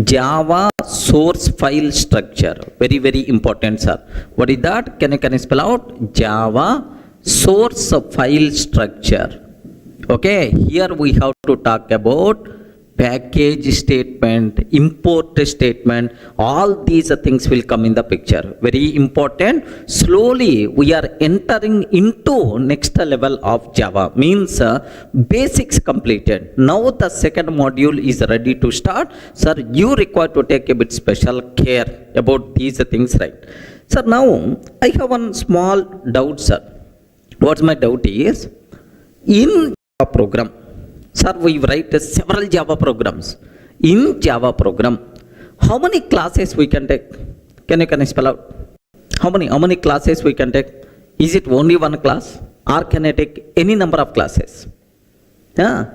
Java source file structure. Very, very important, sir. What is that? Can you spell out? Java source file structure. Okay, here we have to talk about package statement, import statement, all these things will come in the picture. Very important. Slowly we are entering into next level of Java, means basics completed. Now the second module is ready to start. Sir, you require to take a bit special care about these things, right? Sir, now I have one small doubt, sir. What's my doubt is, in Java program, sir, we write several Java programs. In Java program, how many classes we can take? Can you spell out? How many classes we can take? Is it only one class, or can I take any number of classes?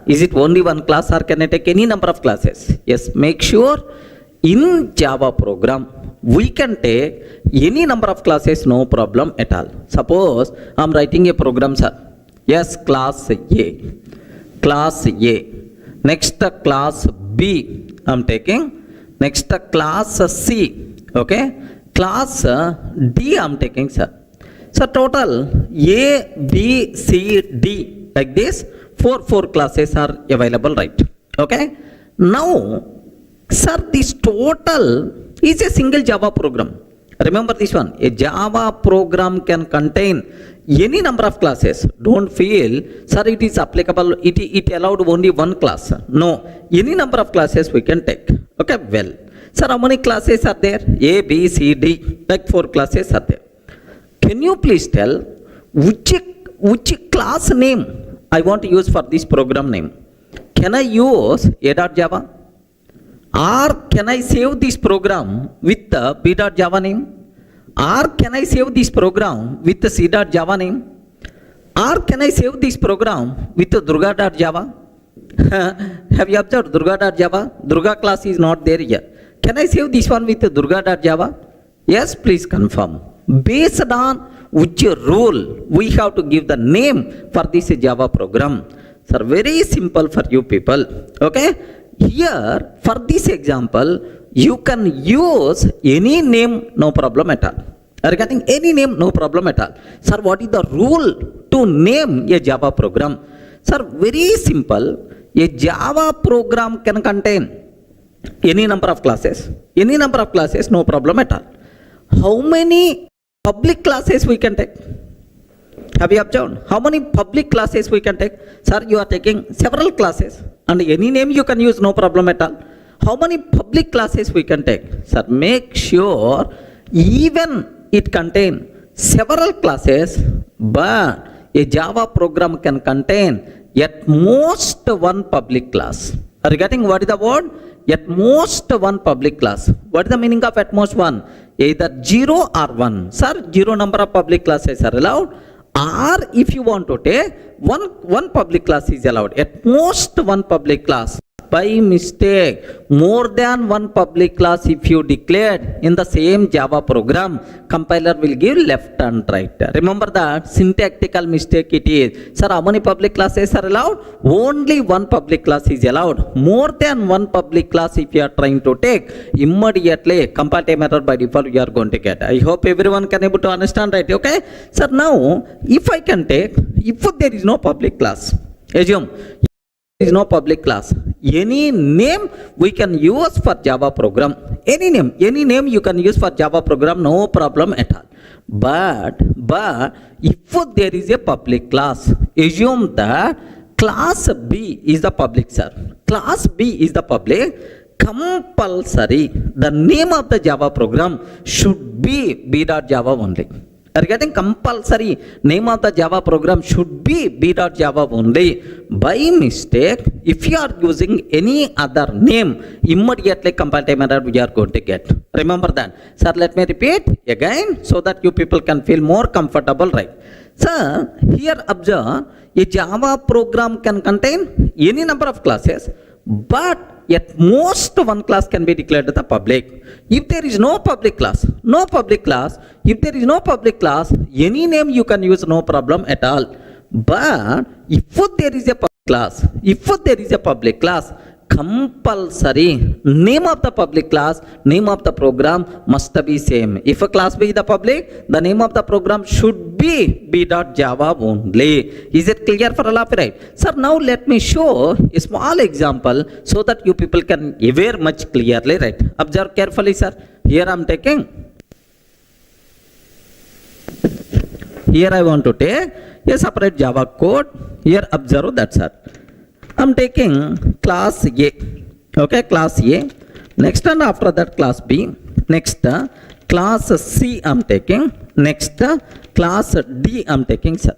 Is it only one class, or can I take any number of classes? Yes, make sure in Java program we can take any number of classes, no problem at all. Suppose I am writing a program, sir. Yes, class A. Class A. Next class B I am taking. Next class C. Okay. Class D I am taking, sir. So total A, B, C, D, like this, four classes are available, right? Okay. Now, sir, this total is a single Java program. Remember this one. A Java program can contain any number of classes. Don't feel, sir, it is applicable, it allowed only one class. No, any number of classes we can take. Okay, well, sir, how many classes are there? A, B, C, D, like 4 classes are there. Can you please tell which class name I want to use for this program name? Can I use A.Java? Or can I save this program with the B.Java name? Or can I save this program with the C.Java name? Or can I save this program with the Durga.java? Have you observed Durga.java? Durga class is not there yet. Can I save this one with the Durga.java? Yes, please confirm. Based on which rule we have to give the name for this Java program? Sir, very simple for you people. Okay? Here, for this example, you can use any name, no problem at all. Regarding any name, no problem at all. Sir, what is the rule to name a Java program? Sir, very simple. A Java program can contain any number of classes. Any number of classes, no problem at all. How many public classes we can take? Have you observed? How many public classes we can take? Sir, you are taking several classes. And any name you can use, no problem at all. How many public classes we can take? Sir, make sure even it contain several classes, but a Java program can contain at most one public class. Regarding what is the word? At most one public class. What is the meaning of at most one? Either 0 or 1. Sir, 0 number of public classes are allowed. Or if you want to take one public class is allowed, at most one public class. By mistake, more than one public class if you declared in the same Java program, compiler will give left and right. Remember that syntactical mistake it is. Sir, how many public classes are allowed? Only one public class is allowed. More than one public class if you are trying to take, immediately compile error by default you are going to get. I hope everyone can able to understand, right? Okay. Sir, now if I can take, if there is no public class, assume there is no public class, any name we can use for Java program. Any name you can use for Java program, no problem at all. But if there is a public class, assume that class B is the public, sir. Class B is the public. Compulsory, the name of the Java program should be B.Java only. Regarding compulsory, name of the Java program should be B.Java only. By mistake, if you are using any other name, immediately compile time error we are going to get. Remember that. Sir, let me repeat again so that you people can feel more comfortable, right? Sir, here observe, a Java program can contain any number of classes, but at most one class can be declared the public. If there is no public class, if there is no public class, any name you can use, no problem at all. But if there is a public class, compulsory name of the public class, name of the program must be same. If a class be the public, the name of the program should be b.java only. Is it clear for all of you, right? Sir, now let me show a small example so that you people can aware much clearly, right? Observe carefully, sir. Here I am taking, here I want to take a separate Java code. Here observe that, sir. I am taking class A, okay, class A. Next, and after that class B. Next, class C I am taking. Next, class D I am taking, sir.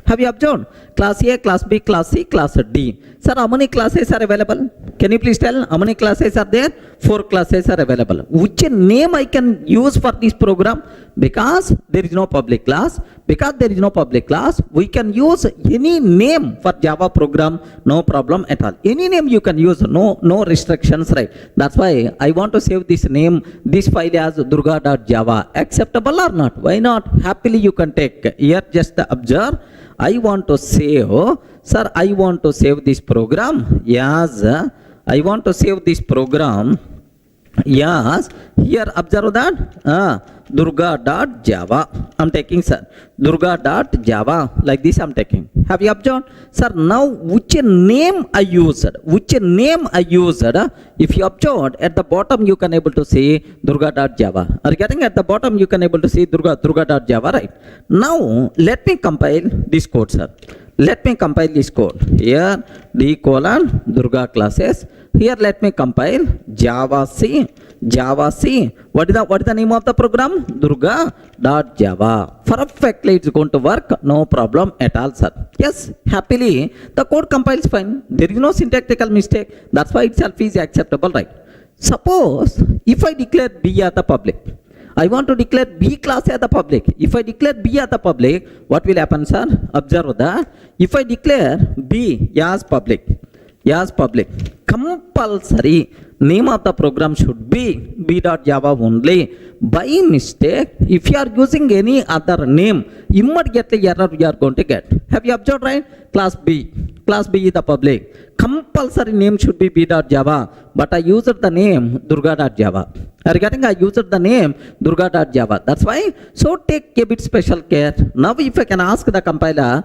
Have you observed? Class A, class B, class C, class D. Sir, how many classes are available? Can you please tell how many classes are there? 4 classes are available. Which name I can use for this program? Because there is no public class. Because there is no public class, we can use any name for Java program, no problem at all. Any name you can use, no restrictions, right? That's why I want to save this name, this file as durga.java. Acceptable or not? Why not? Happily you can take. Here just observe. I want to save, sir, I want to save this program. Yes, I want to save this program. Yes, here observe that durga.java I'm taking, sir. Durga.java, like this I'm taking. Have you observed? Sir, now which name I used? Which name I used? If you observed, at the bottom you can able to see durga.java. Are you getting? At the bottom you can able to see durga.java, right? Now let me compile this code, sir. Let me compile this code. Here D colon Durga classes. Here let me compile Java C. Java C. What is the name of the program? Durga.java. Perfectly it's going to work. No problem at all, sir. Yes, happily the code compiles fine. There is no syntactical mistake. That's why itself is acceptable, right? Suppose if I declare B as the public, I want to declare B class as the public. If I declare B as the public, what will happen, sir? Observe that. If I declare B as public, compulsory name of the program should be b.java only. By mistake, if you are using any other name, immediately error you are going to get. Have you observed, right? Class B is the public. Compulsory name should be b.java, but I used the name durga.java. Are you getting? I used the name durga.java. That's why. So take a bit special care. Now if I can ask the compiler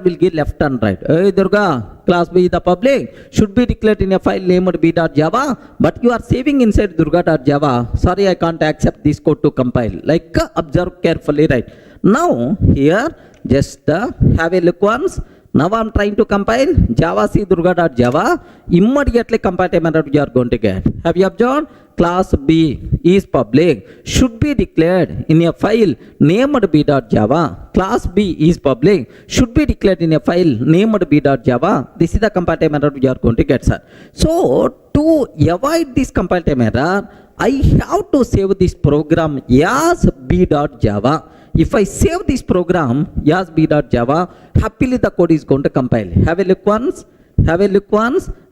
will give left and right. Hey Durga, class B is the public, should be declared in a file named b.java, but you are saving inside durga.java. Sorry, I can't accept this code to compile. Like observe carefully, right? Now here just have a look once. Now I am trying to compile Java C Durga.java. Immediately compile error you are going to get. Have you observed? Class B is public, should be declared in a file named b.java. Class B is public, should be declared in a file named b.java. This is the compile time error you are going to get, sir. So to avoid this compile time error, I have to save this program as b.java. If I save this program as b.java, happily the code is going to compile. Have a look once.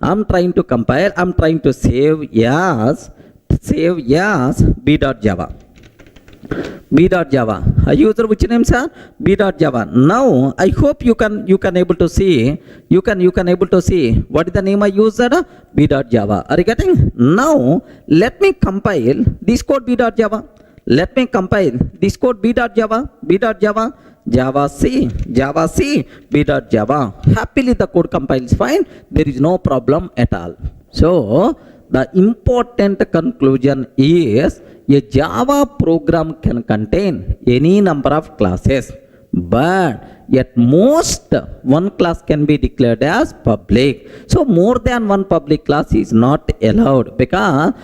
I'm trying to compile. I'm trying to save as b.java. b.java. I use which name, sir? b.java. Now I hope you can able to see. You can able to see what is the name I used? b.java. Are you getting? Now let me compile this code b.java. Let me compile this code b.java. Java C b.java. Happily the code compiles fine. There is no problem at all. So the important conclusion is a Java program can contain any number of classes, but at most one class can be declared as public. So more than one public class is not allowed, because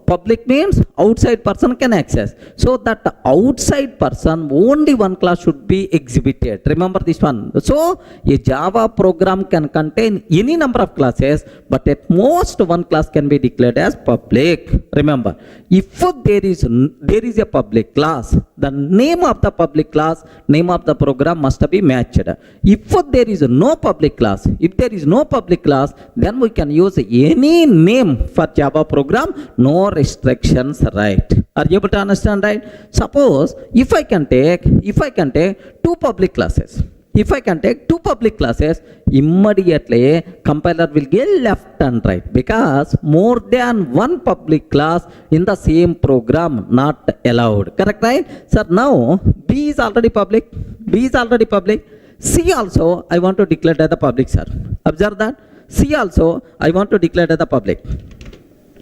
public means outside person can access. So that outside person, only one class should be exhibited. Remember this one. So a Java program can contain any number of classes, but at most one class can be declared as public. Remember, if there is a public class, the name of the public class, name of the program must be matched. If there is no public class, then we can use any name for Java program, no restrictions, right? Are you able to understand, right? Suppose if I can take two public classes, if I can take two public classes, immediately compiler will get left and right, because more than one public class in the same program not allowed. Correct, right? Sir, now B is already public. B is already public. C also I want to declare as the public, sir. Observe that. C also I want to declare as the public.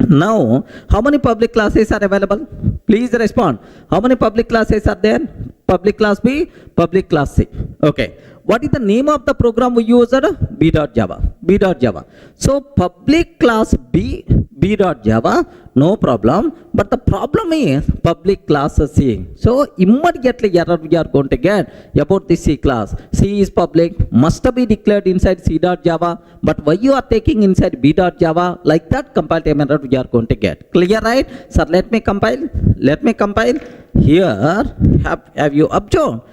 Now, how many public classes are available? Please respond. How many public classes are there? Public class B, public class C. Okay. What is the name of the program we used? B.Java. B.Java. So, public class B, B.Java, no problem. But the problem is public class C. So, immediately error we are going to get about this C class. C is public, must be declared inside C.Java. But why you are taking inside B.Java? Like that compile time error we are going to get. Clear, right? Sir, let me compile. Let me compile. Here, have you observed?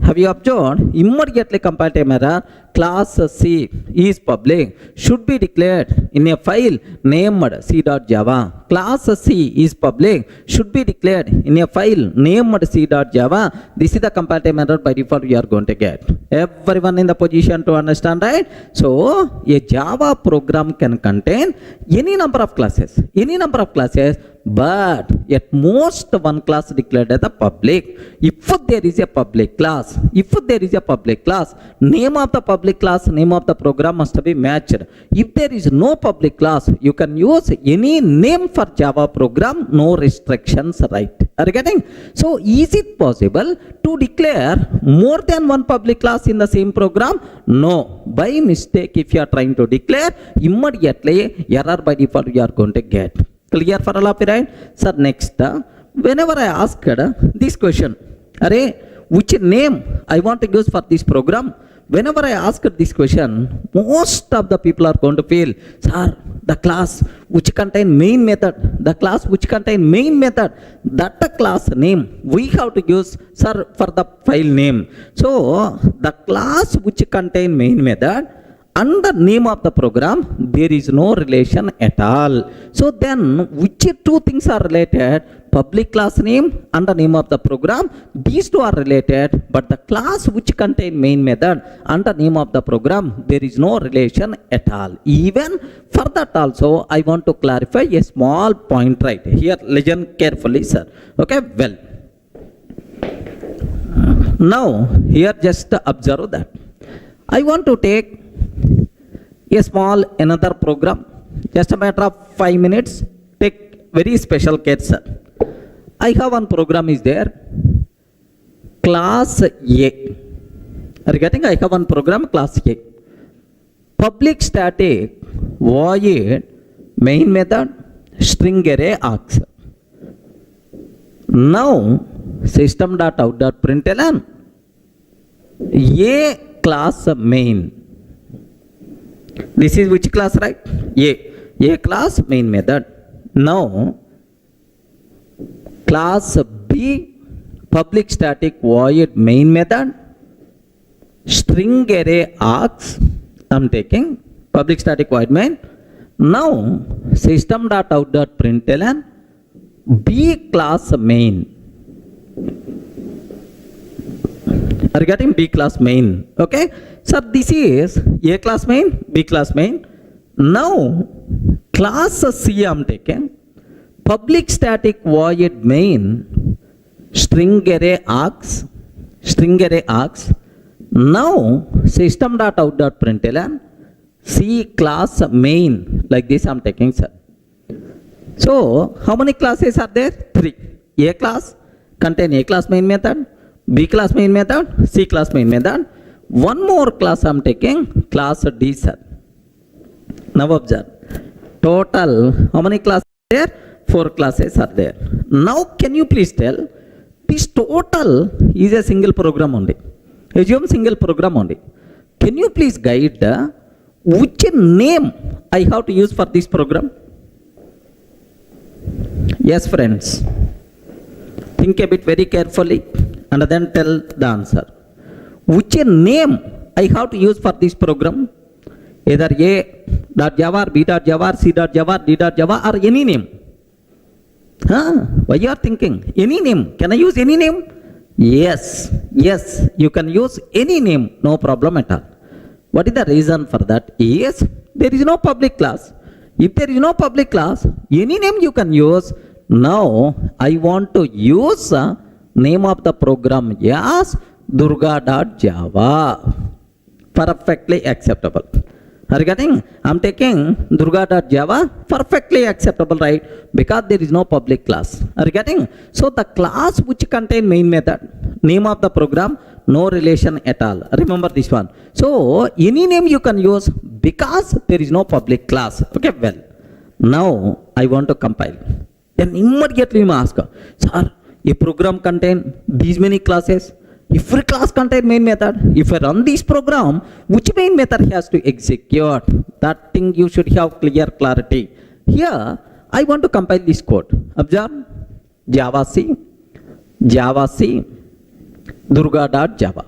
Have you observed? Immediately compile time error, class C is public, should be declared in a file named C.Java. Class C is public, should be declared in a file named C.Java. This is the compile time error by default we are going to get. Everyone in the position to understand, right? So, a Java program can contain any number of classes. Any number of classes, but at most one class declared as a public. If there is a public class, if there is a public class, name of the public class, name of the program must be matched. If there is no public class, you can use any name for Java program, no restrictions, right? Are you getting? So, is it possible to declare more than one public class in the same program? No. By mistake, if you are trying to declare, immediately error by default you are going to get. Clear for all of you, right? Sir, next, whenever I asked this question, which name I want to use for this program, whenever I ask this question, most of the people are going to feel, sir, the class which contain main method, the class which contain main method, that class name we have to use, sir, for the file name. So, the class which contain main method and the name of the program, there is no relation at all. So then, which two things are related? Public class name and the name of the program. These two are related, but the class which contain main method and the name of the program, there is no relation at all. Even for that also, I want to clarify a small point right here. Listen carefully, sir. Okay, well. Now, here just observe that. I want to take a small another program, just a matter of 5 minutes. Take very special care, sir. I have one program is there, class A. Are you getting? I have one program, class A. Public static void main method string array args. Now system.out.println A class main. This is which class, right? A class main method. Now, class B public static void main method string array args. I'm taking public static void main. Now, system.out.println B class main. Are you getting? B class main? Okay. Sir, this is A class main, B class main. Now, class C I am taking. Public static void main string array args. String array args. Now, system.out.println C class main. Like this I am taking, sir. So, how many classes are there? 3. A class contain A class main method, B class main method, C class main method. One more class I am taking, class D, sir. Now observe. Total, how many classes are there? 4 classes are there. Now can you please tell, this total is a single program only. Assume single program only. Can you please guide which name I have to use for this program? Yes, friends. Think a bit very carefully and then tell the answer. Which name I have to use for this program? Either A.Java, B.Java, C.Java, D.Java or any name. Why you are thinking? Any name. Can I use any name? Yes, yes, you can use any name, no problem at all. What is the reason for that? Is there is no public class. If there is no public class, any name you can use. Now I want to use name of the program as Durga.java. Perfectly acceptable. Are you getting? I'm taking Durga.java, perfectly acceptable, right? Because there is no public class. Are you getting? So the class which contain main method, name of the program, no relation at all. Remember this one. So any name you can use because there is no public class. Okay, well, now I want to compile. Then immediately you ask, sir, a program contain these many classes. Every class contain main method. If I run this program, which main method has to execute? That thing you should have clear clarity. Here, I want to compile this code. Observe, Java C, Durga.java,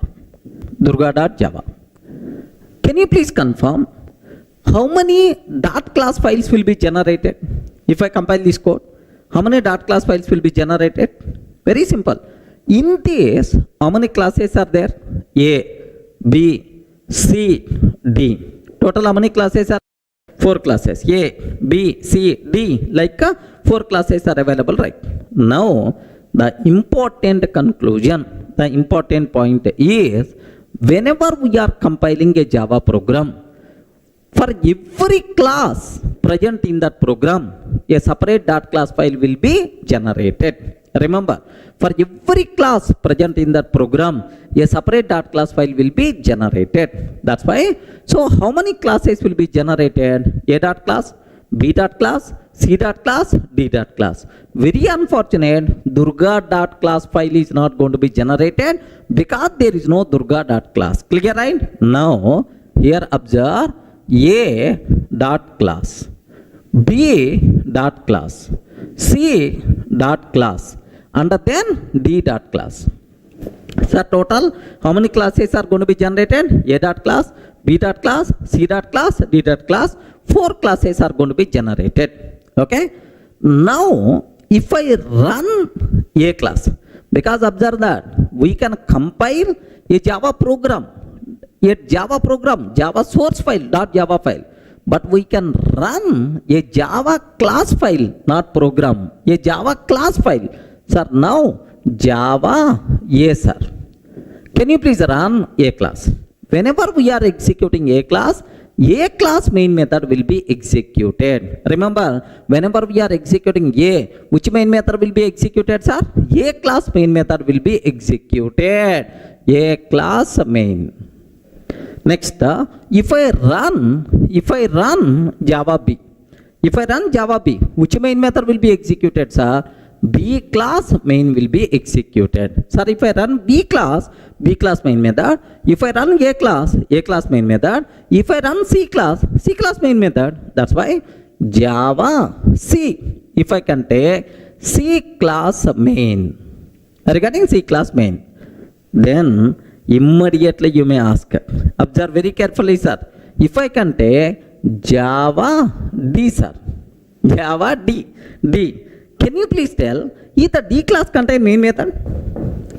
Durga.java. Can you please confirm how many dot class files will be generated if I compile this code? How many dot class files will be generated? Very simple. In this, how many classes are there? A, B, C, D. Total how many classes are? 4 classes. A, B, C, D. Like 4 classes are available, right? Now, the important conclusion, the important point is, whenever we are compiling a Java program, for every class present in that program, a separate dot class file will be generated. Remember, for every class present in that program, a separate dot class file will be generated. That's why. So how many classes will be generated? A dot class, B dot class, C dot class, D dot class. Very unfortunate, Durga dot class file is not going to be generated because there is no Durga dot class. Clear, right? Now, here observe A dot class, B dot class, C dot class, and then D dot class. So total, how many classes are going to be generated? A dot class, B dot class, C dot class, D dot class. 4 classes are going to be generated. Okay. Now, if I run A class, because observe that we can compile a Java program, Java source file, .java file. But we can run a Java class file, not program, a Java class file. Sir, now Java, yes sir. Can you please run A class? Whenever we are executing A class main method will be executed. Remember, whenever we are executing A, which main method will be executed, sir? A class main method will be executed. A class main. Next, if I run Java B, which main method will be executed, sir? B class main will be executed. Sir, if I run B class main method. If I run A class main method. If I run C class main method. That's why Java C. If I can take C class main. Regarding C class main, then immediately you may ask. Observe very carefully, sir. If I can take Java D, sir. Java D. Can you please tell, is the D class contain main method?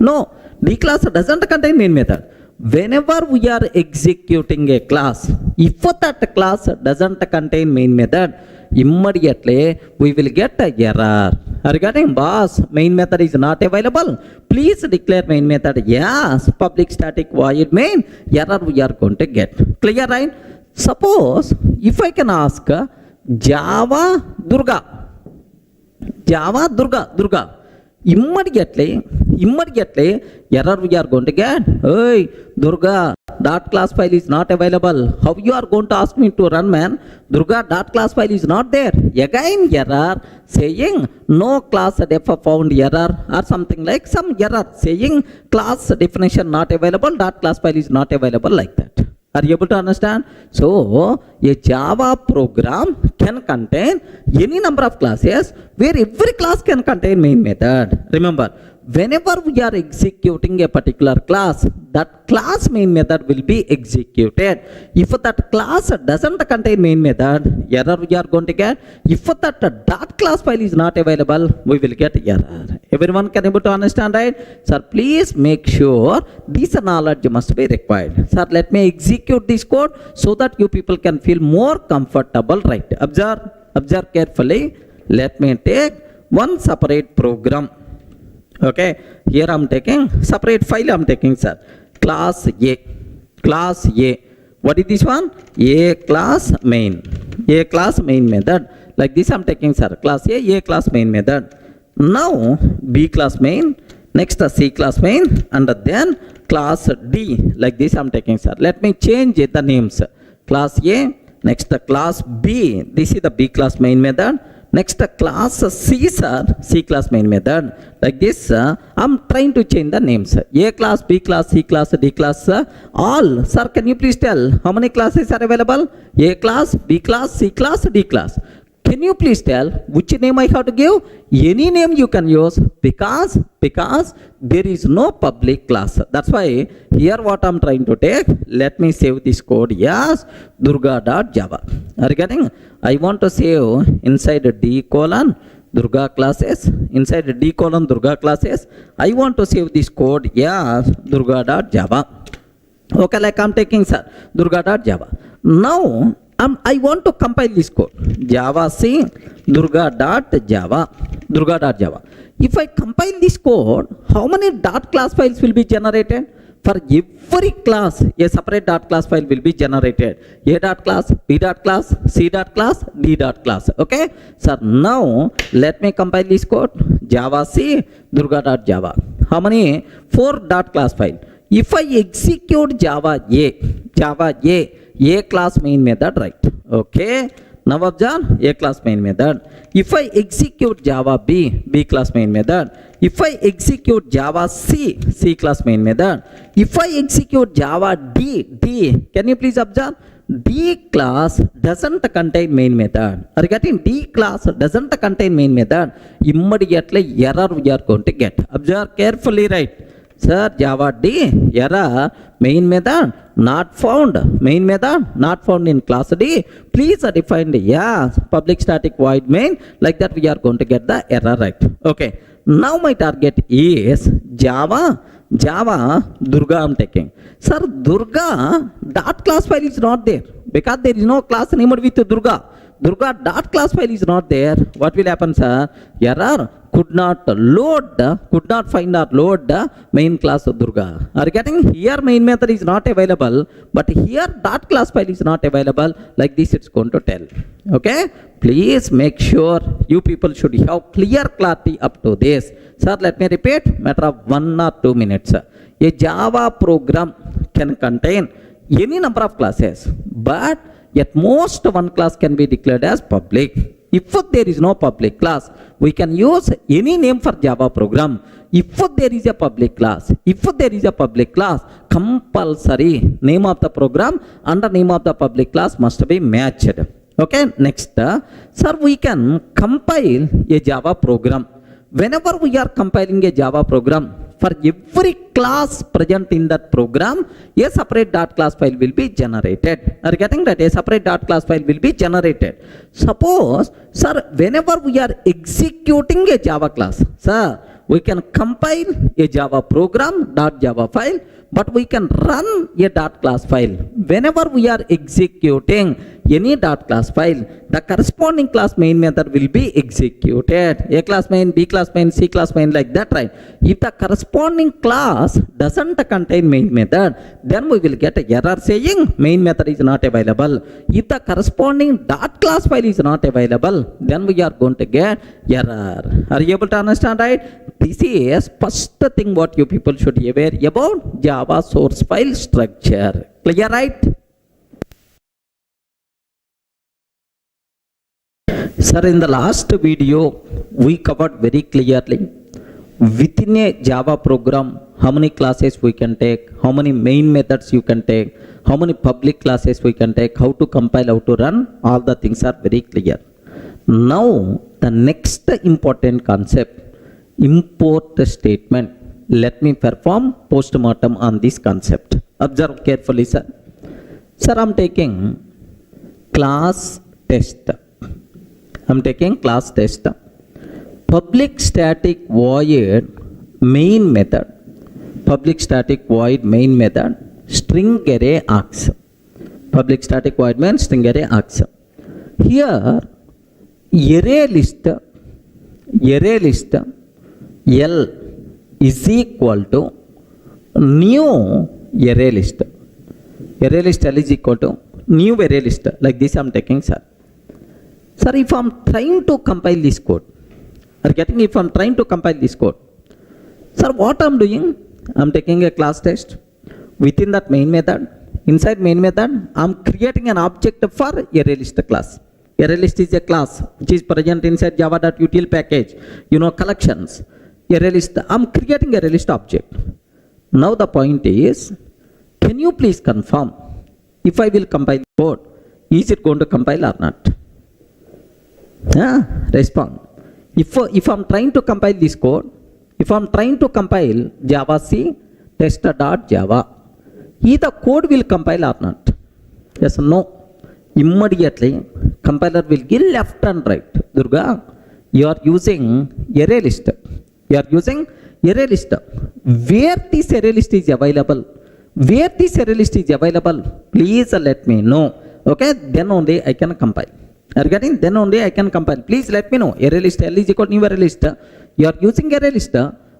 No, D class doesn't contain main method. Whenever we are executing a class, if that class doesn't contain main method, immediately we will get an error. Regarding boss, main method is not available. Please declare main method. Yes, public static void main. Error we are going to get. Clear, right? Suppose if I can ask Java Durga. Immediately error we are going to get. Hey, Durga dot class file is not available. How you are going to ask me to run, man? Durga dot class file is not there. Again error saying no class def found error, or something like some error saying class definition not available, dot class file is not available, like that. Are you able to understand? So, a Java program can contain any number of classes where every class can contain main method. Remember, whenever we are executing a particular class, that class main method will be executed. If that class doesn't contain main method, error we are going to get. If that dot class file is not available, we will get error. Everyone can able to understand, right? Sir, please make sure this knowledge must be required. Sir, let me execute this code so that you people can feel more comfortable, right? Observe carefully. Let me take one separate program. Okay, here I'm taking separate file. I'm taking, sir, class A. What is this one? A class main method. Like this I'm taking, sir, class A class main method. Now B class main, next C class main, and then class D. Like this I'm taking, sir. Let me change the names. Class A, next class B. This is the B class main method. Next class C, sir, C class main method. Like this, I'm trying to change the names. A class, B class, C class, D class, all. Sir, can you please tell how many classes are available? A class, B class, C class, D class. Can you please tell which name I have to give? Any name you can use, because there is no public class. That's why here what I'm trying to take, let me save this code as durga.java. Are you getting? I want to save inside D colon Durga classes. Inside D colon Durga classes, I want to save this code as durga.java. Okay, like I'm taking, sir, durga.java. Now I want to compile this code. Java C Durga.java. If I compile this code, how many dot class files will be generated? For every class, a separate dot class file will be generated. A dot class, B dot class, C dot class, D dot class. Okay? So now let me compile this code. Java C Durga.java. How many? 4 dot class file. If I execute Java A class main method, right? Okay. Now observe A class main method. If I execute Java B class main method. If I execute Java C class main method. If I execute Java D, can you please observe? D class doesn't contain main method. Are you getting? D class doesn't contain main method. Immediately error we are going to get. Observe carefully, right? Sir, Java D, error, main method not found. Main method not found in class D. Please define as public static void main. Like that we are going to get the error, right? Okay. Now my target is Java Durga I'm taking. Sir, Durga dot class file is not there because there is no class named with Durga. Durga dot class file is not there. What will happen, sir? Error. Could not find or load main class of Durga. Are you getting? Here main method is not available, but here dot class file is not available. Like this it's going to tell. Okay? Please make sure you people should have clear clarity up to this. Sir, let me repeat, matter of 1 or 2 minutes. A Java program can contain any number of classes, but at most one class can be declared as public. If there is no public class, we can use any name for Java program. If there is a public class, compulsory name of the program and the name of the public class must be matched. Okay, next, sir, we can compile a Java program. Whenever we are compiling a Java program, for every class present in that program, a separate dot class file will be generated. Are you getting that? A separate dot class file will be generated. Suppose, sir, whenever we are executing a Java class, sir, we can compile a Java program .java file, but we can run a dot class file. Whenever we are executing any dot class file, the corresponding class main method will be executed. A class main, B class main, C class main, like that, right? If the corresponding class doesn't contain main method, then we will get an error saying main method is not available. If the corresponding dot class file is not available, then we are going to get error. Are you able to understand, right? This is first thing what you people should be aware about Java source file structure. Clear, right? Sir, in the last video, we covered very clearly within a Java program, how many classes we can take, how many main methods you can take, how many public classes we can take, how to compile, how to run, all the things are very clear. Now, the next important concept, import statement. Let me perform postmortem on this concept. Observe carefully, sir. Sir, I'm taking class test. public static void main method, public static void main method, string array args. Public static void means string array args. Here array list L is equal to new array list. Array list L is equal to new array list. Like this I am taking, sir. Sir, if I am trying to compile this code, if I am trying to compile this code, sir, what I am doing? I am taking a class test. Within that main method, inside main method, I am creating an object for array list class. Array list is a class which is present inside java.util package, collections. Array list, I am creating array list object. Now the point is, can you please confirm if I will compile code, is it going to compile or not? Respond. If I am trying to compile this code, if I am trying to compile Java C test.java, either code will compile or not? Yes or no? Immediately compiler will give left and right. Durga, you are using array list. You are using array list. Where this array list is available? Where this array list is available? Please let me know. Okay, then only I can compile. Are you getting? Then only I can compile. Please let me know. Array list L is equal to new array list. You are using array list.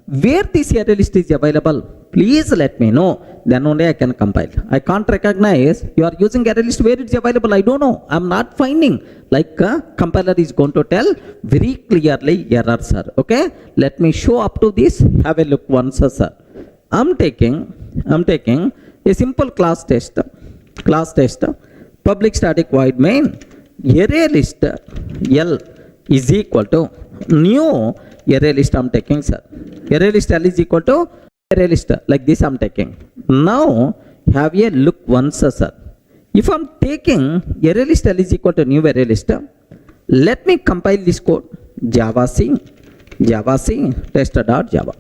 Where this array list is available? Please let me know. Then only I can compile. I can't recognize you are using array list where it's available. I don't know. I'm not finding. Like compiler is going to tell very clearly error, sir. Okay. Let me show up to this. Have a look once, sir. I'm taking a simple class test. Public static void main array list L is equal to new array list I'm taking, sir. Array list L is equal to array list. Like this I'm taking. Now have a look once, sir. If I'm taking array list L is equal to new array list, let me compile this code. Java C test.java.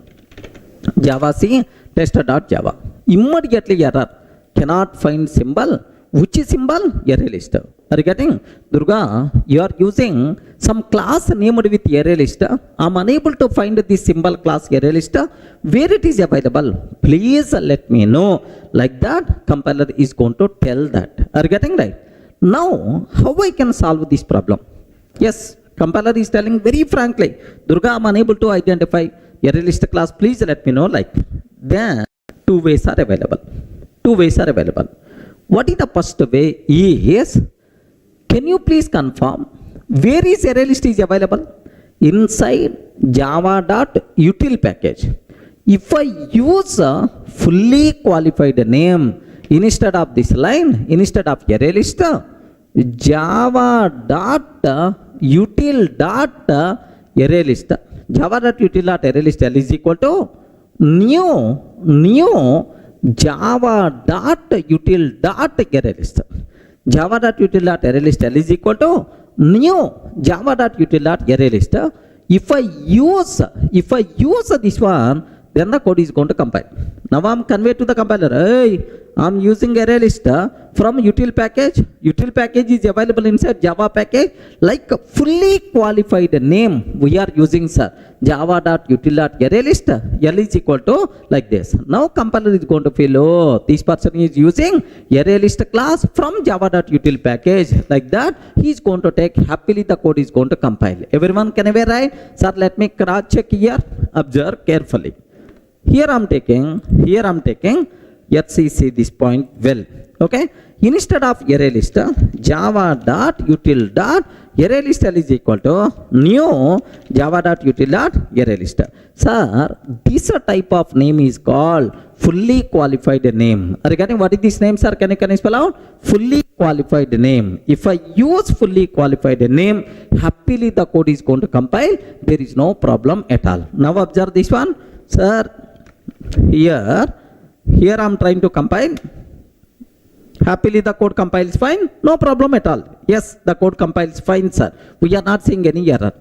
Java C test.java. Immediately error. Cannot find symbol. Which is symbol? Array list. Are you getting? Durga, you are using some class named with array list. I am unable to find this symbol class array list. Where it is available? Please let me know. Like that, compiler is going to tell that. Are you getting right? Now, how I can solve this problem? Yes, compiler is telling very frankly, Durga, I am unable to identify array list class. Please let me know. Like, then two ways are available. What is the first way is, can you please confirm where is array list is available? Inside java.util package. If I use a fully qualified name instead of this line, instead of array list, java.util.array list. Java.util.array list L is equal to new java.util.array list. Java.util.array list L is equal to new java.util.array list. If I use this one, then the code is going to compile. Now I am conveyed to the compiler. Hey, I am using array list from util package. Util package is available inside Java package. Like fully qualified name we are using, sir. Java.util.array list L is equal to like this. Now compiler is going to feel, oh, this person is using array list class from Java.util package. Like that, he is going to take happily the code is going to compile. Everyone can ever write? Sir, let me cross check here. Observe carefully. Here I am taking. Let's see this point well. Okay. Instead of array list, java.util.array list L is equal to new java.util.array list. Sir, this type of name is called fully qualified name. Regarding what is this name, sir? Can you spell out? Fully qualified name. If I use fully qualified name, happily the code is going to compile. There is no problem at all. Now observe this one, sir. Here I am trying to compile. Happily the code compiles fine, no problem at all. Yes, the code compiles fine, sir. We are not seeing any error.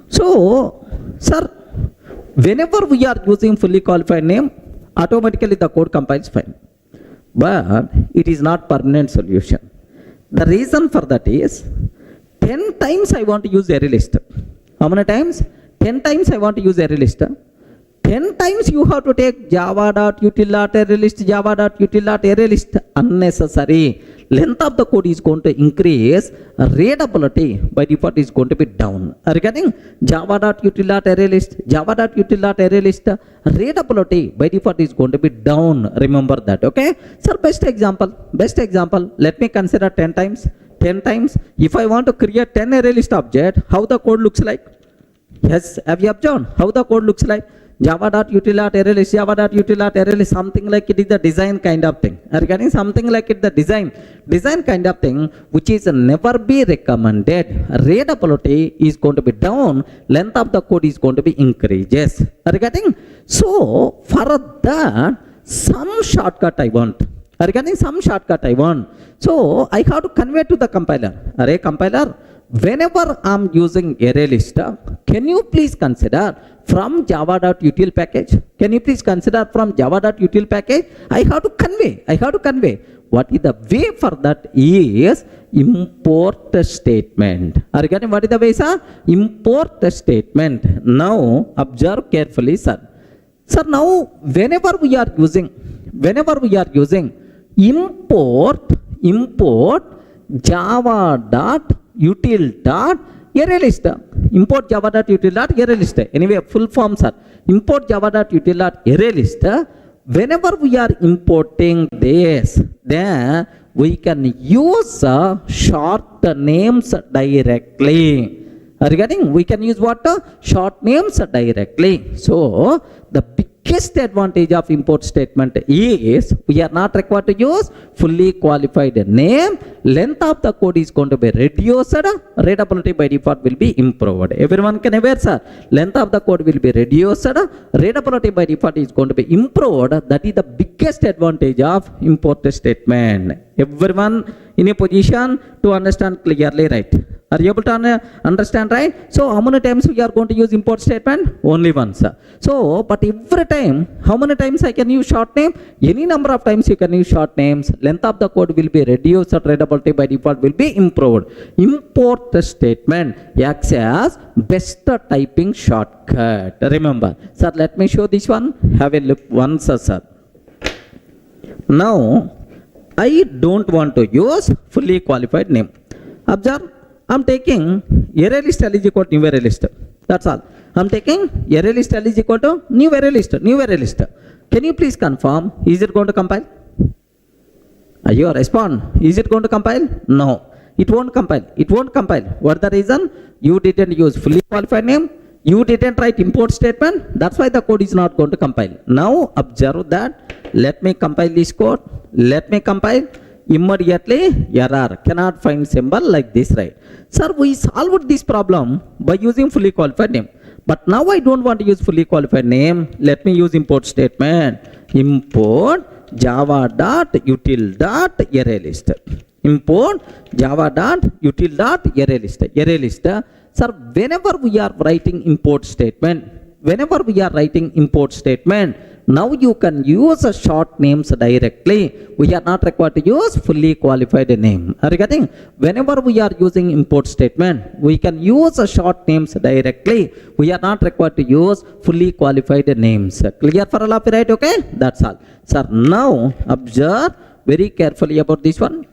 So, sir, whenever we are using fully qualified name, automatically the code compiles fine. But it is not permanent solution. The reason for that is 10 times I want to use array list. How many times? 10 times I want to use array list. 10 times you have to take java.util.arraylist, java.util.arraylist. Unnecessary. Length of the code is going to increase. Readability by default is going to be down. Are you getting? Java.util.arraylist, java.util.arraylist. Readability by default is going to be down. Remember that, okay? Sir, best example. Let me consider 10 times. 10 times. If I want to create 10 array list object, how the code looks like? Yes, have you observed how the code looks like? Java.util.arraylist, java.util.arraylist, something like it is the design kind of thing. Are you getting? Something like it the design kind of thing, which is never be recommended. Readability is going to be down, length of the code is going to be increases. Are you getting? So for that, some shortcut I want. Are you getting? Some shortcut I want. So I have to convey to the compiler. Array compiler, whenever I'm using array list, can you please consider from java.util package? Can you please consider from java.util package? I have to convey. What is the way for that is import statement. Are you getting what is the way, sir? Import statement. Now observe carefully, sir. Sir, now whenever we are using import java.util.arraylist. Import java.util.arraylist. Anyway, full form, sir. Import java.util.arraylist. Whenever we are importing this, then we can use short names directly. Are you getting? We can use what? Short names directly. So the biggest advantage of import statement is we are not required to use fully qualified name. Length of the code is going to be reduced. Readability by default will be improved. Everyone can aware, sir. Length of the code will be reduced. Readability by default is going to be improved. That is the biggest advantage of import statement. Everyone in a position to understand clearly, right? Are you able to understand, right? So how many times we are going to use import statement? Only once. So, but every time, how many times I can use short name? Any number of times you can use short names. Length of the code will be reduced. Readability by default will be improved. Import statement acts as best typing shortcut. Remember, sir, let me show this one. Have a look once, sir. Now, I don't want to use fully qualified name. Observe. I'm taking array list is equal to new array list. That's all. I'm taking array list is equal to new array list. Can you please confirm? Is it going to compile? You respond. Is it going to compile? No. It won't compile. What the reason? You didn't use fully qualified name. You didn't write import statement. That's why the code is not going to compile. Now observe that. Let me compile this code. Immediately error, cannot find symbol like this, right? Sir, we solved this problem by using fully qualified name. But now I don't want to use fully qualified name. Let me use import statement. Import java.util.arraylist. Import java.util.arraylist. Sir, whenever we are writing import statement, now you can use a short names directly. We are not required to use fully qualified name. Are you getting? Whenever we are using import statement, we can use a short names directly. We are not required to use fully qualified names. Clear for all of you, right? Okay, that's all. Sir, now observe very carefully about this one.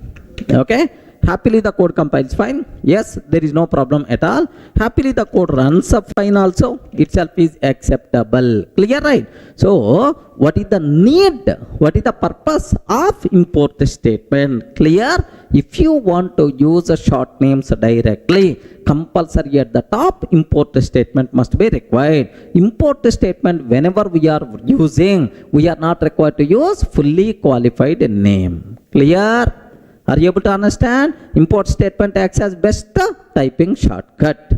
Okay. Happily the code compiles fine. Yes, there is no problem at all. Happily the code runs up fine also. Itself is acceptable. Clear, right? So what is the need? What is the purpose of import statement? Clear? If you want to use a short names directly, compulsory at the top, import statement must be required. Import statement whenever we are using, we are not required to use fully qualified name. Clear? Are you able to understand? Import statement acts as best typing shortcut.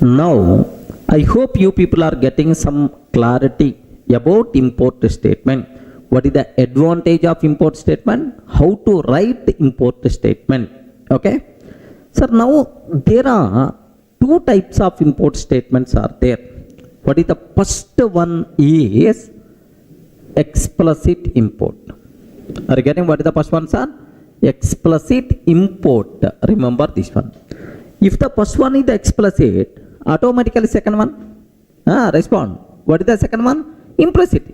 Now, I hope you people are getting some clarity about import statement. What is the advantage of import statement? How to write import statement? Okay. Sir, now there are two types of import statements are there. What is the first one is explicit import. Are you getting what is the first one, sir? Explicit import. Remember this one. If the first one is the explicit, Automatically second one. Respond. What is the second one? Implicit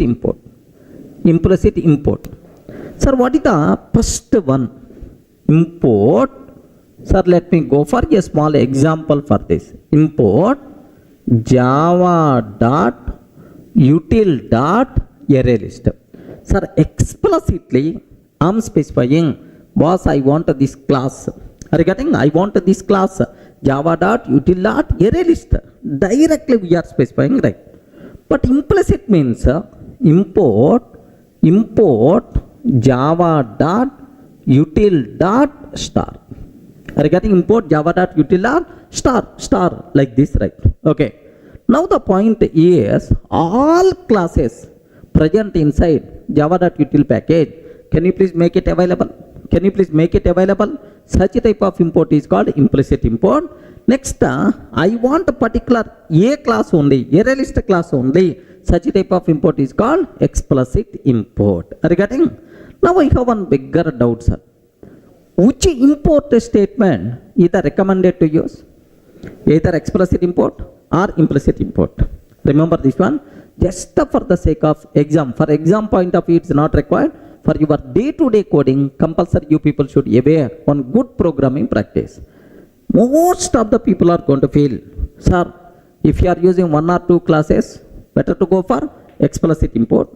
import. Implicit import. Sir, what is the first one? Import. Sir, let me go for a small example for this. Import java dot util dot array list. Sir, explicitly I am specifying, boss, I want this class. Are you getting? I want this class java dot util dot array list. Directly we are specifying, right? But implicit means import java dot util dot star. Are you getting? Import java dot util dot star like this, right? Okay. Now the point is all classes present inside java dot util package. Can you please make it available? Can you please make it available? Such a type of import is called implicit import. Next, I want a particular A class only, array list class only. Such a type of import is called explicit import. Are you getting? Now I have one bigger doubt, sir. Which import statement is recommended to use? Either explicit import or implicit import. Remember this one? Just for the sake of exam. For exam point of view, it's not required. For your day-to-day coding, compulsory you people should aware on good programming practice. Most of the people are going to feel, sir, if you are using one or two classes, better to go for explicit import.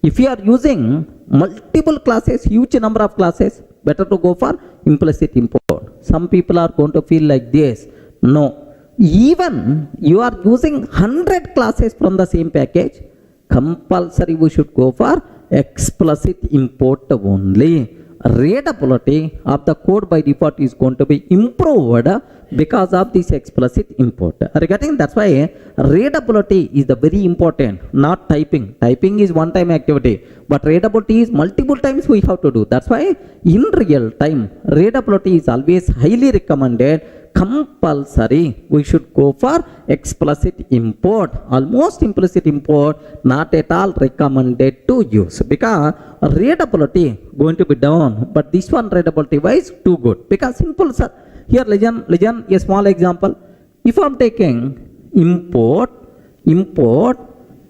If you are using multiple classes, huge number of classes, better to go for implicit import. Some people are going to feel like this. No. Even you are using 100 classes from the same package, compulsory we should go for explicit import only. Readability of the code by default is going to be improved because of this explicit import. Are you getting? That's why readability is the very important, not typing. Typing is one time activity, but readability is multiple times we have to do. That's why in real time, readability is always highly recommended. Compulsory we should go for explicit import. Almost implicit import not at all recommended to use because readability going to be down, but this one readability wise too good. Because simple, sir. Here listen a small example. If I'm taking import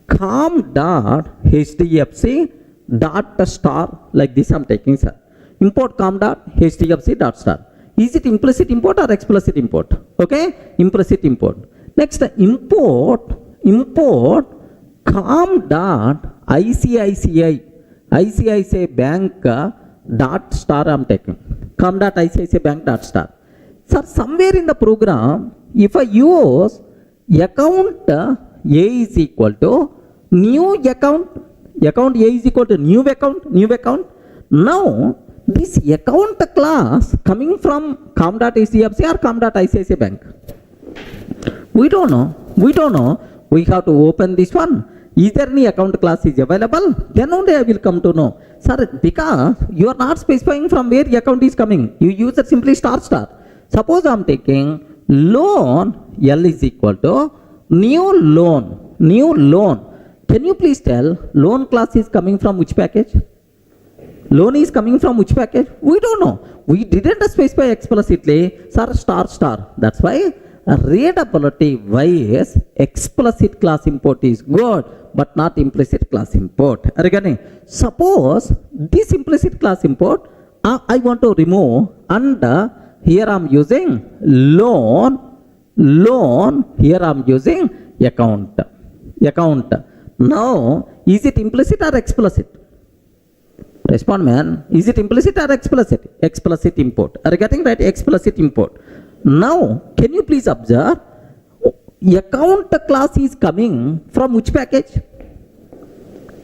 com dot hdfc dot star, like this I'm taking, sir. Import com dot hdfc dot star. Is it implicit import or explicit import? Okay, implicit import. Next, import com dot ICICI bank dot star I'm taking. Com dot ICICI bank dot star. Sir, somewhere in the program, if I use account A is equal to new account A is equal to new account. Now, this account class coming from com.hdfc or com.icici bank? We don't know. We have to open this one. Is there any account class is available? Then only I will come to know. Sir, because you are not specifying from where the account is coming. You use it simply star. Suppose I am taking loan L is equal to new loan. Can you please tell loan class is coming from which package? Loan is coming from which package? We don't know. We didn't specify explicitly, sir, star. That's why readability wise explicit class import is good, but not implicit class import. Are you getting? Suppose this implicit class import I want to remove, and here I'm using loan. Here I'm using account. Now, is it implicit or explicit? Respond, man. Is it implicit or explicit? Explicit import. Are you getting right? Explicit import. Now, can you please observe? Account class is coming from which package?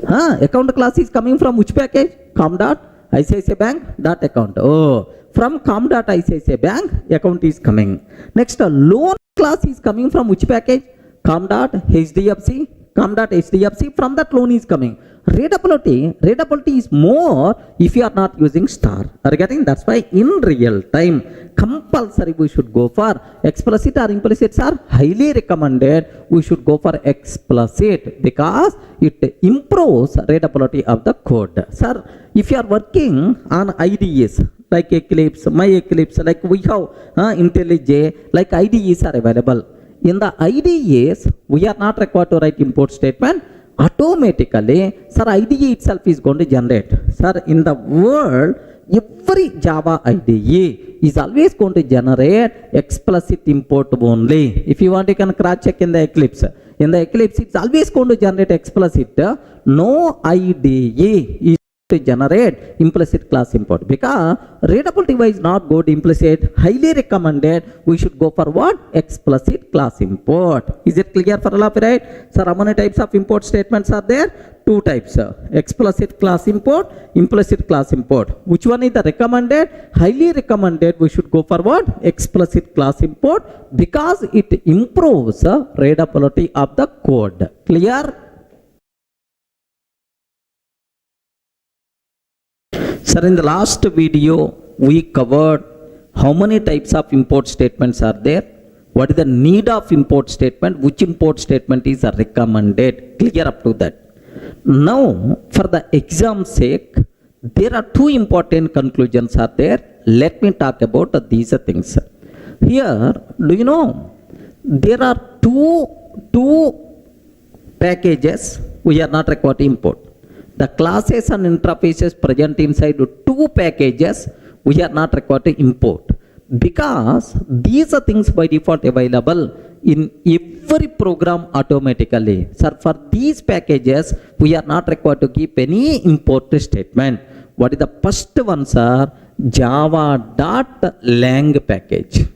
Account class is coming from which package? com.icici bank dot account. Oh, from com.icici bank account is coming. Next, loan class is coming from which package? com.hdfc. From that loan is coming. Readability is more if you are not using star. Are you getting? That's why in real time, compulsory we should go for explicit or implicit are highly recommended. We should go for explicit because it improves readability of the code. Sir, if you are working on IDEs like Eclipse, My Eclipse, like we have IntelliJ, like IDEs are available. in the IDEs, we are not required to write import statement. Automatically, sir, IDE itself is going to generate. Sir, in the world, every Java IDE is always going to generate explicit import only. If you want, you can cross check in the Eclipse. In the Eclipse, it's always going to generate explicit. No IDE is to generate implicit class import, because readable device not good implicit, highly recommended we should go for what? Explicit class import. Is it clear for all of you, right? Sir, how many types of import statements are there? Two types, explicit class import, implicit class import. Which one is the recommended? Highly recommended we should go for what? Explicit class import, because it improves readability of the code. Clear? Sir, in the last video, we covered how many types of import statements are there, what is the need of import statement, which import statement is recommended, clear up to that. Now, for the exam's sake, there are two important conclusions are there. Let me talk about these things. Here, do you know, there are two packages we are not required to import. The classes and interfaces present inside two packages we are not required to import, because these are things by default available in every program automatically. Sir, for these packages we are not required to keep any import statement. What is the first one, sir? Java.lang package.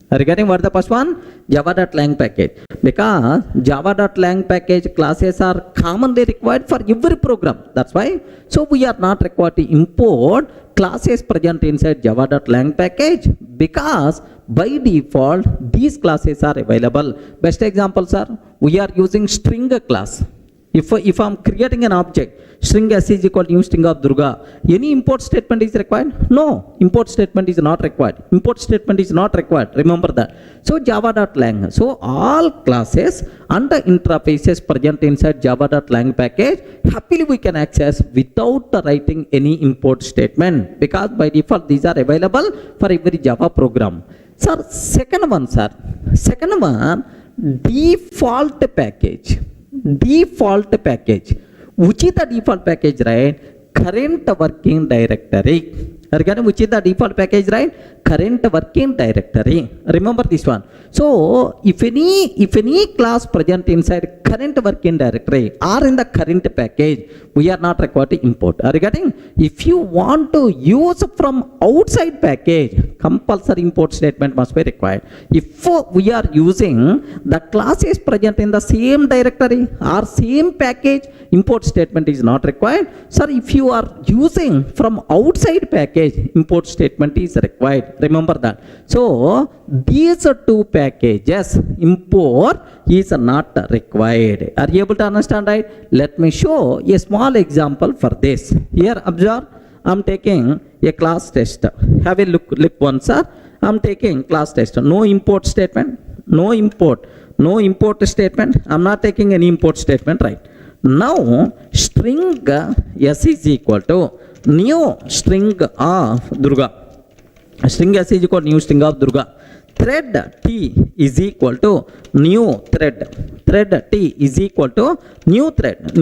Regarding what the first one? Java.lang package. Because Java.lang package classes are commonly required for every program. That's why. So we are not required to import classes present inside Java.lang package, because by default these classes are available. Best examples are, we are using string class. If I'm creating an object, string s is equal to new string of Durga, any import statement is required? No, import statement is not required. Import statement is not required. Remember that. So Java.lang. So all classes and the interfaces present inside Java.lang package, happily we can access without writing any import statement, because by default these are available for every Java program. Sir, second one, default package. Default package. Which is the default package, right? Current working directory. Again, which is the default package, right? Current working directory. Remember this one. So if any class present inside current working directory or in the current package, we are not required to import. Regarding, if you want to use from outside package, compulsory import statement must be required. If we are using the classes present in the same directory or same package, import statement is not required. Sir, if you are using from outside package, import statement is required. Remember that. So these two packages, import is not required. Are you able to understand, right? Let me show a small example for this. Here, observe, I'm taking a class test. Have a look once, sir. I'm taking class test. No import statement. No import statement. I'm not taking any import statement, right? Now, string s is equal to new string of Durga. String s is equal to new string of Durga. Thread t is equal to new thread. Thread t is equal to new thread.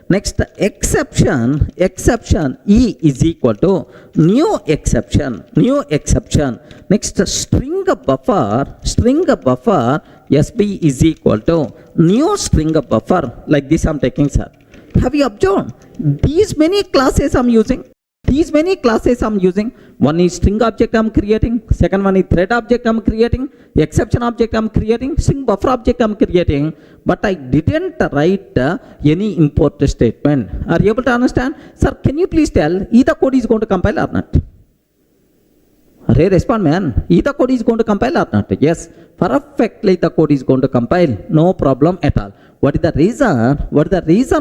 Next, exception e is equal to new exception. Next, string buffer sb is equal to new string buffer. Like this I'm taking, sir. Have you observed? These many classes I'm using. One is string object I'm creating. Second one is thread object I'm creating. Exception object I'm creating. String buffer object I'm creating. But I didn't write any import statement. Are you able to understand? Sir, can you please tell either code is going to compile or not? Array, respond, man. Either code is going to compile or not? Yes. Perfectly the code is going to compile. No problem at all. What is the reason?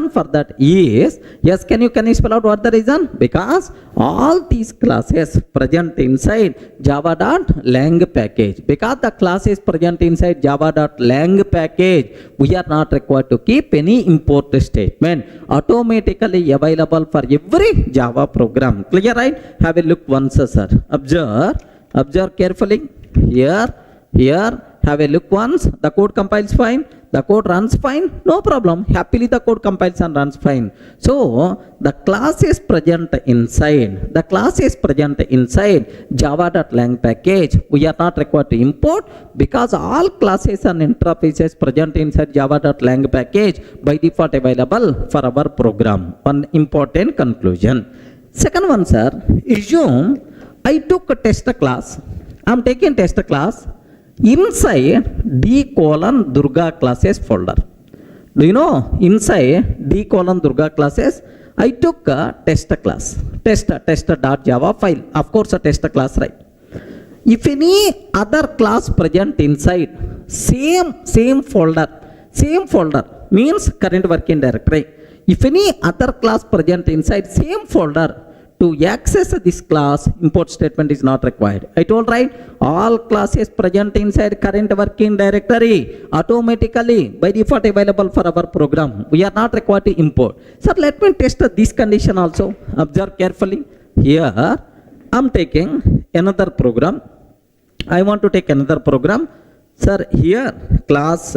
For that is, yes, can you spell out what the reason? Because all these classes present inside java.lang package. Because the classes present inside java.lang package, we are not required to keep any import statement. Automatically available for every Java program. Clear, right? Have a look once, sir. Observe carefully. Here, Have a look once. The code compiles fine. The code runs fine. No problem. Happily the code compiles and runs fine. So the class is present inside. The class is present inside java.lang package. We are not required to import because all classes and interfaces present inside java.lang package by default available for our program. One important conclusion. Second one, sir. Assume I took a test class. I am taking test class inside D:Durga classes folder. Do you know inside D:Durga classes I took a test class, test.java file, of course a test class, right? If any other class present inside same folder means current working directory. If any other class present inside same folder, to access this class, import statement is not required. I told right, all classes present inside current working directory automatically by default available for our program. We are not required to import. Sir, let me test this condition also. Observe carefully. Here I am taking another program. I want to take another program. Sir, here class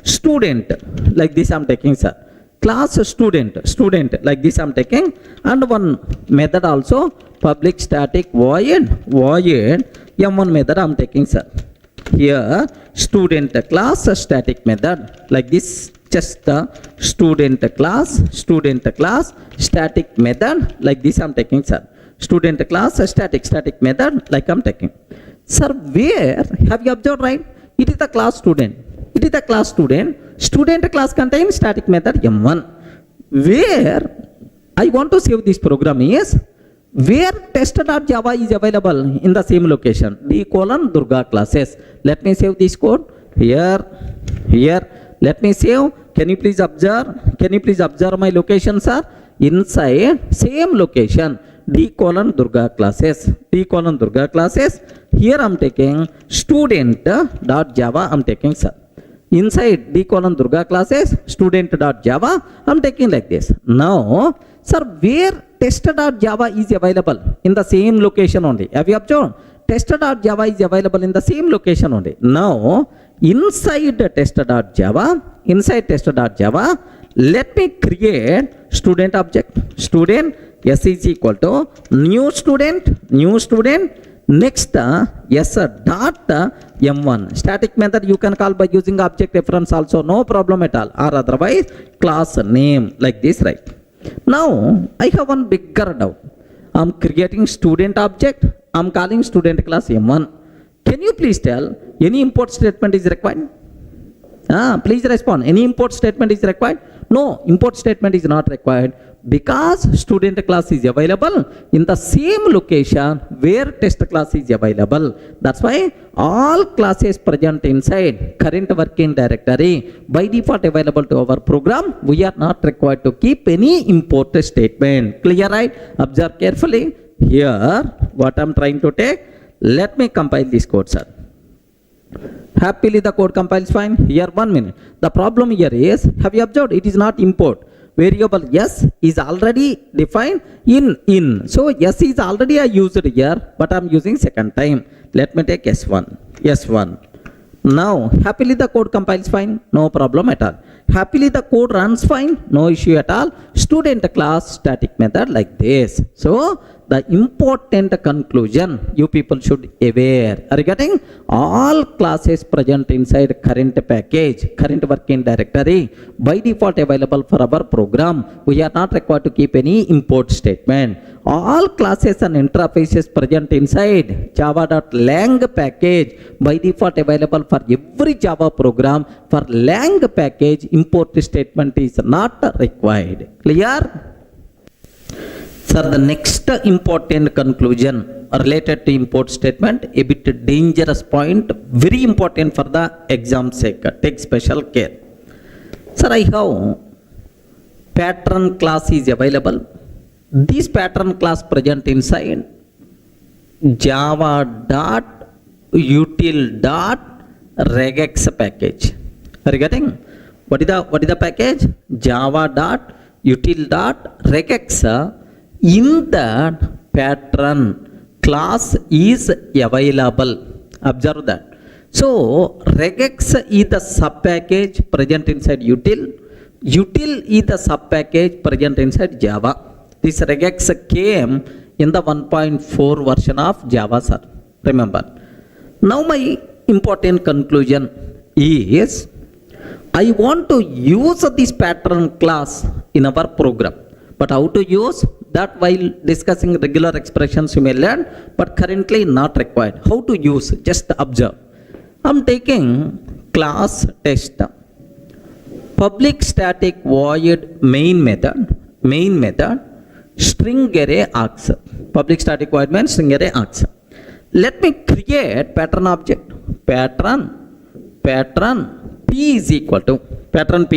student, like this I am taking, sir. Class student like this I am taking, and one method also, public static void m1 method I am taking, sir. Here student class static method like this, just student class static method like this I am taking, sir. Student class static method like I am taking. Sir, where have you observed, right? It is the class student. It is the class student. Student class contains static method m1. Where I want to save this program is where test.java is available in the same location, D:Durga classes. Let me save this code here. Let me save. Can you please observe my location, sir? Inside same location, D:Durga classes. Here I am taking student.java I am taking, sir. Inside D:Durga classes, student.java, I am taking like this. Now, sir, where test.java is available? In the same location only. Have you observed? Test.java is available in the same location only. Now, inside test.java, let me create student object. Student s is equal to new student. Next s dot m1 static method you can call by using object reference also, no problem at all, or otherwise class name like this, right? Now I have one bigger doubt. I am creating student object, I am calling student class m1. Can you please tell any import statement is required? Please respond. Any import statement is required? No, import statement is not required because student class is available in the same location where test class is available. That's why all classes present inside current working directory by default available to our program. We are not required to keep any import statement. Clear, right? Observe carefully. Here what I'm trying to take. Let me compile this code, sir. Happily the code compiles fine. Here 1 minute. The problem here is, have you observed, it is not import. Variable s is already defined in. So s is already I used here, but I am using second time. Let me take s1. Now happily the code compiles fine, no problem at all. Happily the code runs fine, no issue at all. Student class static method like this. So the important conclusion you people should aware. Are you getting? All classes present inside current package, current working directory by default available for our program. We are not required to keep any import statement. All classes and interfaces present inside java.lang package by default available for every Java program. For lang package, import statement is not required. Clear? Sir, the next important conclusion related to import statement, a bit dangerous point, very important for the exam sake. Take special care. Sir, I have pattern class is available. This pattern class present inside java.util.regex package. Are you getting? What is the package? java.util.regex. In that pattern class is available. Observe that. So regex is the sub package present inside util. Util is the sub package present inside Java. This regex came in the 1.4 version of Java, sir. Remember. Now my important conclusion is I want to use this pattern class in our program. But how to use that while discussing regular expressions you may learn, but currently not required. How to use? Just observe. I'm taking class test, public static void main method, string array args. Public static void means string array args. Let me create pattern object. Pattern p is equal to pattern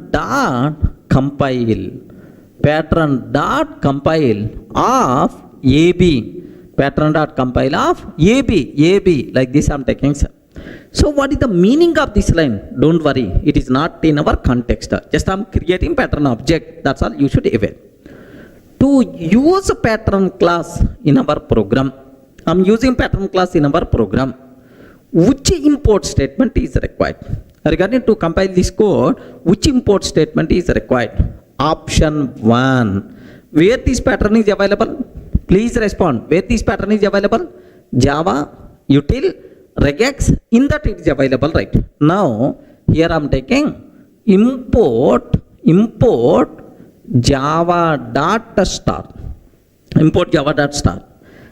dot compile of ab. Pattern dot compile of ab. Like this I'm taking, sir. So what is the meaning of this line? Don't worry, it is not in our context. Just I'm creating pattern object. That's all you should aware. To use a pattern class in our program, I'm using pattern class in our program. Which import statement is required? Regarding to compile this code, which import statement is required? Option 1. Where this pattern is available? Please respond. Where this pattern is available? Java, util, regex. In that it is available, right? Now, here I am taking import java.star. Import java.star.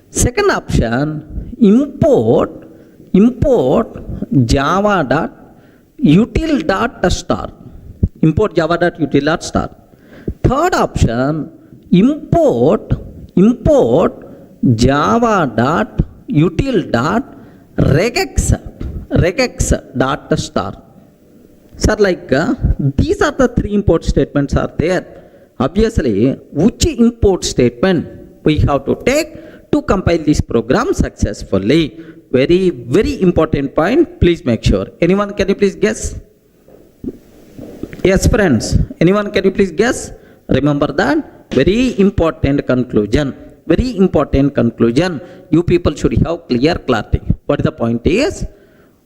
Second option, import java.util.star. Import java.util.star. Third option, import java.util.regex.star. Sir, like these are the three import statements are there. Obviously, which import statement we have to take to compile this program successfully? Very, very important point. Please make sure. Anyone, can you please guess? Yes, friends. Anyone, can you please guess? Remember that. Very important conclusion. Very important conclusion. You people should have clear clarity. What the point is?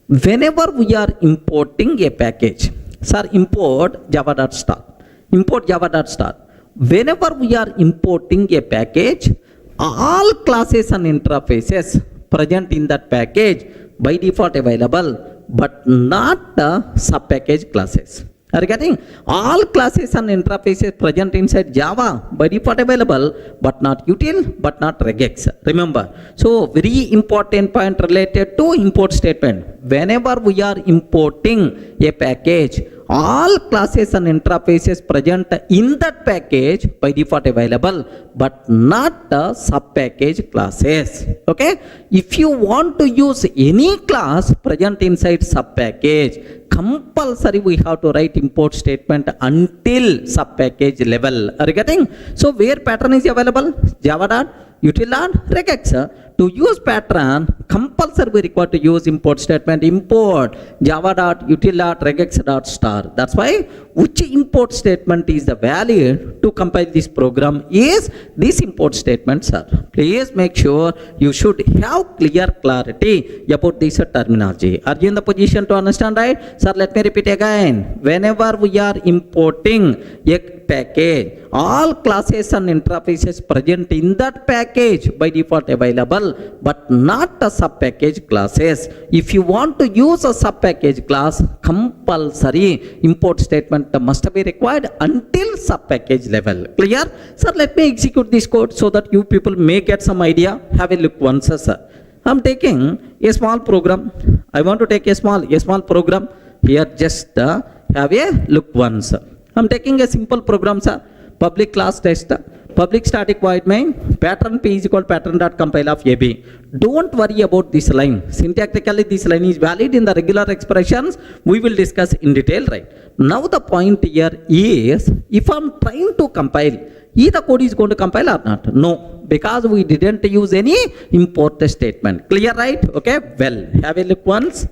Whenever we are importing a package, sir, import java.star. Import java.star. Whenever we are importing a package, all classes and interfaces present in that package by default available, but not the sub package classes. Are you getting? All classes and interfaces present inside Java by default available, but not util, but not regex. Remember. So very important point related to import statement. Whenever we are importing a package, all classes and interfaces present in that package by default available, but not the sub package classes. Okay? If you want to use any class present inside sub package, compulsory we have to write import statement until sub package level. Are you getting? So where pattern is available? Java.util.regex. To use pattern, compulsory we require to use import statement. Import java.util.regex.star. That's why which import statement is the valid to compile this program is this import statement, sir. Please make sure you should have clear clarity about this terminology. Are you in the position to understand, right? Sir, let me repeat again. Whenever we are importing a package, all classes and interfaces present in that package by default available, but not the sub package classes. If you want to use a sub package class, compulsory import statement must be required until sub package level. Clear? Sir, let me execute this code so that you people may get some idea. Have a look once, sir. I'm taking a small program. I want to take a small program. Here just have a look once. I'm taking a simple program, sir. Public class test, public static void main, pattern p is equal pattern.compile of ab. Don't worry about this line. Syntactically this line is valid. In the regular expressions we will discuss in detail, right? Now the point here is, if I'm trying to compile, is the code is going to compile or not? No, because we didn't use any import statement. Clear, right? Okay, well, have a look once.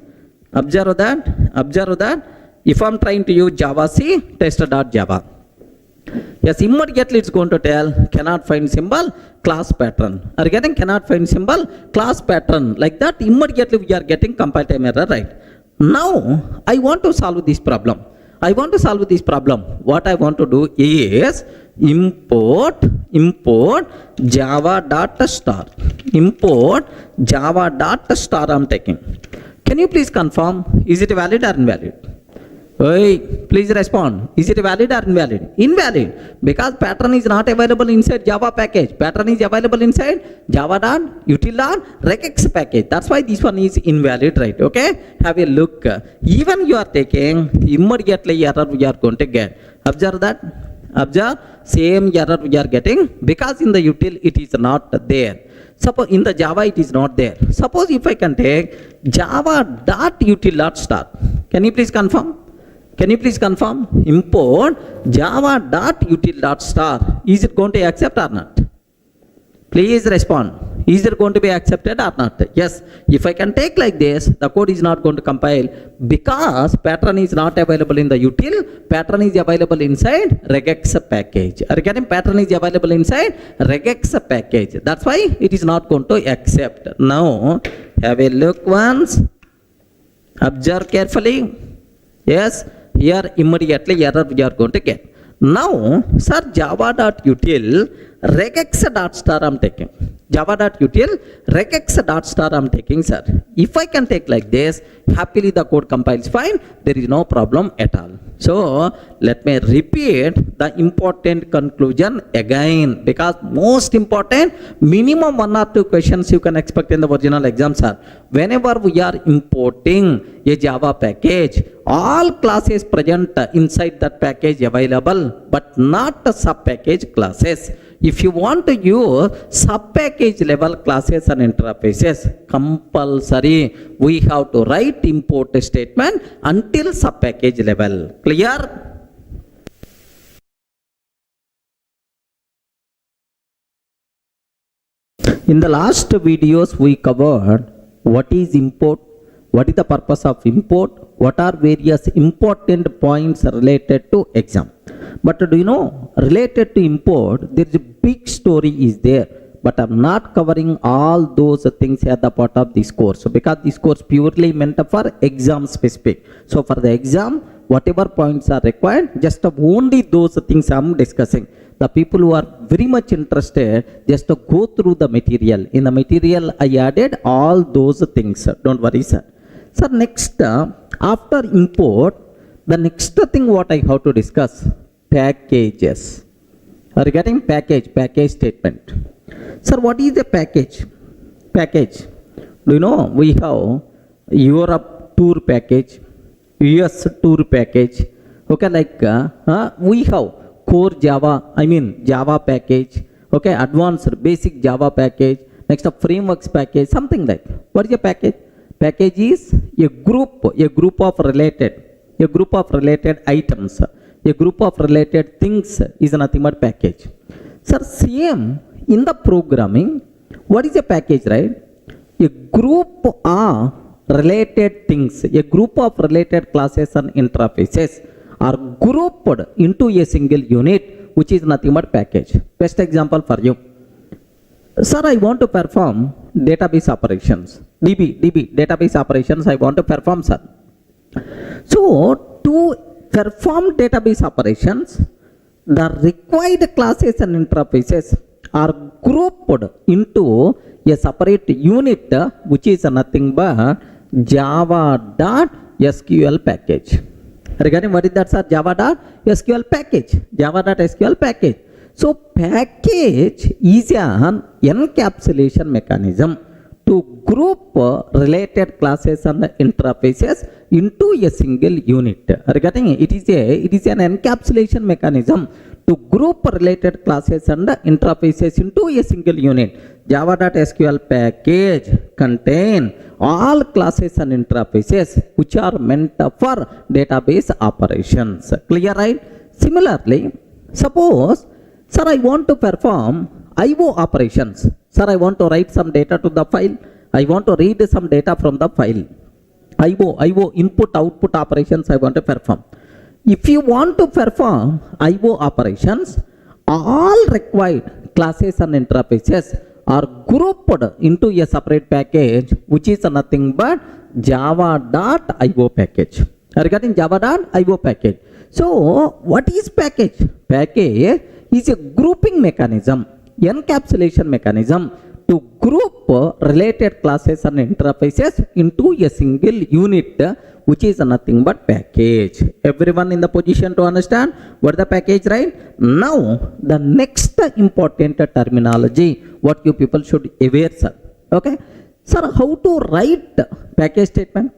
Observe that. If I'm trying to use Java C, test.java. Yes, immediately it's going to tell cannot find symbol, class pattern. Are you getting cannot find symbol, class pattern? Like that, immediately we are getting compile time error, right? Now, I want to solve this problem. What I want to do is import java.star. Import java.star I'm taking. Can you please confirm, is it valid or invalid? Hey, please respond. Is it valid or invalid? Invalid. Because pattern is not available inside Java package. Pattern is available inside java.util.regex package. That's why this one is invalid, right? Okay? Have a look. Even you are taking, immediately error we are going to get. Observe that. Observe, same error we are getting because in the util it is not there. Suppose in the Java it is not there. Suppose if I can take java.util.star. Can you please confirm? Import java.util.star. Is it going to accept or not? Please respond. Is it going to be accepted or not? Yes. If I can take like this, the code is not going to compile because pattern is not available in the util. Pattern is available inside regex package. Are you getting? Pattern is available inside regex package. That's why it is not going to accept. Now, have a look once. Observe carefully. Yes. Here immediately error we are going to get. Now, sir, java.util regex.star I'm taking. Java.util regex.star I'm taking, sir. If I can take like this, happily the code compiles fine. There is no problem at all. So, let me repeat the important conclusion again because most important, minimum 1 or 2 questions you can expect in the original exam, sir. Whenever we are importing a Java package, all classes present inside that package available, but not the sub-package classes. If you want to use sub-package level classes and interfaces, compulsory we have to write import statement until sub-package level. Clear? In the last videos we covered what is import, what is the purpose of import, what are various important points related to exam. But do you know, related to import, there is a big story is there. But I'm not covering all those things at the part of this course. So because this course purely meant for exam specific. So for the exam, whatever points are required, just only those things I'm discussing. The people who are very much interested, just to go through the material. In the material, I added all those things. Don't worry, sir. Sir, next, after import, the next thing what I have to discuss, packages. Are you getting package statement? Sir, what is a package? Package. Do you know we have Europe tour package, US tour package. Okay, like we have core Java, Java package. Okay, advanced basic Java package. Next a frameworks package, something like. What is a package? Package is a group of related items. A group of related things is nothing but package. Sir, same in the programming, what is a package, right? A group of related things, a group of related classes and interfaces are grouped into a single unit, which is nothing but package. Best example for you. Sir, I want to perform database operations. DB, database operations I want to perform, sir. So, to perform database operations, the required classes and interfaces are grouped into a separate unit, which is nothing but java.sql package. Regarding what is that, sir? Java.sql package. Java.sql package. So, package is an encapsulation mechanism to group related classes and interfaces into a single unit. Regarding it is an encapsulation mechanism to group related classes and interfaces into a single unit. Java.sql package contain all classes and interfaces which are meant for database operations. Clear, right? Similarly, suppose, sir, I want to perform IO operations. Sir, I want to write some data to the file. I want to read some data from the file. IO, input, output operations I want to perform. If you want to perform IO operations, all required classes and interfaces are grouped into a separate package, which is nothing but java.io package. Are you getting java.io package? So what is package? Package is a grouping mechanism, encapsulation mechanism to group related classes and interfaces into a single unit, which is nothing but package. Everyone in the position to understand what the package, right? Now the next important terminology what you people should aware, sir. Okay, sir, how to write package statement,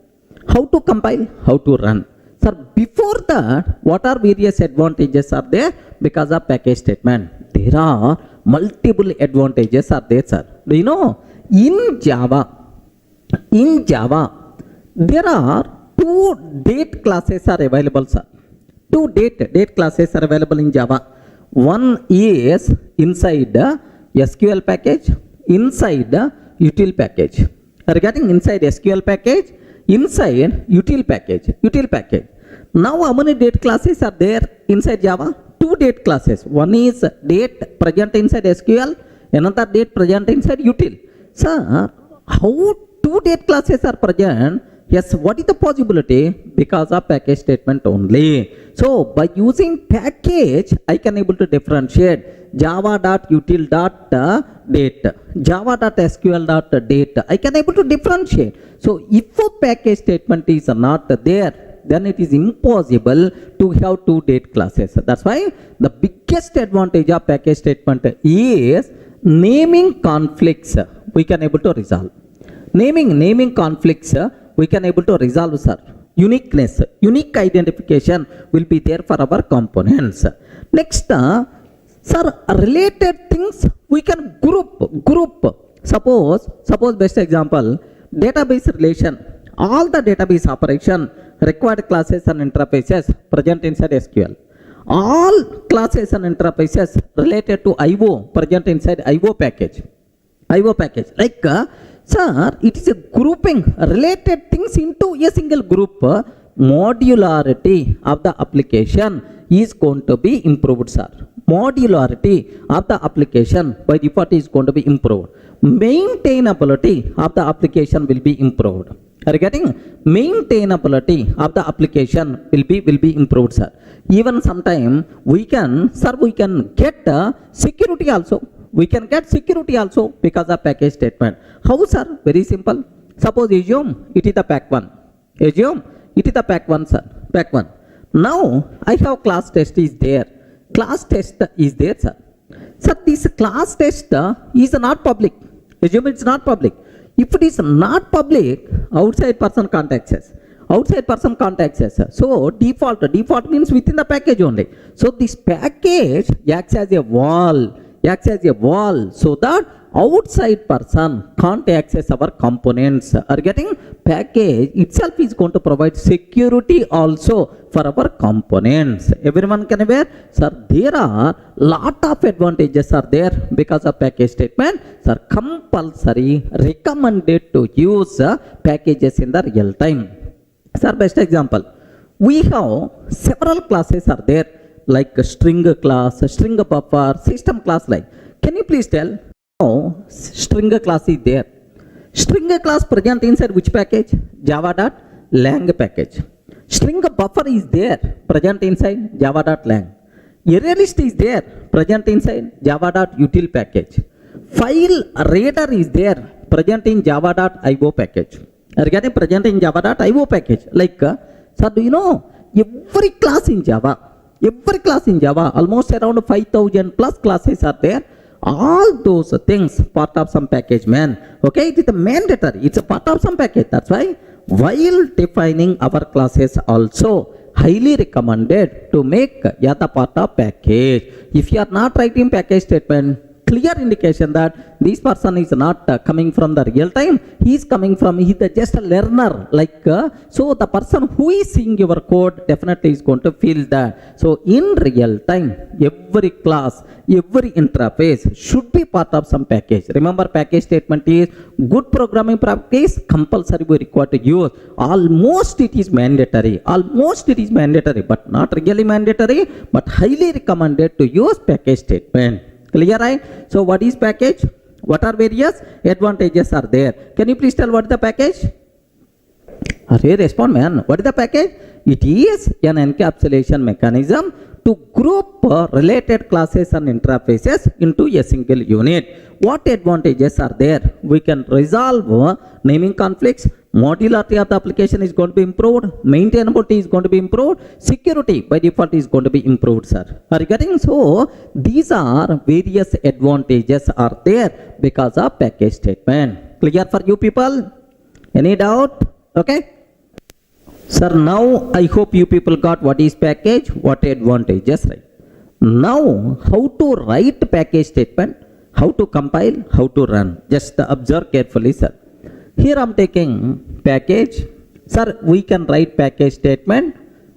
how to compile, how to run. Sir, before that, what are various advantages are there because of package statement? There are multiple advantages are there, sir. Do you know? In Java, there are two date classes are available, sir. Two date classes are available in Java. One is inside the SQL package, inside the util package. Are you getting inside SQL package? Inside util package. Now how many date classes are there inside Java? Two date classes. One is date present inside SQL, another date present inside util. Sir, how two date classes are present? Yes, what is the possibility? Because of package statement only. So by using package, I can able to differentiate java.util.date, java.sql.date. I can able to differentiate. So if a package statement is not there, then it is impossible to have two date classes. That's why the biggest advantage of package statement is naming conflicts we can able to resolve. Naming conflicts we can able to resolve, sir. Uniqueness, unique identification will be there for our components. Next, sir, related things we can group. Suppose best example, database relation. All the database operation required classes and interfaces present inside SQL. All classes and interfaces related to IO present inside IO package. Like, sir, it is a grouping related things into a single group. Modularity of the application is going to be improved, sir. Modularity of the application by default is going to be improved. Maintainability of the application will be improved. Are you getting? Maintainability of the application will be improved, sir. Even sometime we can get security also. We can get security also because of package statement. How, sir? Very simple. Suppose assume it is the pack 1. Assume it is the pack 1, sir. Pack 1. Now I have class test is there. Class test is there, sir. Sir, this class test is not public. Assume it's not public. If it is not public, outside person can't access. So default means within the package only. So this package acts as a wall so that outside person can't access our components. Are getting? Package itself is going to provide security also for our components. Everyone can aware? Sir, there are lot of advantages are there because of package statement. Sir, compulsory recommended to use packages in the real time. Sir, best example, we have several classes are there like a string class, a string buffer, system class like. Can you please tell how string class is there? String class present inside which package? Java.lang package. String buffer is there present inside Java.lang. Array list is there present inside Java.util package. File reader is there present in Java.io package. Are you getting? Present in Java.io package. Like, sir, do you know every class in Java, almost around 5,000 plus classes are there. All those things part of some package, man. Okay, it is a mandatory. It's a part of some package. That's why while defining our classes also highly recommended to make the part of package. If you are not writing package statement, clear indication that this person is not coming from the real time. He is coming from, he is just a learner. Like, so the person who is seeing your code definitely is going to feel that. So in real time, every class, every interface should be part of some package. Remember, package statement is good programming practice, compulsory we require to use. Almost it is mandatory. Almost it is mandatory, but not really mandatory, but highly recommended to use package statement. Clear, right? So what is package? What are various advantages are there? Can you please tell what is the package? Array, respond, man. What is the package? It is an encapsulation mechanism to group related classes and interfaces into a single unit. What advantages are there? We can resolve naming conflicts. Modularity of the application is going to be improved. Maintainability is going to be improved. Security by default is going to be improved, sir. Are you getting? So these are various advantages are there because of package statement. Clear for you people? Any doubt? Okay. Sir, now I hope you people got what is package, what advantages, right? Now, how to write package statement, how to compile, how to run. Just observe carefully, sir. Here I am taking package. Sir, we can write package statement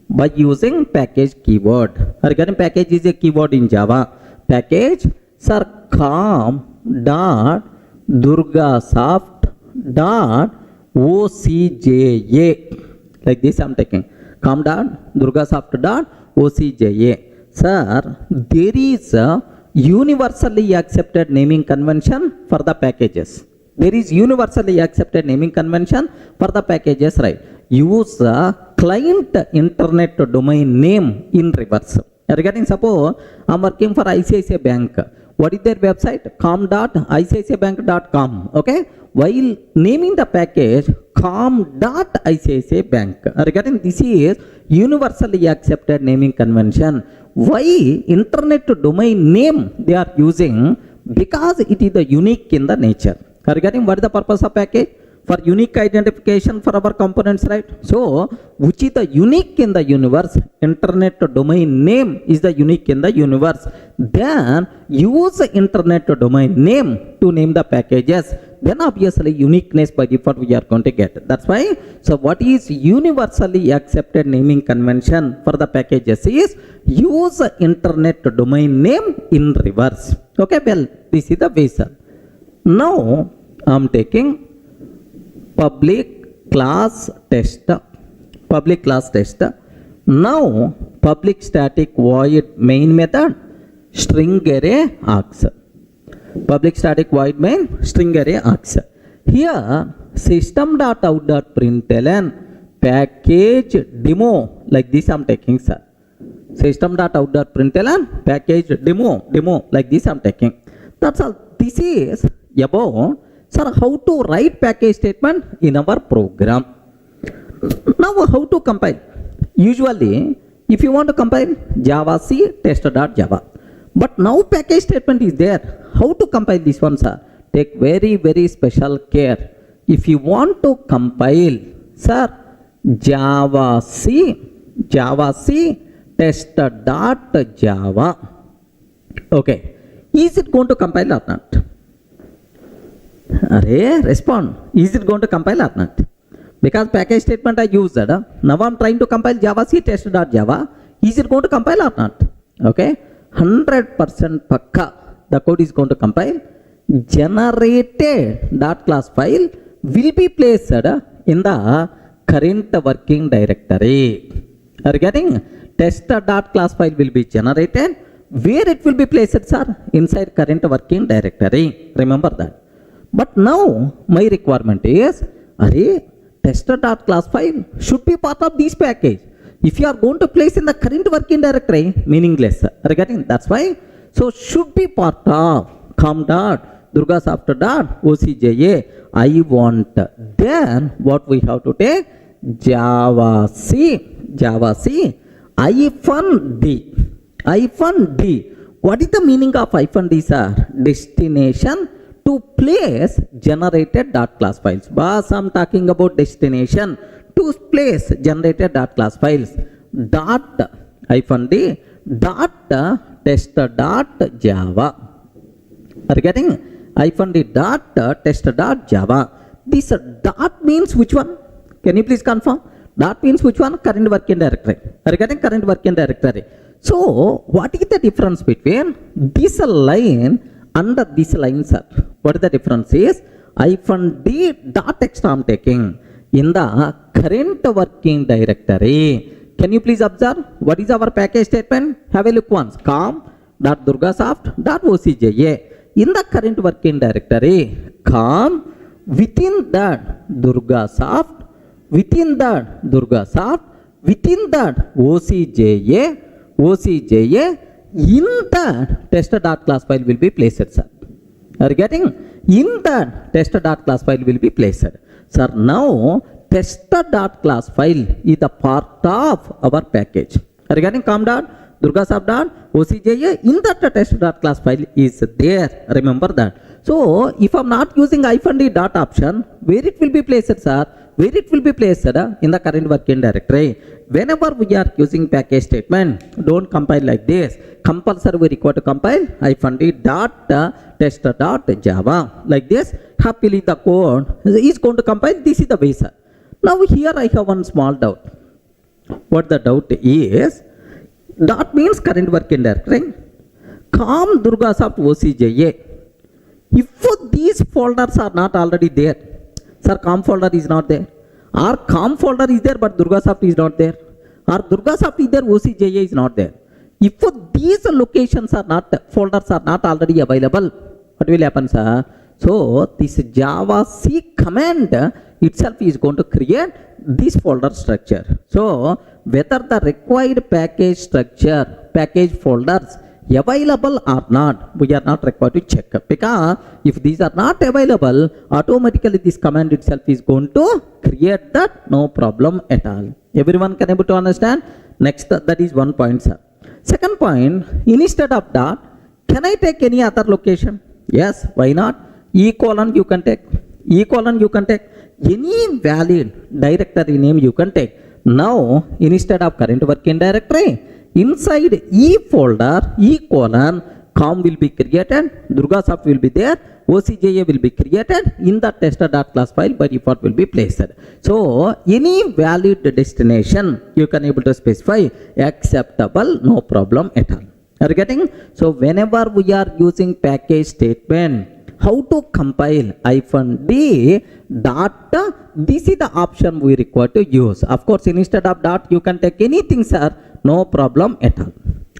by using package keyword. Regarding package is a keyword in Java. Package, sir, com dot Durga soft dot OCJA. Like this I am taking. Com dot Durga soft dot OCJA. Sir, there is a universally accepted naming convention for the packages. There is universally accepted naming convention for the packages, right? Use a client internet domain name in reverse. Regarding, suppose I am working for ICICI Bank. What is their website? com.icicibank.com. Okay? While naming the package com.icicibank. Bank. Regarding, this is universally accepted naming convention. Why internet domain name they are using? Because it is the unique in the nature. Regarding, what is the purpose of package? For unique identification for our components, right? So, which is the unique in the universe? Internet domain name is the unique in the universe. Then, use the internet domain name to name the packages. Then, obviously, uniqueness by default we are going to get. That's why, so what is universally accepted naming convention for the packages is use the internet domain name in reverse. Okay, well, this is the basic. Now, I am taking public class test. Public class test. Now, public static void main method string array args. Public static void main string array args. Here, system.out.println package demo. Like this I am taking, sir. System.out.println package demo. Like this I am taking. That's all. This is about, sir, how to write package statement in our program. Now, how to compile? Usually, if you want to compile, Java C test.java. But now package statement is there. How to compile this one, sir? Take very, very special care. If you want to compile, sir, Java C test.java. Okay. Is it going to compile or not? Array, respond. Is it going to compile or not? Because package statement I used. Now I am trying to compile Java C test.java. Is it going to compile or not? Okay. 100% pakka. The code is going to compile. Generated .class file will be placed in the current working directory. Are you getting? Test.class file will be generated. Where it will be placed, sir? Inside current working directory. Remember that. But now, my requirement is, array, tester.class file should be part of this package. If you are going to place in the current working directory, meaningless. Regarding, that's why, so should be part of com.durgasoft.ocja. I want, then what we have to take? Java C, -d. What is the meaning of -d, sir? Destination to place generated .class files. Boss, I am talking about destination to place generated .class files. -d test.java. Are you getting? -d dot test dot Java. This dot means which one? Can you please confirm? Dot means which one? Current working directory. Are you getting? Current working directory. So what is the difference between this line and this line, sir? What is the difference is -d dot text I'm taking in the current working directory. Can you please observe what is our package statement? Have a look once. com.durgasoft.ocja. In the current working directory, com within that Durgasoft, within that Durgasoft, within that ocja, in that test.class file will be placed, sir. Are you getting? In that test.class file will be placed. Sir, now test.class file is the part of our package. Are you getting? com.durgasoft.ocja, in that test.class file is there. Remember that. So if I'm not using -d dot option, where it will be placed, sir? Where it will be placed in the current working directory. Whenever we are using package statement, don't compile like this. Compulsory we require to compile -d dot test dot Java like this. Happily the code is going to compile. This is the way, sir. Now here I have one small doubt. What the doubt is? Dot means current working directory. Com Durgasoft ocja. If these folders are not already there, sir, com folder is not there, or com folder is there but Durgasoft is not there, or Durgasoft is there, ocja is not there. If these locations are not, folders are not already available, what will happen, sir? So this Java C command itself is going to create this folder structure. So whether the required package structure, package folders available or not, we are not required to check, because if these are not available, automatically this command itself is going to create that, no problem at all. Everyone can able to understand? Next, that is one point, sir. Second point, instead of dot, can I take any other location? Yes, why not? Ecolon you can take, ecolon you can take, any valid directory name you can take. Now instead of current working directory, inside E folder, E colon, com will be created, Durgasoft will be there, ocja will be created, in the tester.class file by default will be placed. So any valid destination you can able to specify, acceptable, no problem at all. Are you getting? So whenever we are using package statement, how to compile -d dot, this is the option we require to use. Of course, instead of dot you can take anything, sir, no problem at all.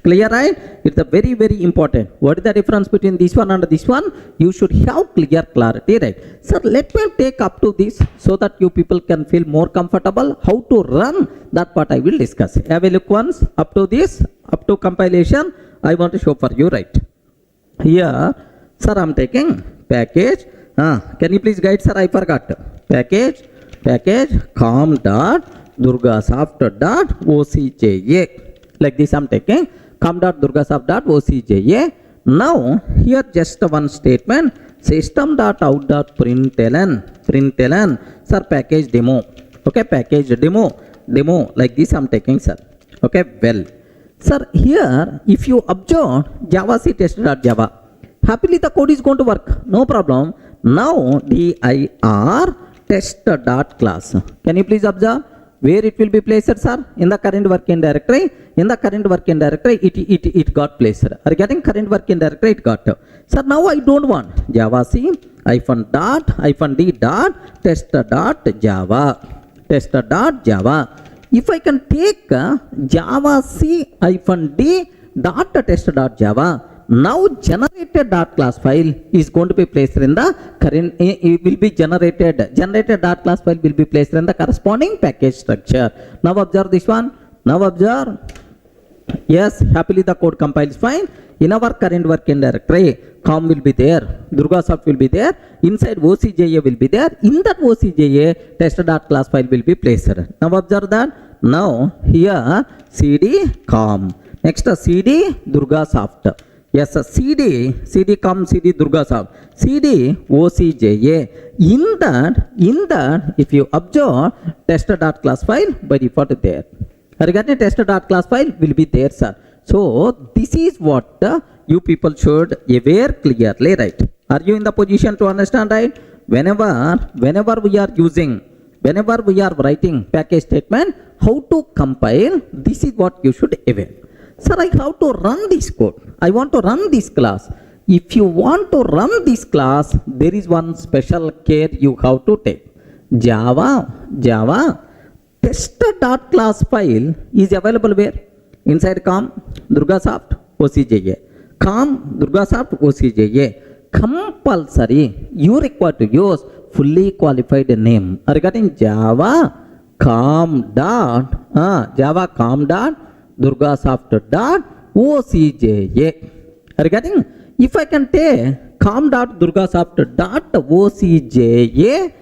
Clear, right? It's a very, very important. What is the difference between this one and this one? You should have clear clarity, right? Sir, let me take up to this so that you people can feel more comfortable. How to run, that part I will discuss. Have a look once up to this, up to compilation. I want to show for you, right? Here, sir, I'm taking package. Can you please guide, sir? I forgot. Package com dot durgasoft.ocja. Like this I'm taking com.durgasoft.ocja. Now here just one statement, system.out.println, sir, package demo. Okay, package demo, like this I'm taking, sir. Okay, well, sir, here if you observe Java C test.java, happily the code is going to work, no problem. Now dir test.class, can you please observe where it will be placed, sir? In the current working directory. In the current working directory, it got placed. Are you getting? Current working directory it got. Sir, now I don't want Java C -d dot test.java, test.java. If I can take Java C -d dot test.java, now generated.class file is going to be placed in the current, it will be generated.class file will be placed in the corresponding package structure. Now observe this one. Now observe. Yes, happily the code compiles fine. In our current working directory, com will be there, Durgasoft will be there, inside ocja will be there, in that ocja test.class file will be placed. Now observe that. Now here cd com, next cd Durgasoft. Yes, cd com, cd Durgasoft, cd ocja. In that if you observe test.class file by default there. Regarding test.class file will be there, sir. So this is what you people should aware clearly, right? Are you in the position to understand, right? Whenever we are using, whenever we are writing package statement, how to compile, this is what you should aware. Sir, I have to run this code. I want to run this class. If you want to run this class, there is one special care you have to take. Java test.class file is available where? Inside com Durgasoft OCJA. Com Durgasoft OCJA. Compulsory, you require to use fully qualified name. Regarding Java com dot Durgasoft dot OCJA. Regarding, if I can take com dot Durgasoft dot OCJA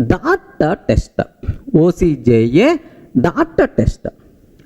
dot test, OCJA dot test.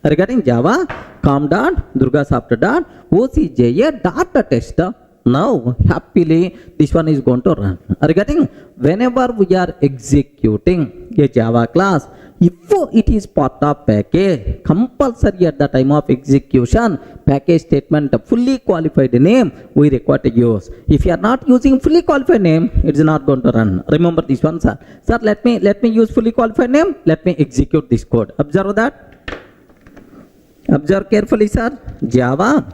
Regarding Java com dot Durgasoft dot OCJA dot test. Now happily this one is going to run. Regarding, whenever we are executing a Java class, if it is part of package, compulsory at the time of execution, package statement fully qualified name we require to use. If you are not using fully qualified name, it is not going to run. Remember this one, sir. Sir, let me use fully qualified name. Let me execute this code. Observe that. Observe carefully, sir. Java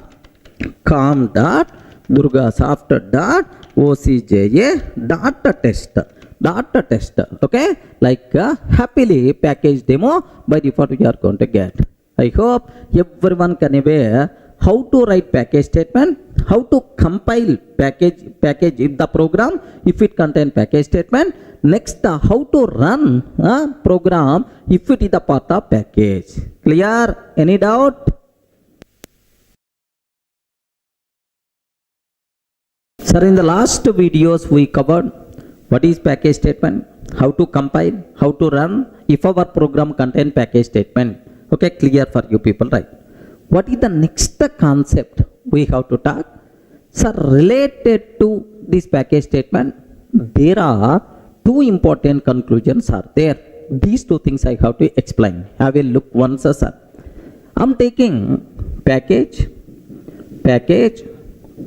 com dot Durgasoft dot OCJA dot test. Okay, like happily package demo by default we are going to get. I hope everyone can aware how to write package statement, how to compile package in the program if it contain package statement. Next, how to run program if it is a part of package. Clear? Any doubt? Sir, in the last videos we covered what is package statement, how to compile, how to run if our program contain package statement. Okay, clear for you people, right? What is the next concept we have to talk? Sir, related to this package statement, there are two important conclusions are there. These two things I have to explain. Have a look once, sir. I'm taking package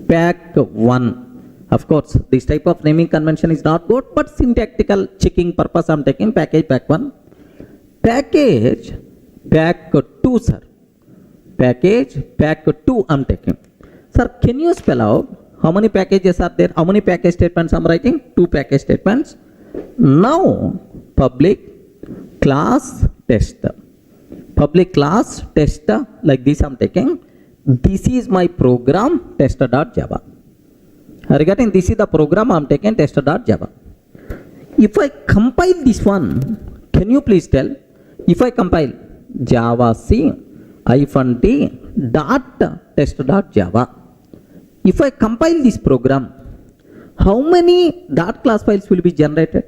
pack1. Of course, this type of naming convention is not good, but syntactical checking purpose I'm taking package pack1. Package pack2, sir. Package pack2 I'm taking. Sir, can you spell out how many packages are there? How many package statements I'm writing? 2 package statements. Now, public class test. Public class test, like this I'm taking. This is my program test.java. Regarding this is the program I'm taking test.java. If I compile this one, can you please tell? If I compile java c -d dot test.java, if I compile this program, how many dot class files will be generated?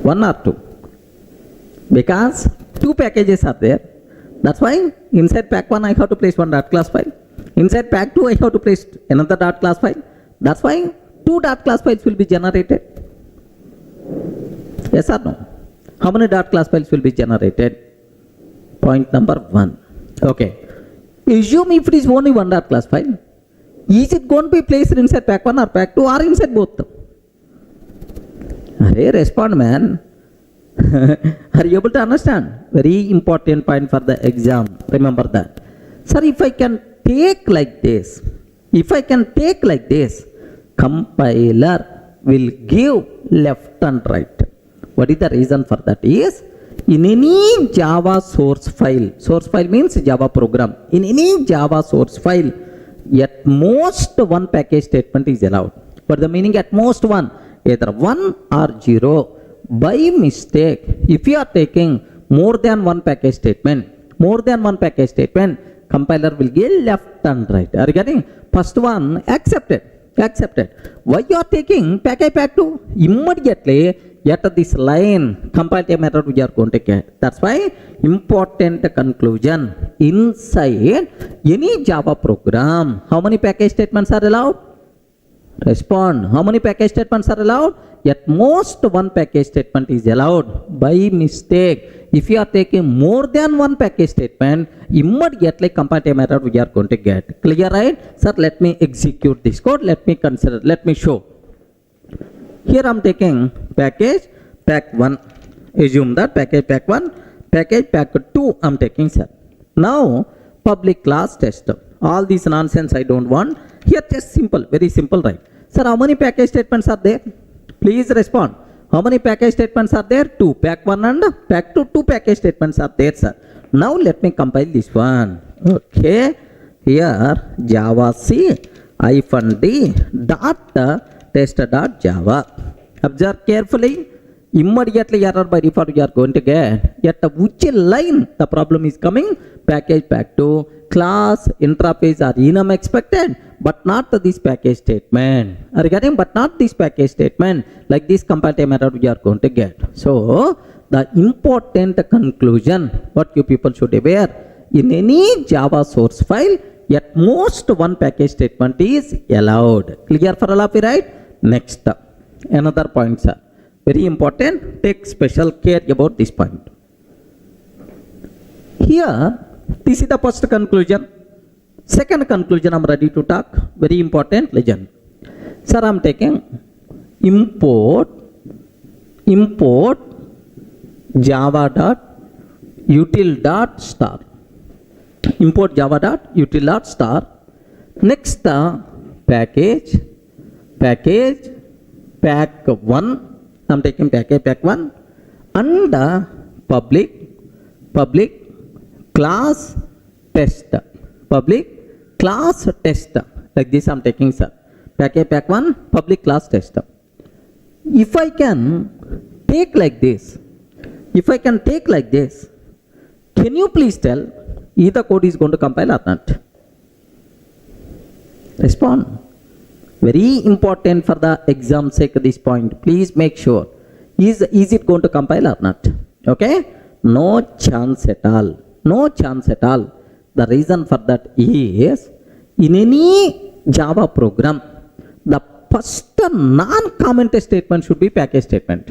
1 or 2? Because 2 packages are there. That's why inside pack1 I have to place 1 dot class file. Inside pack2 I have to place another dot class file. That's why 2 dot class files will be generated. Yes or no? How many dot class files will be generated? Point number 1. Okay. Assume if it is only 1 dot class file, is it going to be placed inside pack1 or pack2 or inside both? Hey, respond, man. Are you able to understand? Very important point for the exam. Remember that. Sir, if I can take like this, compiler will give left and right. What is the reason for that? Is in any Java source file means Java program. In any Java source file, at most 1 package statement is allowed. What the meaning at most 1? Either 1 or 0. By mistake, if you are taking more than 1 package statement, compiler will give left and right. Are you getting? First one accepted. Why you are taking pack2? Immediately at this line compile method we are going to get. That's why important conclusion, inside any Java program, how many package statements are allowed? Respond. How many package statements are allowed? At most 1 package statement is allowed. By mistake, if you are taking more than one package statement, immediately compile error we are going to get. Clear, right? Sir, let me execute this code. Let me show. Here I am taking package pack 1. Assume that package pack 1, package pack 2 I am taking, sir. Now, public class test. All this nonsense I don't want. Here just simple, very simple, right? Sir, how many package statements are there? Please respond. How many package statements are there? 2. Pack 1 and pack 2. 2 package statements are there, sir. Now let me compile this one. Okay. Here Java C -d dot test dot Java. Observe carefully. Immediately error by default you are going to get. Yet which line the problem is coming? Package pack 2. Class interface are enum expected, but not this package statement. Are you getting? But not this package statement. Like this compile time error we are going to get. So the important conclusion what you people should be aware, in any Java source file, at most one package statement is allowed. Clear for all of you, right? Next, another point, sir. Very important. Take special care about this point. Here, this is the first conclusion. Second conclusion I am ready to talk. Very important. Listen. Sir, I am taking import java dot util dot star. Import java dot util dot star. Next, package pack 1. I am taking package pack 1 and public class test. Public class test. Like this I am taking, sir. Package pack 1 public class test. If I can take like this, can you please tell either code is going to compile or not? Respond. Very important for the exam sake this point. Please make sure. Is it going to compile or not? Okay? No chance at all. No chance at all. The reason for that is, in any Java program, the first non-comment statement should be package statement.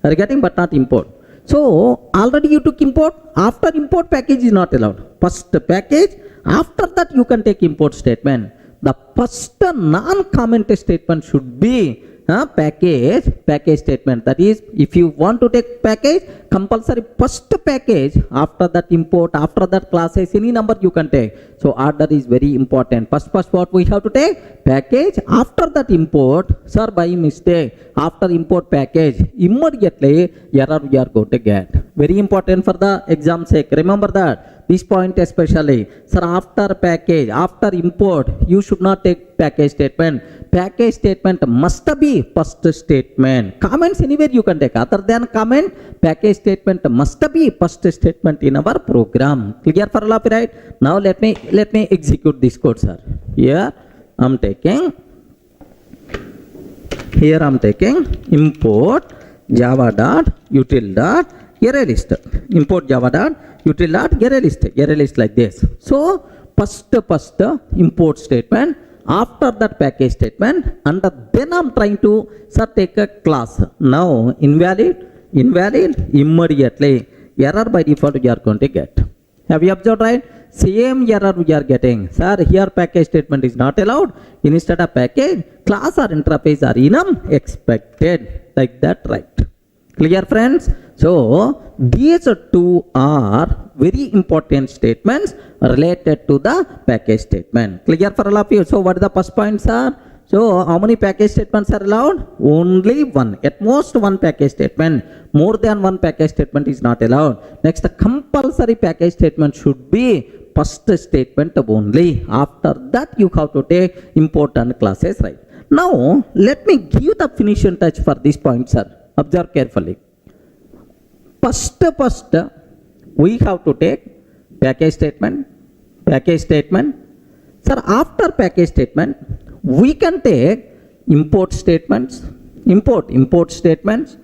Are you getting? But not import. So, already you took import. After import, package is not allowed. First package, after that you can take import statement. The first non-comment statement should be package statement. That is, if you want to take package, compulsory first package, after that import, after that classes, any number you can take. So order is very important. First what we have to take? Package. After that import, sir, by mistake, after import package, immediately error we are going to get. Very important for the exam sake. Remember that. This point especially. Sir, after package, after import, you should not take package statement. Package statement must be first statement. Comments anywhere you can take. Other than comment, package statement must be first statement in our program. Clear for all of you, right? Now let me execute this code, sir. Here I'm taking import java dot util dot array list. Import java dot util dot array list like this. So first import statement, after that package statement, and then I'm trying to take a class. Now invalid immediately error by default we are going to get. Have you observed, right? Same error we are getting. Sir, here package statement is not allowed. Instead of package, class or interface are enum expected. Like that, right? Clear, friends? So these two are very important statements related to the package statement. Clear for all of you? So what are the first points, sir? So how many package statements are allowed? Only one. At most one package statement. More than one package statement is not allowed. Next, the compulsory package statement should be first statement only. After that you have to take important classes, right? Now let me give the finishing touch for this point, sir. Observe carefully. First we have to take package statement. Sir, after package statement, we can take import statements, import statements,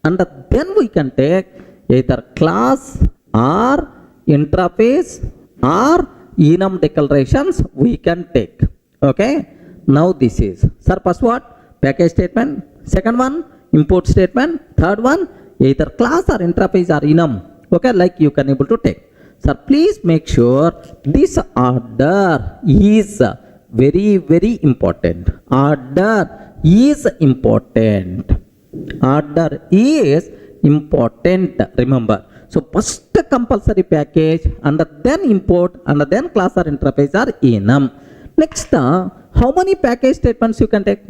and then we can take either class or interface or enum declarations we can take. Okay. Now this is, sir, first what? Package statement. Second one, import statement. Third one, either class or interface or enum. Okay, like you can able to take. Sir, please make sure this order is very, very important. Order is important. Order is important. Remember. So first compulsory package and then import and then class or interface or enum. Next, how many package statements you can take?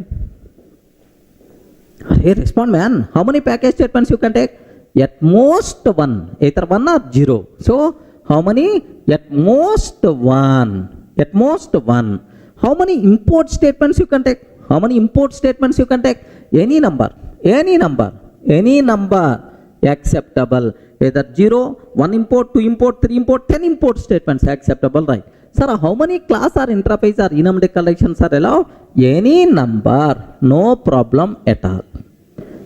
Hey, respond man. How many package statements you can take? At most one, either one or zero. So how many? At most one. At most one. How many import statements you can take? How many import statements you can take? Any number. Any number. Any number acceptable. Either 0, 1 import, 2 import, 3 import, 10 import statements acceptable, right? Sir, how many class or interface or enum declarations are allowed? Any number. No problem at all.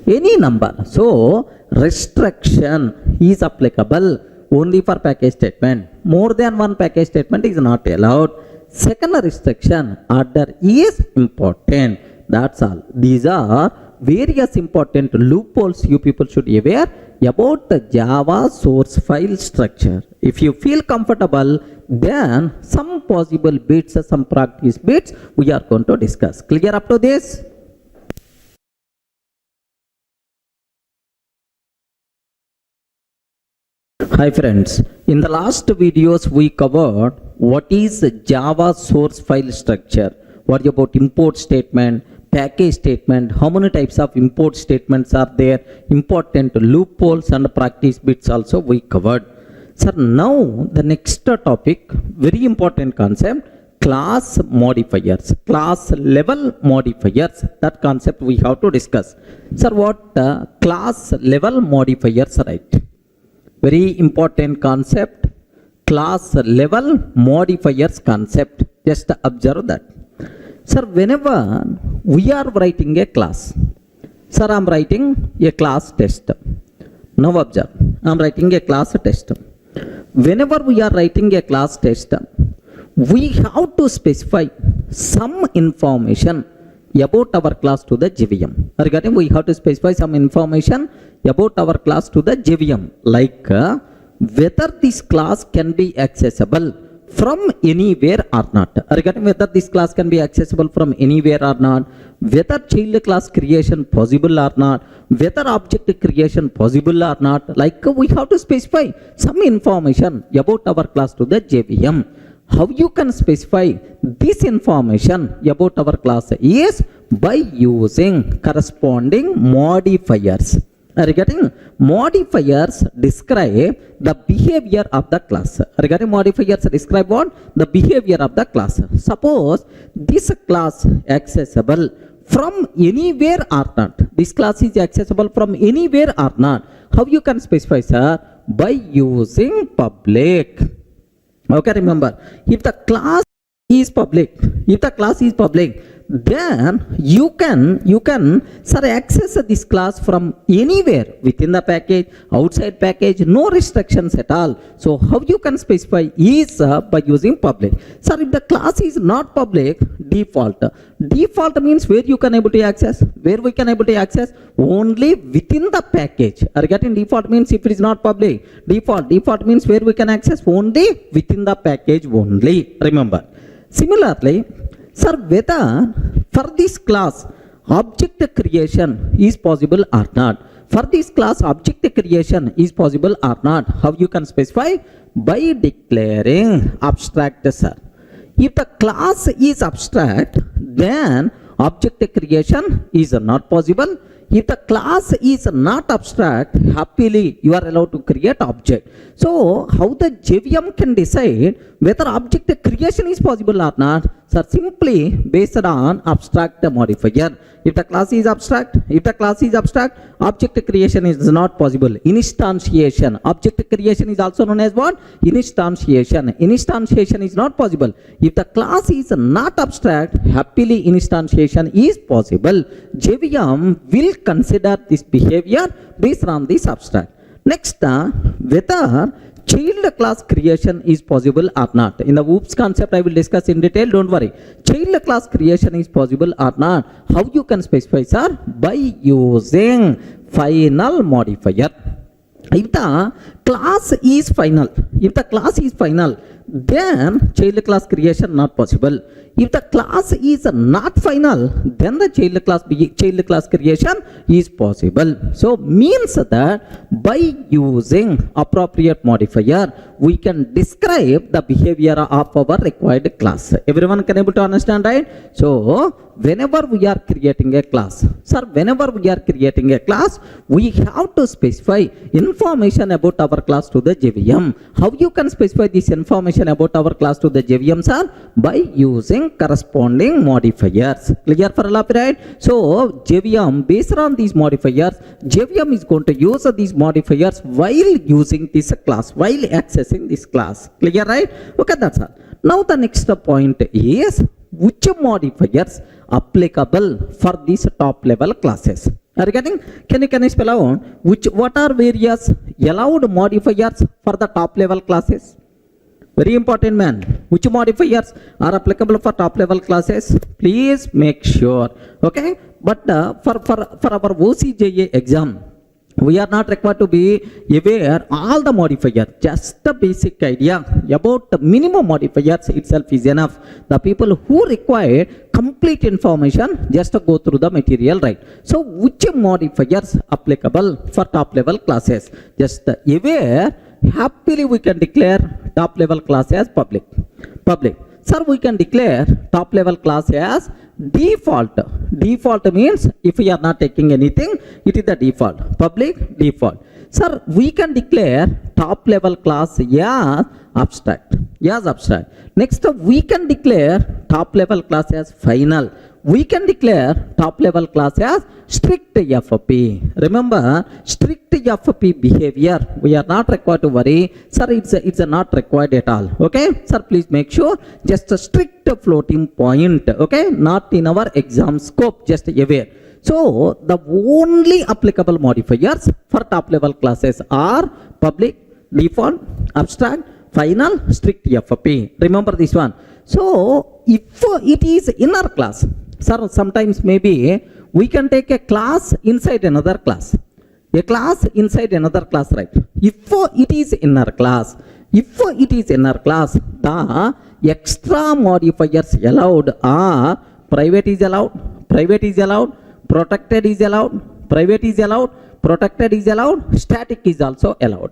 Any number. So restriction is applicable only for package statement. More than one package statement is not allowed. Second restriction, order is important. That's all. These are various important loopholes you people should be aware about the Java source file structure. If you feel comfortable, then some possible bits, some practice bits we are going to discuss. Clear up to this? Hi friends, in the last videos we covered what is Java source file structure, what about import statement, package statement, how many types of import statements are there, important loopholes and practice bits also we covered. Sir, now the next topic, very important concept, class modifiers, class level modifiers. That concept we have to discuss. Sir, what class level modifiers, right? Very important concept, class level modifiers concept. Just observe that. Sir, whenever we are writing a class, sir, I am writing a class test. Now observe, I am writing a class test. Whenever we are writing a class test, we have to specify some information about our class to the JVM. Regarding, we have to specify some information about our class to the JVM, like whether this class can be accessible from anywhere or not. Regarding whether this class can be accessible from anywhere or not, whether child class creation possible or not, whether object creation possible or not, like we have to specify some information about our class to the JVM. How you can specify this information about our class is by using corresponding modifiers. Regarding modifiers describe the behavior of the class. Regarding modifiers describe what? The behavior of the class. Suppose this class accessible from anywhere or not. This class is accessible from anywhere or not. How you can specify, sir? By using public. Okay, remember, if the class is public, then you can sir, access this class from anywhere within the package, outside package, no restrictions at all. So how you can specify is by using public. Sir, if the class is not public, default means where you can able to access, where we can able to access only within the package. Regarding default means if it is not public, default means where we can access only within the package only. Remember. Similarly, sir, whether for this class object creation is possible or not. For this class object creation is possible or not. How you can specify? By declaring abstract, sir. If the class is abstract, then object creation is not possible. If the class is not abstract, happily you are allowed to create object. So how the JVM can decide whether object creation is possible or not? Sir, simply based on abstract modifier. If the class is abstract, object creation is not possible. Instantiation, object creation is also known as what? Instantiation. Instantiation is not possible. If the class is not abstract, happily instantiation is possible. JVM will consider this behavior based on this abstract. Next, whether child class creation is possible or not. In the OOPS concept I will discuss in detail, don't worry. Child class creation is possible or not. How you can specify, sir? By using final modifier. If the class is final, then child class creation not possible. If the class is not final, then the child class creation is possible. So means that by using appropriate modifier, we can describe the behavior of our required class. Everyone can able to understand, right? So whenever we are creating a class, we have to specify information about our class to the JVM. How you can specify this information about our class to the JVM, sir? By using corresponding modifiers. Clear for all, right? So JVM, based on these modifiers, JVM is going to use these modifiers while using this class, while accessing this class. Clear, right? Okay, that's all. Now the next point is which modifiers applicable for these top level classes. Are you getting? Can you spell out what are various allowed modifiers for the top level classes? Very important, man. Which modifiers are applicable for top level classes? Please make sure. Okay. But for our OCJA exam, we are not required to be aware all the modifiers. Just the basic idea about the minimum modifiers itself is enough. The people who require complete information just to go through the material, right? So which modifiers applicable for top level classes? Just aware. Happily we can declare top level class as public. Sir, we can declare top level class as default. Default means if we are not taking anything, it is the default. Public, default. Sir, we can declare top level class as abstract. Next, we can declare top level class as final. We can declare top level class as strict FP. Remember, strict FP behavior, we are not required to worry. Sir, it's not required at all. Okay, sir, please make sure just a strict floating point. Okay, not in our exam scope, just aware. So the only applicable modifiers for top level classes are public, default, abstract, final, strict FP. Remember this one. So if it is inner class, sir, sometimes maybe we can take a class inside another class. A class inside another class, right? If it is inner class, the extra modifiers allowed are private is allowed, protected is allowed, private is allowed, protected is allowed, static is also allowed.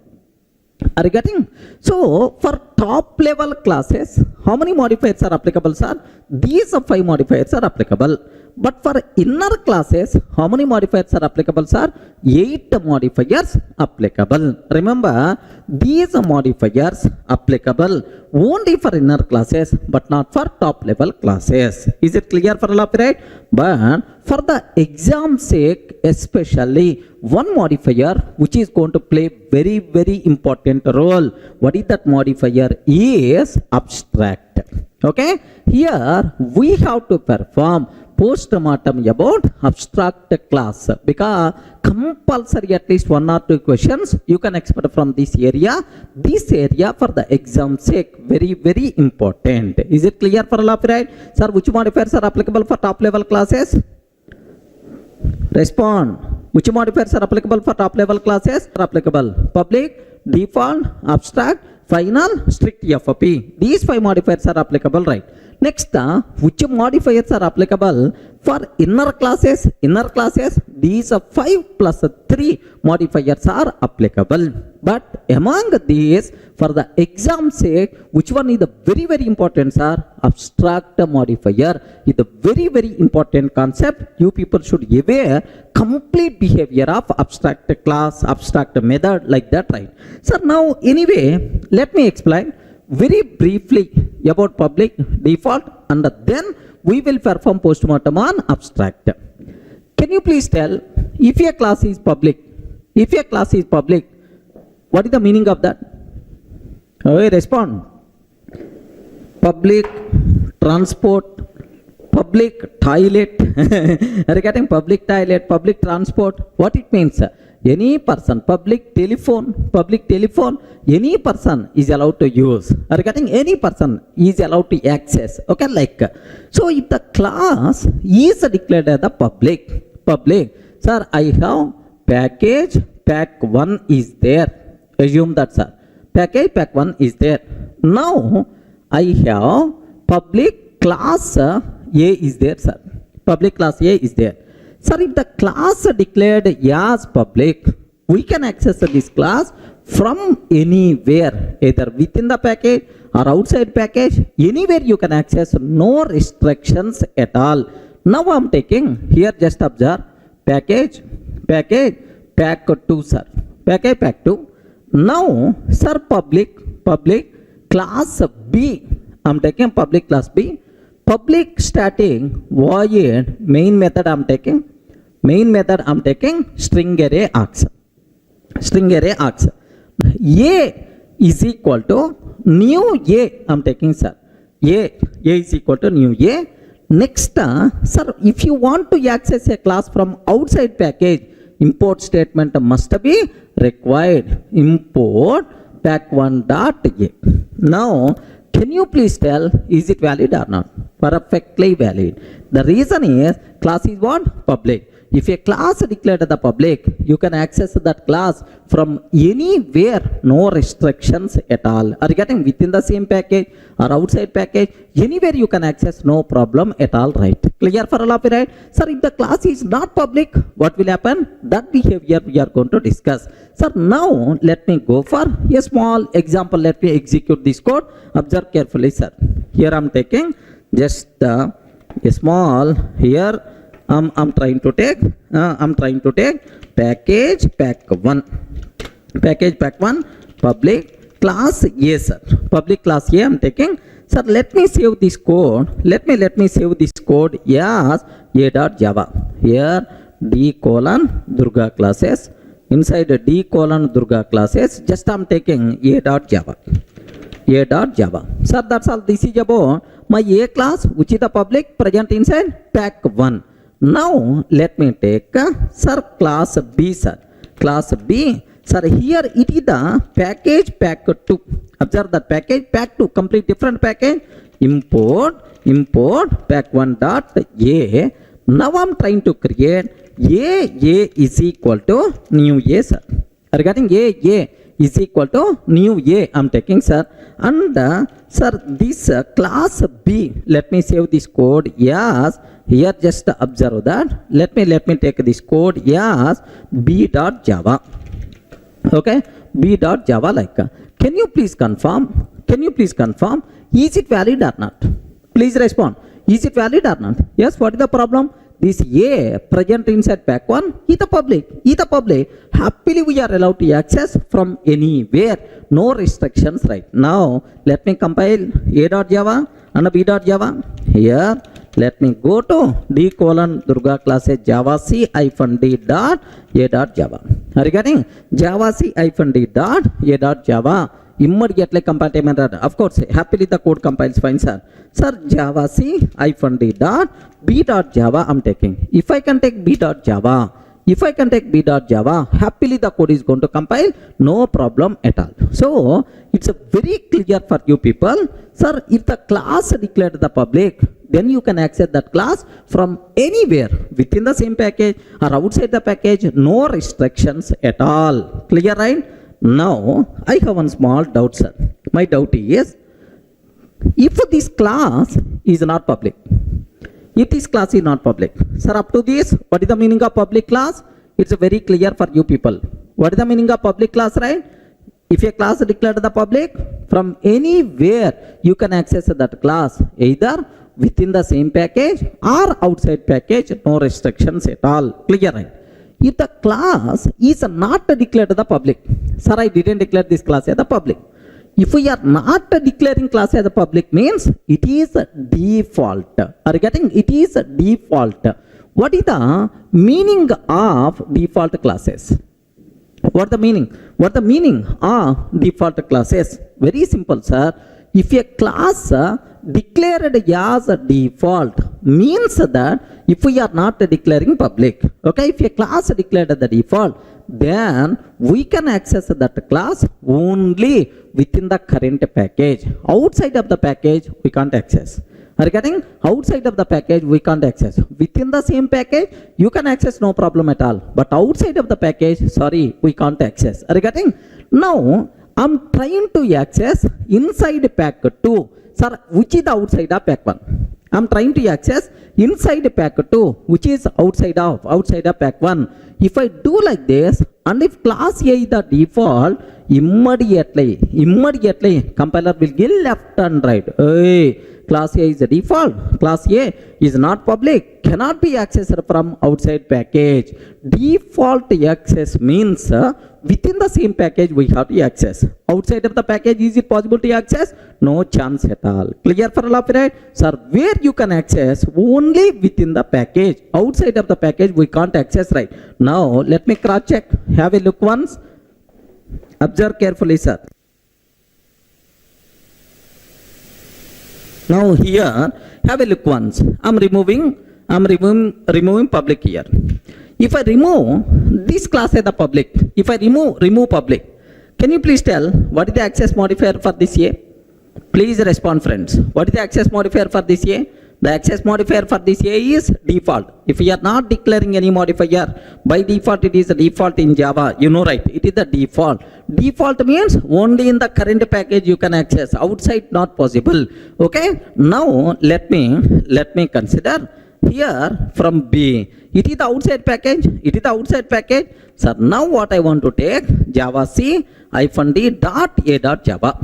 Are you getting? So for top level classes, how many modifiers are applicable, sir? These 5 modifiers are applicable. But for inner classes, how many modifiers are applicable, sir? 8 modifiers applicable. Remember, these modifiers applicable only for inner classes, but not for top level classes. Is it clear for all of you, right? But for the exam sake, especially one modifier which is going to play very, very important role. What is that modifier? Is abstract. Okay, here we have to perform post-mortem about abstract class, because compulsory at least 1 or 2 questions you can expect from this area. This area for the exam sake very, very important. Is it clear for all of you, right? Sir, which modifiers are applicable for top level classes? Respond. Which modifiers are applicable for top level classes? Are applicable public, default, abstract, final, strict FP. These 5 modifiers are applicable, right? Next, which modifiers are applicable for inner classes? Inner classes, these 5 plus 3 modifiers are applicable. But among these, for the exam sake, which one is the very, very important, sir? Abstract modifier is a very, very important concept. You people should aware complete behavior of abstract class, abstract method, like that, right? So now, anyway, let me explain very briefly about public, default, and then we will perform postmortem on abstract. Can you please tell, if a class is public, what is the meaning of that? Okay, respond. Public transport, public toilet. Are you getting? Public toilet, public transport. What it means? Any person, public telephone, any person is allowed to use. Are you getting? Any person is allowed to access. Okay, like. So if the class is declared as the public, sir, I have package pack1 is there. Assume that, sir. Package pack1 is there. Now I have public class A is there, sir. Public class A is there. Sir, if the class declared as public, we can access this class from anywhere, either within the package or outside package. Anywhere you can access, no restrictions at all. Now I'm taking here, just observe package pack2, sir. Package pack2. Now, sir, public class B. I'm taking public class B. Public static void main method I'm taking. Main method I'm taking string array args. String array args. A is equal to new A. I'm taking, sir. A is equal to new A. Next, sir, if you want to access a class from outside package, import statement must be required. Import pack1.a. Now, can you please tell, is it valid or not? Perfectly valid. The reason is class is what? Public. If a class declared the public, you can access that class from anywhere, no restrictions at all. Are you getting? Within the same package or outside package, anywhere you can access, no problem at all, right? Clear for all of you, right? Sir, if the class is not public, what will happen? That behavior we are going to discuss. Sir, now let me go for a small example. Let me execute this code. Observe carefully, sir. Here I'm taking just a small here. I'm trying to take package pack1. Package pack1 public class A, sir. Public class A I'm taking. Sir, let me save this code. Let me save this code as a.java. Here d::Durga classes. Inside d::Durga classes, just I'm taking a.java. A.java. Sir, that's all. This is about my A class, which is the public present inside pack1. Now let me take sir class B, sir. Class B, sir, here it is the package pack2. Observe that package pack2, complete different package. Import pack1.a. Now I'm trying to create A is equal to new A, sir. Regarding A is equal to new A I'm taking, sir. And sir, this class B, let me save this code as here, just observe that. Let me take this code as b.java. Okay, b.java like. Can you please confirm? Is it valid or not? Please respond. Is it valid or not? Yes, what is the problem? This A present inside pack1 is the public. Happily we are allowed to access from anywhere. No restrictions right now. Let me compile a.java and b.java. Here, let me go to d::Durga classes java c -d dot a.java. Are you getting? Java c -d dot a.java. Immediately compile. Of course, happily the code compiles fine, sir. Sir, java c -d dot b.java I'm taking. If I can take b.java, happily the code is going to compile, no problem at all. So it's a very clear for you people. Sir, if the class declared the public, then you can access that class from anywhere within the same package or outside the package, no restrictions at all. Clear, right? Now I have one small doubt, sir. My doubt is, if this class is not public, sir, up to this, what is the meaning of public class? It's very clear for you people. What is the meaning of public class, right? If a class declared the public, from anywhere you can access that class, either within the same package or outside package, no restrictions at all. Clear, right? If the class is not declared the public, sir, I didn't declare this class as the public. If we are not declaring class as a public, means it is default. Are you getting? It is default. What is the meaning of default classes? What the meaning? What the meaning of default classes? Very simple, sir. If a class declared as a default, means that if we are not declaring public, okay, if a class declared the default, then we can access that class only within the current package. Outside of the package, we can't access. Are you getting? Outside of the package we can't access. Within the same package you can access, no problem at all. But outside of the package, sorry, we can't access. Are you getting? Now I'm trying to access inside pack 2. Sir, which is the outside of pack 1? I'm trying to access inside pack 2, which is outside of pack 1. If I do like this, and if class A is the default, immediately compiler will give left and right. Hey, class A is the default. Class A is not public, cannot be accessed from outside package. Default access means within the same package we have to access. Outside of the package, is it possible to access? No chance at all. Clear for all of it? Sir, where you can access only within the package. Outside of the package we can't access, right? Now let me cross check. Have a look once. Observe carefully, sir. Now here, have a look once. I'm removing public here. If I remove this class as the public, if I remove public, can you please tell what is the access modifier for this A? Please respond, friends. What is the access modifier for this A? The access modifier for this A is default. If we are not declaring any modifier, by default it is the default in Java. You know, right? It is the default. Default means only in the current package you can access. Outside not possible. Okay? Now let me consider here from B. It is the outside package. It is the outside package. So now what I want to take, Java C -d dot A dot Java.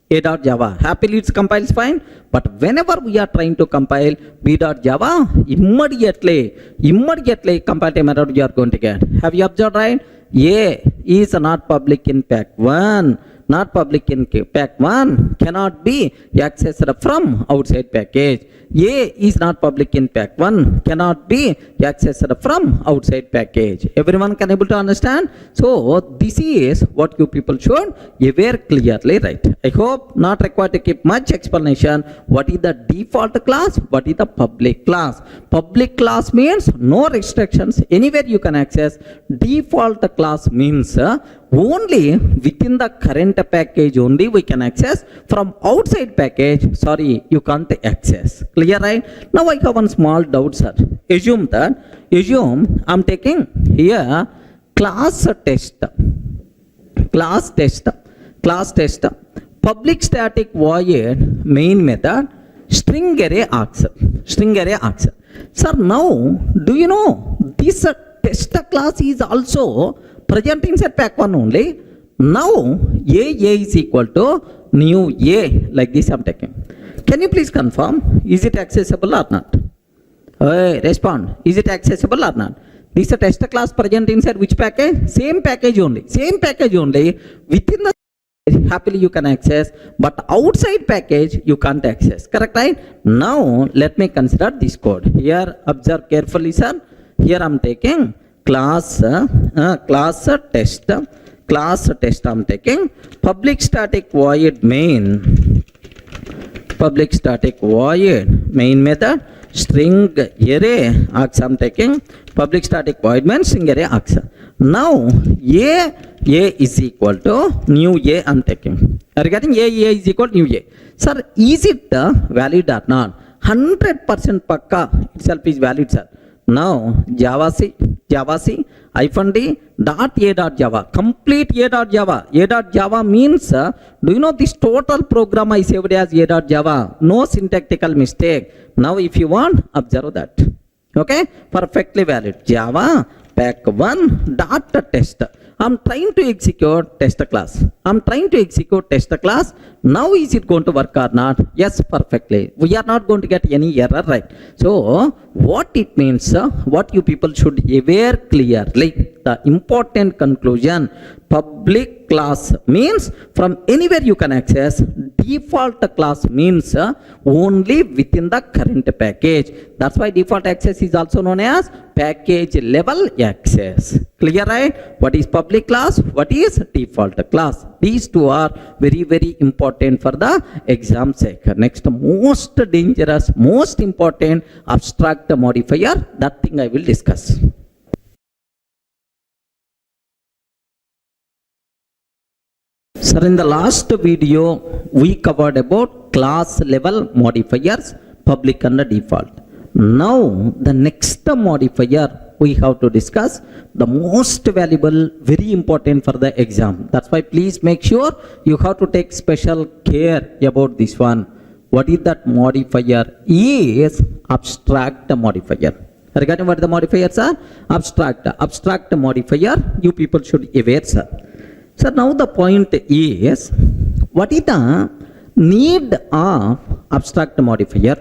A.java. Happily it compiles fine, but whenever we are trying to compile B.java, immediately compile time error you are going to get. Have you observed, right? A is not public in pack 1. Not public in pack 1 cannot be accessed from outside package. A is not public in pack 1 cannot be accessed from outside package. Everyone can able to understand? So this is what you people should aware clearly, right? I hope not required to keep much explanation. What is the default class? What is the public class? Public class means no restrictions. Anywhere you can access. Default class means only within the current package only we can access. From outside package, sorry, you can't access. Clear, right? Now I have one small doubt, sir. Assume I'm taking here class test, public static void main method, string array args. Sir, now do you know this test class is also present inside pack 1 only. Now A is equal to new A, like this I'm taking. Can you please confirm, is it accessible or not? Respond, is it accessible or not? This is a test class present inside which package? Same package only. Within the happily you can access, but outside package you can't access. Correct, right? Now let me consider this code. Here observe carefully, sir. Here I'm taking class test I'm taking, public static void main method, string array args I'm taking, public static void main string array args. Now A is equal to new A I'm taking. Regarding A is equal to new A. Sir, is it valid or not? 100% pakka itself is valid, sir. Now Java C -d dot A dot Java, complete A dot Java. A dot Java means, do you know this total program I saved as A dot Java? No syntactical mistake. Now if you want, observe that. Okay, perfectly valid. Java pack 1 dot test. I'm trying to execute test class. Now is it going to work or not? Yes, perfectly. We are not going to get any error, right? So what it means, what you people should aware clearly, the important conclusion, public class means from anywhere you can access. Default class means only within the current package. That's why default access is also known as package level access. Clear, right? What is public class? What is default class? These two are very, very important for the exam sake. Next, most dangerous, most important abstract modifier, that thing I will discuss. Sir, in the last video, we covered about class level modifiers, public and default. Now the next modifier we have to discuss, the most valuable, very important for the exam. That's why please make sure you have to take special care about this one. What is that modifier? Is abstract modifier. Regarding what the modifiers are? Abstract modifier, you people should aware, sir. So now the point is, what is the need of abstract modifier?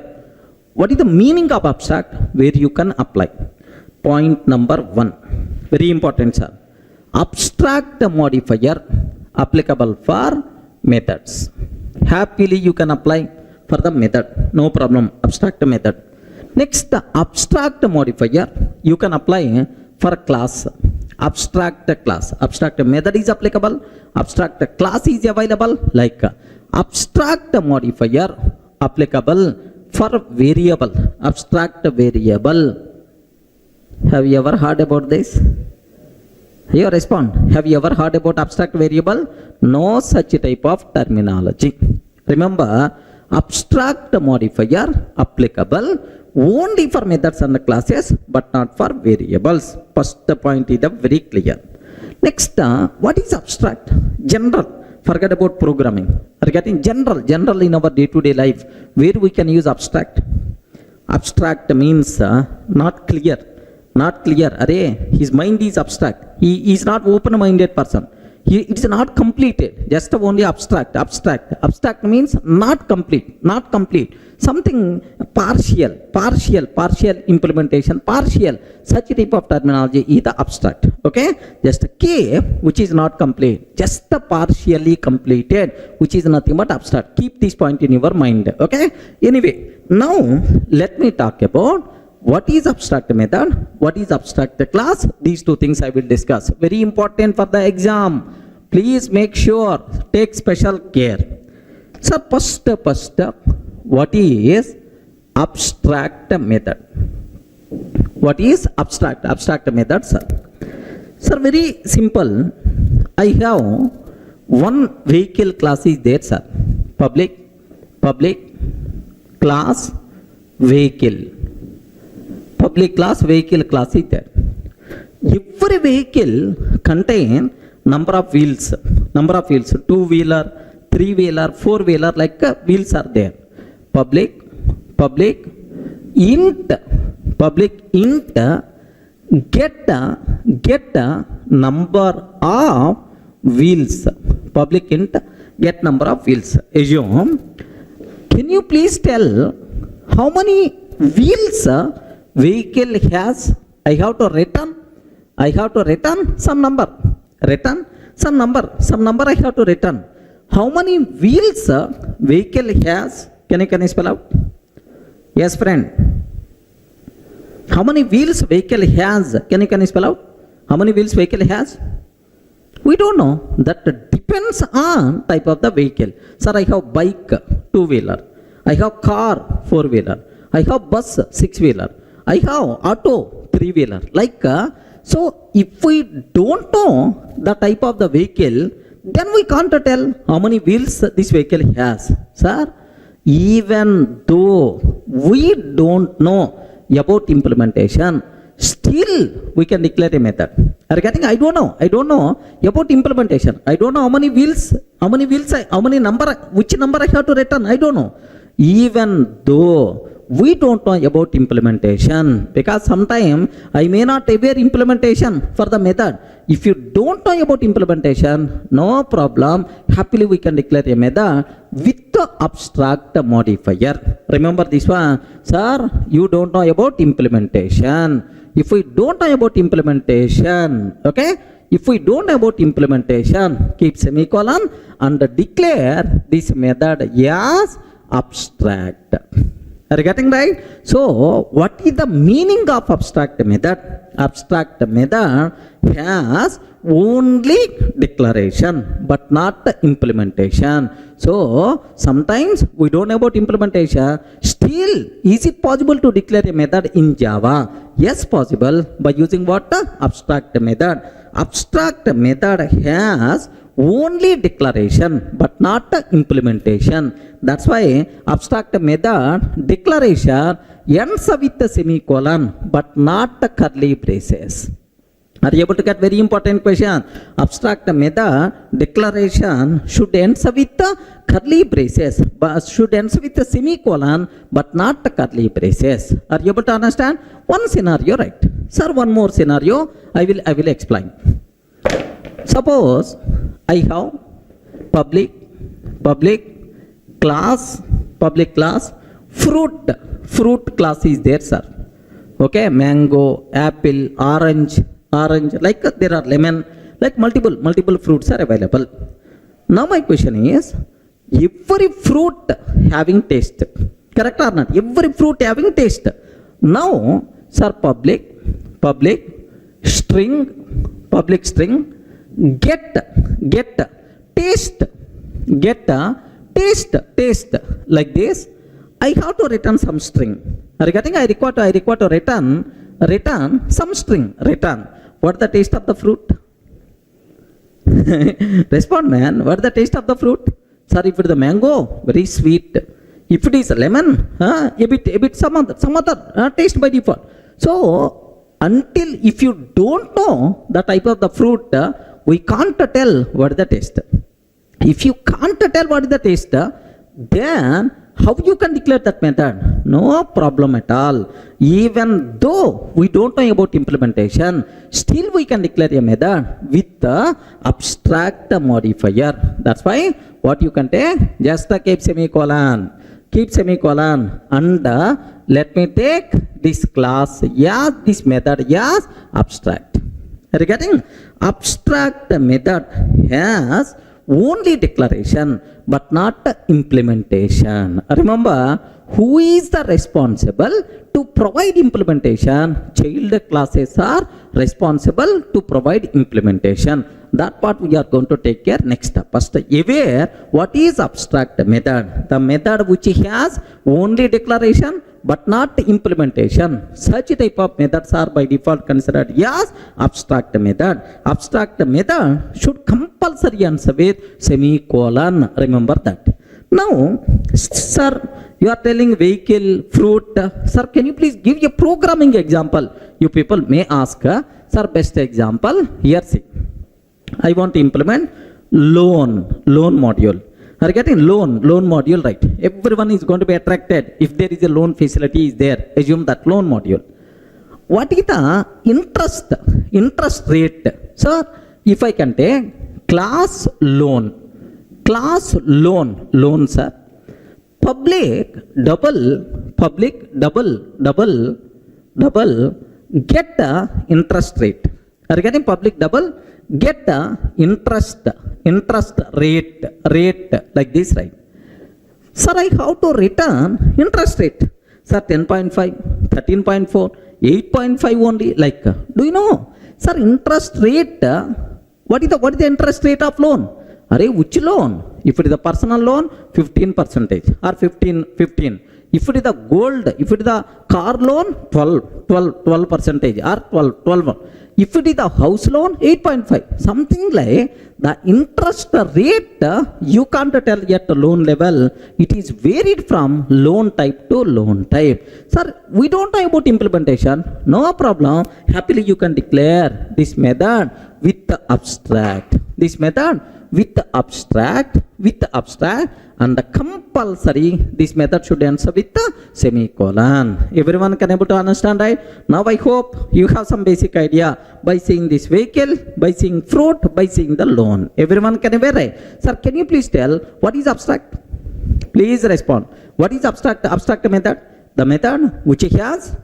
What is the meaning of abstract where you can apply? Point number 1, very important, sir. Abstract modifier applicable for methods. Happily you can apply for the method, no problem, abstract method. Next, the abstract modifier you can apply for class. Abstract class, abstract method is applicable, abstract class is available, like abstract modifier applicable for variable, abstract variable. Have you ever heard about this? You respond. Have you ever heard about abstract variable? No such type of terminology. Remember, abstract modifier applicable only for methods and classes, but not for variables. First point is very clear. Next, what is abstract? General. Forget about programming. Regarding general in our day-to-day life, where we can use abstract. Abstract means not clear. Not clear. Array, his mind is abstract. He is not open-minded person. It is not completed. Just only abstract. Abstract means not complete. Something partial implementation, partial. Such type of terminology is the abstract. Okay? Just K, which is not complete. Just the partially completed, which is nothing but abstract. Keep this point in your mind. Okay? Anyway, now let me talk about what is abstract method, what is abstract class. These two things I will discuss. Very important for the exam. Please make sure, take special care. So first, what is abstract method? What is abstract method, sir? Sir, very simple. I have one vehicle class is there, sir. Public class vehicle. Public class vehicle class is there. Every vehicle contain number of wheels, 2-wheeler, 3-wheeler, 4-wheeler, like wheels are there. Public int get number of wheels. Public int get number of wheels. Assume, can you please tell how many wheels vehicle has? I have to return some number. Some number I have to return. How many wheels vehicle has? Can you spell out? Yes, friend. How many wheels vehicle has? Can you spell out? How many wheels vehicle has? We don't know. That depends on type of the vehicle. Sir, I have bike, 2-wheeler. I have car, 4-wheeler. I have bus, 6-wheeler. I have auto, 3-wheeler. Like, so if we don't know the type of the vehicle, then we can't tell how many wheels this vehicle has. Sir, even though we don't know about implementation, still we can declare a method. Are you getting? I don't know about implementation. I don't know how many wheels, which number I have to return. I don't know. Even though we don't know about implementation, because sometimes I may not aware implementation for the method. If you don't know about implementation, no problem. Happily we can declare a method with the abstract modifier. Remember this one, sir. You don't know about implementation. If we don't know about implementation, okay. If we don't know about implementation, keep semicolon and declare this method as abstract. Are you getting right? So, what is the meaning of abstract method? Abstract method has only declaration, but not the implementation. So, sometimes we don't know about implementation. Still, is it possible to declare a method in Java? Yes, possible by using what? Abstract method. Abstract method has only declaration but not implementation. That's why abstract method declaration ends with a semicolon but not curly braces. Are you able to get very important question? Abstract method declaration should end with the curly braces, but should end with a semicolon, but not the curly braces. Are you able to understand? One scenario, right? Sir, one more scenario. I will explain. Suppose I have public class, fruit class is there, sir. Okay, mango, apple, orange, like there are lemon, like multiple fruits are available. Now my question is, every fruit having taste, correct or not? Every fruit having taste. Now, sir, public string, get taste, like this. I have to return some string. Regarding I require to return some string. What the taste of the fruit? Respond, man. What the taste of the fruit? Sir, if it is the mango, very sweet. If it is a lemon, a bit some other taste by default. So until if you don't know the type of the fruit, we can't tell what is the taste. If you can't tell what is the taste, then how you can declare that method? No problem at all. Even though we don't know about implementation, still we can declare a method with the abstract modifier. That's why what you can take, just keep semicolon, and let me take this class, this method, abstract. Regarding abstract method has only declaration but not implementation. Remember, who is the responsible to provide implementation? Child classes are responsible to provide implementation. That part we are going to take care next step. First, aware what is abstract method? The method which has only declaration but not implementation. Such type of methods are by default considered as abstract method. Abstract method should compulsory answer with semicolon. Remember that. Now, sir, you are telling vehicle, fruit. Sir, can you please give a programming example? You people may ask, sir, best example. Here, see. I want to implement loan module. Are you getting loan module, right? Everyone is going to be attracted if there is a loan facility is there. Assume that loan module. What is the interest rate? Sir, if I can take class loan, sir. Public double get the interest rate. Are you getting public double? Get the interest rate like this, right? Sir, I have to return interest rate. Sir, 10.5, 13.4, 8.5 only. Like, do you know? Sir, interest rate. What is the interest rate of loan? Array, which loan? If it is a personal loan, 15% or 15. If it is the gold, if it is the car loan, 12% or 12. If it is the house loan, 8.5. Something like the interest rate, you can't tell at the loan level. It is varied from loan type to loan type. Sir, we don't know about implementation. No problem. Happily, you can declare this method with the abstract. This method with the abstract and the compulsory, this method should answer with the semicolon. Everyone can able to understand, right? Now I hope you have some basic idea by seeing this vehicle, by seeing fruit, by seeing the loan. Everyone can be right? Sir, can you please tell what is abstract? Please respond. What is abstract? Abstract method? The method which has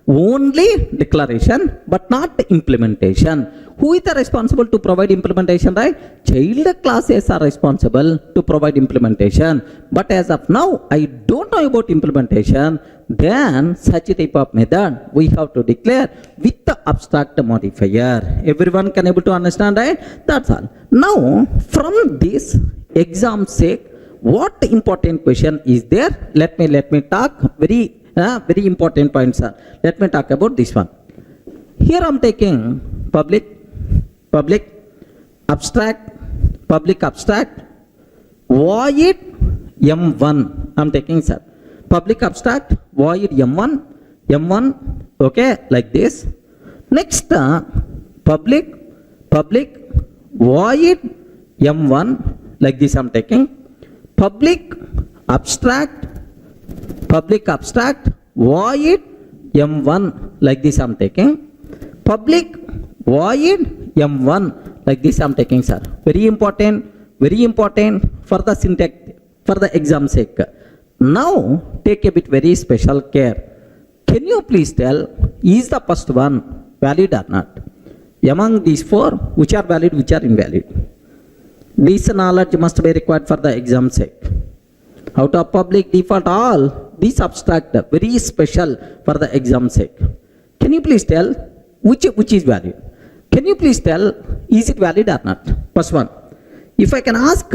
only declaration but not implementation. Who is the responsible to provide implementation, right? Child classes are responsible to provide implementation. But as of now, I don't know about implementation. Then such a type of method we have to declare with the abstract modifier. Everyone can able to understand, right? That's all. Now, from this exam sake, what important question is there? Let me talk very important points, sir. Let me talk about this one. Here I am taking public public abstract, public abstract, void m1. I'm taking, sir, public abstract void m1, okay, like this. Next, public void m1, like this I'm taking. Public abstract void m1, like this I'm taking. Public void m1, like this I'm taking, sir. Very important for the syntax, for the exam sake. Now take a bit very special care. Can you please tell, is the first one valid or not? Among these four, which are valid, which are invalid? This knowledge must be required for the exam sake. Out of public, default, all these abstract, very special for the exam sake. Can you please tell which is valid? Can you please tell, is it valid or not? First one. If I can ask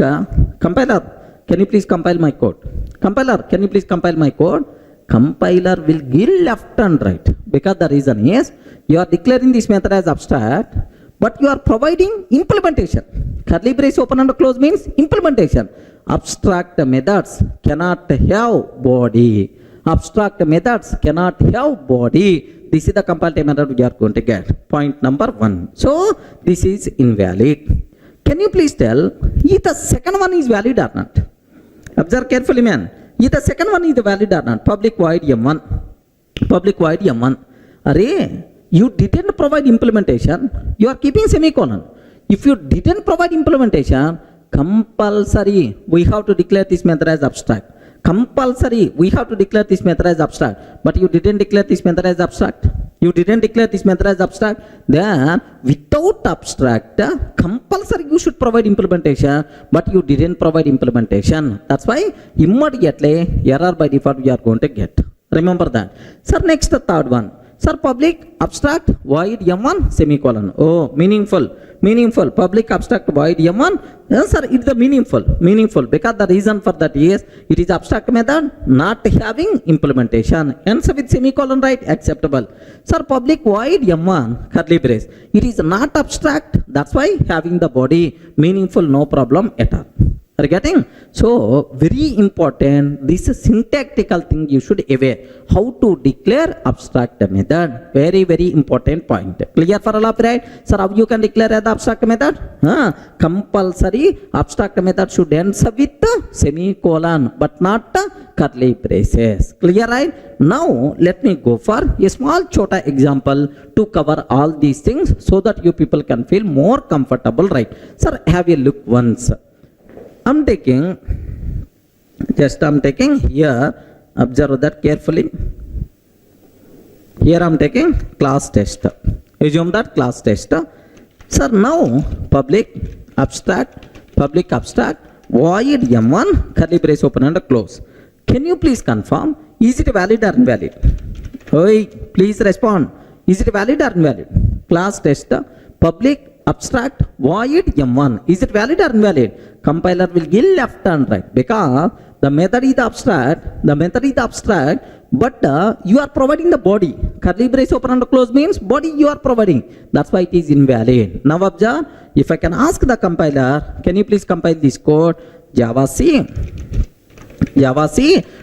compiler, can you please compile my code? Compiler, can you please compile my code? Compiler will give left and right, because the reason is you are declaring this method as abstract, but you are providing implementation. Curly brace open and close means implementation. Abstract methods cannot have body. Abstract methods cannot have body. This is the compile method we are going to get. Point number 1. So this is invalid. Can you please tell if the second one is valid or not? Observe carefully, man. If the second one is valid or not? Public void m1. Public void m1. Array, you didn't provide implementation. You are keeping semicolon. If you didn't provide implementation, compulsory we have to declare this method as abstract. Compulsory we have to declare this method as abstract. But you didn't declare this method as abstract. You didn't declare this method as abstract. Then without abstract, compulsory you should provide implementation, but you didn't provide implementation. That's why immediately error by default we are going to get. Remember that. Sir, next the third one. Sir, public abstract void m1 semicolon. Oh, meaningful. Public abstract void m1. Yes, sir, it's the meaningful because the reason for that is it is abstract method not having implementation. Ends with semicolon, right? Acceptable. Sir, public void m1 curly brace. It is not abstract. That's why having the body meaningful, no problem at all. Are you getting? So very important, this is syntactical thing you should aware. How to declare abstract method. Very important point. Clear for all of you, right? Sir, how you can declare the abstract method? Compulsory abstract method should end with semicolon, but not curly braces. Clear, right? Now let me go for a small chota example to cover all these things so that you people can feel more comfortable, right? Sir, have a look once. I'm taking here, observe that carefully. Here I'm taking class test. Assume that class test. Sir, now public abstract void m1 curly brace open and close. Can you please confirm, is it valid or invalid? Oi, please respond. Is it valid or invalid? Class test public abstract void m1. Is it valid or invalid? Compiler will give left and right because the method is abstract, but you are providing the body. Curly brace open and close means body you are providing. That's why it is invalid. Now observe, if I can ask the compiler, can you please compile this code? Java C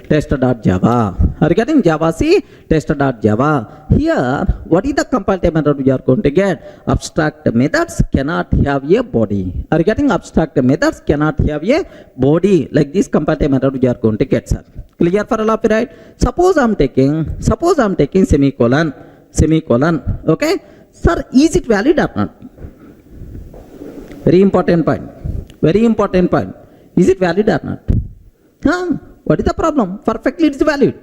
test.java. Are you getting? Java C test.java. Here, what is the compile method we are going to get? Abstract methods cannot have a body. Are you getting? Abstract methods cannot have a body. Like this compile method we are going to get, sir. Clear for all of you, right? Suppose I'm taking semicolon. Okay? Sir, is it valid or not? Very important point. Is it valid or not? What is the problem? Perfectly it is valid.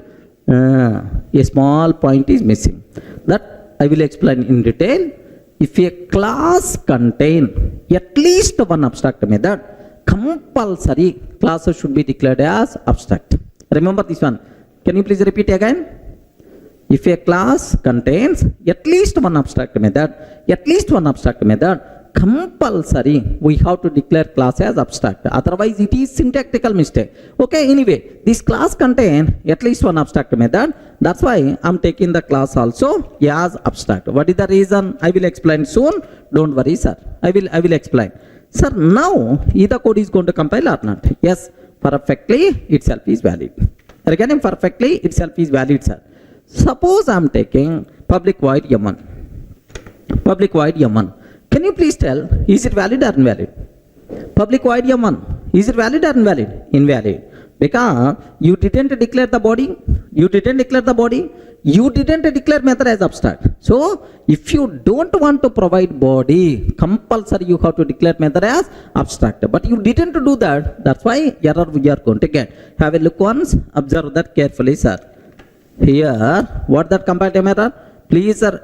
A small point is missing. That I will explain in detail. If a class contain at least one abstract method, compulsory classes should be declared as abstract. Remember this one. Can you please repeat again? If a class contains at least one abstract method, compulsory we have to declare class as abstract, otherwise it is syntactical mistake. Okay, anyway, this class contain at least one abstract method, that's why I'm taking the class also as abstract. What is the reason? I will explain soon, don't worry sir, I will explain. Sir, now either code is going to compile or not? Yes, perfectly itself is valid. Again, perfectly itself is valid, sir. Suppose I'm taking public void m1, public void m1. Can you please tell, is it valid or invalid? Public void m1, is it valid or invalid? Invalid. Because you didn't declare the body, you didn't declare the body, you didn't declare method as abstract. So if you don't want to provide body, compulsory you have to declare method as abstract. But you didn't do that, that's why error we are going to get. Have a look once, observe that carefully, sir. Here, what that compile error? Please sir,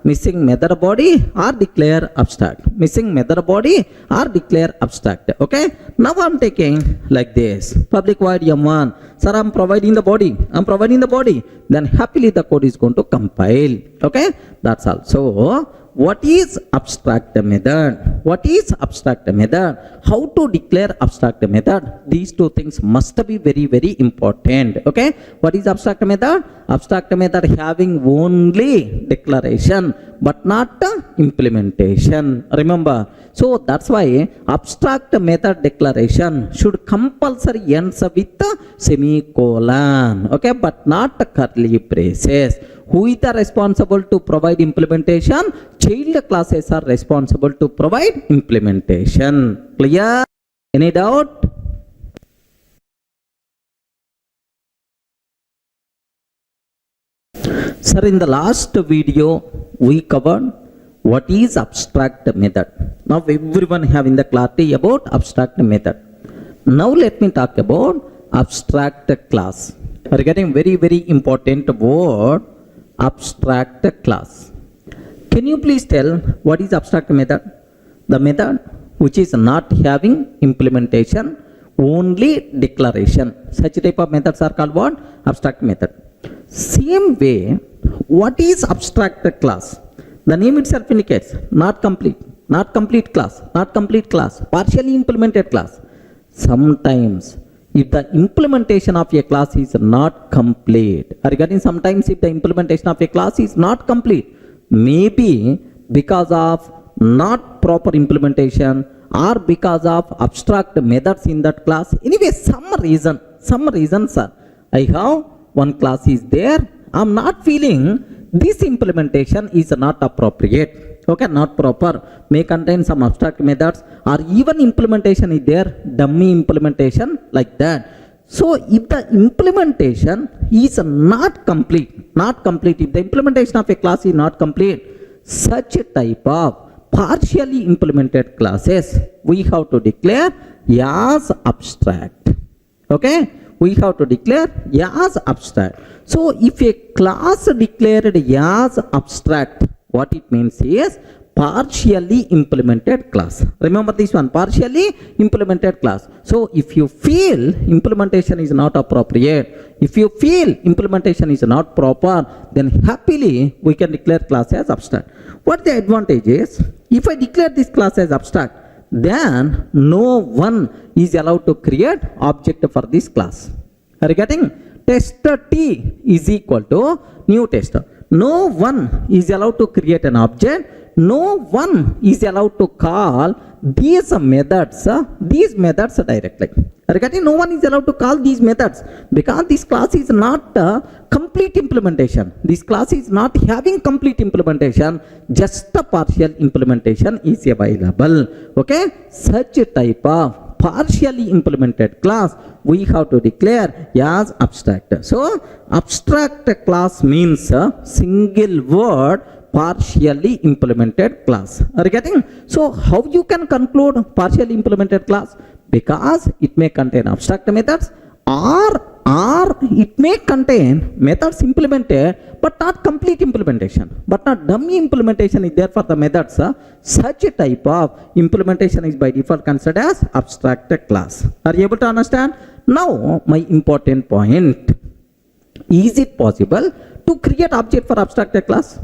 missing method body or declare abstract, missing method body or declare abstract. Okay, now I'm taking like this, public void m1. Sir, I'm providing the body, I'm providing the body, then happily the code is going to compile. Okay, that's all. So what is abstract method? What is abstract method? How to declare abstract method? These two things must be very, very important. Okay, what is abstract method? Abstract method having only declaration but not implementation. Remember, so that's why abstract method declaration should compulsory ends with semicolon. Okay, but not curly braces. Who is the responsible to provide implementation? Child classes are responsible to provide implementation. Clear? Any doubt? Sir, in the last video we covered what is abstract method. Now everyone having the clarity about abstract method. Now let me talk about abstract class. We are getting very, very important word, abstract class. Can you please tell what is abstract method? The method which is not having implementation, only declaration. Such type of methods are called what? Abstract method. Same way, what is abstract class? The name itself indicates not complete, not complete class, not complete class, partially implemented class. Sometimes if the implementation of a class is not complete, regarding sometimes if the implementation of a class is not complete, maybe because of not proper implementation or because of abstract methods in that class. Anyway, some reason, sir, I have one class is there, I'm not feeling this implementation is not appropriate. Okay, not proper, may contain some abstract methods or even implementation is there, dummy implementation like that. So if the implementation is not complete, if the implementation of a class is not complete, such a type of partially implemented classes we have to declare as abstract. Okay, we have to declare as abstract. So if a class declared as abstract, what it means is partially implemented class. Remember this one, partially implemented class. So if you feel implementation is not appropriate, if you feel implementation is not proper, then happily we can declare class as abstract. What the advantage is, if I declare this class as abstract, then no one is allowed to create object for this class. Are you getting? Tester T is equal to new tester. No one is allowed to create an object. No one is allowed to call these methods directly. Regarding no one is allowed to call these methods because this class is not complete implementation. This class is not having complete implementation. Just a partial implementation is available. Okay, such a type of partially implemented class we have to declare as abstract. So abstract class means a single word partially implemented class. Are you getting? So how you can conclude partially implemented class? Because it may contain abstract methods or it may contain methods implemented but not complete implementation, but not dummy implementation is there for the methods. Such a type of implementation is by default considered as abstract class. Are you able to understand? Now my important point, is it possible to create object for abstract class?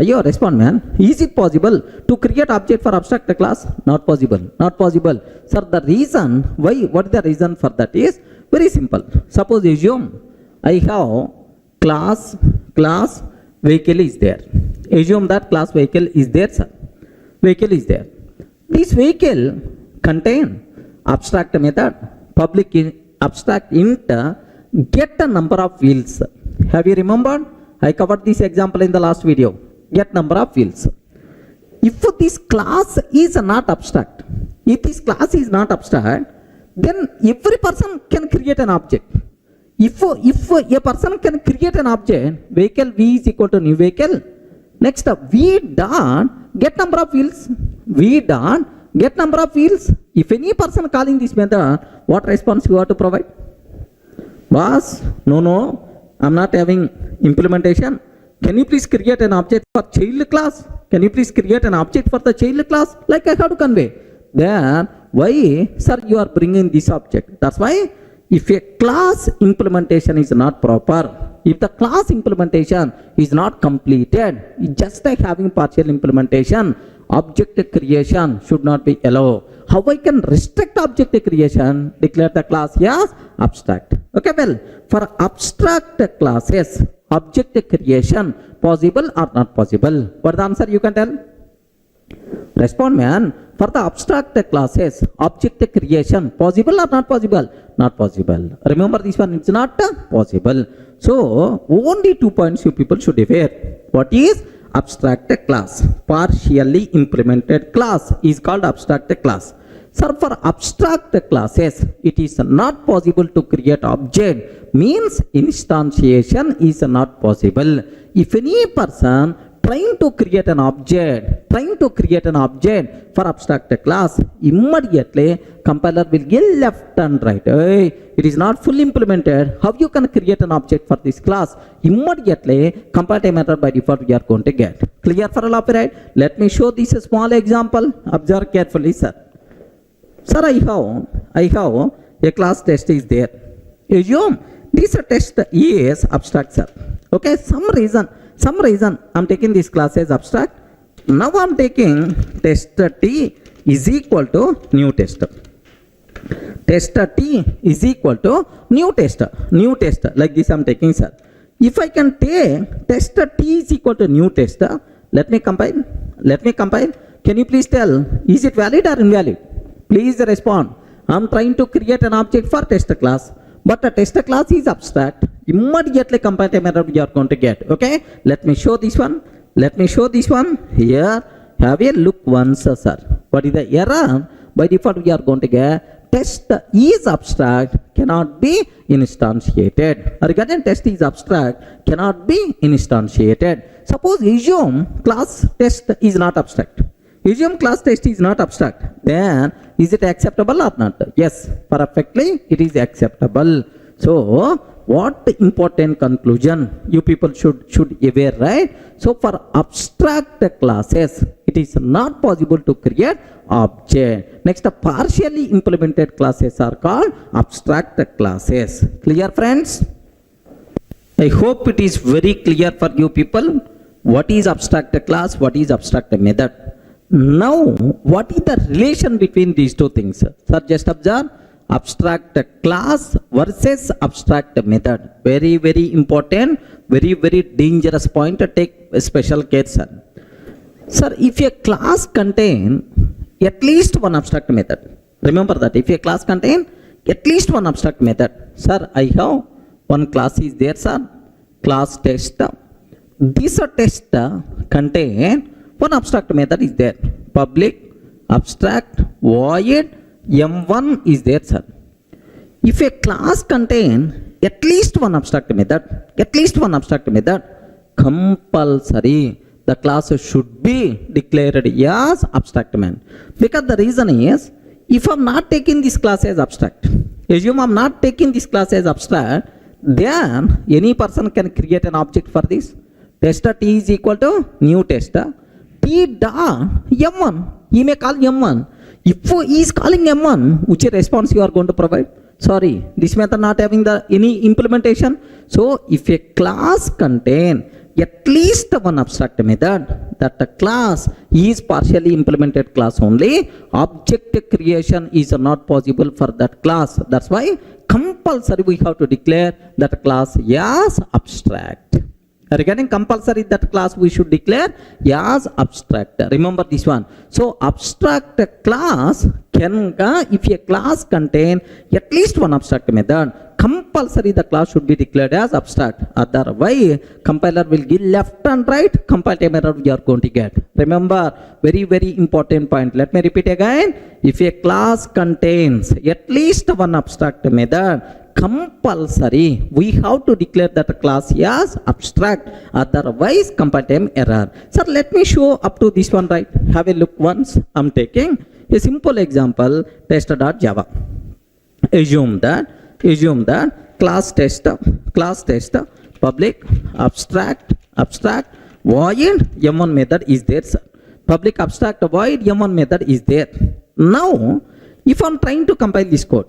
Ayyo, respond man. Is it possible to create object for abstract class? Not possible. Not possible. Sir, the reason why, what is the reason for that is very simple. Suppose assume I have class vehicle is there. Assume that class vehicle is there, sir. Vehicle is there. This vehicle contain abstract method, public abstract int, get a number of wheels. Have you remembered? I covered this example in the last video. Get number of wheels. If this class is not abstract, if this class is not abstract, then every person can create an object. If a person can create an object, vehicle V is equal to new vehicle. Next, V dot get number of wheels. V dot get number of wheels. If any person calling this method, what response you have to provide? Boss, no, I'm not having implementation. Can you please create an object for child class? Can you please create an object for the child class? Like I have to convey. Then why, sir, you are bringing this object? That's why if a class implementation is not proper, if the class implementation is not completed, just like having partial implementation, object creation should not be allowed. How I can restrict object creation? Declare the class as abstract. Okay, well, for abstract classes, object creation possible or not possible? What the answer you can tell? Respond, man. For the abstract classes, object creation possible or not possible? Not possible. Remember this one, it's not possible. So only 2 points you people should be aware. What is abstract class? Partially implemented class is called abstract class. Sir, for abstract classes, it is not possible to create object, means instantiation is not possible. If any person trying to create an object for abstract class, immediately compiler will give left and right. Hey, it is not fully implemented. How you can create an object for this class? Immediately compile method by default we are going to get. Clear for all of you, right? Let me show this small example. Observe carefully, sir. Sir, I have a class test is there. Assume this test is abstract, sir. Okay, some reason I'm taking this class as abstract. Now I'm taking test T is equal to new test. Test T is equal to new test. Like this I'm taking, sir. If I can take test T is equal to new test, let me compile. Can you please tell, is it valid or invalid? Please respond. I'm trying to create an object for test class, but the test class is abstract. Immediately compile method we are going to get. Okay, let me show this one. Here, have a look once, sir. What is the error? By default we are going to get test is abstract, cannot be instantiated. Regarding test is abstract, cannot be instantiated. Suppose assume class test is not abstract. Assume class test is not abstract. Then is it acceptable or not? Yes, perfectly it is acceptable. So what important conclusion you people should aware, right? So for abstract classes, it is not possible to create object. Next, partially implemented classes are called abstract classes. Clear, friends? I hope it is very clear for you people. What is abstract class? What is abstract method? Now, what is the relation between these two things? Sir, just observe. Abstract class versus abstract method. Very, very important, very, very dangerous point. Take special care, sir. Sir, if a class contain at least one abstract method, remember that if a class contain at least one abstract method. Sir, I have one class is there, sir. Class test. This test contain one abstract method is there. Public, abstract, void, M1 is there, sir. If a class contain at least one abstract method, compulsory the class should be declared as abstract method. Because the reason is, if I'm not taking this class as abstract, assume I'm not taking this class as abstract, then any person can create an object for this. Tester T is equal to new tester. T dot M1. He may call M1. If he is calling M1, which response you are going to provide? Sorry, this method not having any implementation. So if a class contain at least one abstract method, that the class is partially implemented class only. Object creation is not possible for that class. That's why compulsory we have to declare that class as abstract. Regarding compulsory, that class we should declare as abstract. Remember this one. So abstract class can, if a class contain at least one abstract method, compulsory the class should be declared as abstract. Otherwise, compiler will give left and right, compile time error we are going to get. Remember, very, very important point. Let me repeat again. If a class contains at least one abstract method, compulsory we have to declare that class as abstract. Otherwise, compile time error. Sir, let me show up to this one, right? Have a look once. I'm taking a simple example, test.java. Assume that class test public abstract void m1 method is there, sir. Public abstract void m1 method is there. Now, if I'm trying to compile this code,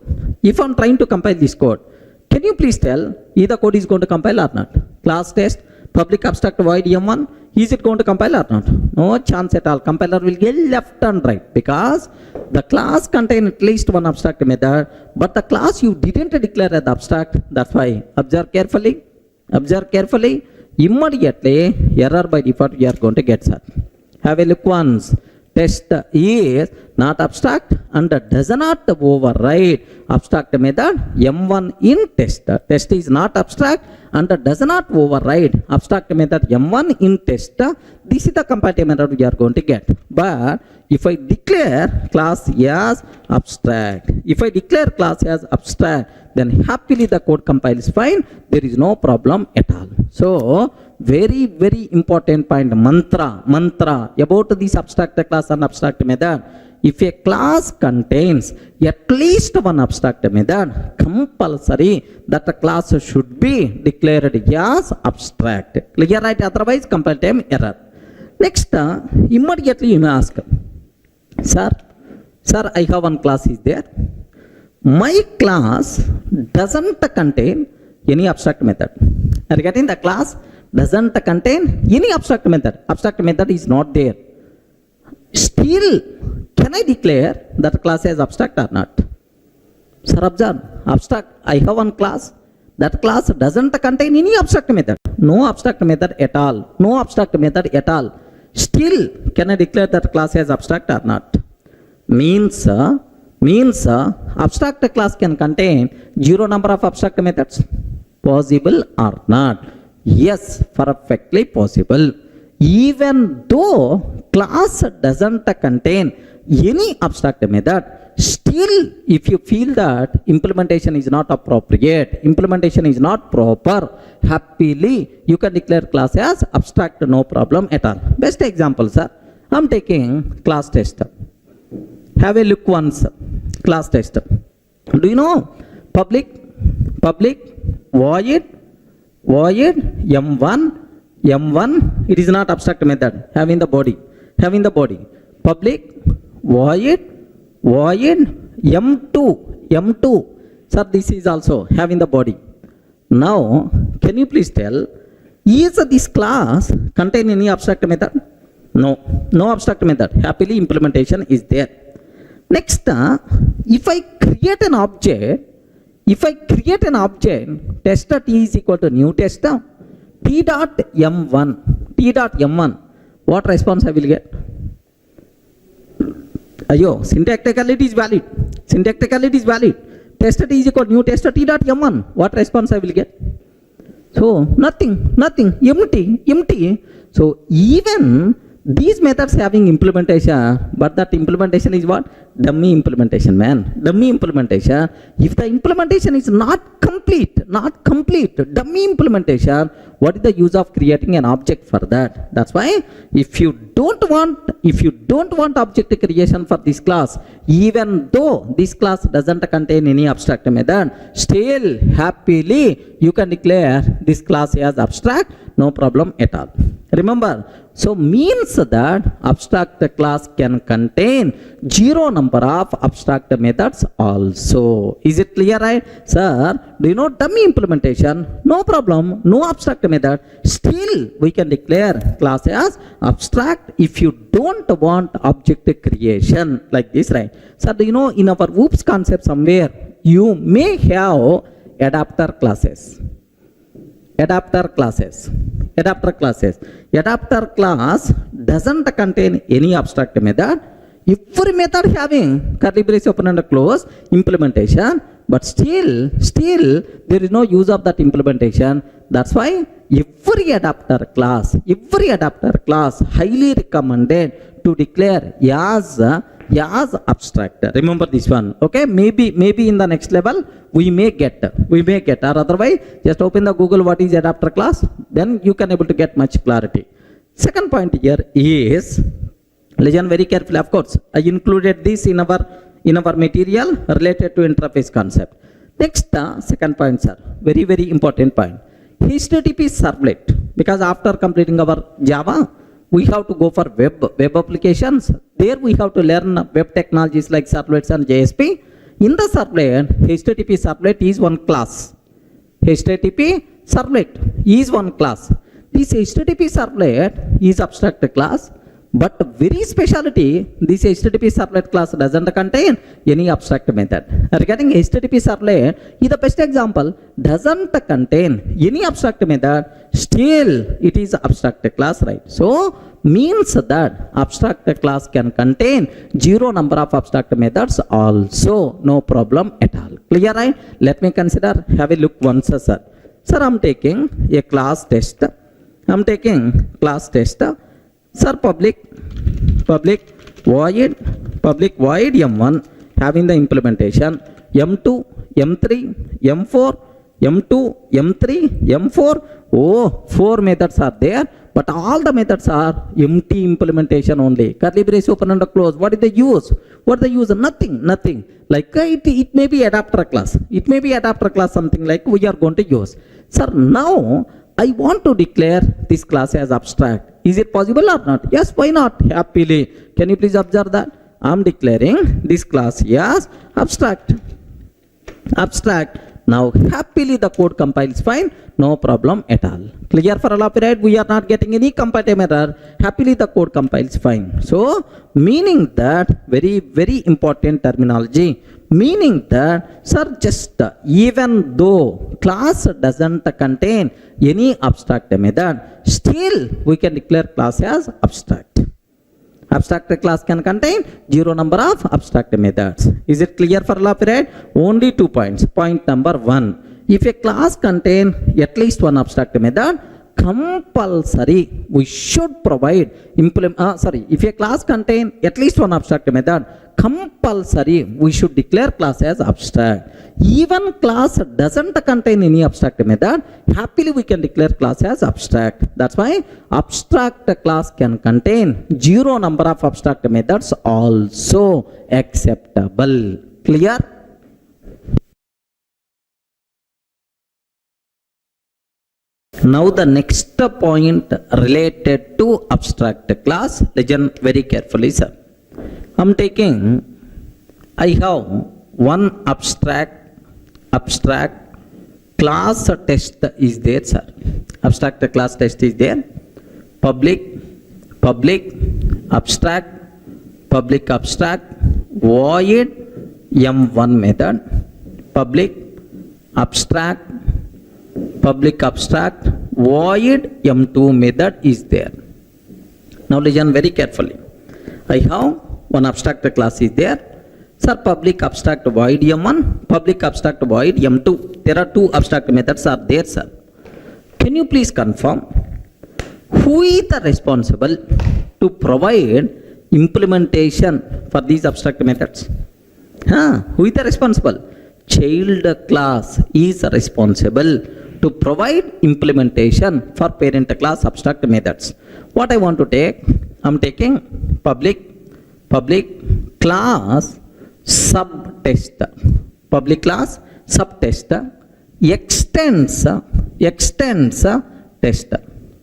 can you please tell if the code is going to compile or not? Class test public abstract void m1, is it going to compile or not? No chance at all. Compiler will get left and right, because the class contains at least one abstract method, but the class you didn't declare as abstract. That's why observe carefully. Immediately error by default you are going to get, sir. Have a look once. Test is not abstract and does not override abstract method m1 in test. Test is not abstract and does not override abstract method m1 in test. This is the compile time error we are going to get. But if I declare class as abstract, then happily the code compiles fine. There is no problem at all. So very, very important point, mantra about this abstract class and abstract method. If a class contains at least one abstract method, compulsory that the class should be declared as abstract. Clear, right? Otherwise, compile time error. Next, immediately you may ask, sir, I have one class is there. My class doesn't contain any abstract method. Regarding the class doesn't contain any abstract method. Abstract method is not there. Still, can I declare that class as abstract or not? Sir, observe. Abstract. I have one class. That class doesn't contain any abstract method. No abstract method at all. Still, can I declare that class as abstract or not? Means abstract class can contain zero number of abstract methods. Possible or not? Yes, perfectly possible. Even though class doesn't contain any abstract method, still if you feel that implementation is not appropriate, implementation is not proper, happily you can declare class as abstract, no problem at all. Best example, sir, I'm taking class test. Have a look once. Class test. Do you know public void m1, it is not abstract method, having the body. Public void m2, sir, this is also having the body. Now, can you please tell, is this class contain any abstract method? No abstract method. Happily implementation is there. Next, if I create an object, tester t is equal to new tester, t.m1, what response I will get? Syntactically it is valid. Tester t is equal to new tester t.m1, what response I will get? So nothing, empty. So even these methods having implementation, but that implementation is what? Dummy implementation, man. Dummy implementation. If the implementation is not complete, dummy implementation, what is the use of creating an object for that? That's why if you don't want object creation for this class, even though this class doesn't contain any abstract method, still happily you can declare this class as abstract, no problem at all. Remember, so means that abstract class can contain zero number of abstract methods also. Is it clear, right? Sir, do you know dummy implementation, no problem, no abstract method, still we can declare class as abstract if you don't want object creation like this, right? So do you know in our OOPS concept somewhere you may have adapter classes. Adapter class doesn't contain any abstract method. Every method having curly brace open and close implementation, but still there is no use of that implementation. That's why every adapter class highly recommended to declare as abstract. Remember this one, okay? Maybe in the next level we may get, or otherwise just open the Google what is adapter class, then you can able to get much clarity. Second point here is, listen very carefully. Of course, I included this in our material related to interface concept. Next, second point, sir, very important point. HTTP servlet, because after completing our Java, we have to go for web applications. There we have to learn web technologies like servlets and JSP. In the servlet, HTTP servlet is one class. HTTP servlet is one class. This HTTP servlet is abstract class, but very specialty, this HTTP servlet class doesn't contain any abstract method. Regarding HTTP servlet is the best example, doesn't contain any abstract method, still it is abstract class, right? So means that abstract class can contain zero number of abstract methods also, no problem at all. Clear, right? Let me consider, have a look once, sir. Sir, I'm taking a class test. Sir, public void m1 having the implementation m2, m3, m4, m2, m3, m4. Oh, 4 methods are there, but all the methods are empty implementation only. Curly brace open and close. What is the use? Nothing. Like it may be adapter class. It may be adapter class, something like we are going to use. Sir, now I want to declare this class as abstract. Is it possible or not? Yes, why not? Happily. Can you please observe that? I am declaring this class as abstract. Now happily the code compiles fine, no problem at all. Clear for all of you, right? We are not getting any compile error. Happily the code compiles fine. So meaning that, very important terminology, meaning that, sir, just even though class doesn't contain any abstract method, still we can declare class as abstract. Abstract class can contain zero number of abstract methods. Is it clear for all of you, right? Only 2 points. Point number 1. If a class contain at least one abstract method, compulsory we should provide if a class contain at least one abstract method, compulsory we should declare class as abstract. Even class doesn't contain any abstract method, happily we can declare class as abstract. That's why abstract class can contain zero number of abstract methods also acceptable. Clear? Now the next point related to abstract class, listen very carefully, sir. I have one abstract class test is there, sir. Abstract class test is there. Public abstract void m1 method. Public abstract void m2 method is there. Now listen very carefully. I have one abstract class is there. Sir, public abstract void m1, public abstract void m2. There are two abstract methods are there, sir. Can you please confirm who is the responsible to provide implementation for these abstract methods? Who is the responsible? Child class is responsible to provide implementation for parent class abstract methods. What I want to take, I'm taking public class subtest. Public class subtest extends test.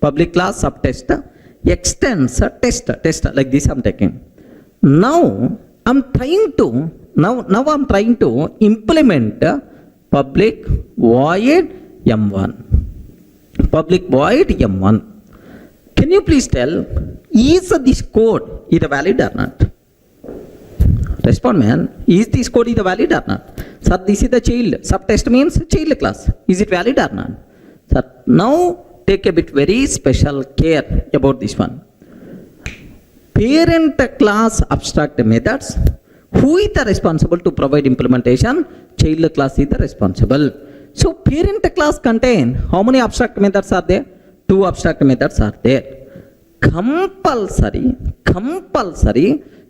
Public class subtest extends test like this I'm taking. Now I'm trying to implement public void m1. Public void m1. Can you please tell, is this code is valid or not? Respond, man. Is this code is valid or not? Sir, this is the child. Subtest means child class. Is it valid or not? Sir, now take a bit very special care about this one. Parent class abstract methods. Who is the responsible to provide implementation? Child class is the responsible. So parent class contain how many abstract methods are there? 2 abstract methods are there. Compulsory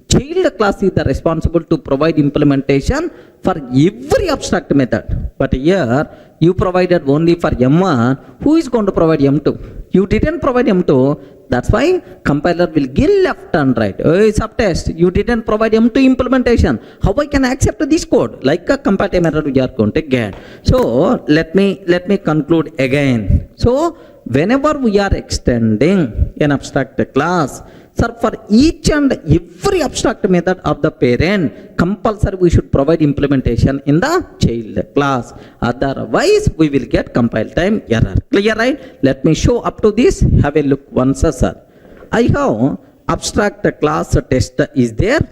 child class is the responsible to provide implementation for every abstract method. But here you provided only for M1. Who is going to provide M2? You didn't provide M2. That's why compiler will give left and right. Hey, subtest, you didn't provide M2 implementation. How I can accept this code? Like a compatible error we are going to get. So let me conclude again. So whenever we are extending an abstract class, sir, for each and every abstract method of the parent, compulsory we should provide implementation in the child class. Otherwise, we will get compile time error. Clear, right? Let me show up to this. Have a look once, sir. I have abstract class test is there.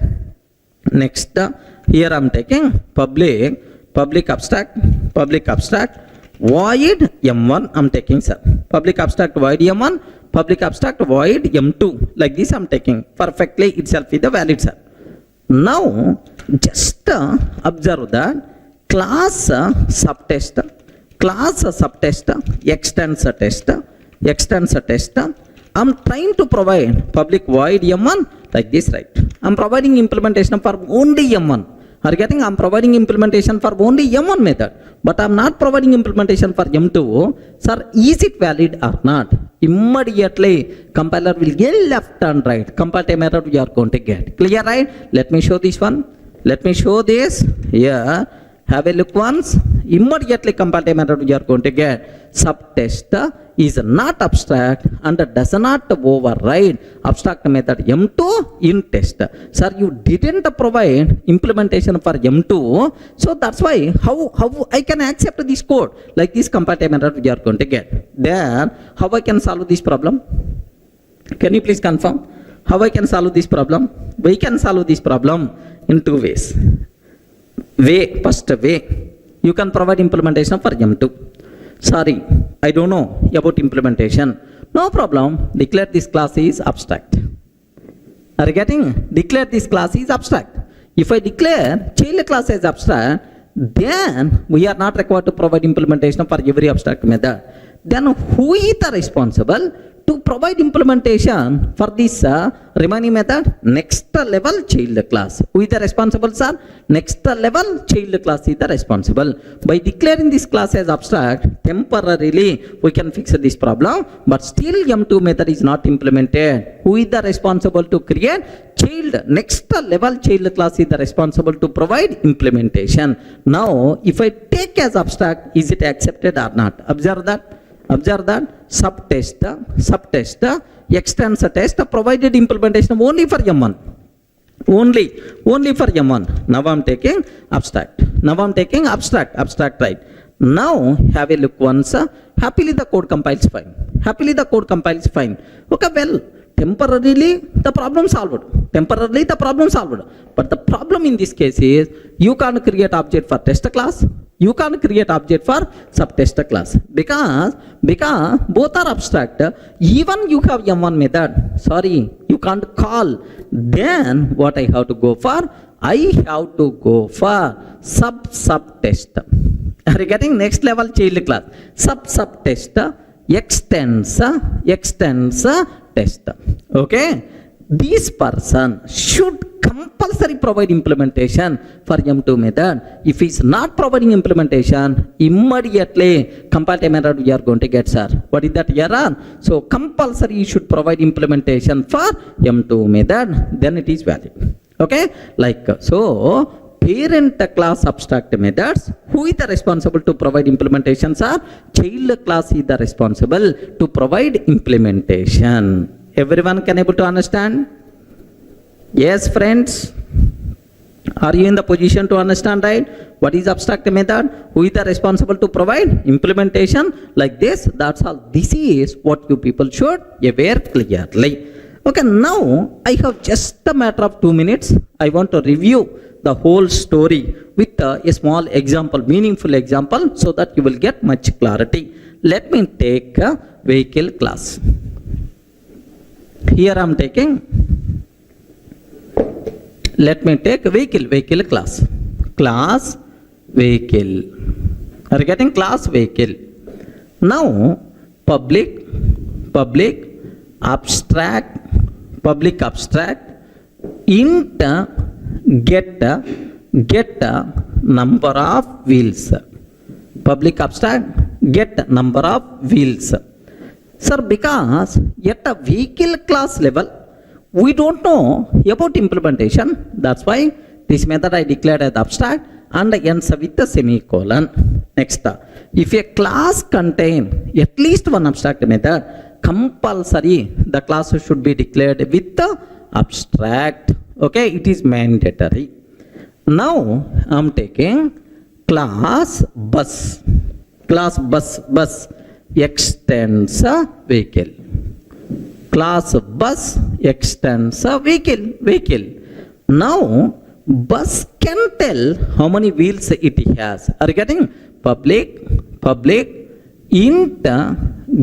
Next, here I am taking public abstract, void M1 I am taking, sir. Public abstract void M1, public abstract void M2. Like this I am taking. Perfectly itself is the valid, sir. Now, just observe that class subtest, extends test. I am trying to provide public void M1 like this, right? I am providing implementation for only M1. Are you getting? I am providing implementation for only M1 method, but I am not providing implementation for M2. Sir, is it valid or not? Immediately compiler will get left and right. Compile time error you are going to get. Clear, right? Let me show this one. Let me show this. Here, have a look once. Immediately compile time error you are going to get. Subtest is not abstract and does not override abstract method M2 in test. Sir, you didn't provide implementation for M2, so that's why how I can accept this code like this compile time error you are going to get. Then how I can solve this problem? Can you please confirm how I can solve this problem? We can solve this problem in 2 ways. First way, you can provide implementation for M2. Sorry, I don't know about implementation. No problem. Declare this class is abstract. Are you getting? Declare this class is abstract. If I declare child class as abstract, then we are not required to provide implementation for every abstract method. Then who is the responsible to provide implementation for this remaining method? Next level child class. Who is the responsible, sir? Next level child class is the responsible. By declaring this class as abstract, temporarily we can fix this problem, but still M2 method is not implemented. Who is the responsible to create child? Next level child class is the responsible to provide implementation. Now, if I take as abstract, is it accepted or not? Observe that. Subtest extends a test provided implementation only for M1. Only for M1. Now I am taking abstract. Abstract, right? Now have a look once. Happily the code compiles fine. Okay, well, temporarily the problem solved. But the problem in this case is you can't create object for test class. You can't create object for subtest class because both are abstract. Even you have M1 method, sorry, you can't call. Then what I have to go for? I have to go for subtest. Are you getting? Next level child class. Subtest extends test. Okay. This person should compulsory provide implementation for M2 method. If he is not providing implementation, immediately compile time error we are going to get, sir. What is that error? So compulsory you should provide implementation for M2 method, then it is valid. Okay, like so. Parent class abstract methods, who is the responsible to provide implementation, sir? Child class is the responsible to provide implementation. Everyone can able to understand? Yes, friends. Are you in the position to understand, right? What is abstract method? Who is the responsible to provide implementation like this? That's all. This is what you people should aware clearly. Okay, now I have just a matter of 2 minutes. I want to review the whole story with a small example, meaningful example, so that you will get much clarity. Let me take a vehicle class. Here I am taking, let me take vehicle class. Class vehicle. Are you getting class vehicle? Now, public abstract, int get number of wheels. Public abstract get number of wheels. Sir, because at a vehicle class level, we don't know about implementation. That's why this method I declared as abstract and ends with a semicolon. Next, if a class contain at least one abstract method, compulsory the class should be declared with the abstract. Okay, it is mandatory. Now I am taking class bus. Class bus extends a vehicle. Class bus extends a vehicle. Now bus can tell how many wheels it has. Are you getting? Public int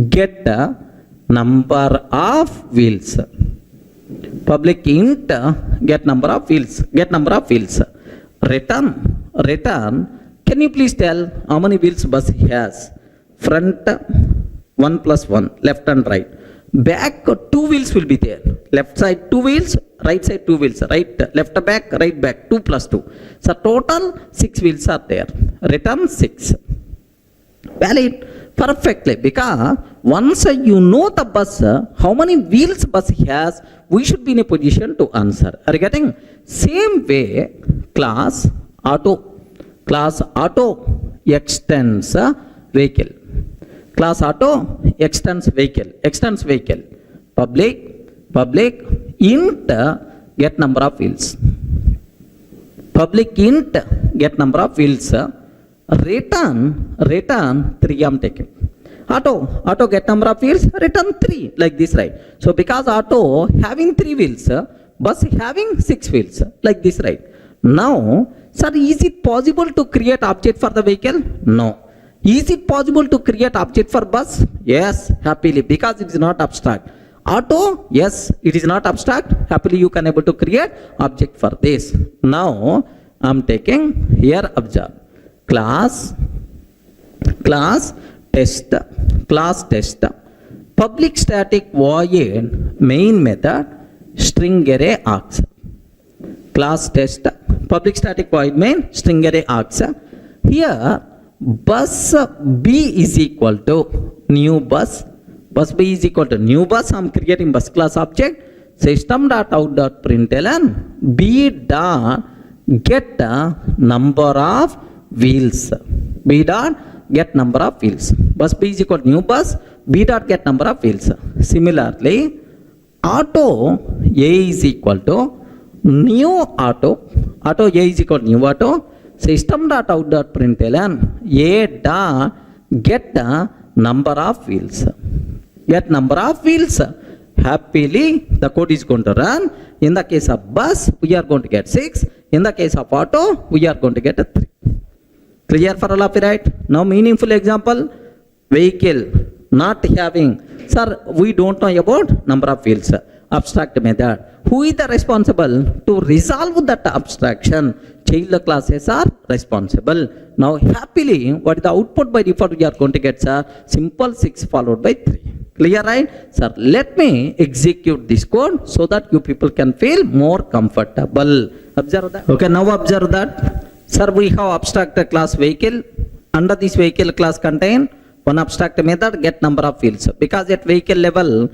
get number of wheels. Public int get number of wheels. Return. Can you please tell how many wheels bus has? Front 1 plus 1, left and right. Back 2 wheels will be there. Left side 2 wheels, right side 2 wheels. Left back, right back, 2 plus 2. So total 6 wheels are there. Return 6. Valid perfectly, because once you know the bus, how many wheels bus has, we should be in a position to answer. Are you getting? Same way, class auto extends a vehicle. Class auto extends vehicle. Public int get number of wheels. Public int get number of wheels. Return 3 I am taking. Auto get number of wheels, return 3, like this, right? So because auto having 3 wheels, bus having 6 wheels, like this, right? Now, sir, is it possible to create object for the vehicle? No. Is it possible to create object for bus? Yes, happily, because it is not abstract. Auto, yes, it is not abstract. Happily, you can able to create object for this. Now, I am taking here, observe. Class test. Public static void main method string array args. Class test. Public static void main string array args. Here, bus b is equal to new bus. Bus b is equal to new bus. I am creating bus class object. System.out.println b dot get number of wheels. B dot get number of wheels. Bus b is equal to new bus. B dot get number of wheels. Similarly, auto a is equal to new auto. Auto a is equal to new auto. System.out.println a dot get number of wheels. Get number of wheels. Happily, the code is going to run. In the case of bus, we are going to get 6. In the case of auto, we are going to get a 3. Clear for all of you, right? Now, meaningful example, vehicle not having. Sir, we don't know about number of wheels. Abstract method. Who is the responsible to resolve that abstraction? Child classes are responsible. Now, happily, what is the output by default we are going to get, sir? Simple 6 followed by 3. Clear, right? Sir, let me execute this code so that you people can feel more comfortable. Observe that. Okay, now observe that. Sir, we have abstract class vehicle. Under this vehicle class contain one abstract method get number of wheels. Because at vehicle level,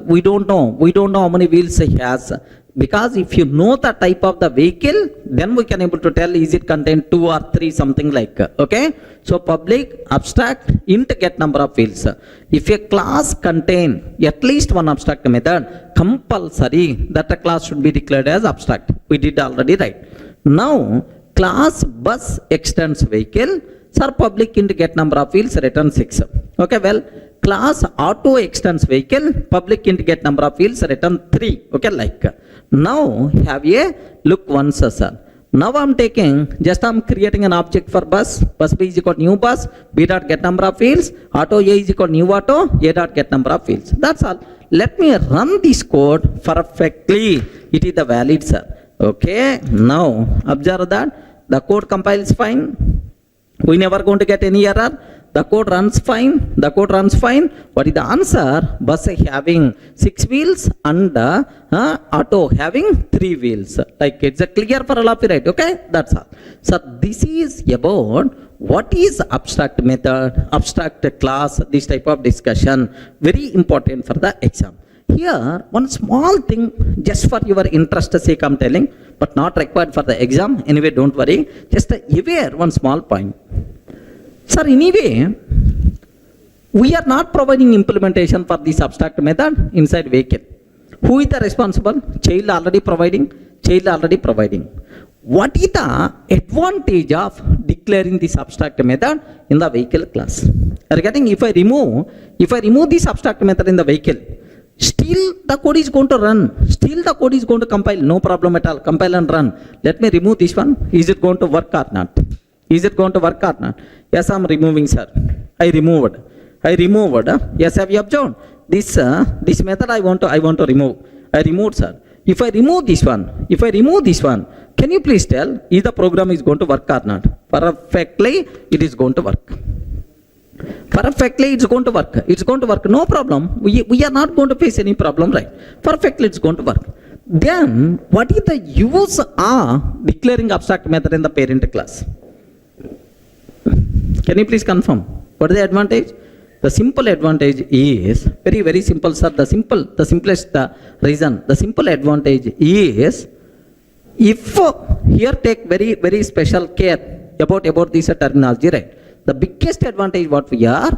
we don't know how many wheels he has. because if you know the type of the vehicle, then we can able to tell is it contain 2 or 3 something like, okay. So public abstract int get number of fields. If a class contain at least one abstract method, compulsory that a class should be declared as abstract. We did already, right? Now class bus extends vehicle, sir public int get number of fields, return 6. Okay, well, class auto extends vehicle, public int get number of fields, return 3. Okay, like. Now have a look once, sir. Now I'm taking, just I'm creating an object for bus B is equal to new bus, b dot get number of fields, auto a is equal to new auto, a dot get number of fields. That's all. Let me run this code perfectly. It is the valid, sir. Okay, now observe that the code compiles fine. We never going to get any error. The code runs fine. The code runs fine. What is the answer? Bus having 6 wheels and auto having 3 wheels. Like it's a clear for all of you, right? Okay, that's all. So this is about what is abstract method, abstract class, this type of discussion. Very important for the exam. Here, one small thing, just for your interest sake I'm telling, but not required for the exam. Anyway, don't worry. Just aware one small point. Sir, anyway, we are not providing implementation for this abstract method inside vehicle. Who is the responsible? Child already providing. Child already providing. What is the advantage of declaring this abstract method in the vehicle class? Are you getting? If I remove this abstract method in the vehicle, still the code is going to run. Still the code is going to compile. No problem at all. Compile and run. Let me remove this one. Is it going to work or not? Is it going to work or not? Yes, I'm removing, sir. I removed. Yes, have you observed? This method I want to remove. I removed, sir. If I remove this one, can you please tell is the program is going to work or not? Perfectly, it is going to work. Perfectly, it's going to work. It's going to work. No problem. We are not going to face any problem, right? Perfectly, it's going to work. Then, what is the use of declaring abstract method in the parent class? Can you please confirm? What is the advantage? The simple advantage is very, very simple, sir. The simplest reason. The simple advantage is if here take very, very special care about this terminology, right? The biggest advantage what we are,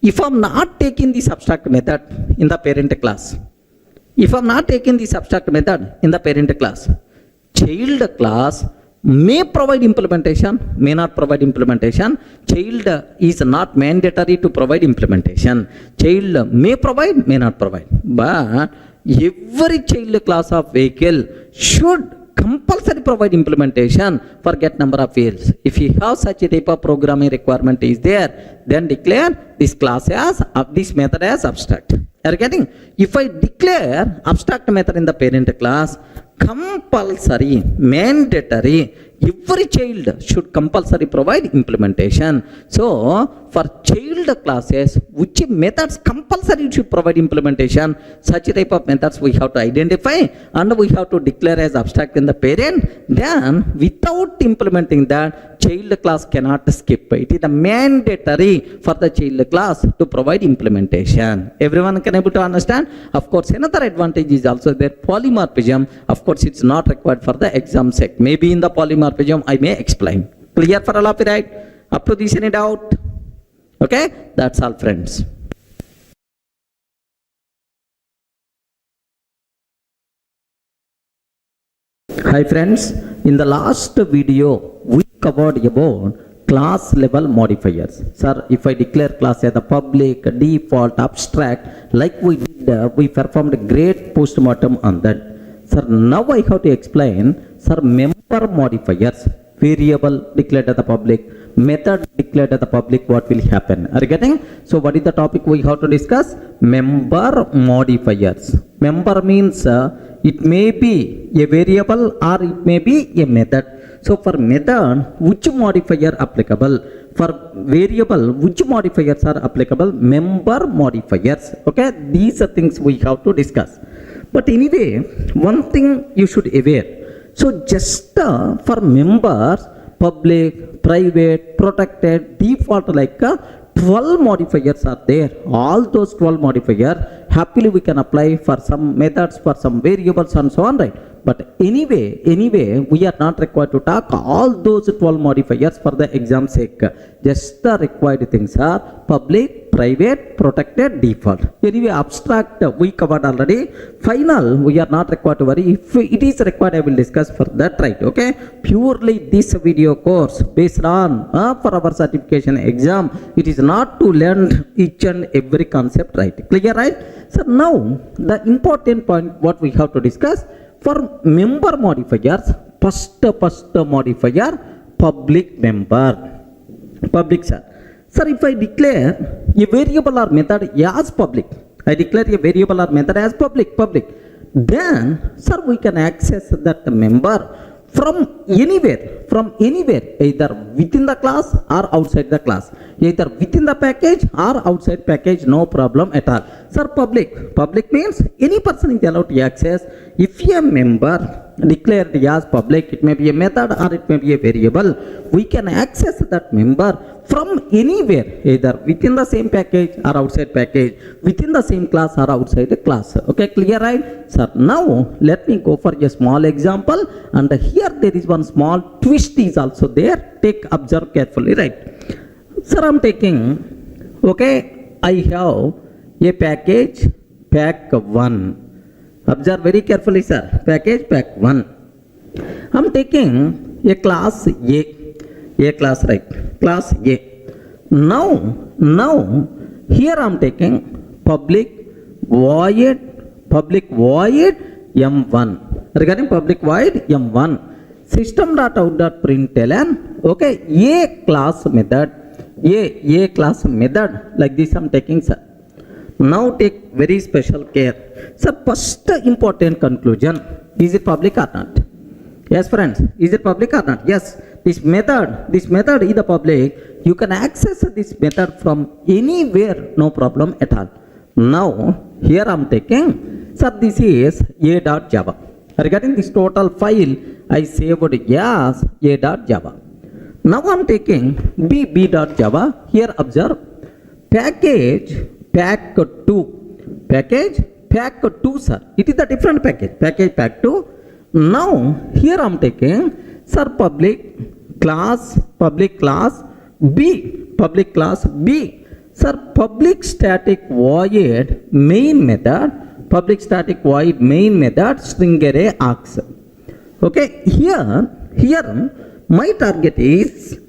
if I'm not taking this abstract method in the parent class, child class may provide implementation, may not provide implementation. Child is not mandatory to provide implementation. Child may provide, may not provide. But every child class of vehicle should compulsory provide implementation for get number of fields. If you have such a type of programming requirement is there, then declare this class as this method as abstract. Are you getting? If I declare abstract method in the parent class, compulsory, mandatory, every child should compulsory provide implementation. So for child classes, which methods compulsory should provide implementation, such type of methods we have to identify and we have to declare as abstract in the parent. Then without implementing that, child class cannot skip. It is mandatory for the child class to provide implementation. Everyone can able to understand? Of course, another advantage is also there, polymorphism. Of course, it's not required for the exam sec. Maybe in the polymorphism I may explain. Clear for all of you, right? Up to this, any doubt? Okay, that's all, friends. Hi friends, in the last video we covered about class level modifiers. Sir, if I declare class as the public, default, abstract, like we did, we performed a great postmortem on that. Sir, now I have to explain, sir, member modifiers, variable declared as the public, method declared as the public, what will happen? Are you getting? So what is the topic we have to discuss? Member modifiers. Member means it may be a variable or it may be a method. So for method, which modifier applicable? For variable, which modifiers are applicable? Member modifiers. Okay, these are things we have to discuss. But anyway, one thing you should aware. So just for members, public, private, protected, default, like 12 modifiers are there. All those 12 modifiers Happily we can apply for some methods, for some variables and so on, right? But anyway, we are not required to talk all those 12 modifiers for the exam sake. Just the required things are public, private, protected, default. Anyway, abstract we covered already. Final, we are not required to worry. If it is required, I will discuss for that, right? Okay. Purely this video course based on for our certification exam. It is not to learn each and every concept, right? Clear, right? So now the important point what we have to discuss. For member modifiers, first modifier, public member. Public, sir. Sir, if I declare a variable or method as public, I declare a variable or method as public, then, sir, we can access that member from anywhere, either within the class or outside the class, either within the package or outside package, no problem at all. Sir, public means any person is allowed to access. If a member declared as public, it may be a method or it may be a variable, we can access that member from anywhere, either within the same package or outside package, within the same class or outside the class. Okay, clear, right? Sir, now let me go for a small example, and here there is one small twist is also there. Observe carefully, right? Sir, I'm taking, okay, I have a package, pack 1. Observe very carefully, sir. Package, pack 1. I'm taking a class A class, right? Class A. Now, here I'm taking public void M1. Regarding public void M1, system.out.println, okay, A class method, like this I'm taking, sir. Now take very special care. Sir, first important conclusion, is it public or not? Yes, friends, is it public or not? Yes, this method is the public. You can access this method from anywhere, no problem at all. Now, here I'm taking, sir, this is a.java. Regarding this total file, I saved as a.java. Now I'm taking b.java. Here observe, package, pack 2, sir. It is a different package, pack 2. Now, here I'm taking, sir, public class B, sir, public static void main method, string array args. Okay, here my target is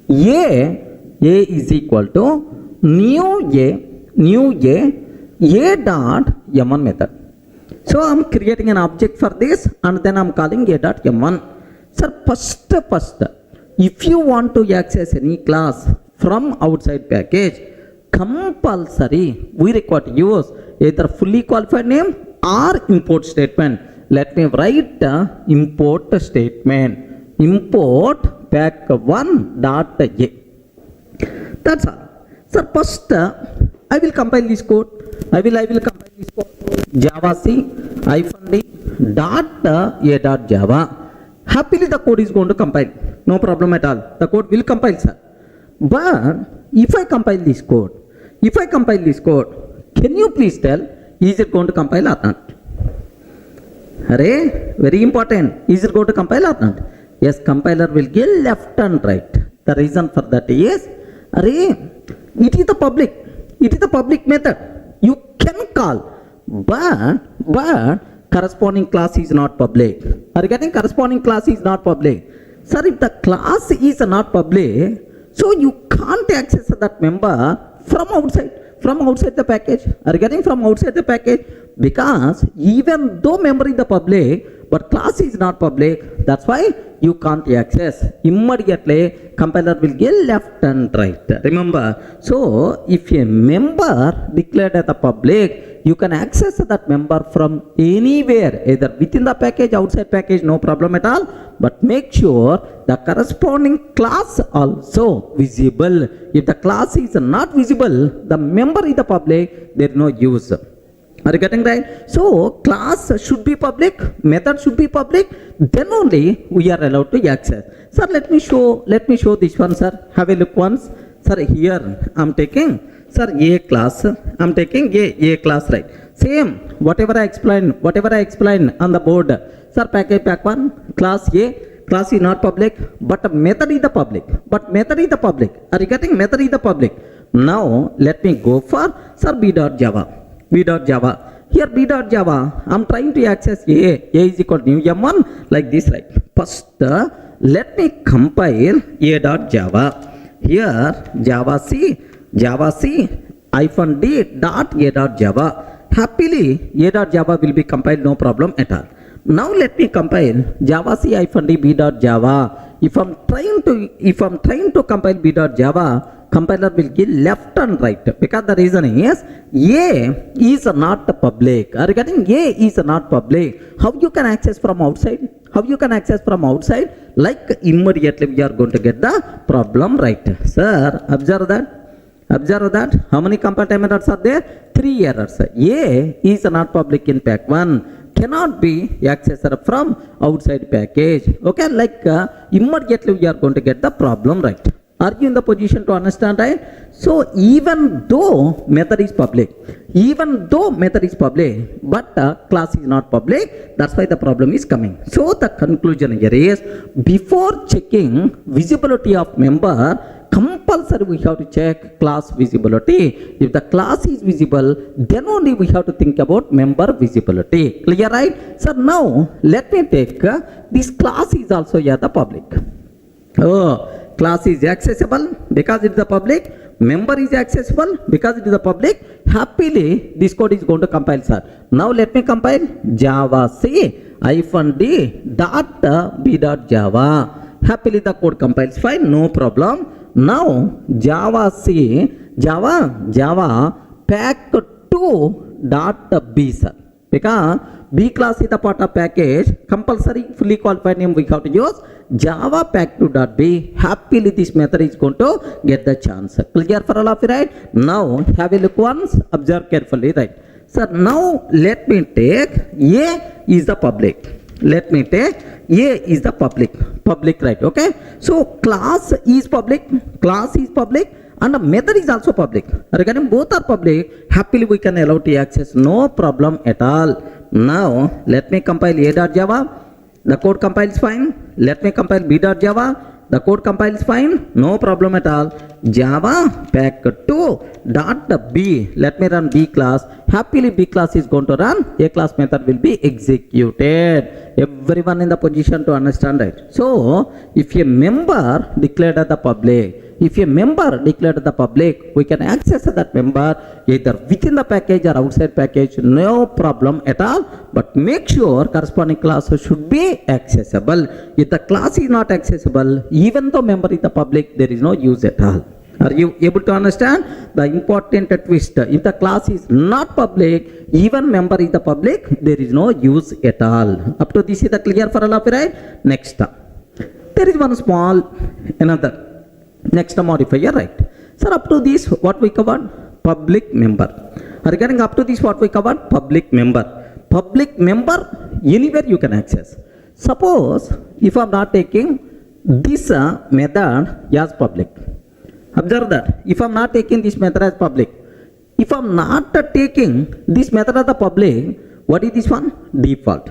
A is equal to new A dot M1 method. So I'm creating an object for this and then I'm calling A.M1. Sir, first, if you want to access any class from outside package, compulsory, we require to use either fully qualified name or import statement. Let me write the import statement. Import pack1.a. That's all. Sir, first I will compile this code. I will compile this code. Java C -d dot a dot Java. Happily the code is going to compile. No problem at all. The code will compile, sir. But if I compile this code, can you please tell, is it going to compile or not? Array, very important. Is it going to compile or not? Yes, compiler will give left and right. The reason for that is, array, it is the public method. You can call, but corresponding class is not public. Regarding corresponding class is not public. Sir, if the class is not public, so you can't access that member from outside the package. Regarding from outside the package, because even though member is the public, but class is not public, that's why you can't access. Immediately, compiler will give left and right. Remember, so if a member declared as a public, you can access that member from anywhere, either within the package, outside package, no problem at all. But make sure the corresponding class also visible. If the class is not visible, the member is the public, there is no use. Are you getting right? So class should be public, method should be public, then only we are allowed to access. Sir, let me show this one, sir. Have a look once. Sir, here I'm taking, sir, A class. I'm taking A class, right? Same, whatever I explained on the board. Sir, package pack 1, class A, class is not public, but method is the public. Are you getting? Method is the public. Now, let me go for, sir, b.java. Here b.java, I'm trying to access A is equal to new M1, like this, right? First, let me compile a.java. Here, Java C -d dot a.java. Happily, a.java will be compiled, no problem at all. Now let me compile Java C -d b.java. If I'm trying to compile b.java, compiler will give left and right, because the reason is A is not public. Are you getting? A is not public. How you can access from outside? Like immediately we are going to get the problem right. Sir, observe that. How many compile errors are there? 3 errors. A is not public in pack 1. Cannot be accessed from outside package. Okay, like immediately we are going to get the problem right. Are you in the position to understand, right? So even though method is public, but class is not public, that's why the problem is coming. So the conclusion here is, before checking visibility of member, compulsory we have to check class visibility. If the class is visible, then only we have to think about member visibility. Clear, right? So now let me take this class is also here the public. Class is accessible because it is the public. Member is accessible because it is the public. Happily, this code is going to compile, sir. Now let me compile Java C -d dot b.java. Happily, the code compiles fine, no problem. Now Java pack 2 dot b, sir. Because B class is the part of package, compulsory fully qualified name we have to use Java pack 2 dot b. Happily, this method is going to get the chance. Clear for all of you, right? Now have a look once, observe carefully, right? So now let me take A is the public. Public, right? Okay. So class is public, and the method is also public. Regarding both are public, happily we can allow to access, no problem at all. Now let me compile a.java. The code compiles fine. Let me compile b.java. The code compiles fine, no problem at all. Java pack 2 dot b. Let me run B class. Happily, B class is going to run. A class method will be executed. Everyone in the position to understand, right? So, if a member declared as the public, we can access that member either within the package or outside package, no problem at all. But make sure corresponding class should be accessible. If the class is not accessible, even though member is the public, there is no use at all. Are you able to understand the important twist? If the class is not public, even member is the public, there is no use at all. Up to this is the clear for all of you, right? Next, there is one small next modifier, right? So up to this, what we covered? Public member. Regarding up to this, what we covered? Public member. Public member, anywhere you can access. Suppose, if I am not taking this method as public. Observe that. If I am not taking this method as public. If I am not taking this method as the public, what is this one? Default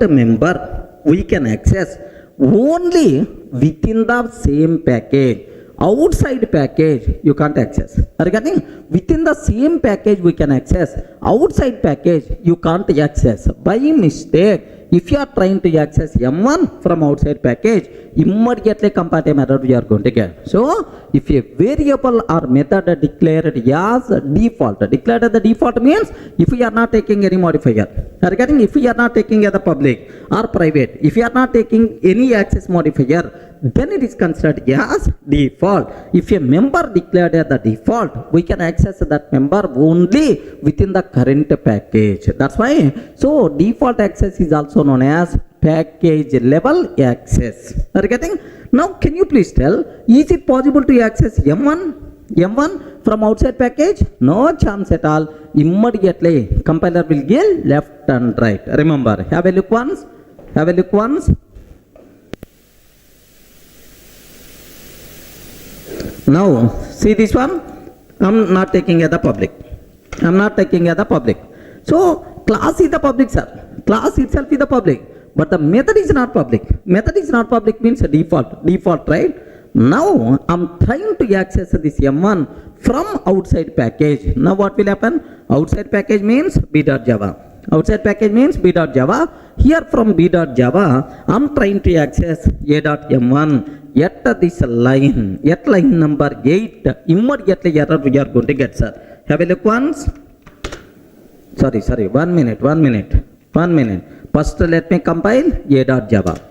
member we can access only within the same package. Outside package you can't access. Regarding within the same package we can access. Outside package you can't access. By mistake, if you are trying to access M1 from outside package, immediately compatible error we are going to get. So if a variable or method declared as default, declared as the default means if we are not taking any modifier. Regarding if we are not taking as the public or private, if you are not taking any access modifier, then it is considered as default. If a member declared as the default, we can access that member only within the current package. That's why. So default access is also known as package level access. Are you getting? Now can you please tell, is it possible to access M1 from outside package? No chance at all. Immediately compiler will give left and right. Remember, have a look once. Now see this one, I'm not taking as the public. I'm not taking as the public. So class is the public, sir. Class itself is the public, but the method is not public. Method is not public means a default, right? Now I'm trying to access this M1 from outside package. Now what will happen? Outside package means b.java. Outside package means b.java. Here from b.java, I'm trying to access a.m1. Yet this line, yet line number 8, immediately error we are going to get, sir. Have a look once. Sorry, 1 minute. First let me compile a.java.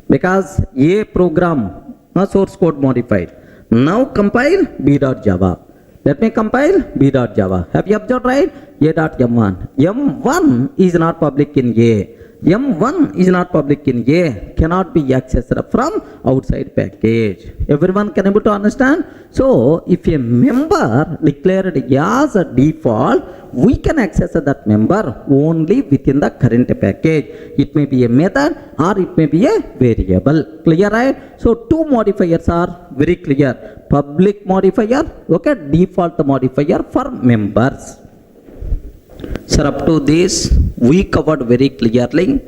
Because a program, source code modified. Now compile b.java. Let me compile b.java. Have you observed, right? A.m1. M1 is not public in A. M1 is not public in A. Cannot be accessed from outside package. Everyone can able to understand? So, if a member declared as a default, we can access that member only within the current package. It may be a method or it may be a variable. Clear, right? So, two modifiers are very clear. Public modifier, okay, default modifier for members. Sir, up to this, we covered very clearly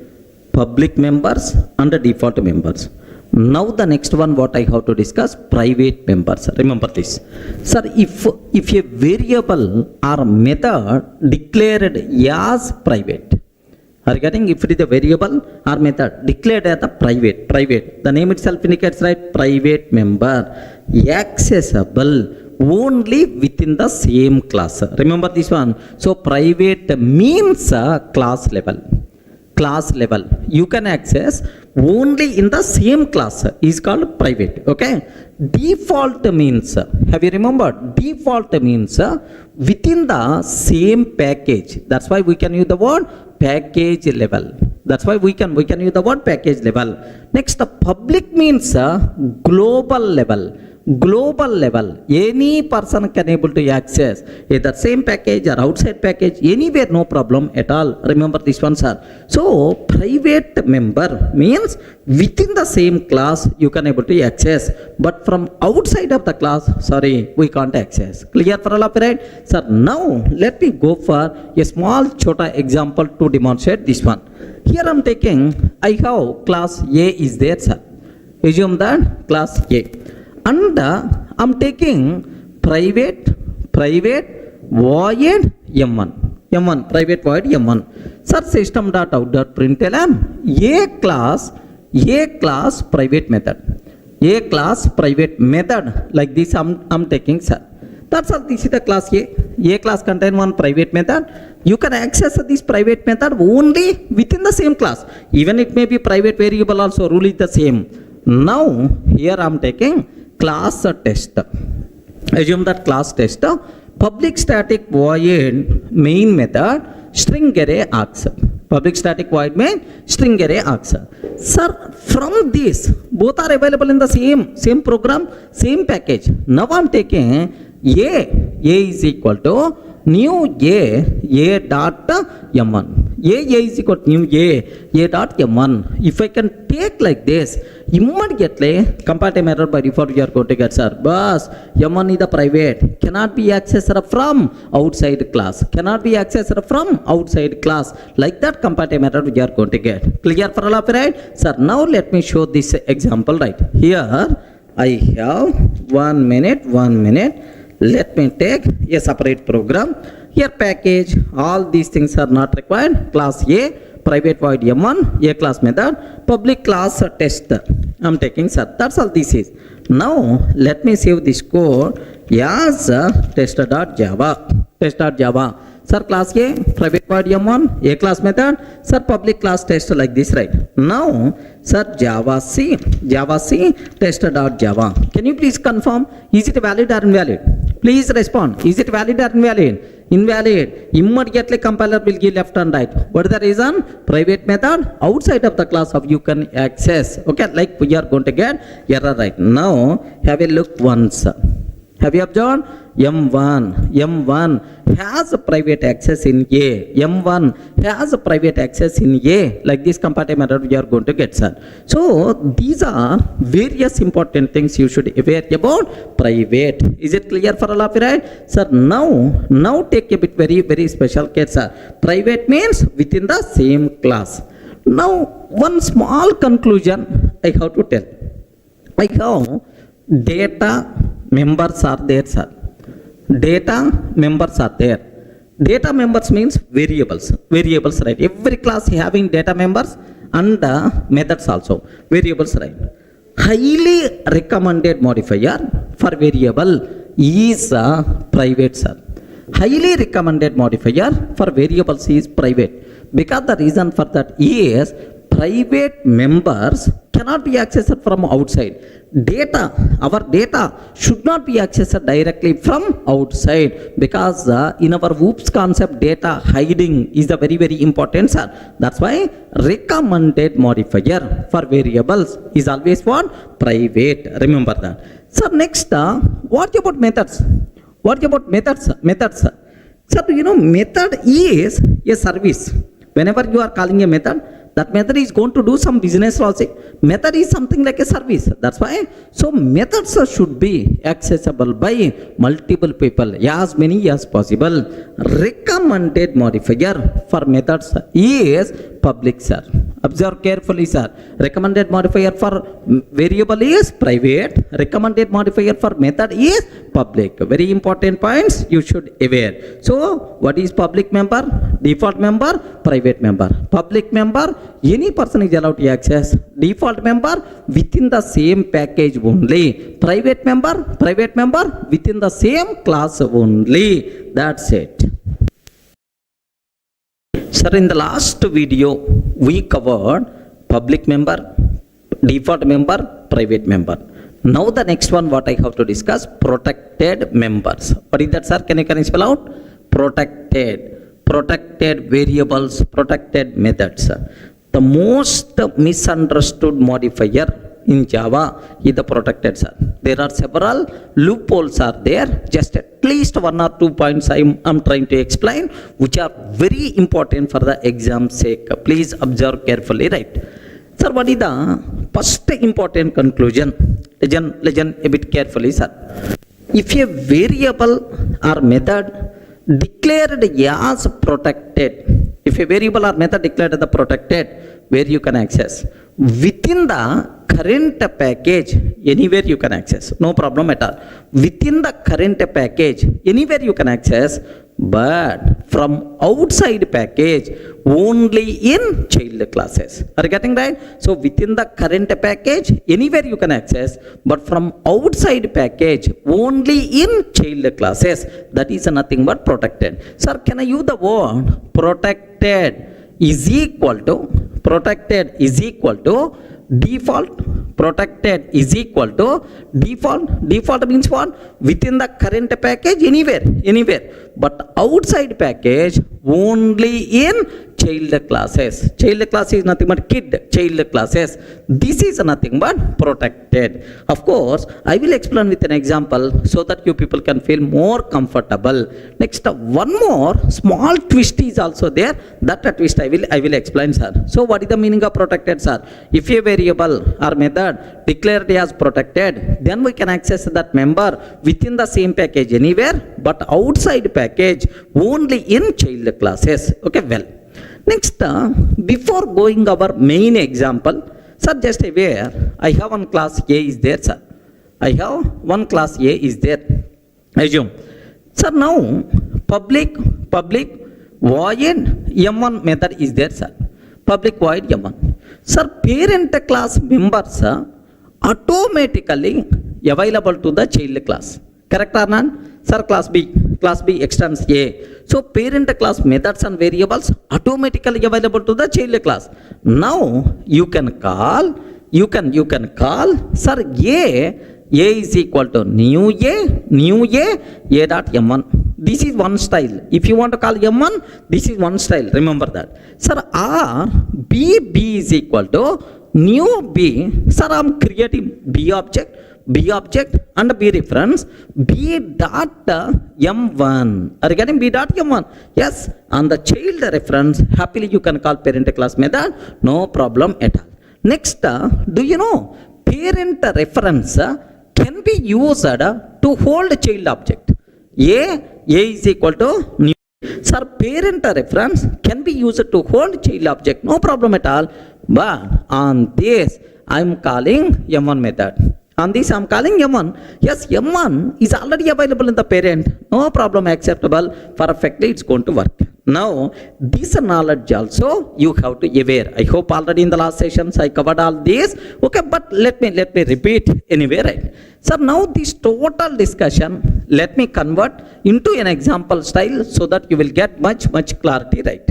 public members and the default members. Now the next one what I have to discuss, private members. Remember this. Sir, if a variable or method declared as private, are you getting? If it is a variable or method declared as a private, the name itself indicates, right? Private member, accessible only within the same class. Remember this one. So private means class level. You can access only in the same class is called private. Okay. Default means, have you remembered? Default means within the same package. That's why we can use the word package level. That's why we can use the word package level. Next, public means global level. Any person can able to access either same package or outside package, anywhere, no problem at all. Remember this one, sir. So private member means within the same class you can able to access, but from outside of the class, sorry, we can't access. Clear for all of you, right? Sir, now let me go for a small chota example to demonstrate this one. Here I'm taking, I have class A is there, sir. Assume that class A. And I'm taking private void M1, private void M1. Sir, system.out.println A class private method. A class private method like this I'm taking, sir. That's all. This is the class A. A class contain one private method. You can access this private method only within the same class. Even it may be private variable also, rule is the same. Now here I'm taking class test. Assume that class test, public static void main method string array args. Public static void main string array args. Sir, from this both are available in the same program, same package. Now I'm taking A is equal to new A dot M1. A is equal to new A dot M1. If I can take like this, immediately comparative error by default we are going to get, sir. Bus M1 is the private, cannot be accessed from outside class. Like that comparative error we are going to get. Clear for all of you, right? Sir, now let me show this example, right? Here I have 1 minute. Let me take a separate program. Here package, all these things are not required. Class A, private void M1, A class method, public class test. I'm taking, sir. That's all this is. Now let me save this code as test.java. Sir, class A, private void M1, A class method, sir, public class test like this, right? Now, sir, Java C test.java. Can you please confirm, is it valid or invalid? Please respond. Is it valid or invalid? Invalid. Immediately compiler will give left and right. What is the reason? Private method outside of the class of you can access. Okay, like we are going to get error, right? Now, have a look once. Have you observed? M1 has a private access in A. M1 has a private access in A. Like this comparative method we are going to get, sir. So these are various important things you should aware about private. Is it clear for all of you, right? Sir, now take a bit very special case, sir. Private means within the same class. Now one small conclusion I have to tell. I have data members are there, sir. Data members are there. Data members means variables, right? Every class having data members and methods also, variables, right? Highly recommended modifier for variable is private, sir. Highly recommended modifier for variables is private, because the reason for that is private members cannot be accessed from outside. Our data should not be accessed directly from outside, because in our OOPS concept, data hiding is the very important, sir. That's why recommended modifier for variables is always what? Private. Remember that. So next, what about methods? What about methods? Sir, method is a service. Whenever you are calling a method, that method is going to do some business logic. Method is something like a service. That's why. So methods should be accessible by multiple people, as many as possible. Recommended modifier for methods is public, sir. Observe carefully, sir. Recommended modifier for variable is private. Recommended modifier for method is public. Very important points you should aware. So what is public member? Default member, private member. Public member, any person is allowed to access. Default member, within the same package only. Private member within the same class only. That's it. Sir, in the last video we covered public member, default member, private member. Now the next one what I have to discuss, protected members. What is that, sir? Can you spell out? Protected variables, protected methods. The most misunderstood modifier in Java is the protected, sir. There are several loopholes are there. Just at least 1 or 2 points I'm trying to explain, which are very important for the exam sake. Please observe carefully, right? Sir, what is the first important conclusion? Listen a bit carefully, sir. If a variable or method declared as protected, if a variable or method declared as protected, where you can access within the current package, anywhere you can access, no problem at all. Within the current package, anywhere you can access, but from outside package only in child classes. Are you getting right? So within the current package, anywhere you can access, but from outside package only in child classes. That is nothing but protected. Sir, can I use the word protected is equal to default? Protected is equal to default means what? Within the current package, anywhere, but outside package only in child classes. Child class is nothing but child classes. This is nothing but protected. Of course, I will explain with an example so that you people can feel more comfortable. Next, one more small twist is also there. That twist I will explain, sir. So what is the meaning of protected, sir? If a variable or method declared as protected, then we can access that member within the same package anywhere, but outside package only in child classes. Okay, well. Next, before going our main example, sir, just aware, I have one class A is there, sir. I have one class A is there. Assume. Sir, now public void M1 method is there, sir. Public void M1. Sir, parent class members automatically available to the child class. Correct or not? Sir, class B extends A. So parent class methods and variables automatically available to the child class. Now you can call, sir, A is equal to new A dot M1. This is one style. If you want to call M1, this is one style. Remember that. Sir, or B is equal to new B. Sir, I'm creating B object, B object and B reference, B dot M1. Are you getting B dot M1? Yes, on the child reference, happily you can call parent class method, no problem at all. Next, do you know parent reference can be used to hold child object. A is equal to new. Sir, parent reference can be used to hold child object, no problem at all. But on this, I am calling M1 method. On this, I am calling M1. Yes, M1 is already available in the parent. No problem, acceptable. Perfectly, it's going to work. Now, this knowledge also you have to aware. I hope already in the last sessions I covered all this. Okay, but let me repeat anyway, right? So now this total discussion, let me convert into an example style so that you will get much clarity, right?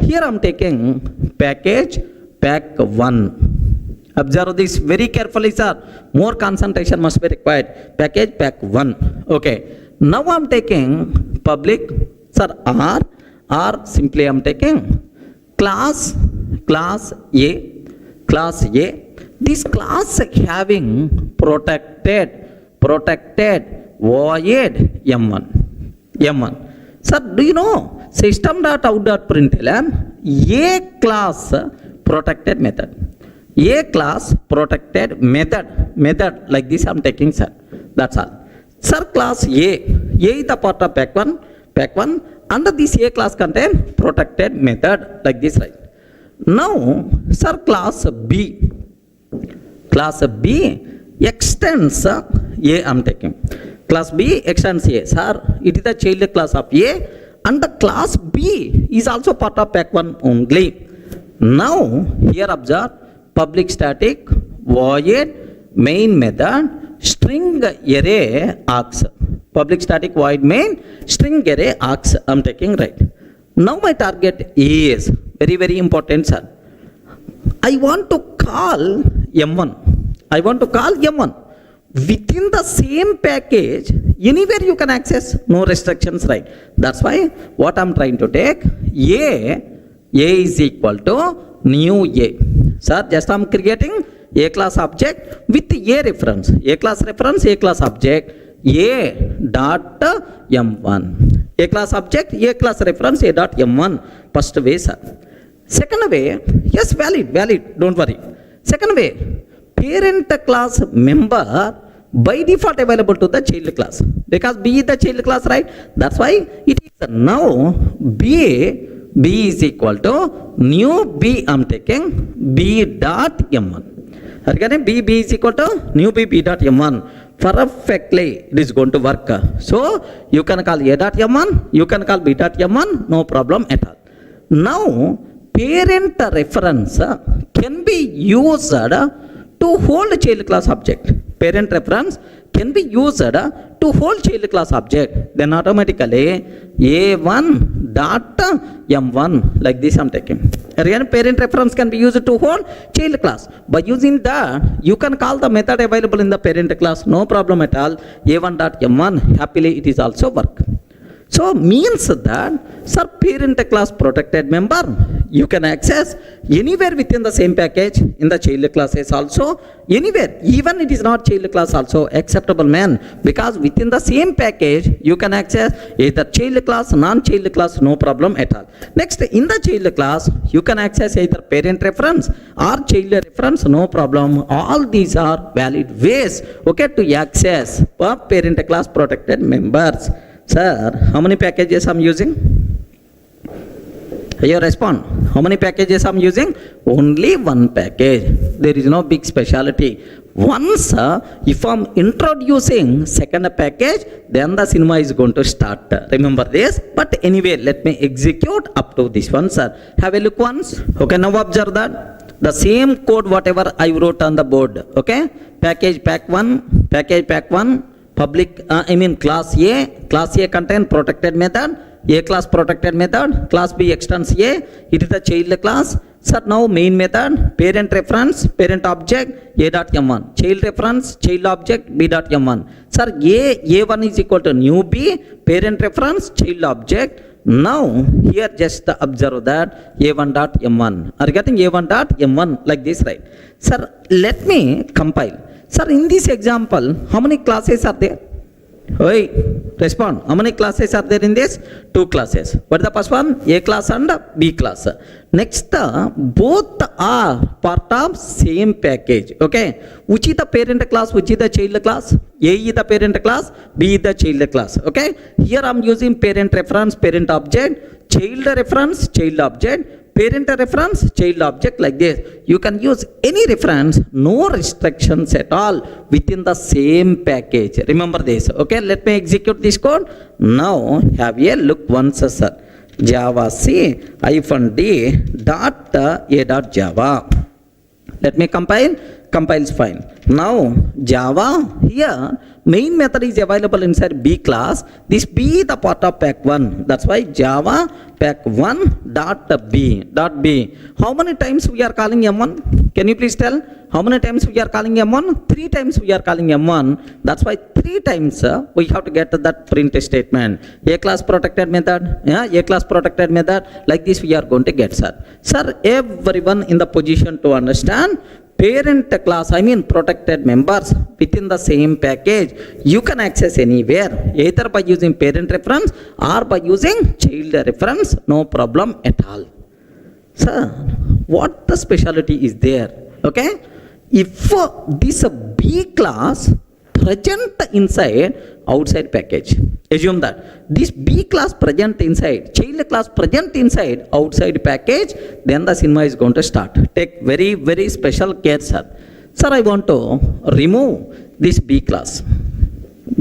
Here I am taking package pack 1. Observe this very carefully, sir. More concentration must be required. Package pack 1. Okay. Now I am taking public, sir, R simply I am taking class A. This class having protected void M1. Sir, do you know system.out.println A class protected method. A class protected method like this I am taking, sir. That's all. Sir, class A is the part of pack 1. Under this A class contain protected method like this, right? Now, sir, class B extends A I am taking. Class B extends A. Sir, it is the child class of A and the class B is also part of pack 1 only. Now, here observe public static void main method string array args. Public static void main string array args I am taking, right? Now my target is very important, sir. I want to call M1. Within the same package, anywhere you can access, no restrictions, right? That's why what I'm trying to take, A is equal to new A. Sir, just I'm creating A class object with A reference. A class reference, A class object, A dot M1. A class object, A class reference, A dot M1. First way, sir. Second way, yes, valid, don't worry. Second way, parent class member by default available to the child class. Because B is the child class, right? That's why it is now B is equal to new B I am taking B dot M1. Again, B is equal to new B dot M1. Perfectly it is going to work. So you can call A dot M1, you can call B dot M1, no problem at all. Now parent reference can be used to hold child class object. Parent reference can be used to hold child class object. Then automatically A1 dot M1 like this I am taking. Again, parent reference can be used to hold child class. By using that, you can call the method available in the parent class, no problem at all. A1 dot M1, happily it is also work. So means that, sir, parent class protected member you can access anywhere within the same package in the child classes also, anywhere, even it is not child class also acceptable, man, because within the same package you can access either child class, non-child class, no problem at all. Next, in the child class you can access either parent reference or child reference, no problem. All these are valid ways, okay, to access parent class protected members. Sir, how many packages I'm using? You respond. How many packages I'm using? Only one package. There is no big speciality. Once, if I'm introducing second package, then the cinema is going to start. Remember this. But anyway, let me execute up to this one, sir. Have a look once. Okay, now observe that. The same code, whatever I wrote on the board. Okay, package pack 1, public, class A contain protected method, A class protected method, class B extends A, it is the child class. Sir, now main method, parent reference, parent object, A dot M1, child reference, child object, B dot M1. Sir, A1 is equal to new B, parent reference, child object. Now, here just observe that A1 dot M1. Are you getting A1 dot M1 like this, right? Sir, let me compile. Sir, in this example, how many classes are there? Oi, respond. How many classes are there in this? 2 classes. What is the first one? A class and B class. Next, both are part of same package. Okay. Which is the parent class? Which is the child class? A is the parent class. B is the child class. Okay. Here I am using parent reference, parent object, child reference, child object. Parent reference, child object, like this. You can use any reference, no restrictions at all within the same package. Remember this. Okay, let me execute this code. Now have a look once, sir. Java C -d dot a dot Java. Let me compile. Compiles fine. Now Java here main method is available inside B class. This B is the part of pack1. That's why Java pack1 dot B. How many times we are calling M1? Can you please tell? How many times we are calling M1? 3 times we are calling M1. That's why 3 times we have to get that print statement. A class protected method. Yeah, A class protected method. Like this we are going to get, sir. Sir, everyone in the position to understand parent class, protected members within the same package, you can access anywhere, either by using parent reference or by using child reference, no problem at all. Sir, what the specialty is there? Okay, if this B class present inside outside package, assume that this B class present inside, child class present inside outside package, then the cinema is going to start. Take very, very special care, sir. Sir, I want to remove this B class.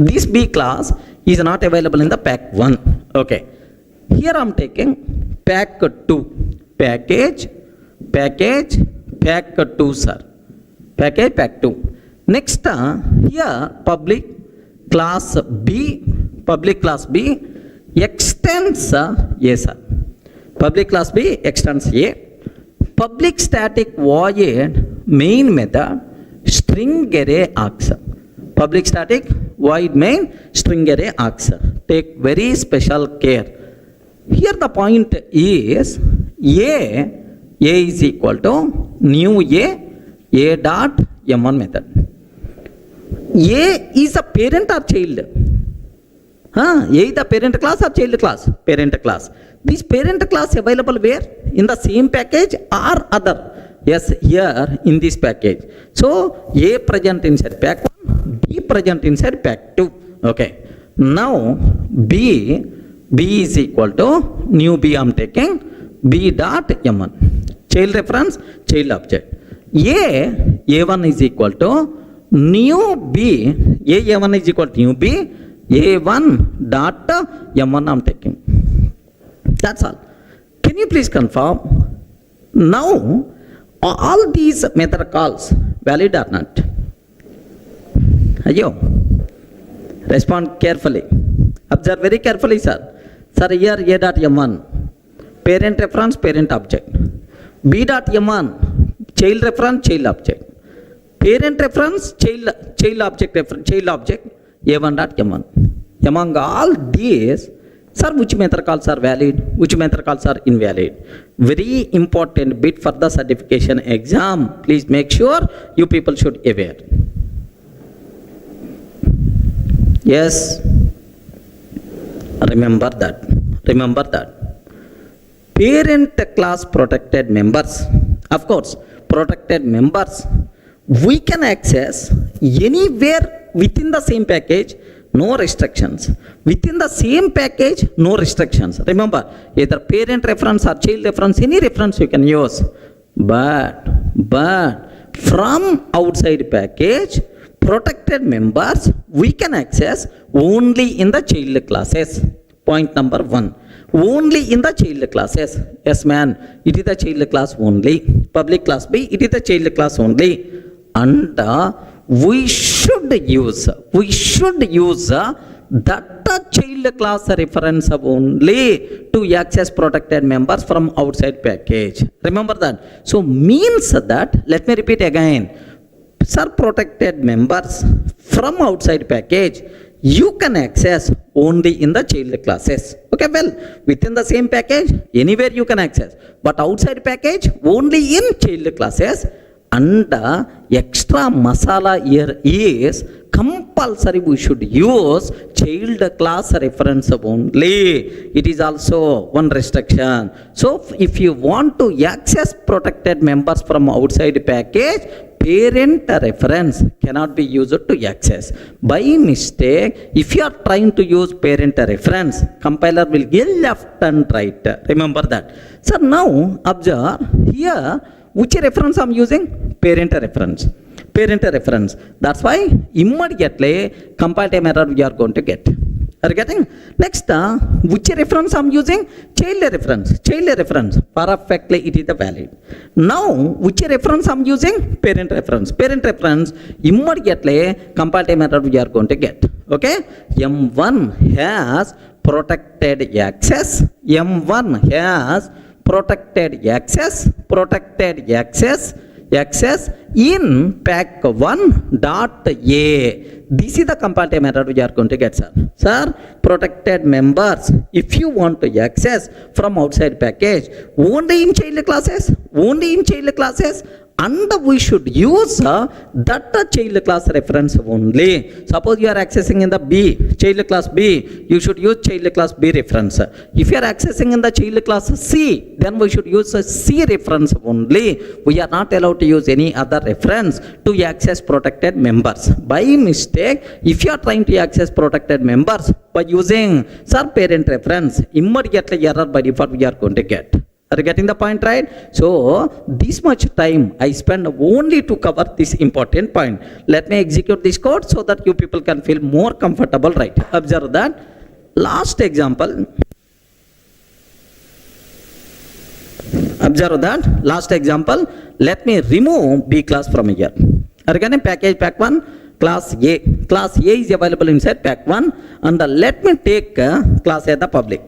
This B class is not available in the pack 1. Okay. Here I am taking pack 2. Package, pack 2, sir. Pack 2. Next, here public class B extends A, sir. Public class B extends A. Public static void main method string array args. Public static void main string array args. Take very special care. Here the point is A is equal to new A dot M1 method. A is a parent or child? A is the parent class or child class? Parent class. This parent class available where? In the same package or other? Yes, here in this package. So A present inside pack 1, B present inside pack 2. Okay. Now B is equal to new B I am taking B dot M1. Child reference, child object. A1 is equal to new B, A1 is equal to new B, A1 dot M1 I am taking. That's all. Can you please confirm? Now, all these method calls valid or not? Ayo, respond carefully. Observe very carefully, sir. Sir, here A dot M1, parent reference, parent object. B dot M1, child reference, child object. Parent reference, child object reference, child object, A1 dot M1. Among all these, sir, which method calls are valid, which method calls are invalid? Very important bit for the certification exam. Please make sure you people should aware. Yes, remember that. Parent class protected members, of course, protected members we can access anywhere within the same package, no restrictions. Within the same package, no restrictions. Remember, either parent reference or child reference, any reference you can use. But from outside package, protected members we can access only in the child classes. Point number 1. Only in the child classes. Yes, man, it is the child class only. Public class B, it is the child class only. And we should use that child class reference only to access protected members from outside package. Remember that. So means that, let me repeat again, sir, protected members from outside package you can access only in the child classes. Okay, well, within the same package, anywhere you can access. But outside package, only in child classes. And extra masala here is compulsory we should use child class reference only. It is also one restriction. So if you want to access protected members from outside package, parent reference cannot be used to access. By mistake, if you are trying to use parent reference, compiler will give left and right. Remember that. So now observe here, which reference I'm using? Parent reference. Parent reference. That's why immediately compile time error we are going to get. Are you getting? Next, which reference I'm using? Child reference. Child reference. Perfectly it is the valid. Now, which reference I'm using? Parent reference. Parent reference. Immediately compile time error we are going to get. Okay? M1 has protected access. M1 has protected access. Protected access in pack1 dot a. This is the compile time error we are going to get, sir. Sir, protected members, if you want to access from outside package, only in child classes, and we should use that child class reference only. Suppose you are accessing in the B, child class B, you should use child class B reference. If you are accessing in the child class C, then we should use a C reference only. We are not allowed to use any other reference to access protected members. By mistake, if you are trying to access protected members by using sir parent reference, immediately error by default we are going to get. Are you getting the point, right? So this much time I spend only to cover this important point. Let me execute this code so that you people can feel more comfortable, right? Observe that. Last example. Observe that. Last example. Let me remove B class from here. Are you getting? Package pack1 class A. Class A is available inside pack1, and let me take class A the public.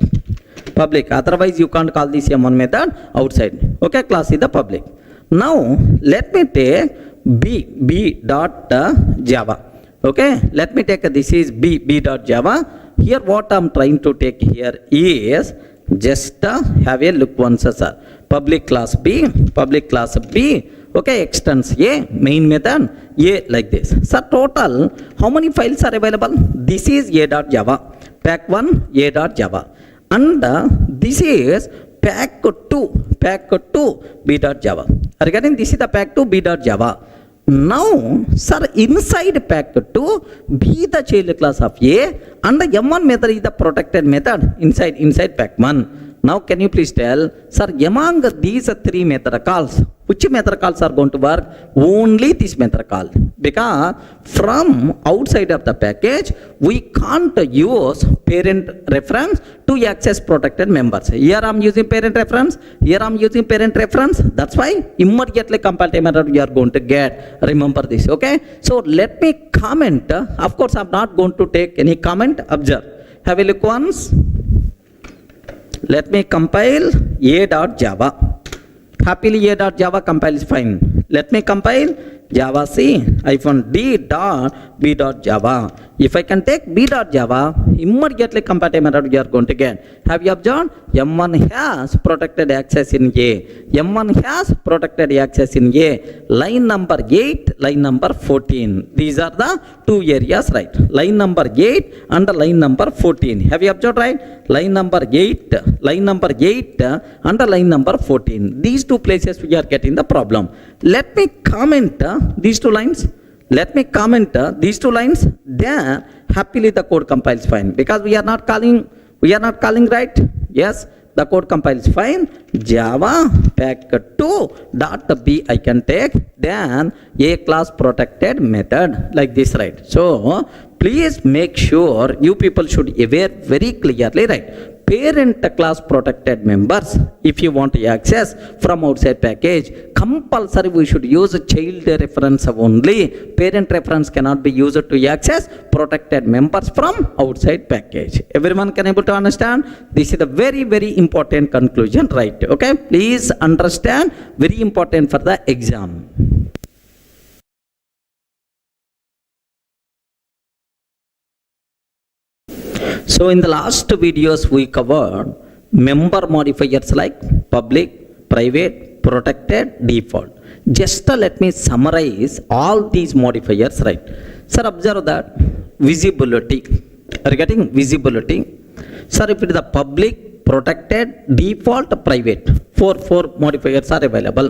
Otherwise you can't call this M1 method outside. Okay, class is the public. Now let me take b dot java. Okay, let me take this is b dot java. Here what I'm trying to take here is just have a look once, sir. Public class B. Okay, extends A, main method A like this. So total how many files are available? This is a.java, pack1 a.java. And this is pack2 b.java. Are you getting? This is the pack2 b.java. Now, sir, inside pack2 be the child class of A, and the M1 method is the protected method inside pack1. Now, can you please tell, sir, among these three method calls, which method calls are going to work? Only this method call. Because from outside of the package, we can't use parent reference to access protected members. Here I am using parent reference. That's why immediately compile time error we are going to get. Remember this, okay? So let me comment. Of course, I am not going to take any comment. Observe. Have a look once. Let me compile a.java. Happily a.java compile is fine. Let me compile java c -d.b.java. If I can take b.java, immediately compile time error we are going to get. Have you observed? M1 has protected access in A. Line number 8, line number 14. These are the two areas, right? Line number 8 and line number 14. Have you observed, right? Line number 8 and line number 14. These two places we are getting the problem. Let me comment these two lines. Then happily the code compiles fine, because we are not calling, right? Yes, the code compiles fine. Java pack2.b I can take, then a class protected method like this, right? So please make sure you people should aware very clearly, right? Parent class protected members, if you want to access from outside package, compulsory we should use a child reference only. Parent reference cannot be used to access protected members from outside package. Everyone can able to understand? This is a very, very important conclusion, right? Okay, please understand, very important for the exam. So in the last videos we covered member modifiers like public, private, protected, default. Just let me summarize all these modifiers, right? Sir, observe that visibility. Are you getting visibility? Sir, if it is the public, protected, default, private, four modifiers are available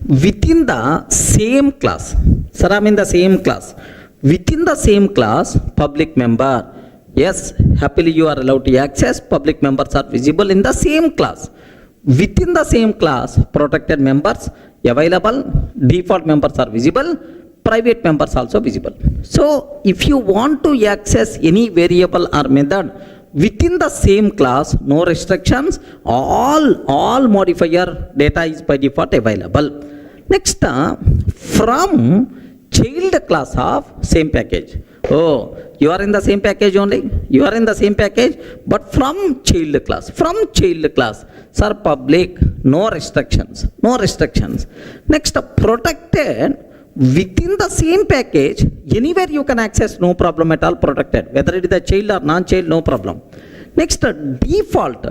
within the same class. Sir, I'm in the same class. Within the same class, public member. Yes, happily you are allowed to access. Public members are visible in the same class. Within the same class, protected members available, default members are visible, private members also visible. So, if you want to access any variable or method within the same class, no restrictions, all modifier data is by default available. Next, from child class of same package. Oh, you are in the same package only. You are in the same package, but from child class. From child class, sir, public, no restrictions. No restrictions. Next, protected within the same package, anywhere you can access, no problem at all. Protected, whether it is a child or non-child, no problem. Next, default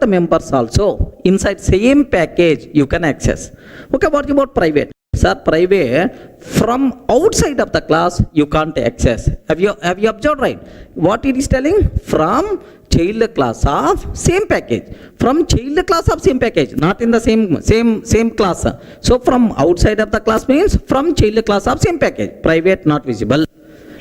members also inside same package you can access. Okay, what about private? Sir, private from outside of the class you can't access. Have you observed, right? What it is telling? From child class of same package. From child class of same package, not in the same class. So from outside of the class means from child class of same package. Private not visible.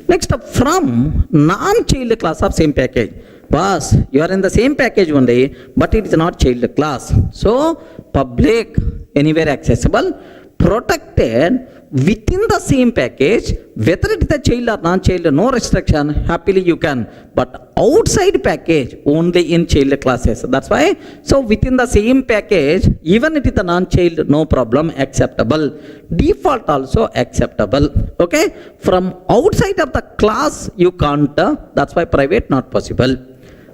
Next, from non-child class of same package. Boss, you are in the same package only, but it is not child class. So public, anywhere accessible. Protected within the same package, whether it is a child or non-child, no restriction, happily you can, but outside package only in child classes. That's why, so within the same package, even it is a non-child, no problem, acceptable. Default also acceptable. Okay, from outside of the class you can't, that's why private not possible.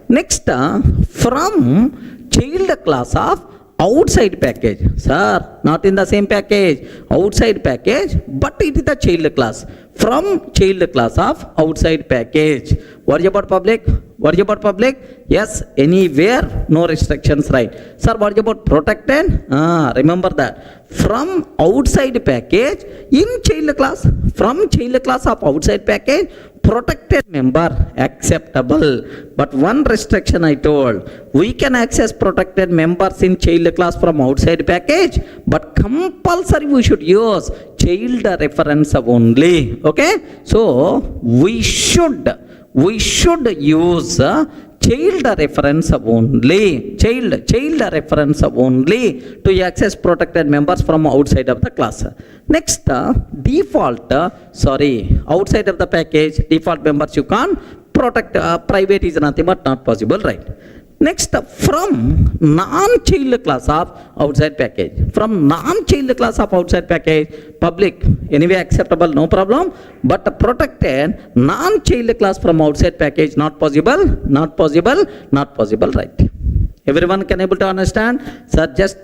Next, from child class of outside package. Sir, not in the same package, outside package, but it is the child class. From child class of outside package. What about public? What about public? Yes, anywhere, no restrictions, right? Sir, what about protected? Remember that. From outside package in child class. From child class of outside package, protected member acceptable. But one restriction I told, we can access protected members in child class from outside package, but compulsory we should use child reference only. Okay, so we should use child reference only, child reference only to access protected members from outside of the class. Next, default, outside of the package, default members you can't protect, private is nothing but not possible, right? Next, from non-child class of outside package. From non-child class of outside package, public, anyway acceptable, no problem. But protected, non-child class from outside package, not possible, not possible, not possible, right? Everyone can able to understand? Sir, just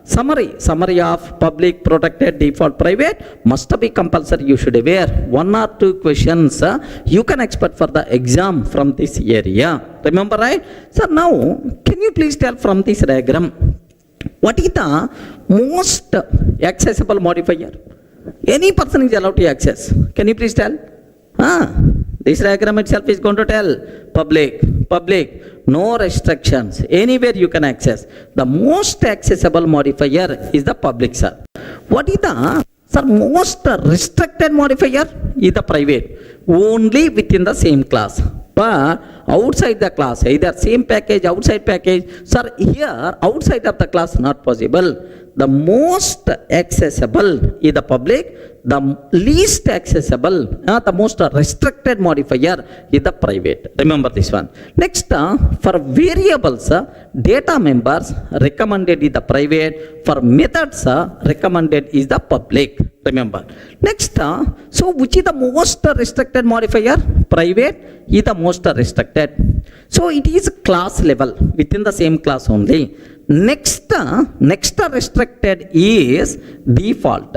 summary of public, protected, default, private must be compulsory. You should aware. 1 or 2 questions you can expect for the exam from this area. Remember, right? Sir, now can you please tell from this diagram what is the most accessible modifier? Any person is allowed to access. Can you please tell? This diagram itself is going to tell public, no restrictions, anywhere you can access. The most accessible modifier is the public, sir. What is the most restricted modifier? Is the private, only within the same class. But outside the class, either same package, outside package, sir, here outside of the class not possible. The most accessible is the public, the least accessible, the most restricted modifier is the private. Remember this one. Next, for variables, data members recommended is the private, for methods recommended is the public. Remember. Next, so which is the most restricted modifier? Private is the most restricted. So it is class level, within the same class only. Next restricted is default.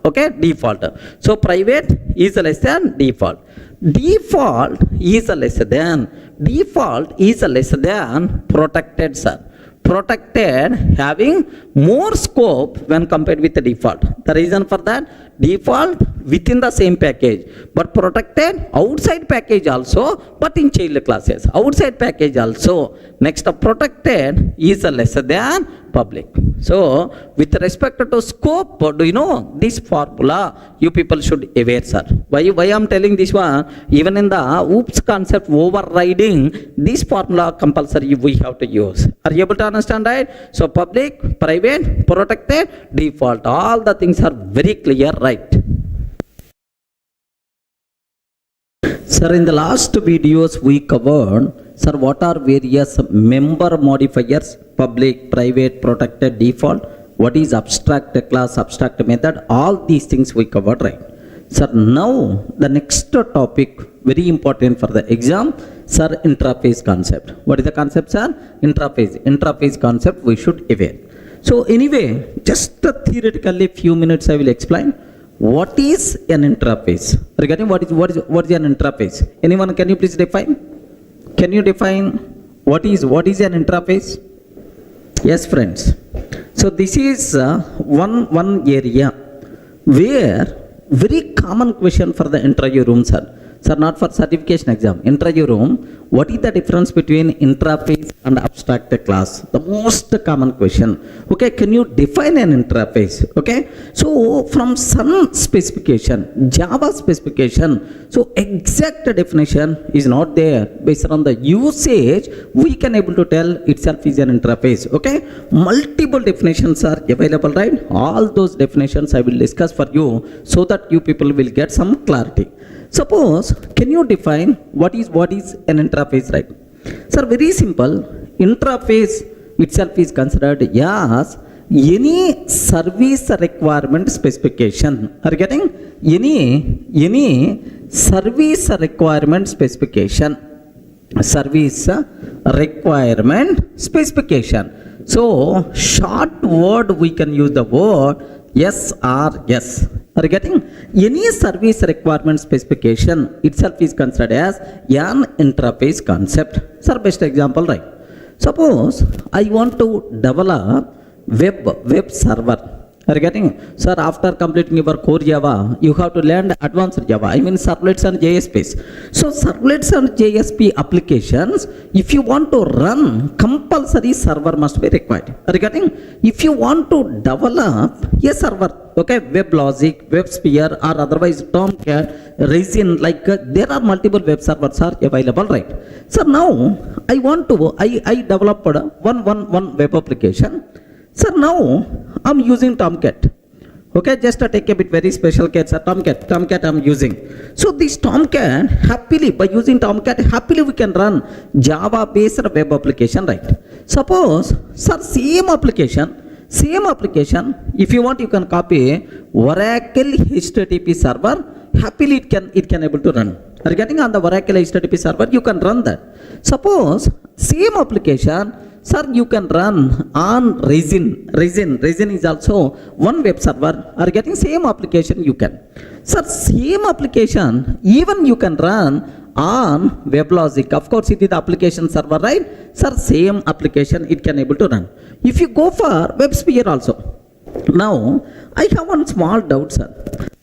Okay, default. So private is less than default. Default is less than protected, sir. protected having more scope when compared with the default. The reason for that, default within the same package, but protected outside package also, but in child classes, outside package also. Next, protected is lesser than public. So with respect to scope, do you know this formula you people should aware, sir? Why I'm telling this one? Even in the oops concept overriding, this formula compulsory we have to use. Are you able to understand, right? So public, private, protected, default, all the things are very clear, right? Sir, in the last videos we covered, sir, what are various member modifiers, public, private, protected, default, what is abstract class, abstract method, all these things we covered, right? Sir, now the next topic, very important for the exam, sir, interface concept. What is the concept, sir? Interface concept we should aware. So anyway, just theoretically few minutes I will explain. What is an interface? Regarding what is an interface? Anyone, can you please define? Can you define what is an interface? Yes, friends. So this is one area where very common question for the interview room, sir. Sir, not for certification exam. Interview room, what is the difference between interface and abstract class? The most common question. Okay, can you define an interface? Okay, so from some specification, Java specification, so exact definition is not there. Based on the usage, we can able to tell itself is an interface. Okay, multiple definitions are available, right? All those definitions I will discuss for you so that you people will get some clarity. Suppose, can you define what is an interface, right? Sir, very simple. Interface itself is considered as any service requirement specification. Are you getting? Any service requirement specification. Service requirement specification. So, short word we can use the word SRS. Are you getting? Any service requirement specification itself is considered as an interface concept. Sir, best example, right? Suppose I want to develop web server. Are you getting? Sir, after completing your core Java, you have to learn advanced Java. I mean servlets and JSPs. So servlets and JSP applications, if you want to run, compulsory server must be required. Are you getting? If you want to develop a server, okay, WebLogic, WebSphere, or otherwise Tomcat, Resin, like there are multiple web servers are available, right? So now I developed one web application. So now I'm using Tomcat. Okay, just to take a bit very special case, Tomcat I'm using. So this Tomcat, happily, by using Tomcat, happily we can run Java based web application, right? Suppose, sir, same application, if you want you can copy Oracle HTTP server, happily it can able to run. Are you getting? On the Oracle HTTP server, you can run that. Suppose, same application, sir, you can run on Resin. Resin is also one web server. Are getting? Same application you can. Sir, same application even you can run on WebLogic. Of course, it is the application server, right? Sir, same application it can able to run. If you go for WebSphere also. Now, I have one small doubt, sir.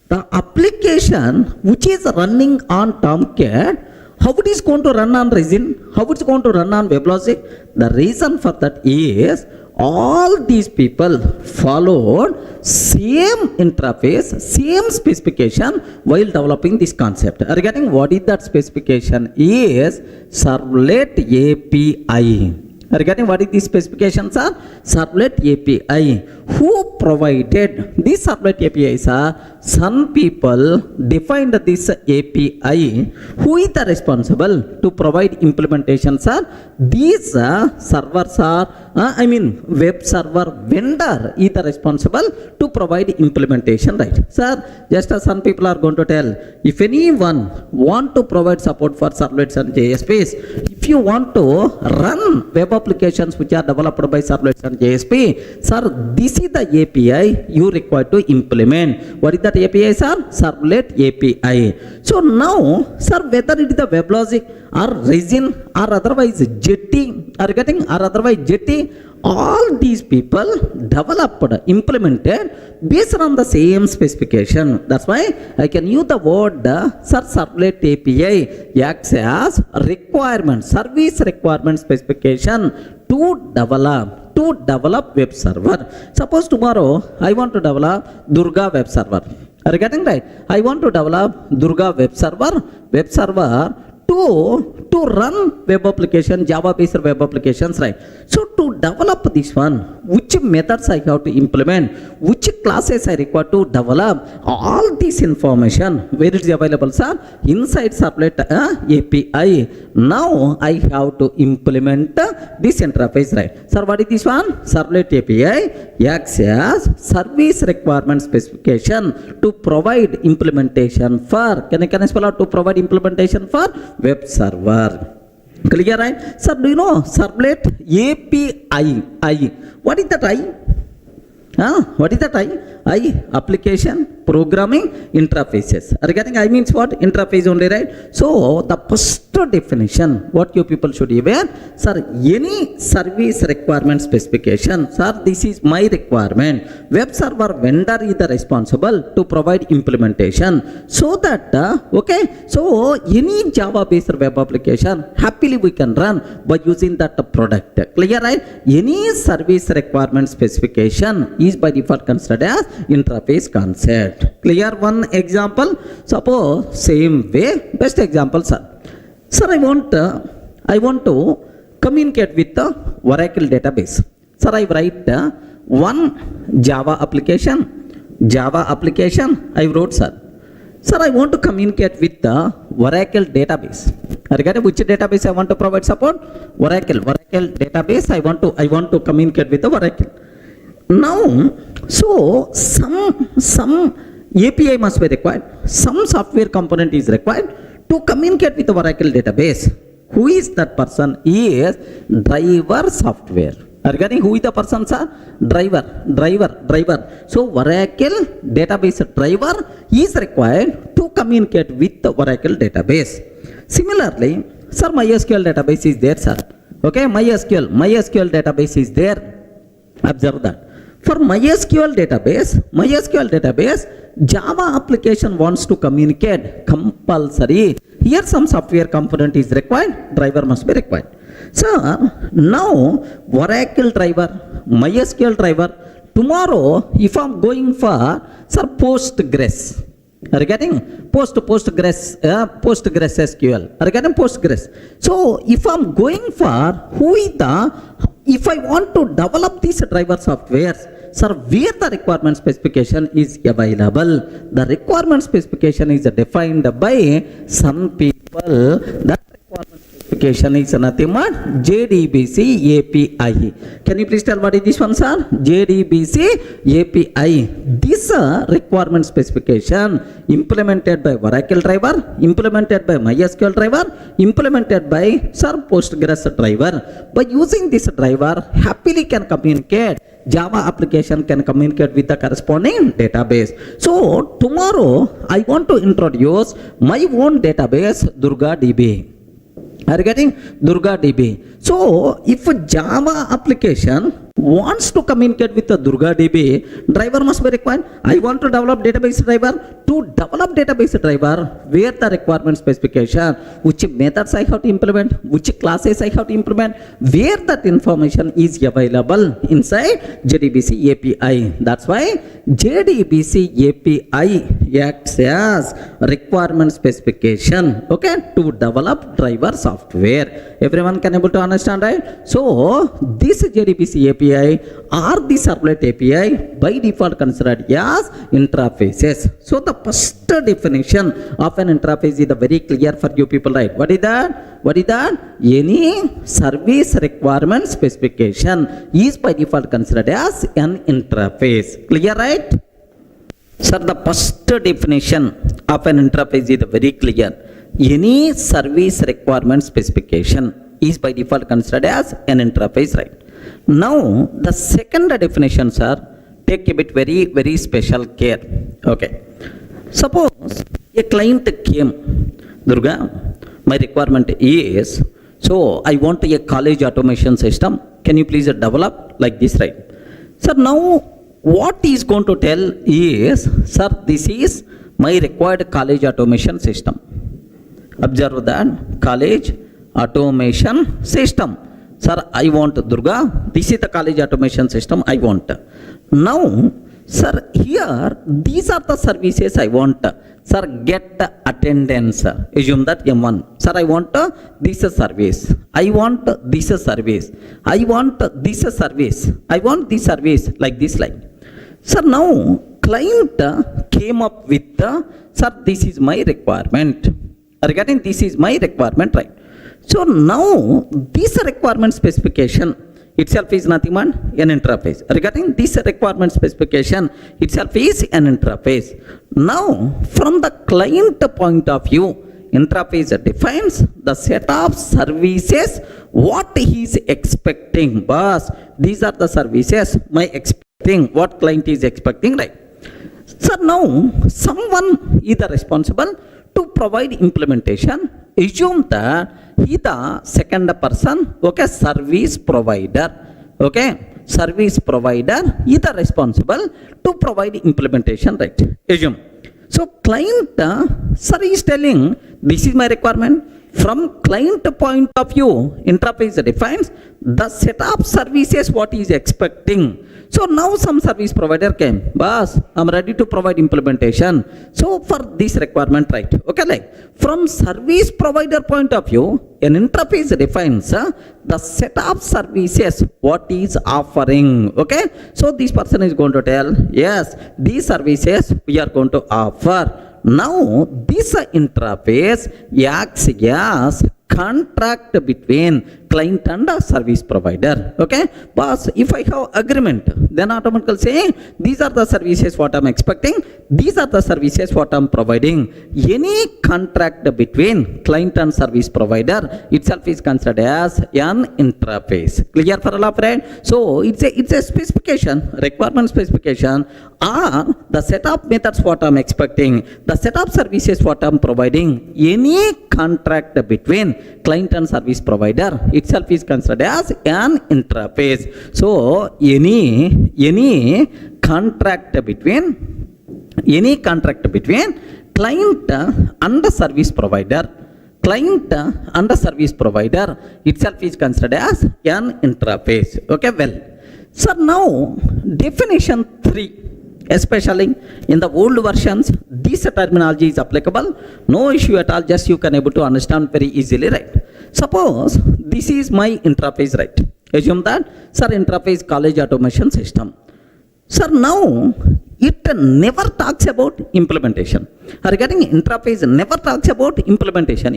The application which is running on Tomcat, how it is going to run on Resin? How it is going to run on WebLogic? The reason for that is all these people followed same interface, same specification while developing this concept. Are you getting? What is that specification? Is Servlet API. Are you getting? What is the specifications are? Servlet API. Who provided this Servlet API, sir? Some people defined this API. Who is the responsible to provide implementation, sir? These servers are, web server vendor is the responsible to provide implementation, right? Sir, just as some people are going to tell, if anyone want to provide support for servlets and JSPs, if you want to run web applications which are developed by servlets and JSP, sir, this is the API you require to implement. What is that API, sir? Servlet API. So now, sir, whether it is the WebLogic or Resin or otherwise Jetty are getting, or otherwise Jetty, all these people developed, implemented based on the same specification. That's why I can use the word servlet API acts as requirement, service requirement specification to develop web server. Suppose tomorrow I want to develop Durga web server. Are you getting right? I want to develop Durga web server to run web application, Java based web applications, right? So to develop this one, which methods I have to implement, which classes I require to develop, all this information, where it is available, sir? Inside Servlet API. Now I have to implement this interface, right? Sir, what is this one? Servlet API acts as service requirement specification to provide implementation for, can I spell out to provide implementation for web server? Clear, right? Sir, do you know Servlet API? What is that I? What is that I? Application programming interfaces. Are you getting? I means what? Interface only, right? So the first definition, what you people should be aware, sir, any service requirement specification, sir, this is my requirement. Web server vendor is the responsible to provide implementation, so that okay, so any Java based web application happily we can run by using that product. Clear, right? Any service requirement specification is by default considered as interface concept. Clear? One example, suppose same way, best example, sir. Sir, I want to communicate with the Oracle database. Sir, I write one Java application I wrote, sir. Sir, I want to communicate with the Oracle database. Regarding which database I want to provide support? Oracle database. I want to communicate with the Oracle. Now, so some API must be required. Some software component is required to communicate with the Oracle database. Who is that person? He is driver software. Regarding who is the person, sir? Driver. So Oracle database driver is required to communicate with the Oracle database. Similarly, sir, MySQL database is there, sir. Okay, MySQL database is there. Observe that. For MySQL database, Java application wants to communicate compulsory. Here some software component is required, driver must be required. So now Oracle driver, MySQL driver, tomorrow if I'm going for, sir, Postgres. Are you getting? Postgres SQL. Are you getting Postgres? So if I'm going for if I want to develop these driver softwares, sir, where the requirement specification is available? The requirement specification is defined by some people. That requirement specification is nothing but JDBC API. Can you please tell what is this one, sir? JDBC API. This requirement specification implemented by Oracle driver, implemented by MySQL driver, implemented by, sir, Postgres driver. By using this driver, happily can communicate. Java application can communicate with the corresponding database. So tomorrow I want to introduce my own database, DurgaDB. Are you getting? DurgaDB. So if a Java application wants to communicate with the DurgaDB, driver must be required. I want to develop database driver. To develop database driver, where the requirement specification, which methods I have to implement, which classes I have to implement, where that information is available inside JDBC API. That's why JDBC API acts as requirement specification, okay, to develop driver software. Everyone can able to understand, right? So this JDBC API or the Servlet API by default considered as interfaces. So the first definition of an interface is very clear for you people, right? What is that? Any service requirement specification is by default considered as an interface. Clear, right? Sir, the first definition of an interface is very clear. Any service requirement specification is by default considered as an interface, right? Now the second definition, sir, take a bit very special care. Okay, suppose a client came, Durga, my requirement is, So I want a college automation system. Can you please develop like this, right? Sir, now what is going to tell is, sir, this is my required college automation system. Observe that, college automation system. Sir, I want Durga. This is the college automation system I want. Now, sir, here, these are the services I want. Sir, get attendance. Assume that M1. Sir, I want this service. I want this service. I want this service. I want this service like this line. Sir, now client came up with sir, this is my requirement. Regarding this is my requirement, right? So now this requirement specification itself is nothing but an interface. Regarding this requirement specification itself is an interface. Now from the client point of view, interface defines the set of services what he is expecting. Boss, these are the services my expecting, what client is expecting, right? So now someone is responsible to provide implementation. Assume that he the second person, okay, service provider, okay, service provider is the responsible to provide implementation, right? Assume. So client, sir, is telling this is my requirement. From client point of view, interface defines the set of services what he is expecting. So now some service provider came, boss, I'm ready to provide implementation. So for this requirement, right? Okay, like from service provider point of view, an interface defines the set of services what is offering. Okay, so this person is going to tell, yes, these services we are going to offer. Now this interface acts as contract between client and service provider. Okay, boss, if I have agreement, then automatically say these are the services what I'm expecting, these are the services what I'm providing. Any contract between client and service provider itself is considered as an interface. Clear for all of right? So it's a specification, requirement specification, or the set of methods what I'm expecting, the set of services what I'm providing. Any contract between client and service provider itself is considered as an interface. So any contract between client and the service provider, client and the service provider itself is considered as an interface. Okay, well, so now definition 3, especially in the old versions, this terminology is applicable. No issue at all, just you can able to understand very easily, right? Suppose this is my interface, right? Assume that, sir, interface college automation system. Sir, now it never talks about implementation. Regarding interface, never talks about implementation,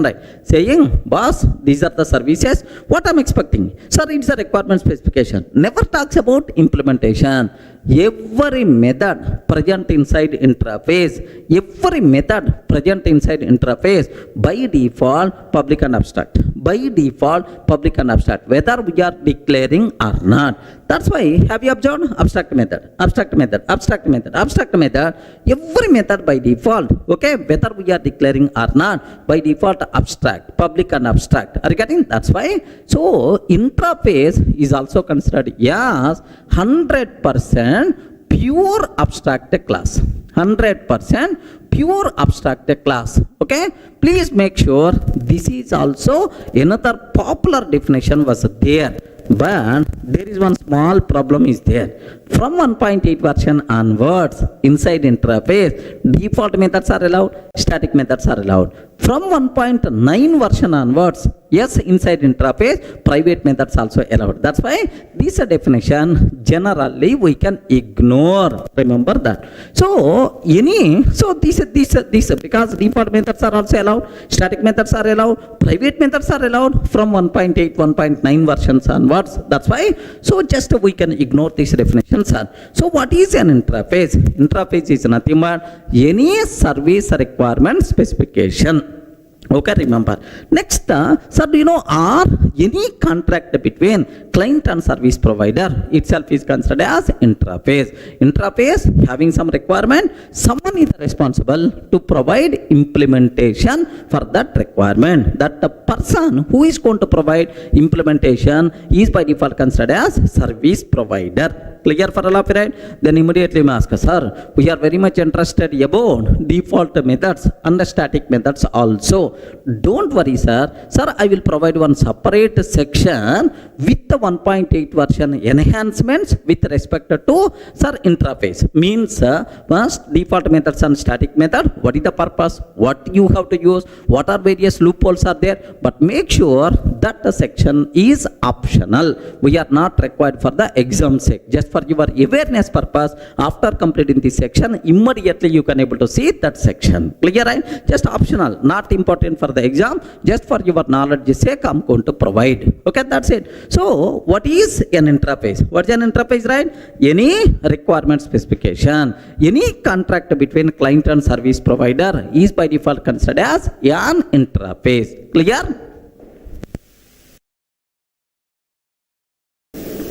right? Saying, boss, these are the services, what I'm expecting. Sir, it's a requirement specification. Never talks about implementation. Every method present inside interface, by default, public and abstract. By default, public and abstract, whether we are declaring or not. That's why, have you observed abstract method, every method by default, okay, whether we are declaring or not, by default abstract, public and abstract. Regarding that's why, so interface is also considered as 100% pure abstract class. 100% pure abstract class. Okay, please make sure this is also another popular definition was there. But there is one small problem is there. From 1.8 version onwards, inside interface, default methods are allowed, static methods are allowed. From 1.9 version onwards, yes, inside interface, private methods also allowed. That's why this definition generally we can ignore. Remember that. So this because default methods are also allowed, static methods are allowed, private methods are allowed from 1.8, 1.9 versions onwards. That's why. So just we can ignore this definition, sir. So what is an interface? Interface is nothing but any service requirement specification. Okay, remember. Next, sir, do you know or any contract between client and service provider itself is considered as interface. Interface having some requirement, someone is responsible to provide implementation for that requirement. That the person who is going to provide implementation is by default considered as service provider. Clear for all of you, right? Then immediately we ask, sir, we are very much interested about default methods and the static methods also. Don't worry, sir. Sir, I will provide one separate section with the 1.8 version enhancements with respect to, sir, interface. Means, first default methods and static method. What is the purpose? What you have to use? What are various loopholes are there? But make sure that the section is optional. We are not required for the exam sake. Just for your awareness purpose, after completing this section, immediately you can able to see that section. Clear, right? Just optional, not important for the exam. Just for your knowledge sake, I'm going to provide. Okay, that's it. So, what is an interface? What is an interface, right? Any requirement specification, any contract between client and service provider is by default considered as an interface. Clear?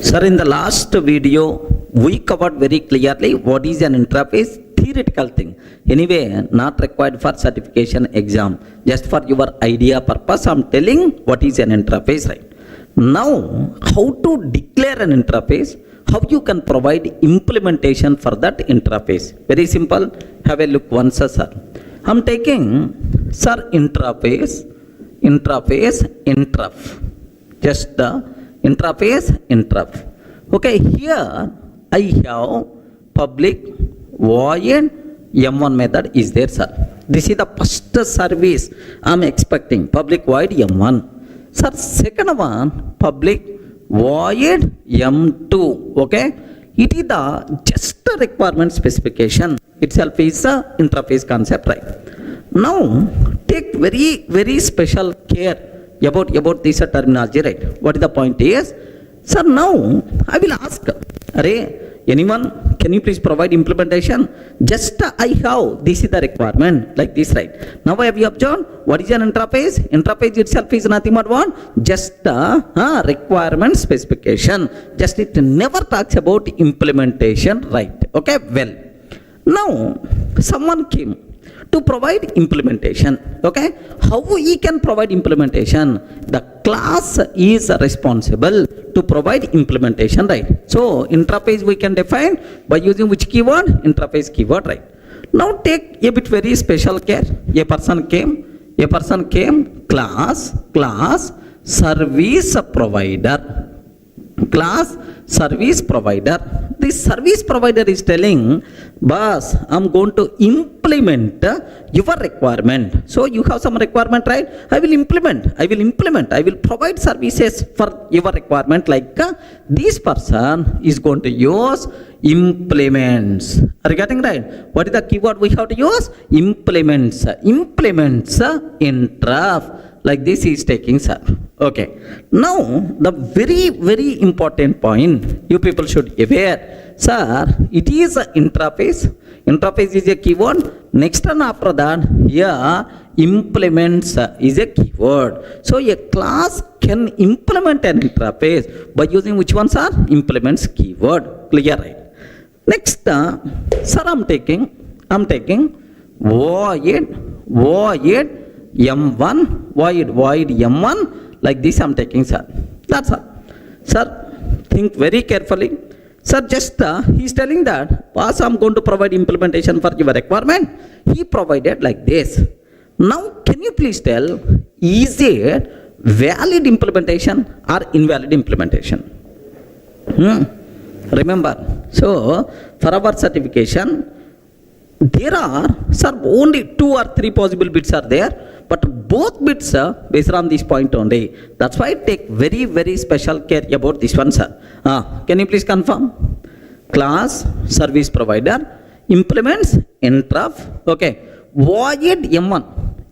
Sir, in the last video, we covered very clearly what is an interface, theoretical thing. Anyway, not required for certification exam. Just for your idea purpose, I'm telling what is an interface, right? Now, how to declare an interface, how you can provide implementation for that interface. Very simple. Have a look once, sir. I'm taking, sir, interface, interf. Just the interface, interf. Okay, here I have public void M1 method is there, sir. This is the first service I'm expecting, public void M1. Sir, second one, public void M2. Okay, it is the just requirement specification itself is the interface concept, right? Now, take very special care about this terminology, right? What is the point is, sir, now I will ask, Array, anyone, can you please provide implementation? Just I have, this is the requirement, like this, right? Now have you observed, what is an interface? Interface itself is nothing but what? Just a requirement specification. Just it never talks about implementation, right? Okay, well, now someone came to provide implementation. Okay, how we can provide implementation? The class is responsible to provide implementation, right? So interface we can define by using which keyword? Interface keyword, right? Now take a bit very special care. A person came, class service provider. Class service provider. This service provider is telling, boss, I'm going to implement your requirement. So you have some requirement, right? I will implement. I will provide services for your requirement. Like this person is going to use implements. Are you getting right? What is the keyword we have to use? Implements. Implements interf. Like this is taking, sir. Okay. Now, the very important point you people should be aware. Sir, it is an interface. Interface is a keyword. Next and after that, here, implements is a keyword. So, a class can implement an interface by using which one, sir? Implements keyword. Clear, right? Next, sir, I'm taking void M1, void M1, like this I'm taking, sir. That's all. Sir, think very carefully. Sir, just he's telling that, boss, I'm going to provide implementation for your requirement. He provided like this. Now, can you please tell, is it valid implementation or invalid implementation? Remember, so for our certification, there are, sir, only 2 or 3 possible bits are there, but both bits are based on this point only. That's why I take very special care about this one, sir. Can you please confirm? Class service provider implements interf. Okay, void M1,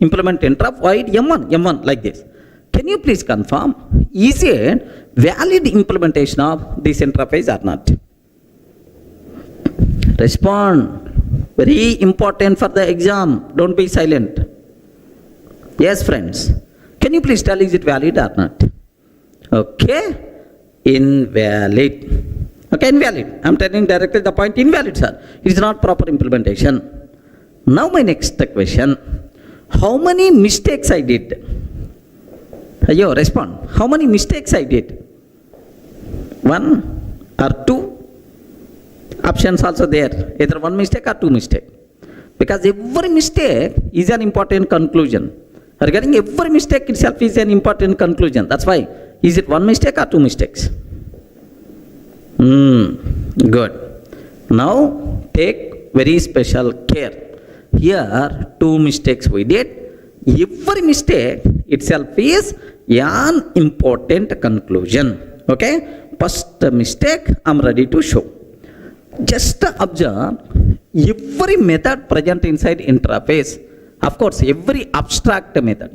implement interf, void M1, like this. Can you please confirm, is it valid implementation of this interface or not? Respond. Very important for the exam. Don't be silent. Yes, friends. Can you please tell, is it valid or not? Okay, invalid. Okay, invalid. I'm telling directly the point, invalid, sir. It is not proper implementation. Now my next question, how many mistakes I did? Ayo, respond. How many mistakes I did? One or two? Options also there, either one mistake or two mistake. Because every mistake is an important conclusion. Regarding every mistake itself is an important conclusion. That's why, is it one mistake or two mistakes? Good. Now take very special care. Here two mistakes we did. Every mistake itself is an important conclusion. Okay, first mistake I'm ready to show. Just observe every method present inside interface. Of course, every abstract method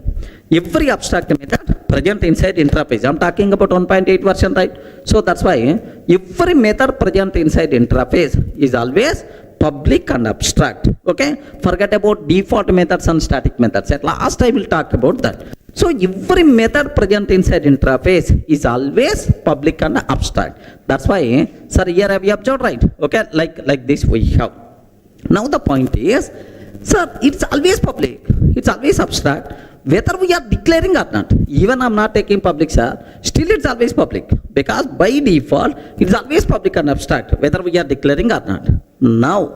present inside interface. I'm talking about 1.8 version, right? So that's why every method present inside interface is always public and abstract. Okay, forget about default methods and static methods. At last I will talk about that. So every method present inside interface is always public and abstract. That's why, sir, here have you observed, right? Okay, like this we have. Now the point is, sir, it's always public, it's always abstract, whether we are declaring or not. Even I'm not taking public, sir, still it's always public, because by default it's always public and abstract, whether we are declaring or not. Now,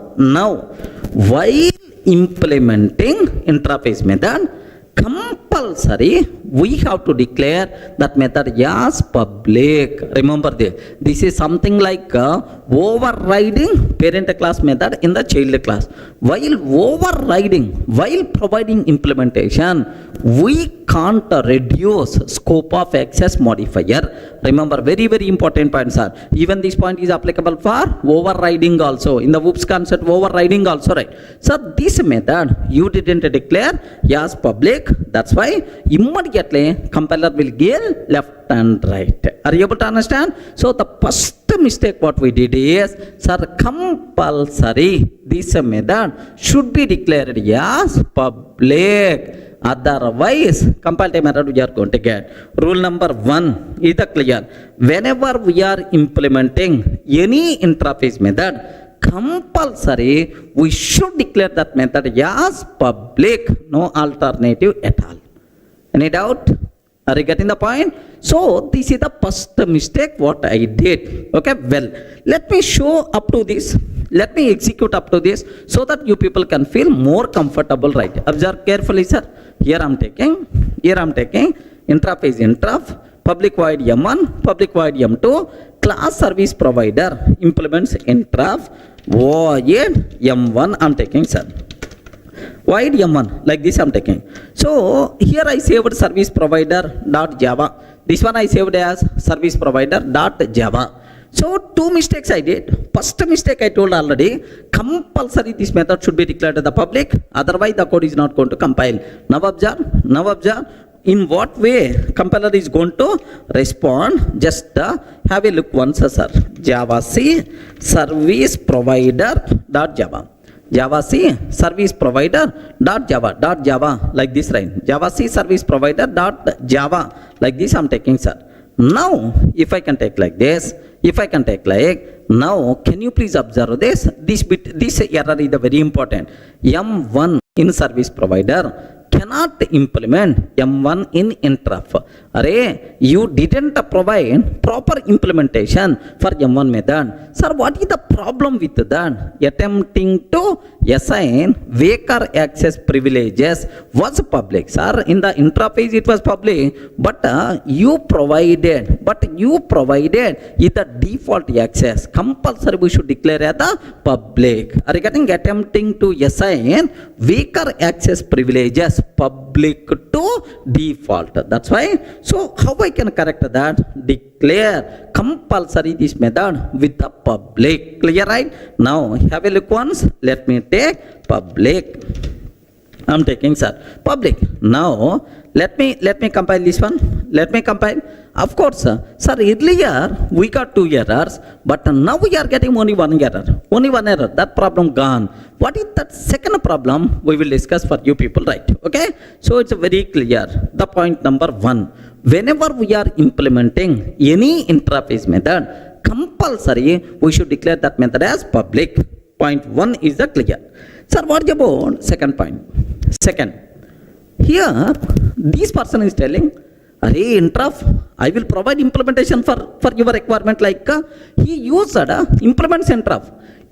while implementing interface method, compulsory we have to declare that method as public. Remember this is something like overriding parent class method in the child class. While providing implementation, we can't reduce scope of access modifier. Remember, very important points are, even this point is applicable for overriding also. In the whoops concept, overriding also, right? So this method you didn't declare as public. That's why immediately compiler will give left and right. Are you able to understand? So the first mistake what we did is, sir, compulsory this method should be declared as public. Otherwise, compile time method we are going to get. Rule number 1 is the clear. Whenever we are implementing any interface method, compulsory we should declare that method as public, no alternative at all. Any doubt? Are you getting the point? So this is the first mistake what I did. Okay, well, let me show up to this. Let me execute up to this so that you people can feel more comfortable, right? Observe carefully, sir. Here I'm taking interface interf, public void m1, public void m2, class service provider implements interf void m1. I'm taking, sir, void m1, like this I'm taking. So here I saved service provider dot java. This one I saved as service provider dot java. So two mistakes I did. First mistake I told already, compulsory this method should be declared as the public, otherwise the code is not going to compile. Now observe, in what way compiler is going to respond. Just have a look once, sir. Java C service provider dot java. Java C service provider dot java, like this, right? Java C service provider dot java, like this I'm taking, sir. Now if I can take like this, now can you please observe this? This error is very important. M1 in service provider cannot implement M1 in interf. Array, you didn't provide proper implementation for M1 method. Sir, what is the problem with that? Attempting to assign weaker access privileges was public. Sir, in the interface it was public, but you provided is the default access. Compulsory we should declare as the public. Regarding attempting to assign weaker access privileges public to default. That's why. So how I can correct that? Declare compulsory this method with the public. Clear, right? Now have a look once. Let me take public. I'm taking, sir, public. Now Let me compile this one. Let me compile. Of course, sir, earlier we got 2 errors, but now we are getting only 1 error. Only 1 error. That problem gone. What is that second problem? We will discuss for you people, right? Okay? So it's very clear. The point number 1. Whenever we are implementing any interface method, compulsory we should declare that method as public. Point 1 is the clear. Sir, what about second point? Second. Here, this person is telling, "Arey, interrupt, I will provide implementation for your requirement." Like he used implements interrupt.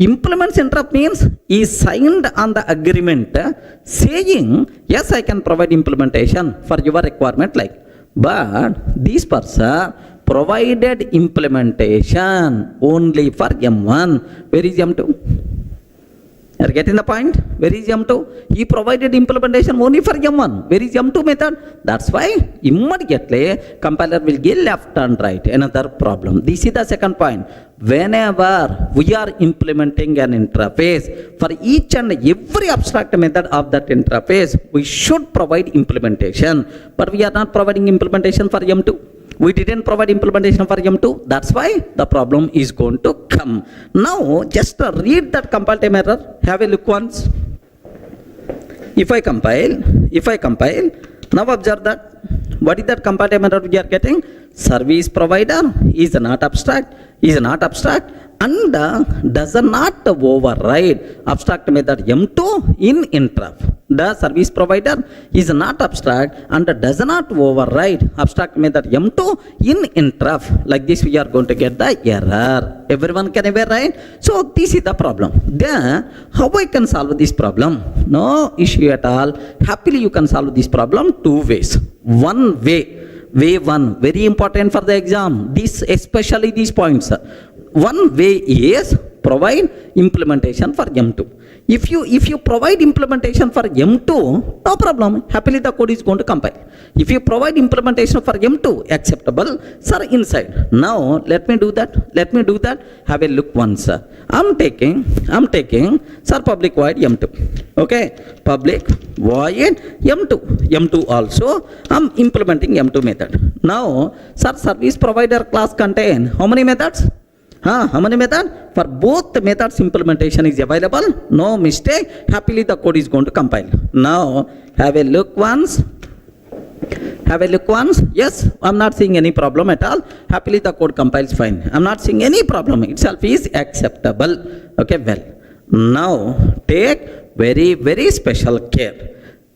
Implements interrupt means he signed on the agreement saying, "Yes, I can provide implementation for your requirement." Like, but this person provided implementation only for M1. Where is M2? Are you getting the point? Where is M2? He provided implementation only for M1. Where is M2 method? That's why immediately compiler will give left and right. Another problem. This is the second point. Whenever we are implementing an interface, for each and every abstract method of that interface, we should provide implementation. But we are not providing implementation for M2. We didn't provide implementation for M2. That's why the problem is going to come. Now, just read that compile time error. Have a look once. If I compile, now observe that. What is that compile time error we are getting? Service provider is not abstract, and does not override abstract method M2 in interrupt. The service provider is not abstract and does not override abstract method M2 in interrupt. Like this we are going to get the error. Everyone can aware, right? So this is the problem. Then how I can solve this problem? No issue at all. Happily you can solve this problem 2 ways. One way, very important for the exam. This, especially these points. One way is provide implementation for M2. If you provide implementation for M2, no problem. Happily the code is going to compile. If you provide implementation for M2, acceptable, sir, inside. Now let me do that. Have a look once. I'm taking sir, public void M2. Okay, public void M2 also. I'm implementing M2 method. Now, sir, service provider class contain how many methods? How many methods? For both the methods implementation is available. No mistake. Happily the code is going to compile. Now have a look once. Yes, I'm not seeing any problem at all. Happily the code compiles fine. I'm not seeing any problem. Itself is acceptable. Okay, well. Now take very special care.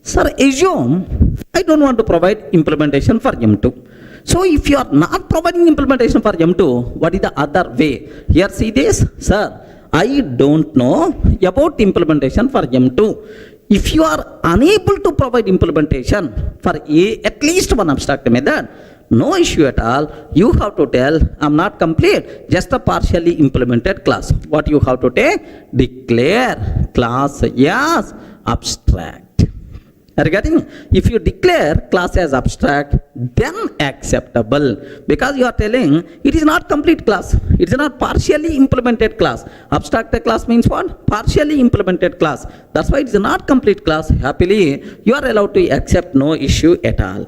Sir, assume I don't want to provide implementation for M2. So if you are not providing implementation for M2, what is the other way? Here see this, sir, I don't know about implementation for M2. If you are unable to provide implementation for at least one abstract method, no issue at all. You have to tell, I'm not complete, just a partially implemented class. What you have to take? Declare class as abstract. Regarding, if you declare class as abstract, then acceptable, because you are telling it is not complete class, it is not partially implemented class. Abstract class means what? Partially implemented class. That's why it is not complete class. Happily you are allowed to accept, no issue at all.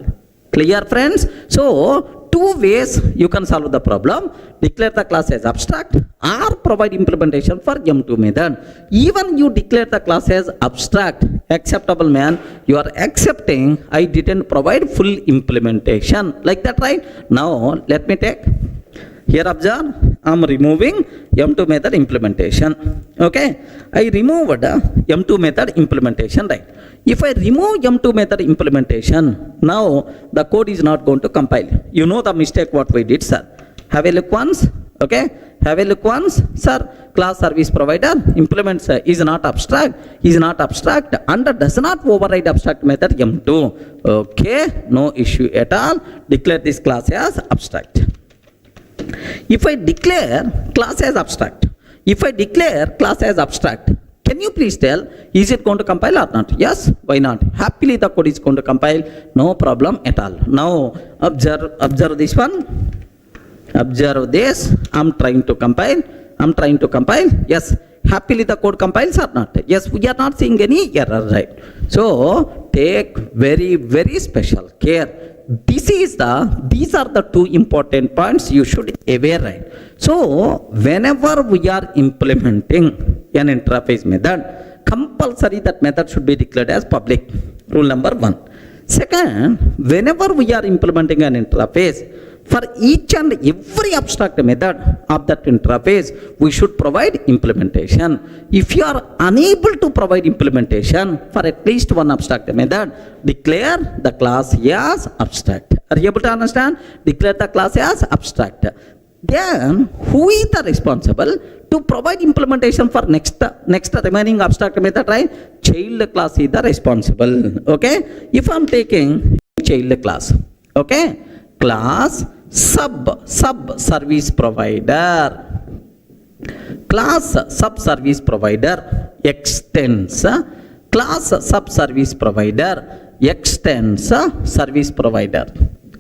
Clear, friends? So 2 ways you can solve the problem. Declare the class as abstract or provide implementation for M2 method. Even you declare the class as abstract, acceptable, man. You are accepting I didn't provide full implementation. Like that, right? Now let me take. Here observe, I'm removing M2 method implementation. Okay, I removed M2 method implementation, right? If I remove M2 method implementation, now the code is not going to compile. You know the mistake what we did, sir. Have a look once. Okay, have a look once. Sir, class service provider implements is not abstract and does not override abstract method M2. Okay, no issue at all. Declare this class as abstract. If I declare class as abstract, can you please tell, is it going to compile or not? Yes, why not? Happily the code is going to compile, no problem at all. Now observe this one. Observe this. I'm trying to compile. Yes, happily the code compiles or not? Yes, we are not seeing any error, right? So take very special care. These are the two important points you should aware, right? So whenever we are implementing an interface method, compulsory that method should be declared as public. Rule number 1. Second, whenever we are implementing an interface, for each and every abstract method of that interface, we should provide implementation. If you are unable to provide implementation for at least one abstract method, declare the class as abstract. Are you able to understand? Declare the class as abstract. Then, who is the responsible to provide implementation for next remaining abstract method, right? Child class is the responsible. Okay? If I am taking child class, okay? Class sub service provider. Class sub service provider extends class sub service provider extends service provider.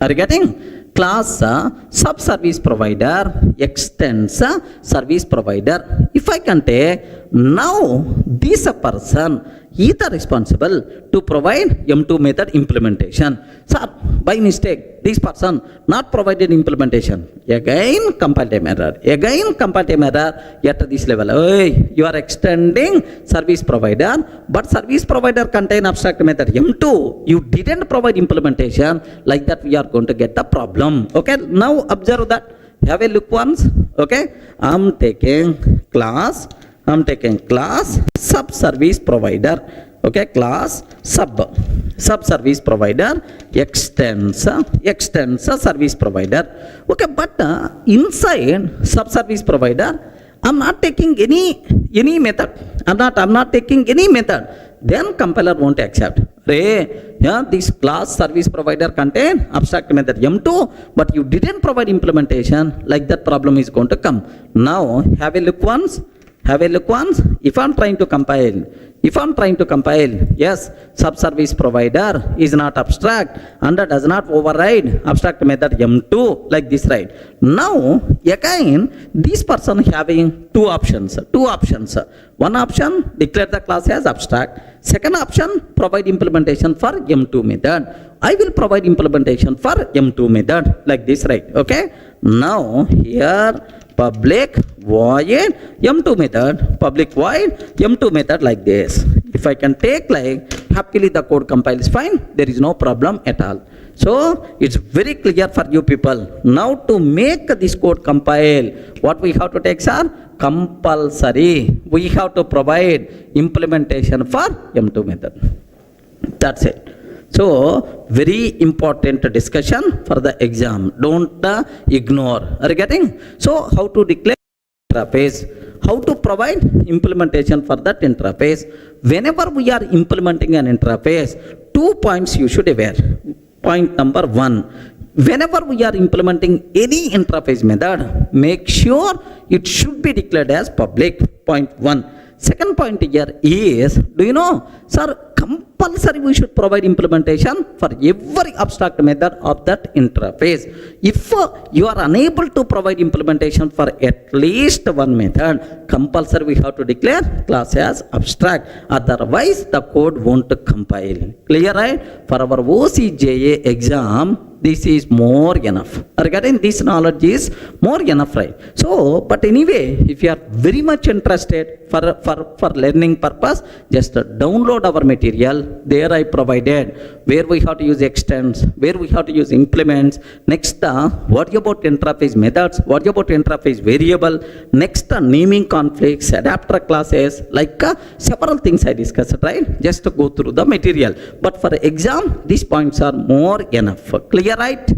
Are you getting? Class sub service provider extends service provider. If I can take, now this person is the responsible to provide M2 method implementation. Sir, by mistake, this person not provided implementation. Again compile time error. Again compile time error at this level. Hey, you are extending service provider, but service provider contain abstract method M2. You didn't provide implementation. Like that we are going to get the problem. Okay, now observe that. Have a look once. Okay, I'm taking class sub service provider. Okay, class sub service provider extends service provider. Okay, but inside sub service provider, I'm not taking any method. I'm not taking any method. Then compiler won't accept. Yeah, this class service provider contain abstract method M2, but you didn't provide implementation. Like that problem is going to come. Now have a look once. If I'm trying to compile, yes, sub-service provider is not abstract and does not override abstract method M2 like this, right? Now, again, this person having two options. One option, declare the class as abstract. Second option, provide implementation for M2 method. I will provide implementation for M2 method like this, right? Okay. Now, here, public void M2 method, public void M2 method like this. If I can take like, happily the code compiles fine, there is no problem at all. So it's very clear for you people. Now to make this code compile, what we have to take, sir? Compulsory. We have to provide implementation for M2 method. That's it. So, very important discussion for the exam. Don't ignore. Are you getting? So, how to declare interface? How to provide implementation for that interface? Whenever we are implementing an interface, 2 points you should aware. Point number 1. Whenever we are implementing any interface method, make sure it should be declared as public. Point 1. Second point here is, do you know, sir, compulsory we should provide implementation for every abstract method of that interface. If you are unable to provide implementation for at least one method, compulsory we have to declare class as abstract. Otherwise, the code won't compile. Clear, right? For our OCJA exam, this is more enough. Regarding this knowledge is more enough, right? So, but anyway, if you are very much interested for learning purpose, just download our material. There I provided where we have to use extends, where we have to use implements. Next, what about interface methods? What about interface variable? Next, naming conflicts, adapter classes, like several things I discussed, right? Just to go through the material. But for exam, these points are more enough. Clear, right?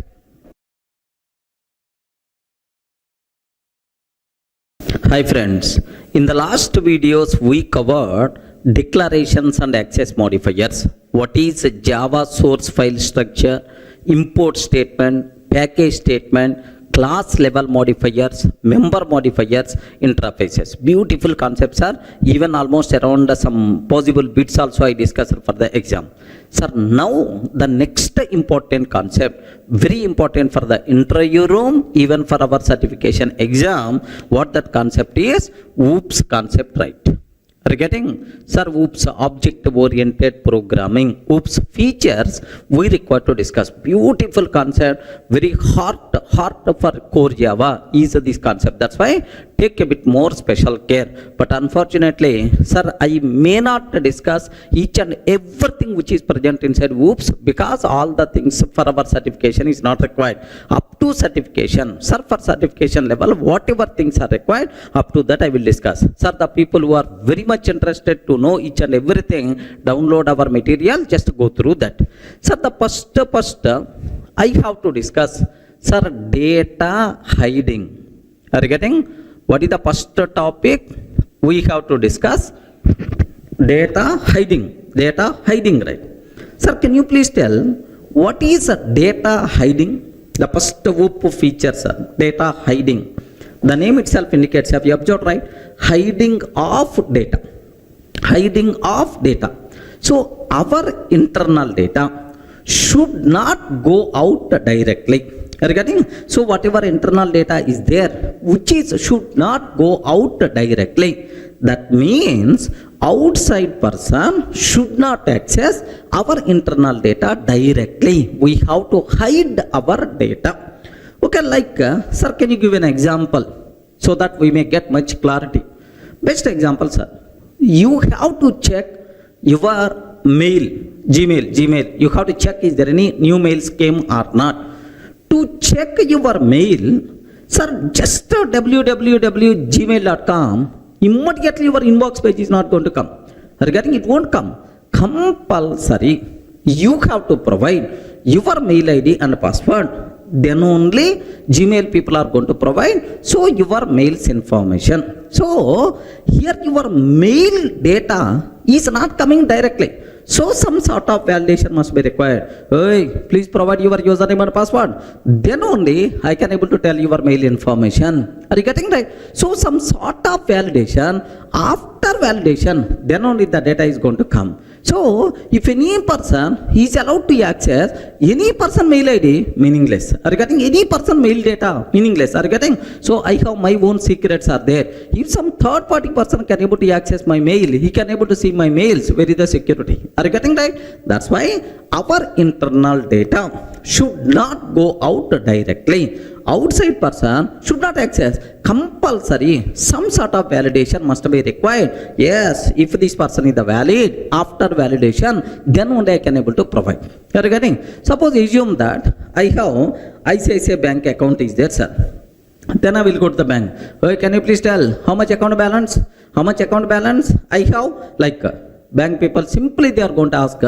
Hi friends, in the last videos we covered declarations and access modifiers. What is Java source file structure, import statement, package statement, class level modifiers, member modifiers, interfaces. Beautiful concepts are even almost around some possible bits also I discussed for the exam. Sir, now the next important concept, very important for the interview room, even for our certification exam, what that concept is? Oops concept, right? Are you getting? Sir, oops, object-oriented programming. Oops, features we require to discuss. Beautiful concept, very heart for core Java is this concept. That's why take a bit more special care. But unfortunately, sir, I may not discuss each and everything which is present inside oops, because all the things for our certification is not required. Up to certification, sir, for certification level, whatever things are required, up to that I will discuss. Sir, the people who are very much interested to know each and everything, download our material, just go through that. Sir, the first I have to discuss, sir, data hiding. Are you getting? What is the first topic we have to discuss? Data hiding. Data hiding, right? Sir, can you please tell what is data hiding? The first whoop feature, sir, data hiding. The name itself indicates, have you observed, right? Hiding of data. Hiding of data. So our internal data should not go out directly. Are you getting? So whatever internal data is there, which is should not go out directly. That means outside person should not access our internal data directly. We have to hide our data. Okay, like, sir, can you give an example so that we may get much clarity? Best example, sir. You have to check your mail, Gmail. You have to check is there any new mails came or not. To check your mail, sir, just www.gmail.com, immediately your inbox page is not going to come. Are you getting? It won't come. Compulsory. You have to provide your mail ID and password. Then only Gmail people are going to provide. So your mail's information. So here your mail data is not coming directly. So some sort of validation must be required. Hey, please provide your username and password. Then only I can able to tell your mail information. Are you getting right? So some sort of validation. After validation, then only the data is going to come. So if any person is allowed to access any person mail ID, meaningless. Are you getting? Any person mail data, meaningless. Are you getting? So I have my own secrets are there. If some third party person can able to access my mail, he can able to see my mails. Where is the security? Are you getting right? That's why our internal data should not go out directly. Outside person should not access. Compulsory, some sort of validation must be required. Yes, if this person is the valid, after validation, then only I can able to provide. You are getting? Suppose assume that I have ICICI bank account is there, sir. Then I will go to the bank. Okay, can you please tell how much account balance? How much account balance I have? Like bank people simply they are going to ask,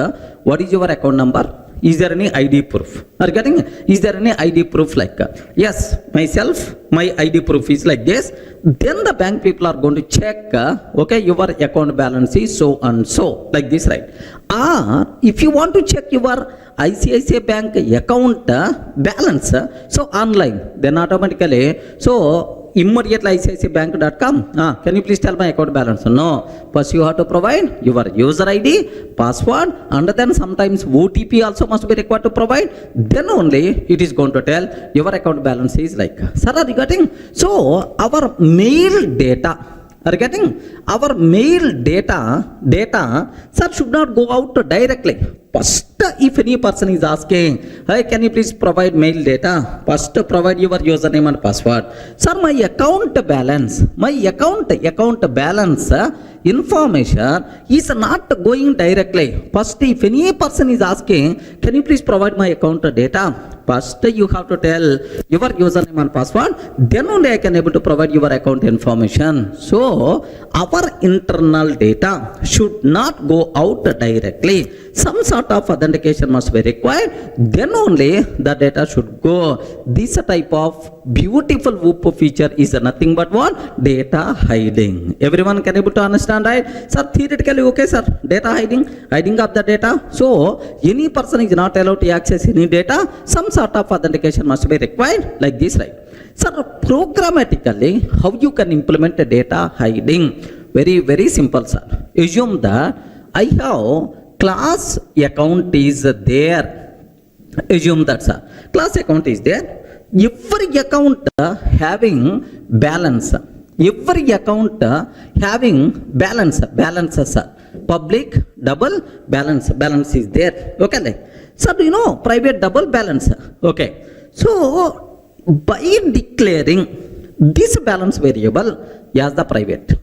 what is your account number? Is there any ID proof? Are you getting? Is there any ID proof like? Yes, myself, my ID proof is like this. Then the bank people are going to check, okay, your account balance is so and so, like this, right? Or if you want to check your ICICI bank account balance, so online, then automatically, so immediately ICICIbank.com, can you please tell my account balance? No, first you have to provide your user ID, password, and then sometimes OTP also must be required to provide. Then only it is going to tell your account balance is like. Sir, are you getting? So our mail data, are you getting? Our mail data, sir, should not go out directly. First, if any person is asking, hey, can you please provide mail data? First, provide your username and password. Sir, my account balance, information is not going directly. First, if any person is asking, can you please provide my account data? First, you have to tell your username and password. Then only I can able to provide your account information. So, our internal data should not go out directly. Some sort of authentication must be required. Then only the data should go. This type of beautiful whoop feature is nothing but what? Data hiding. Everyone can able to understand, right? Sir, theoretically, okay, sir. Data hiding of the data. So, any person is not allowed to access any data. Some sort of authentication must be required, like this, right? Sir, programmatically, how you can implement a data hiding? Very, very simple, sir. Assume that I have class account is there. Assume that, sir. Class account is there. Every account having balance. Every account having balances, public double balance is there. Okay, so do you know private double balance? Okay, so by declaring this balance variable as the private,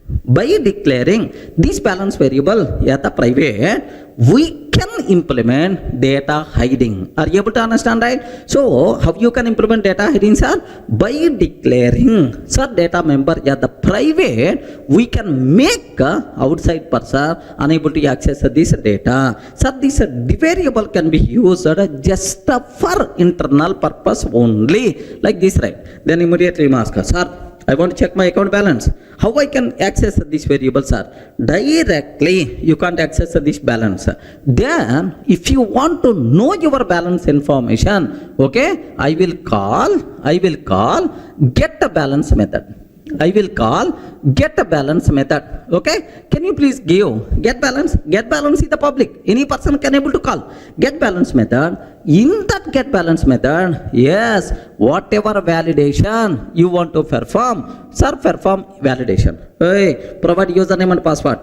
we can implement data hiding. Are you able to understand, right? So how you can implement data hiding, sir? By declaring data member as the private, we can make outside person unable to access this data. Sir, this variable can be used just for internal purpose only, like this, right? Then immediately you ask, sir, I want to check my account balance. How I can access this variable, sir? Directly, you can't access this balance. Then, if you want to know your balance information, okay, I will call get a balance method. Get a balance method. Okay, can you please give get balance? Get balance is the public. Any person can able to call get balance method. In that get balance method, yes, whatever validation you want to perform, sir, perform validation. Hey, provide username and password.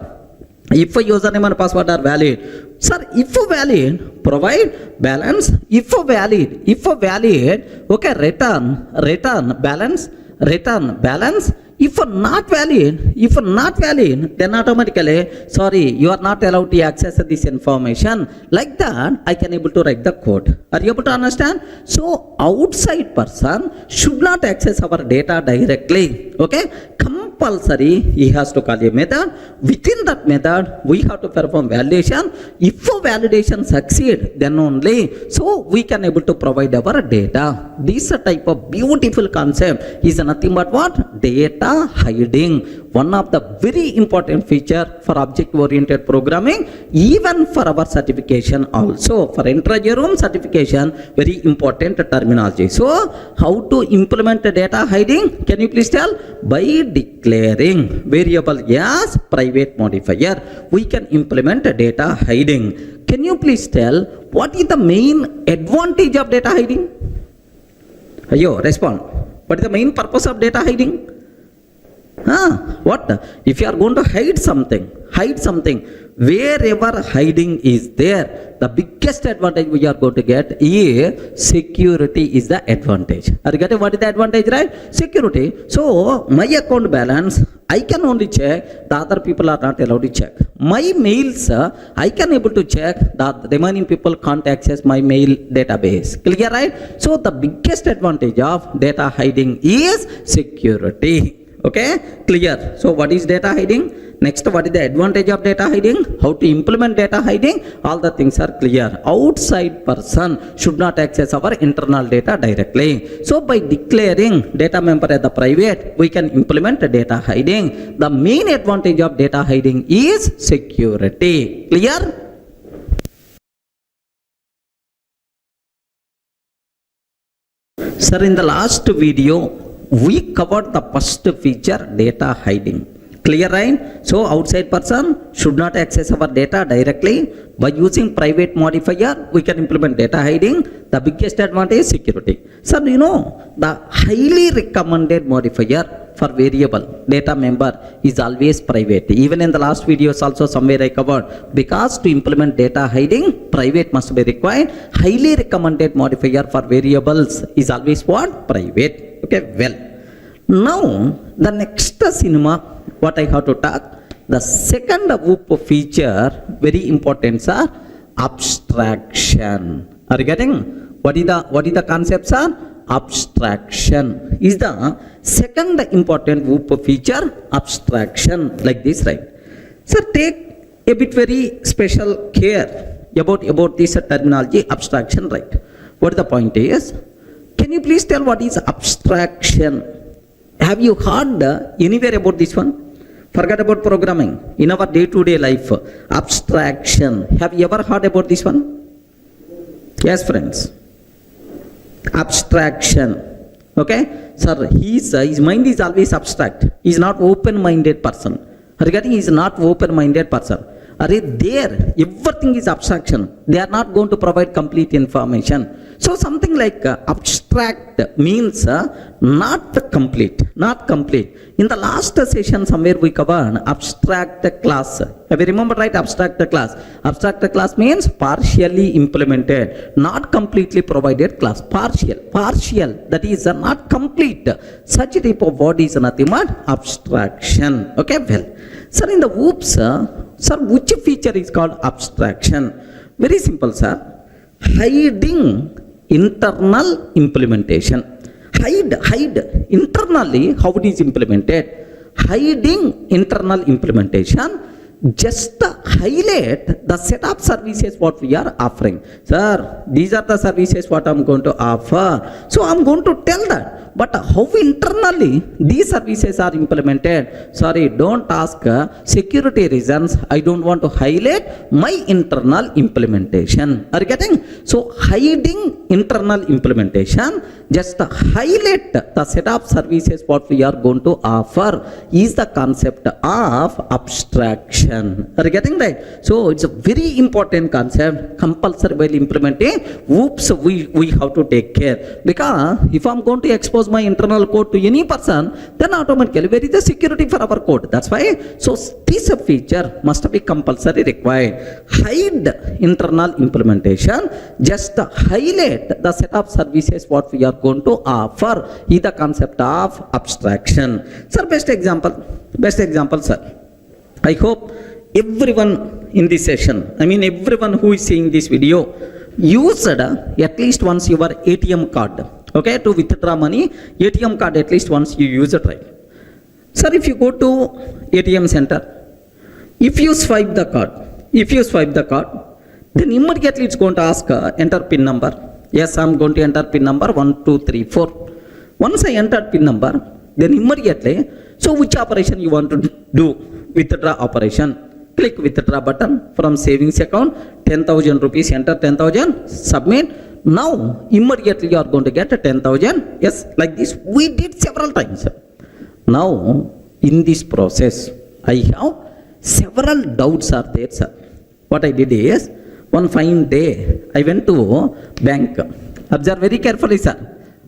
If a username and password are valid, sir, if valid, provide balance. If valid, okay, return balance. If not valid, then automatically, sorry, you are not allowed to access this information. Like that, I can able to write the code. Are you able to understand? So, outside person should not access our data directly. Okay? Compulsory, he has to call a method. Within that method, we have to perform validation. If validation succeed, then only, so we can able to provide our data. This type of beautiful concept is nothing but what? Data hiding. One of the very important feature for object-oriented programming, even for our certification also. For intra-room certification, very important terminology. So, how to implement the data hiding? Can you please tell? By declaring variable as private modifier, we can implement data hiding. Can you please tell what is the main advantage of data hiding? Ayo, respond. What is the main purpose of data hiding? What? If you are going to hide something, wherever hiding is there, the biggest advantage we are going to get is security is the advantage. Are you getting what is the advantage, right? Security. So, my account balance, I can only check, the other people are not allowed to check. My mails, I can able to check, the remaining people can't access my mail database. Clear, right? So, the biggest advantage of data hiding is security. Okay, clear. So what is data hiding? Next, what is the advantage of data hiding? How to implement data hiding? All the things are clear. Outside person should not access our internal data directly. So by declaring data member as the private, we can implement data hiding. The main advantage of data hiding is security. Clear? Sir, in the last video, we covered the first feature, data hiding. Clear, right? So outside person should not access our data directly. By using private modifier, we can implement data hiding. The biggest advantage is security. So you know, the highly recommended modifier for variable data member is always private. Even in the last videos also somewhere I covered, because to implement data hiding, private must be required. Highly recommended modifier for variables is always what? Private. Okay, well, now the next cinema, what I have to talk, the second whoop feature, very important, sir, abstraction. Are you getting? What is the concept, sir? Abstraction is the second important whoop feature, abstraction, like this, right? So take a bit very special care about this terminology, abstraction, right? What the point is? Can you please tell what is abstraction? Have you heard anywhere about this one? Forget about programming. In our day-to-day life, abstraction. Have you ever heard about this one? Yes, friends. Abstraction. Okay? Sir, his mind is always abstract. He is not open-minded person. Regarding he is not open-minded person. There, everything is abstraction. They are not going to provide complete information. So something like abstract means not complete, not complete. In the last session somewhere we covered abstract class. Have you remember, right? Abstract class. Abstract class means partially implemented, not completely provided class. Partial, that is not complete. Such a type of word is nothing but abstraction. Okay, well. Sir, in the OOPS, sir, which feature is called abstraction? Very simple, sir. Hiding internal implementation. Hide internally how it is implemented. Hiding internal implementation, just highlight the set of services what we are offering. Sir, these are the services what I'm going to offer. So I'm going to tell that. But how internally these services are implemented? Sorry, don't ask security reasons. I don't want to highlight my internal implementation. Are you getting? So hiding internal implementation, just highlight the set of services what we are going to offer is the concept of abstraction. Are you getting right? So it's a very important concept. Compulsory while implementing, whoops, we have to take care. Because if I'm going to expose my internal code to any person, then automatically where is the security for our code? That's why. So this feature must be compulsory required. Hide internal implementation, just highlight the set of services what we are going to offer is the concept of abstraction. Sir, best example, sir. I hope everyone in this session, I mean everyone who is seeing this video, used at least once your ATM card. Okay, to withdraw money, ATM card at least once you use it, right? Sir, if you go to ATM center, if you swipe the card, then immediately it's going to ask enter PIN number. Yes, I'm going to enter PIN number 1234. Once I entered PIN number, then immediately, so which operation you want to do? Withdraw operation. Click withdraw button from savings account, 10,000 rupees, enter 10,000, submit. Now immediately you are going to get 10,000. Yes, like this we did several times. Now in this process I have several doubts are there, sir. What I did is, one fine day I went to bank. Observe very carefully, sir.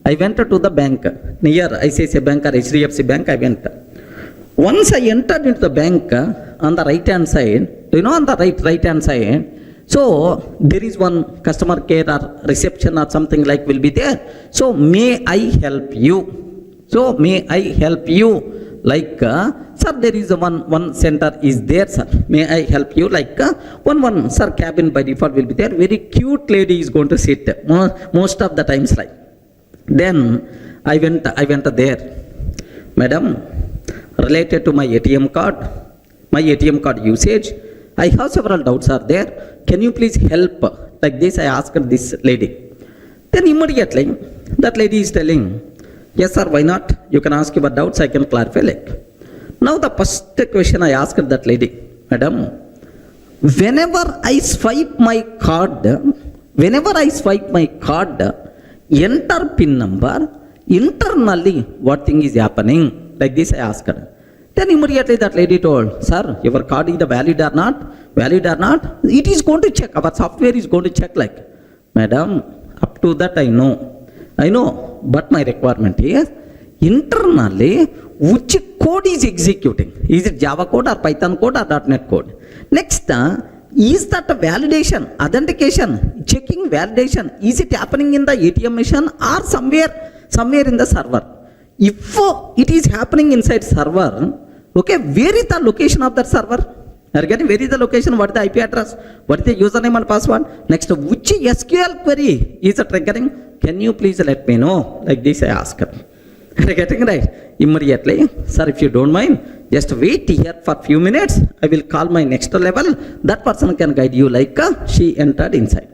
I went to the bank near ICICI Bank or HDFC Bank. I went. Once I entered into the bank, on the right hand side, on the right hand side, so there is one customer care or reception or something like will be there. So may I help you? So may I help you? Like, sir, there is one center is there, sir. May I help you? Like, one sir, cabin by default will be there. Very cute lady is going to sit most of the times, like. Then I went there. Madam, related to my ATM card usage, I have several doubts are there. Can you please help? Like this, I asked this lady. Then immediately, that lady is telling, yes, sir, why not? You can ask your doubts, I can clarify. Like. Now the first question I asked that lady, Madam, whenever I swipe my card, enter PIN number, internally what thing is happening? Like this I asked her. Then immediately that lady told, sir, your card is valid or not? It is going to check. Our software is going to check. Like, Madam, up to that I know, but my requirement is internally which code is executing. Is it Java code or Python code or .NET code? Next, is that a validation, authentication, checking validation? Is it happening in the ATM machine or somewhere in the server? If it is happening inside server, okay, where is the location of that server? Are you getting? Where is the location? What is the IP address? What is the username and password? Next, which SQL query is triggering? Can you please let me know? Like this I ask her. Are you getting right? Immediately, sir, if you don't mind, just wait here for few minutes. I will call my next level. That person can guide you. Like she entered inside.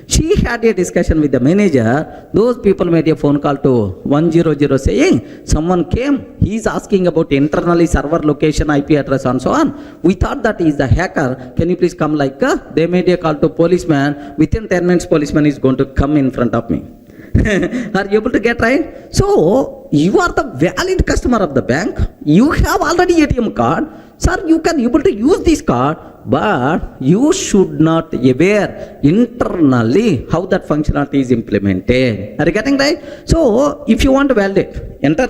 She had a discussion with the manager. Those people made a phone call to 100 saying, someone came, he is asking about internally server location, IP address and so on. We thought that he is the hacker. Can you please come? Like they made a call to policeman. Within 10 minutes, policeman is going to come in front of me. Are you able to get right? So you are the valid customer of the bank. You have already ATM card. Sir, you can able to use this card, but you should not aware internally how that functionality is implemented. Are you getting right? So if you want to validate, enter,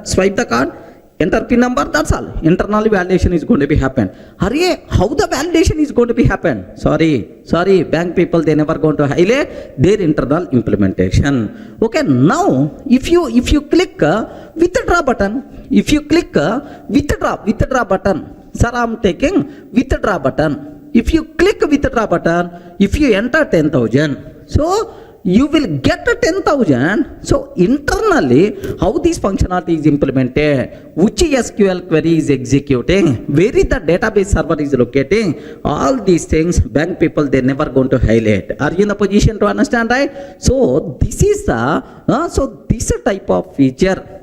swipe the card, enter pin number, that's all. Internally validation is going to be happen. Hurry, how the validation is going to be happen? Sorry, bank people, they never going to highlight their internal implementation. Okay, now if you click withdraw button, if you click withdraw button, sir, I'm taking withdraw button. If you click withdraw button, if you enter 10,000, so you will get 10,000. So internally, how this functionality is implemented, which SQL query is executing, where is the database server is locating, all these things, bank people, they never going to highlight. Are you in the position to understand, right? So this is this type of feature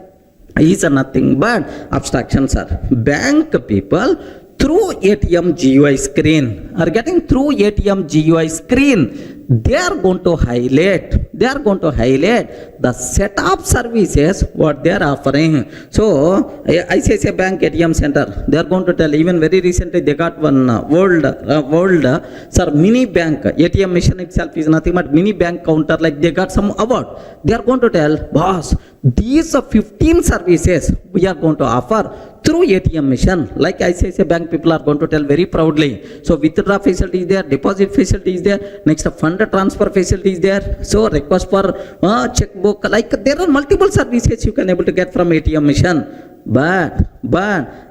is nothing but abstractions, sir. Bank people through ATM GUI screen are getting through ATM GUI screen, they are going to highlight the set of services what they are offering. So ICICI Bank ATM Center, they are going to tell, even very recently they got one world sir, mini bank ATM machine itself is nothing but mini bank counter, like they got some award. They are going to tell, boss, these are 15 services we are going to offer through ATM machine. Like ICICI Bank people are going to tell very proudly. So withdraw facility is there, deposit facility is there, next fund transfer facility is there, so request for checkbook, like there are multiple services you can able to get from ATM machine. But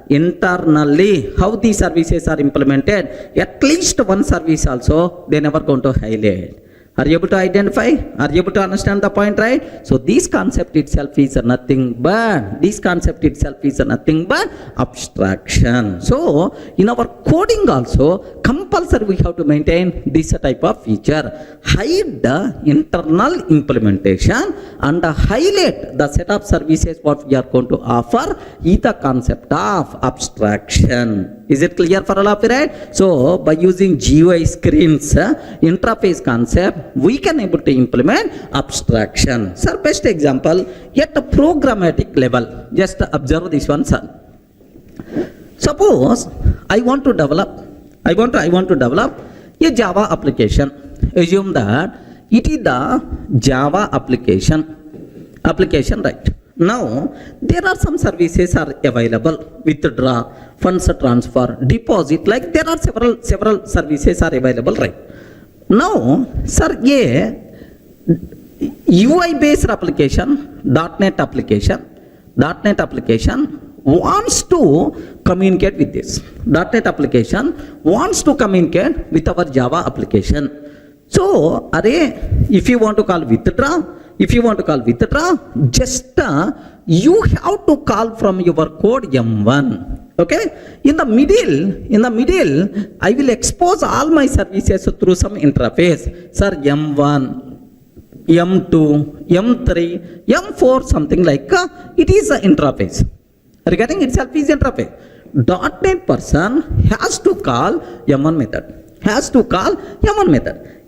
internally, how these services are implemented, at least one service also they never going to highlight. Are you able to identify? Are you able to understand the point, right? So this concept itself is nothing but abstraction. So in our coding also, compulsory we have to maintain this type of feature. Hide the internal implementation and highlight the set of services what we are going to offer is the concept of abstraction. Is it clear for all of you, right? So by using GUI screens, interface concept, we can able to implement abstraction. Sir, best example at a programmatic level. Just observe this one, sir. Suppose I want to develop a Java application. Assume that it is the Java application, right? Now there are some services are available, withdraw, funds transfer, deposit, like there are several services are available, right? Now, sir, UI based application, .NET application wants to communicate with this. .NET application wants to communicate with our Java application. So, if you want to call withdraw, just you have to call from your code M1. Okay, in the middle, I will expose all my services through some interface. Sir, M1, M2, M3, M4, something like it is an interface. Regarding itself is interface. .NET person has to call M1 method.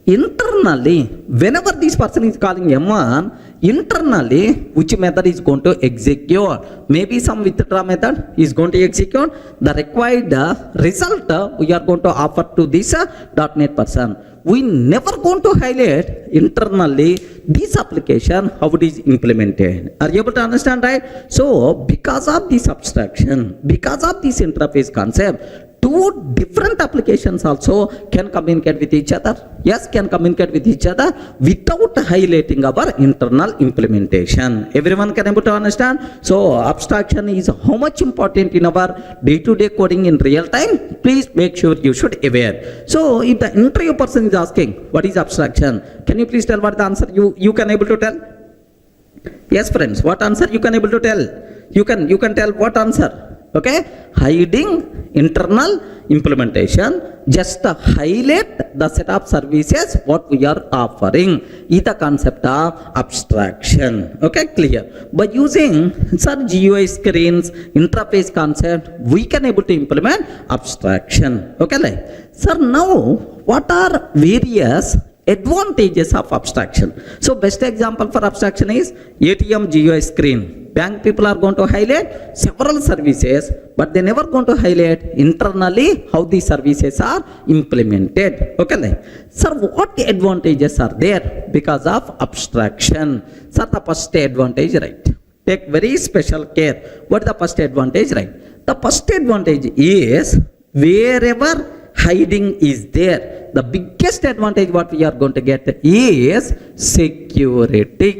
Internally, whenever this person is calling M1, internally, which method is going to execute? Maybe some withdraw method is going to execute. The required result we are going to offer to this .NET person. We never going to highlight internally this application, how it is implemented. Are you able to understand, right? So, because of this abstraction, because of this interface concept, two different applications also can communicate with each other. Yes, can communicate with each other without highlighting our internal implementation. Everyone can able to understand. So abstraction is how much important in our day-to-day coding in real time. Please make sure you should aware. So if the interview person is asking what is abstraction, can you please tell what the answer you can able to tell? Yes, friends, what answer you can able to tell? You can tell what answer? Okay, hiding internal implementation, just highlight the set of services what we are offering is the concept of abstraction. Okay, clear? By using such GUI screens, interface concept, we can able to implement abstraction. Okay, like, sir, now what are various advantages of abstraction? So best example for abstraction is ATM GUI screen. Bank people are going to highlight several services, but they never going to highlight internally how these services are implemented. Okay, like, sir, what advantages are there because of abstraction? Sir, the first advantage, right? Take very special care. What is the first advantage, right? The first advantage is wherever hiding is there, the biggest advantage what we are going to get is security.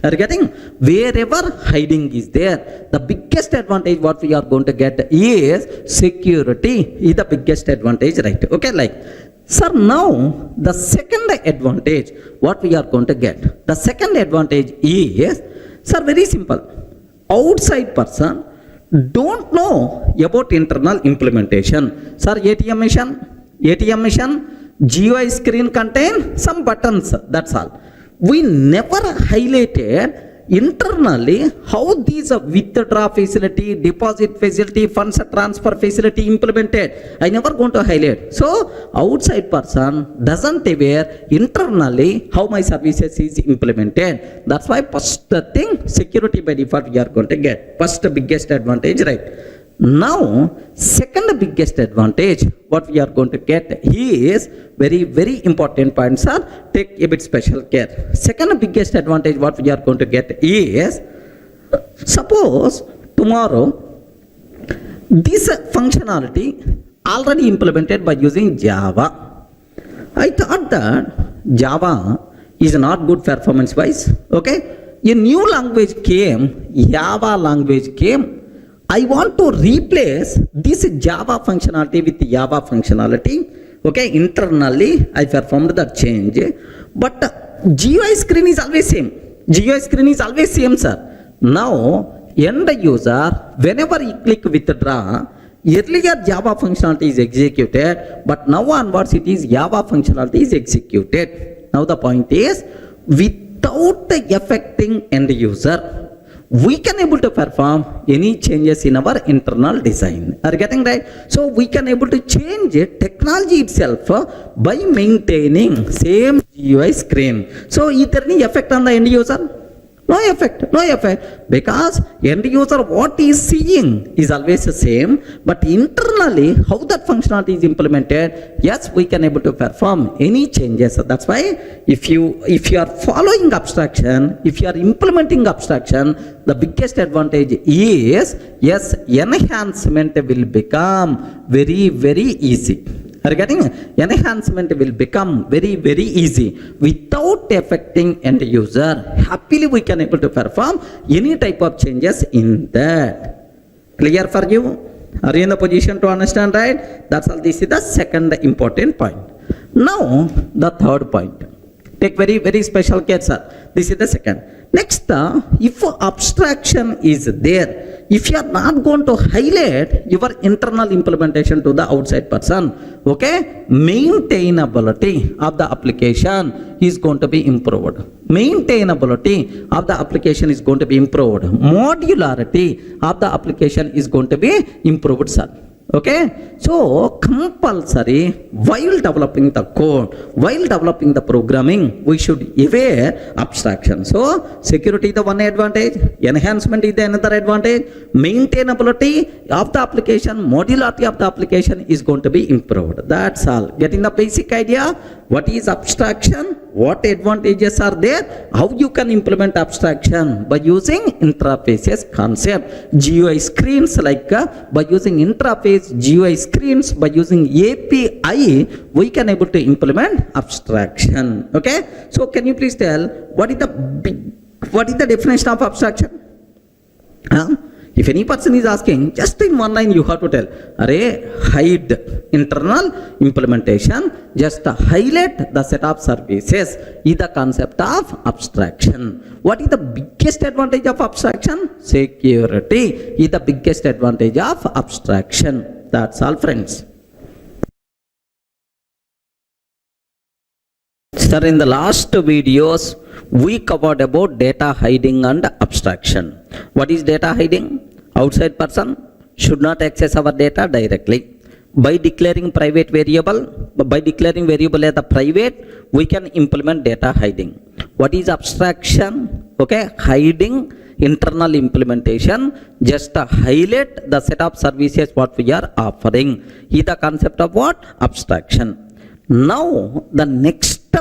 Are you getting? Wherever hiding is there, the biggest advantage what we are going to get is security. Is the biggest advantage, right? Okay, like, sir, now the second advantage what we are going to get, the second advantage is, sir, very simple. Outside person don't know about internal implementation. Sir, ATM machine, GUI screen contain some buttons, that's all. We never highlighted internally how these withdraw facility, deposit facility, funds transfer facility implemented. I never going to highlight. So outside person doesn't aware internally how my services is implemented. That's why first thing, security by default we are going to get. First biggest advantage, right? Now second biggest advantage what we are going to get is very important points, are take a bit special care. Second biggest advantage what we are going to get is, suppose tomorrow this functionality already implemented by using Java. I thought that Java is not good performance wise. Okay, a new language came, Java language came. I want to replace this Java functionality with Java functionality. Okay, internally I performed that change, but GUI screen is always same. GUI screen is always same, sir. Now end user, whenever he click withdraw, earlier Java functionality is executed, but now onwards it is Java functionality is executed. Now the point is, without affecting end user, we can able to perform any changes in our internal design. Are you getting right? So we can able to change technology itself by maintaining same GUI screen. So is there any effect on the end user? No effect, because end user what is seeing is always the same, but internally how that functionality is implemented, yes, we can able to perform any changes. That's why if you are following abstraction, if you are implementing abstraction, the biggest advantage is, yes, enhancement will become very easy. Are you getting? Enhancement will become very easy without affecting end user. Happily we can able to perform any type of changes in that. Clear for you? Are you in the position to understand, right? That's all. This is the second important point. Now the third point. Take very special care, sir. This is the second. Next, if abstraction is there, if you are not going to highlight your internal implementation to the outside person, okay, maintainability of the application is going to be improved. Maintainability of the application is going to be improved. Modularity of the application is going to be improved, sir. Okay, so compulsory while developing the code, while developing the programming, we should aware abstraction. So security is the one advantage, enhancement is the another advantage, maintainability of the application, modularity of the application is going to be improved. That's all. Getting the basic idea, what is abstraction, what advantages are there, how you can implement abstraction by using interfaces concept, GUI screens, like by using interface GUI screens, by using API, we can able to implement abstraction. Okay, so can you please tell what is the definition of abstraction? If any person is asking, just in one line you have to tell, hide internal implementation, just highlight the set of services is the concept of abstraction. What is the biggest advantage of abstraction? Security is the biggest advantage of abstraction. That's all, friends. Sir, in the last videos we covered about data hiding and abstraction. What is data hiding? Outside person should not access our data directly. By declaring private variable, by declaring variable as a private, we can implement data hiding. What is abstraction? Okay, hiding internal implementation, just highlight the set of services what we are offering. Is the concept of what? Abstraction. Now the next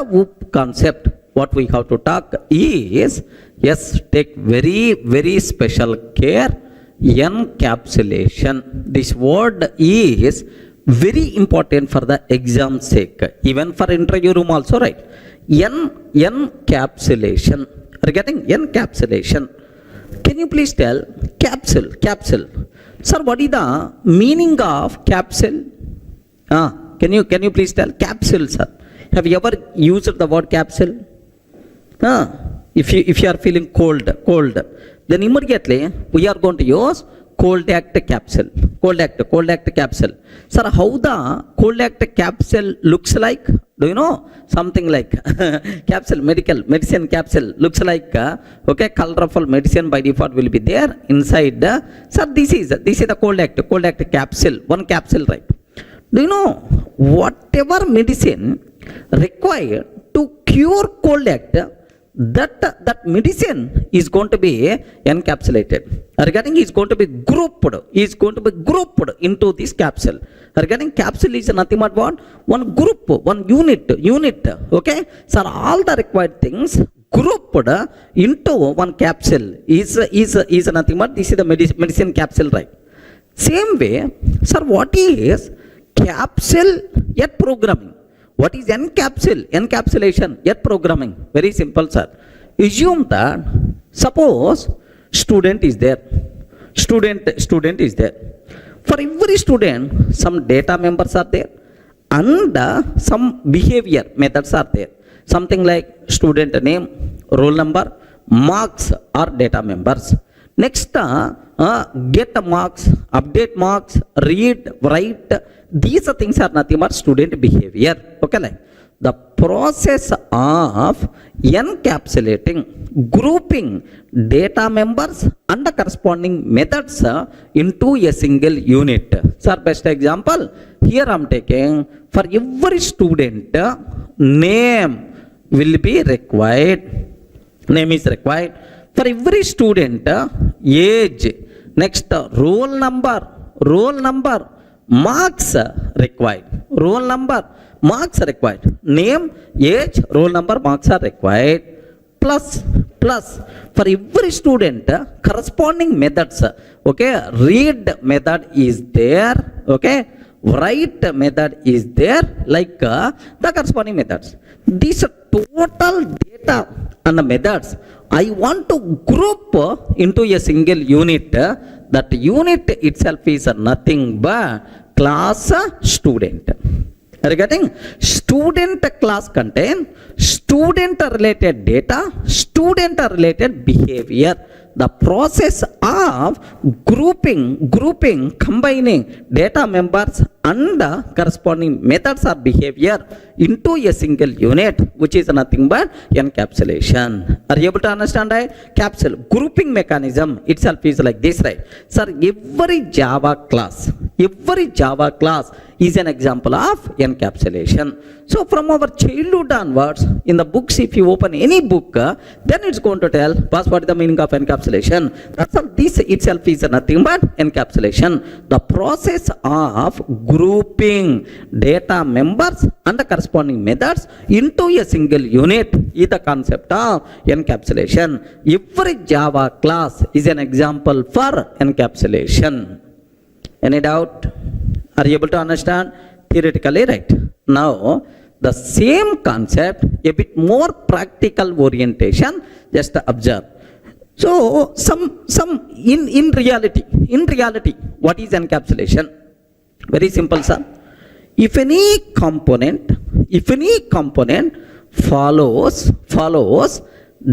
concept what we have to talk is, yes, take very special care, encapsulation. This word is very important for the exam sake, even for interview room also, right? Encapsulation. Are you getting encapsulation? Can you please tell capsule? Sir, what is the meaning of capsule? Can you please tell capsule, sir? Have you ever used the word capsule? If you are feeling cold, then immediately we are going to use cold act capsule. Cold act capsule. Sir, how the cold act capsule looks like? Do you know? Something like capsule, medicine capsule looks like okay, colorful medicine by default will be there inside. Sir, this is the cold act capsule. One capsule, right? Do you know whatever medicine required to cure cold act, that medicine is going to be encapsulated. Regarding is going to be grouped into this capsule. Regarding capsule is nothing but what? One group, one unit. Okay, so all the required things grouped into one capsule is nothing but this is the medicine capsule, right? Same way, sir, what is capsule yet programming? What is encapsulation yet programming? Very simple, sir. Assume that suppose student is there. Student is there. For every student, some data members are there and some behavior methods are there. Something like student name, roll number, marks are data members. Next, get marks, update marks, read, write. These things are nothing but student behavior. Okay, like the process of encapsulating, grouping data members and the corresponding methods into a single unit. Sir, best example here I am taking. For every student, name will be required. Name is required. For every student, age. Next, roll number, marks required. Roll number, marks required. Name, age, roll number, marks are required. Plus for every student, corresponding methods. Okay, read method is there. Okay, write method is there, like the corresponding methods. These total data and the methods I want to group into a single unit. That unit itself is nothing but class student. Are you getting? Student class contain student related data, student related behavior. The process of grouping, combining data members and corresponding methods or behavior into a single unit, which is nothing but encapsulation. Are you able to understand? Capsule grouping mechanism itself is like this, right? Sir, every Java class is an example of encapsulation. So from our childhood onwards, in the books, if you open any book, then it's going to tell us what is the meaning of encapsulation. That's all. This itself is nothing but encapsulation. The process of grouping data members and the corresponding methods into a single unit is the concept of encapsulation. Every Java class is an example for encapsulation. Any doubt? Are you able to understand? Theoretically, right? Now, the same concept, a bit more practical orientation, just observe. So, some in reality, what is encapsulation? Very simple, sir. If any component follows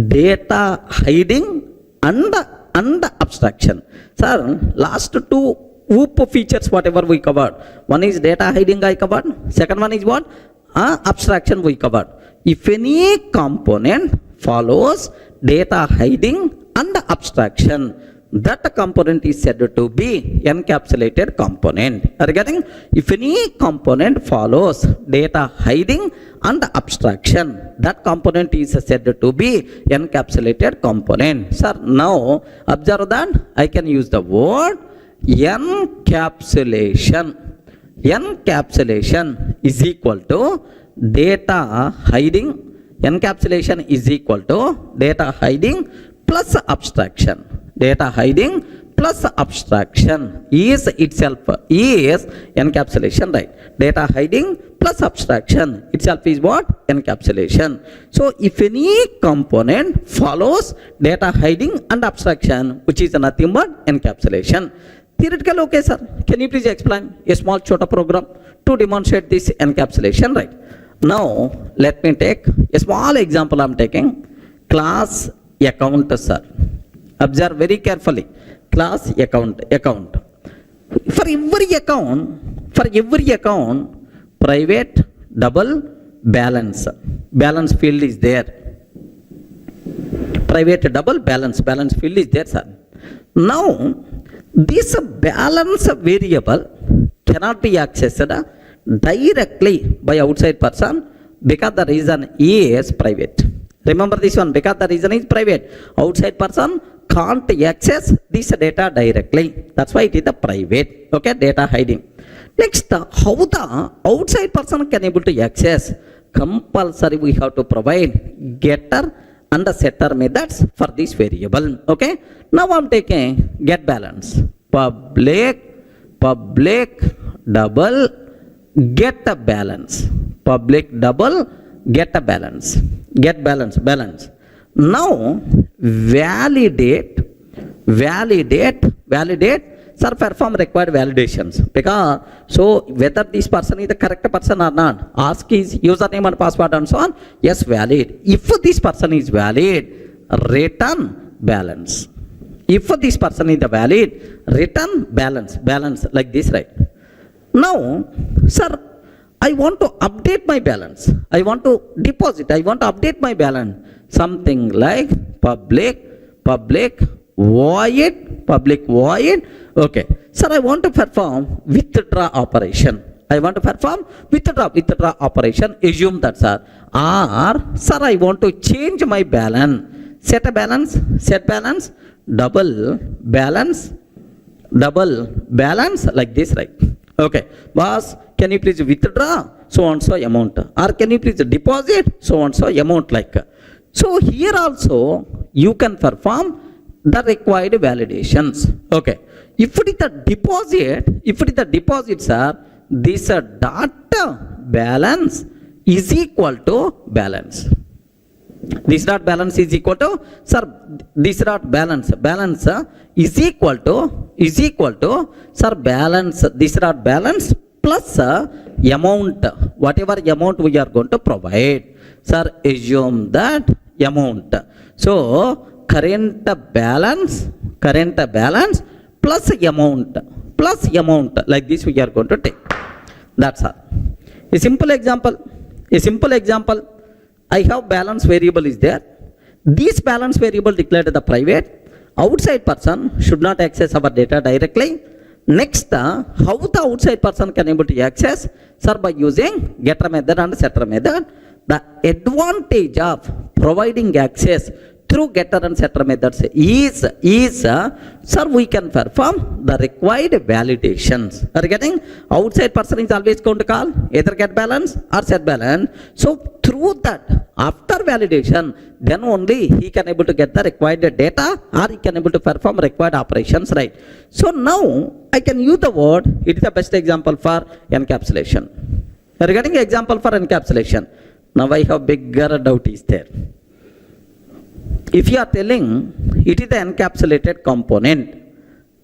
data hiding and abstraction. Sir, last two OOP features, whatever we covered. One is data hiding I covered. Second one is what? Abstraction we covered. If any component follows data hiding and abstraction, that component is said to be encapsulated component. Are you getting? If any component follows data hiding and abstraction, that component is said to be encapsulated component. Sir, now observe that I can use the word encapsulation. Encapsulation is equal to data hiding. Encapsulation is equal to data hiding plus abstraction. Data hiding plus abstraction is itself is encapsulation, right? Data hiding plus abstraction itself is what? Encapsulation. So if any component follows data hiding and abstraction, which is nothing but encapsulation. Theoretical, okay sir, can you please explain a small chota program to demonstrate this encapsulation, right? Now let me take a small example. I'm taking class account, sir. Observe very carefully. Class account. For every account, private double balance field is there. Private double balance field is there, sir. Now this balance variable cannot be accessed directly by outside person because the reason is private. Remember this one, because the reason is private. Outside person can't access this data directly. That's why it is the private. Okay, data hiding. Next, how the outside person can able to access? Compulsory we have to provide getter and the setter methods for this variable. Okay. Now I'm taking get balance. Public double get a balance. Public double get a balance. Get balance. Now validate. Sir, perform required validations. Because so whether this person is the correct person or not, ask his username and password and so on. Yes, valid. If this person is valid, return balance. If this person is the valid, return balance like this, right? Now, sir, I want to update my balance. I want to deposit. I want to update my balance. Something like public void. Okay. Sir, I want to perform withdraw operation. I want to perform withdraw operation. Assume that, sir. Or, sir, I want to change my balance. Set balance, double balance like this, right? Okay. Boss, can you please withdraw so and so amount? Or can you please deposit so and so amount like? So here also you can perform the required validations. Okay. If it is the deposit, sir, this data balance is equal to balance. This dot balance is equal to, sir, this dot balance is equal to, sir, balance, this dot balance plus amount, whatever amount we are going to provide. Sir, assume that amount. So current balance plus amount like this we are going to take. That's all. A simple example. I have balance variable is there. This balance variable declared the private. Outside person should not access our data directly. Next, how the outside person can able to access? Sir, by using getter method and setter method. The advantage of providing access through getter and setter methods is sir, we can perform the required validations. Are you getting? Outside person is always going to call either get balance or set balance. So through that, after validation, then only he can able to get the required data or he can able to perform required operations, right? So now I can use the word, it is the best example for encapsulation. Are you getting example for encapsulation? Now I have bigger doubt is there. If you are telling it is the encapsulated component,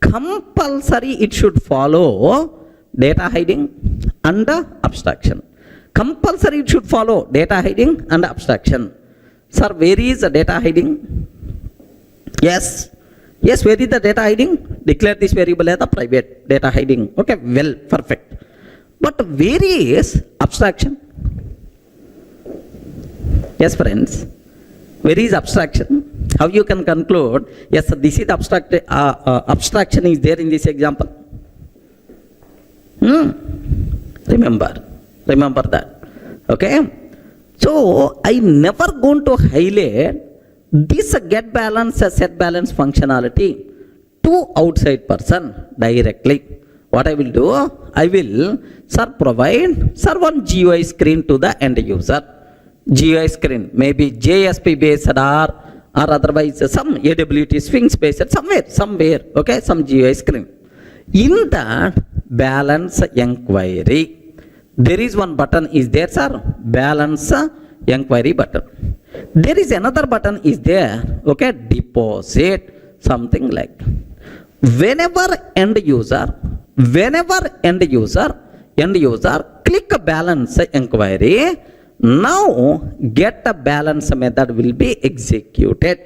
compulsory it should follow data hiding and abstraction. Compulsory it should follow data hiding and abstraction. Sir, where is the data hiding? Yes, where is the data hiding? Declare this variable as the private data hiding. Okay, well, perfect. But where is abstraction? Yes, friends. Where is abstraction? How you can conclude, yes, this is the abstraction is there in this example. Remember that. Okay. So I never going to highlight this get balance, set balance functionality to outside person directly. What I will do, I will provide one GUI screen to the end user. GUI screen, maybe JSP based or otherwise some AWT Sphinx based somewhere, okay, some GUI screen. In that balance inquiry, there is one button is there, sir, balance inquiry button. There is another button is there, okay, deposit, something like. Whenever end user click balance inquiry, now get a balance method will be executed.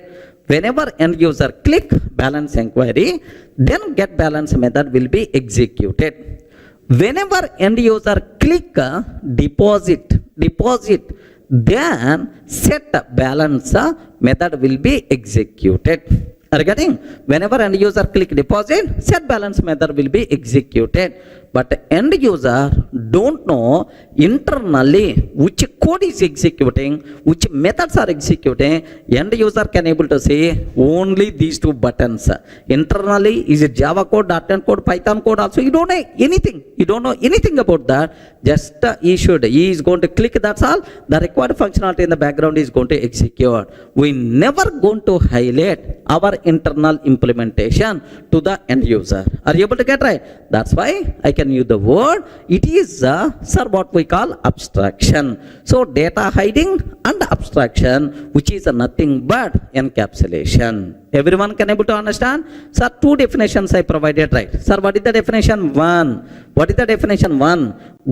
Whenever end user click balance inquiry, then get balance method will be executed. Whenever end user click deposit, then set balance method will be executed. Are you getting? Whenever end user click deposit, set balance method will be executed. But end user don't know internally which code is executing, which methods are executing. End user can able to say only these two buttons. Internally, is it Java code, .NET code, Python code also? You don't know anything. You don't know anything about that. Just he is going to click, that's all. The required functionality in the background is going to execute. We never going to highlight our internal implementation to the end user. Are you able to get right? That's why I can use the word. It is what we call abstraction. So data hiding and abstraction, which is nothing but encapsulation. Everyone can able to understand? Sir, two definitions I provided, right? Sir, what is the definition? What is the definition?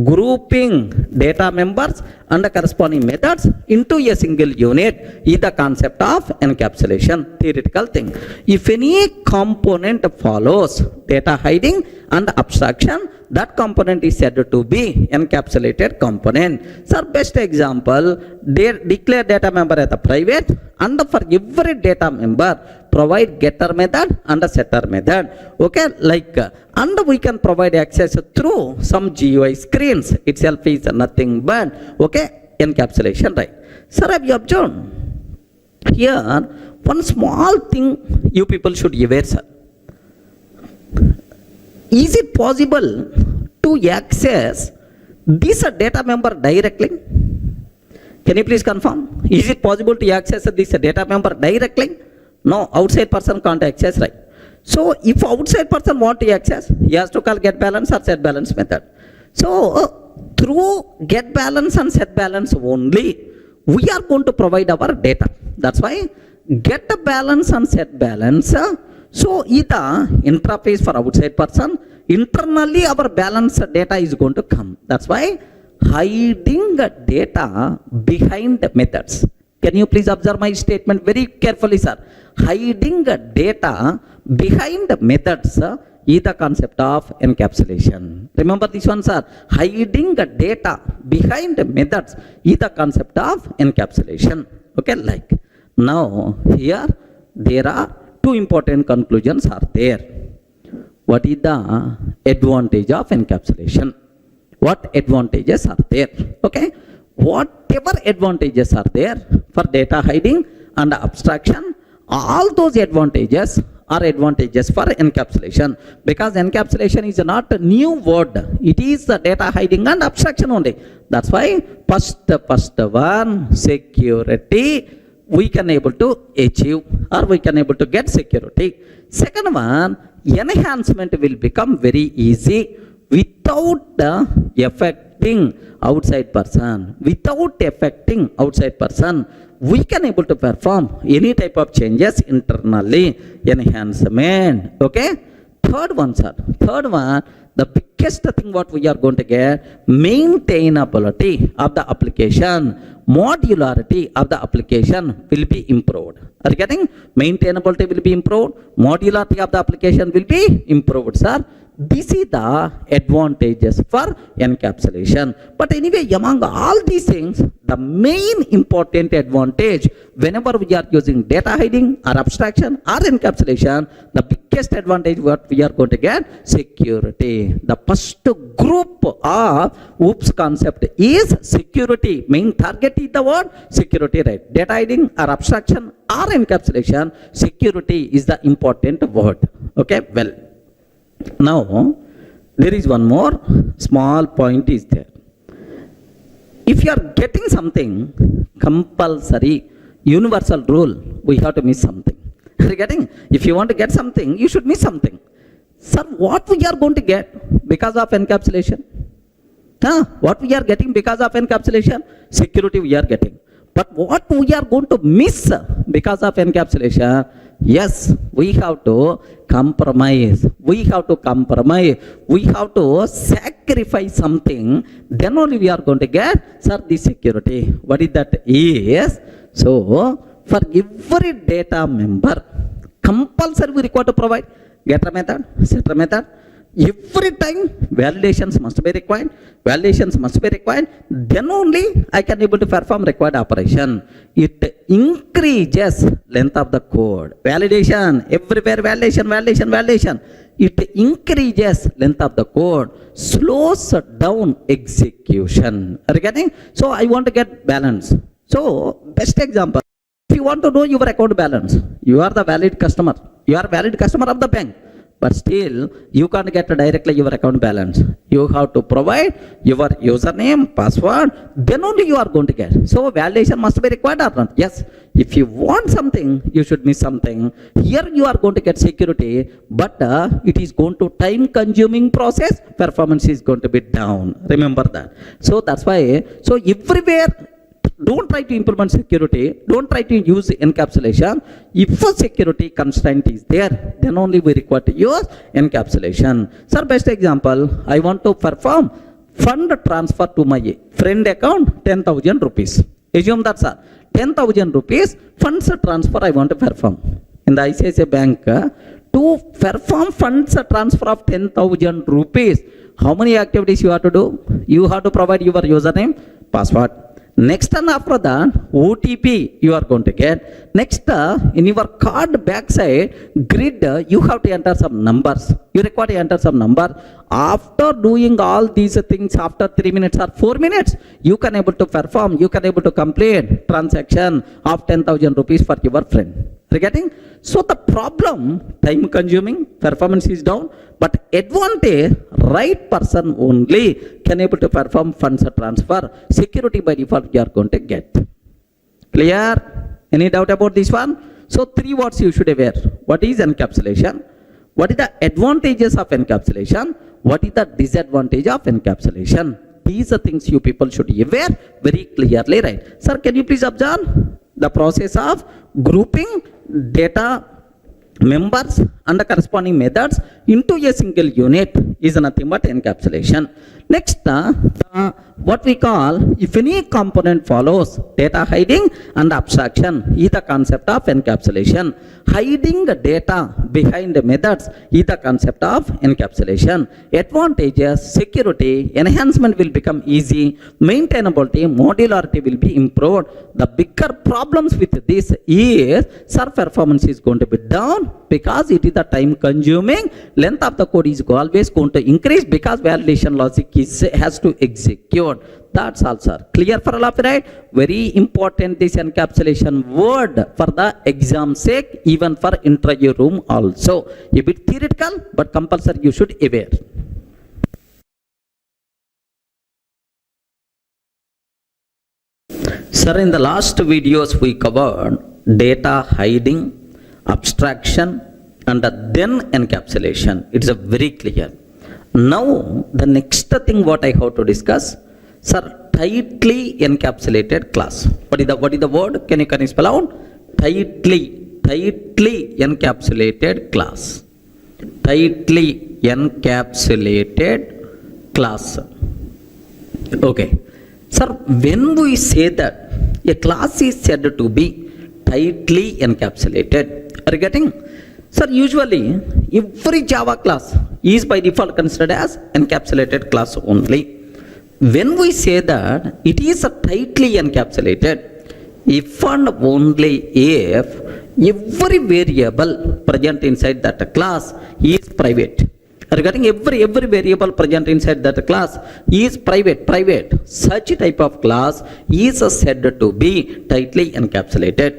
Grouping data members and the corresponding methods into a single unit is the concept of encapsulation, theoretical thing. If any component follows data hiding and abstraction, that component is said to be encapsulated component. Sir, best example, declare data member as a private, and for every data member provide getter method and a setter method. Okay, like and we can provide access through some GUI screens. Itself is nothing but okay encapsulation, right? Sir, have you observed here one small thing you people should aware, sir? Is it possible to access this data member directly? Can you please confirm? Is it possible to access this data member directly? No, outside person can't access, right? So if outside person want to access, he has to call get balance or set balance method. So through get balance and set balance only, we are going to provide our data. That's why get a balance and set balance. So either interface for outside person, internally our balance data is going to come. That's why hiding data behind methods. Can you please observe my statement very carefully, sir? Hiding data behind methods is the concept of encapsulation. Remember this one, sir. Hiding data behind methods is the concept of encapsulation. Okay, like now here there are two important conclusions are there. What is the advantage of encapsulation? What advantages are there? Okay, whatever advantages are there for data hiding and abstraction, all those advantages are advantages for encapsulation, because encapsulation is not a new word. It is the data hiding and abstraction only. That's why first one, security, we can able to achieve or we can able to get security. Second one, enhancement will become very easy without affecting outside person. Without affecting outside person, we can able to perform any type of changes internally. Enhancement. Okay. Third one, sir. Third one, the biggest thing what we are going to get, maintainability of the application, modularity of the application will be improved. Are you getting? Maintainability will be improved, modularity of the application will be improved, sir. This is the advantages for encapsulation. But anyway, among all these things, the main important advantage whenever we are using data hiding or abstraction or encapsulation, the biggest advantage what we are going to get, security. The first group of OOPS concept is security. Main target is the word security, right? Data hiding or abstraction or encapsulation, security is the important word. Okay, well, now there is one more small point is there. If you are getting something compulsory, universal rule, we have to miss something. Are you getting? If you want to get something, you should miss something. Sir, what we are going to get because of encapsulation? What we are getting because of encapsulation? Security we are getting. But what we are going to miss because of encapsulation? Yes, we have to compromise. We have to compromise. We have to sacrifice something. Then only we are going to get, sir, the security. What is that? Is, so, for every data member, compulsory we require to provide getter method, setter method. Every time validations must be required, then only I can able to perform required operation. It increases length of the code. Validation, everywhere validation. It increases length of the code, slows down execution. Are you getting? So I want to get balance. So best example, if you want to know your account balance, you are the valid customer. You are valid customer of the bank. But still, you can't get directly your account balance. You have to provide your username, password, then only you are going to get. So, validation must be required or not? Yes. If you want something, you should miss something. Here you are going to get security, but it is going to time-consuming process. Performance is going to be down. Remember that. So, that's why, so everywhere, don't try to implement security, don't try to use encapsulation. If a security constraint is there, then only we require to use encapsulation. Sir, best example, I want to perform fund transfer to my friend account 10,000 rupees. Assume that, sir, 10,000 rupees funds transfer I want to perform. In the ICICI bank, to perform funds transfer of 10,000 rupees, how many activities you have to do? You have to provide your username, password. Next and after that, OTP you are going to get. Next, in your card backside grid, you have to enter some numbers. You require to enter some number. After doing all these things, after 3 minutes or 4 minutes, you can able to perform, you can able to complete transaction of 10,000 rupees for your friend. Are you getting? So the problem, time consuming, performance is down, but advantage, right person only can able to perform funds transfer. Security by default you are going to get. Clear? Any doubt about this one? So 3 words you should aware. What is encapsulation? What is the advantages of encapsulation? What is the disadvantage of encapsulation? These are things you people should aware very clearly, right? Sir, can you please observe the process of grouping data members and the corresponding methods into a single unit is nothing but encapsulation. Next, what we call, if any component follows data hiding and abstraction is the concept of encapsulation. Hiding the data behind the methods is the concept of encapsulation. Advantages, security, enhancement will become easy, maintainability, modularity will be improved. The bigger problems with this is, sir, performance is going to be down because it is the time consuming. Length of the code is always going to increase because validation logic has to execute. That's all, sir. Clear for all of you, right? Very important this encapsulation word for the exam sake, even for interview room also. A bit theoretical, but compulsory you should aware. Sir, in the last videos we covered data hiding, abstraction, and then encapsulation. It's a very clear. Now, the next thing what I have to discuss, sir, tightly encapsulated class. What is the word? Can you spell out? Tightly encapsulated class. Tightly encapsulated class. Okay. Sir, when we say that a class is said to be tightly encapsulated, are you getting? Sir, usually every Java class, is by default considered as encapsulated class only. When we say that it is tightly encapsulated, if and only if every variable present inside that class is private. Regarding every variable present inside that class is private. Such type of class is said to be tightly encapsulated.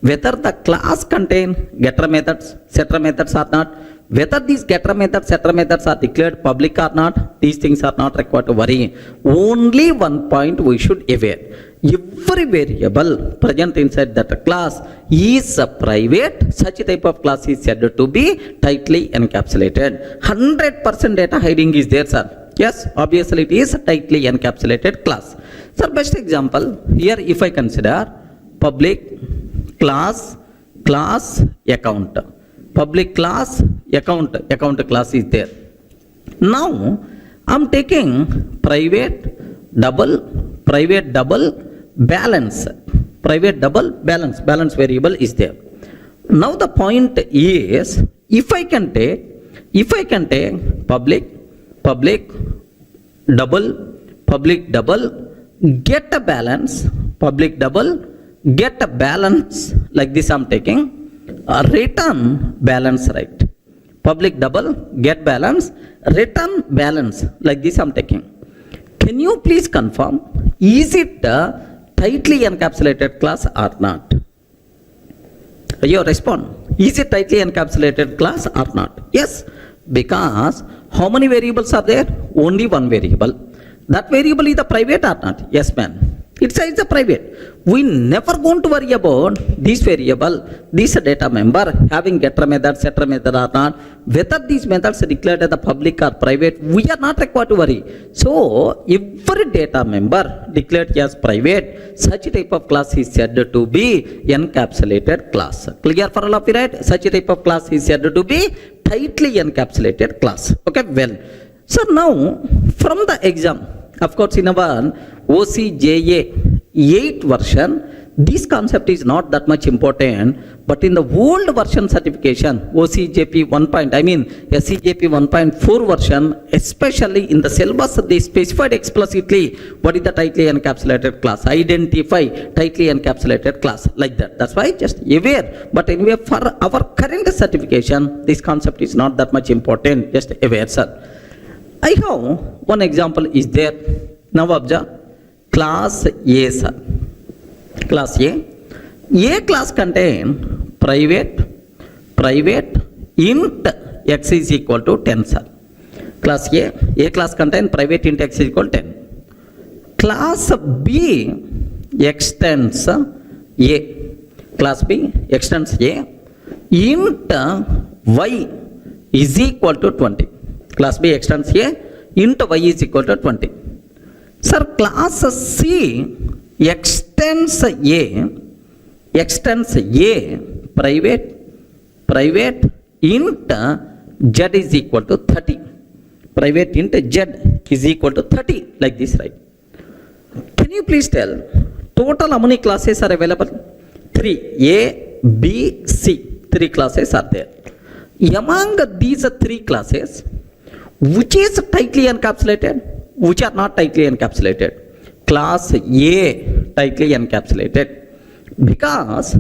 Whether the class contain getter methods, setter methods or not, whether these getter methods, setter methods are declared public or not, these things are not required to worry. Only one point we should aware. Every variable present inside that class is private. Such type of class is said to be tightly encapsulated. 100% data hiding is there, sir. Yes, obviously it is a tightly encapsulated class. Sir, best example here, if I consider public class account. Public class account class is there. Now I'm taking private double balance. Private double balance variable is there. Now the point is, if I can take public double get a balance, public double get a balance, like this I'm taking. Return balance, right? Public double get balance, return balance, like this I'm taking. Can you please confirm, is it a tightly encapsulated class or not? You respond. Is it tightly encapsulated class or not? Yes, because how many variables are there? Only one variable. That variable is the private or not? Yes, ma'am. It's a private. We never going to worry about this variable, this data member having getter method, setter method or not. Whether these methods are declared as the public or private, we are not required to worry. So every data member declared as private, such type of class is said to be encapsulated class. Clear for all of you, right? Such type of class is said to be tightly encapsulated class. Okay, well. So now from the exam, of course, in our OCJA 8 version, this concept is not that much important, but in the old version certification, OCJP 1. SCJP 1.4 version, especially in the syllabus, they specified explicitly what is the tightly encapsulated class. Identify tightly encapsulated class, like that. That's why just aware. But anyway, for our current certification, this concept is not that much important. Just aware, sir. I have one example is there. Now observe, class A, sir. Class A. A class contain private int x is equal to 10, sir. Class A class contain private int x is equal to 10. Class B extends A. Class B extends A. Int y is equal to 20. Class B extends A, int y is equal to 20. Sir, class C extends A private int z is equal to 30. Private int z is equal to 30, like this, right? Can you please tell total how many classes are available? 3. A, B, C. 3 classes are there. Among these 3 classes, which is tightly encapsulated, which are not tightly encapsulated? Class A tightly encapsulated, because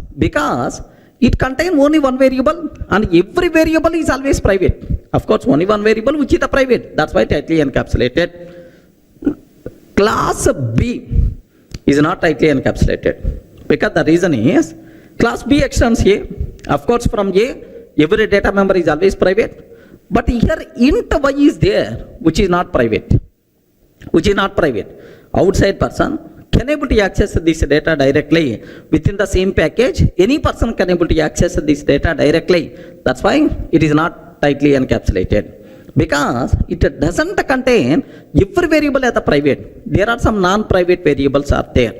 it contains only one variable and every variable is always private. Of course, only one variable which is the private. That's why tightly encapsulated. Class B is not tightly encapsulated, because the reason is class B extends A. Of course, from A, every data member is always private. But here int y is there, which is not private. Outside person can able to access this data directly within the same package. Any person can able to access this data directly. That's why it is not tightly encapsulated, because it doesn't contain every variable as a private. There are some non-private variables are there.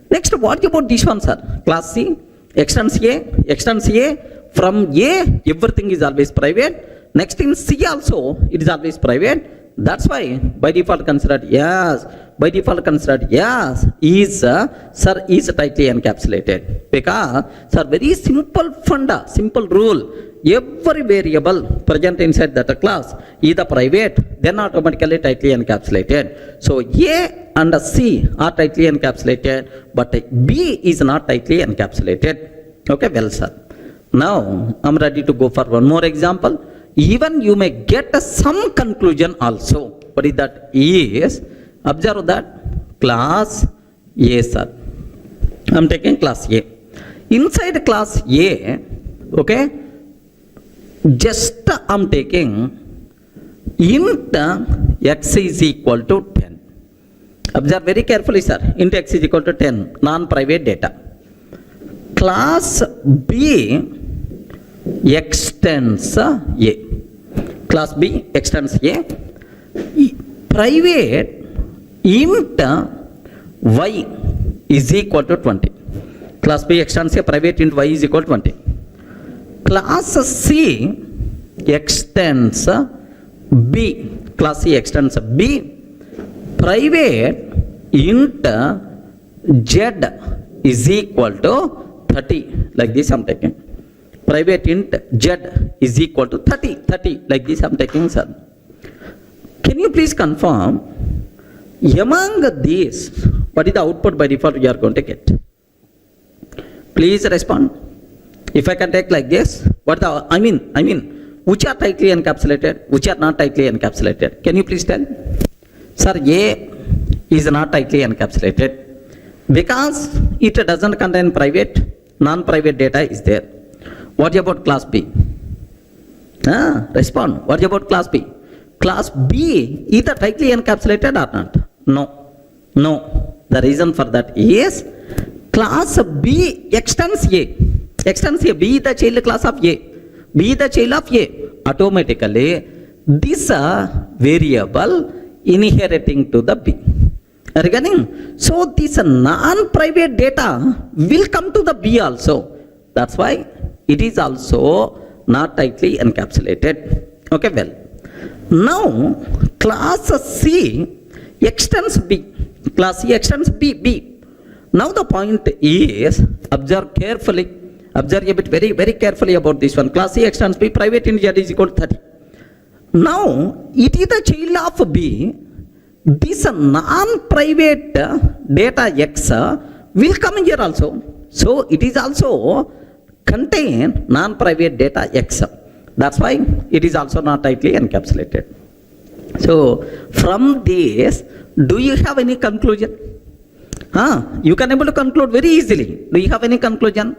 Next, what about this one, sir? Class C extends A. From A, everything is always private. Next, in C also, it is always private. That's why by default considered yes. Is tightly encapsulated, because sir, very simple rule. every variable present inside that class is the private, then automatically tightly encapsulated. So A and C are tightly encapsulated, but B is not tightly encapsulated. Okay, well, sir. Now I'm ready to go for one more example. Even you may get some conclusion also. What is that? Is observe that class A, sir. I'm taking class A. Inside class A, okay, just I'm taking int x is equal to 10. Observe very carefully, sir. Int x is equal to 10, non-private data. Class B extends A. Class B extends A. Private int y is equal to 20. Class B extends A, private int y is equal to 20. Class C extends B. Class C extends B. Private int z is equal to 30. Like this I'm taking. Private int z is equal to 30. Like this I'm taking, sir. Can you please confirm among these what is the output by default we are going to get? Please respond. If I can take like this, what the I mean, which are tightly encapsulated, which are not tightly encapsulated? Can you please tell? Sir, A is not tightly encapsulated because it doesn't contain private, non-private data is there. What about class B? Respond. What about class B? Class B is tightly encapsulated or not? No. The reason for that is class B extends A. Extends A. B is the child class of A. B is the child of A. Automatically, this variable inheriting to the B. Regarding, so this non-private data will come to the B also. That's why it is also not tightly encapsulated. Okay, well. Now, class C extends B. Class C extends B. Now the point is, observe carefully, observe a bit very carefully about this one. Class C extends B, private int z is equal to 30. Now, it is the child of B. This non-private data X will come in here also. So, it is also contain non-private data X. That's why it is also not tightly encapsulated. So, from this, do you have any conclusion? You can able to conclude very easily. Do you have any conclusion?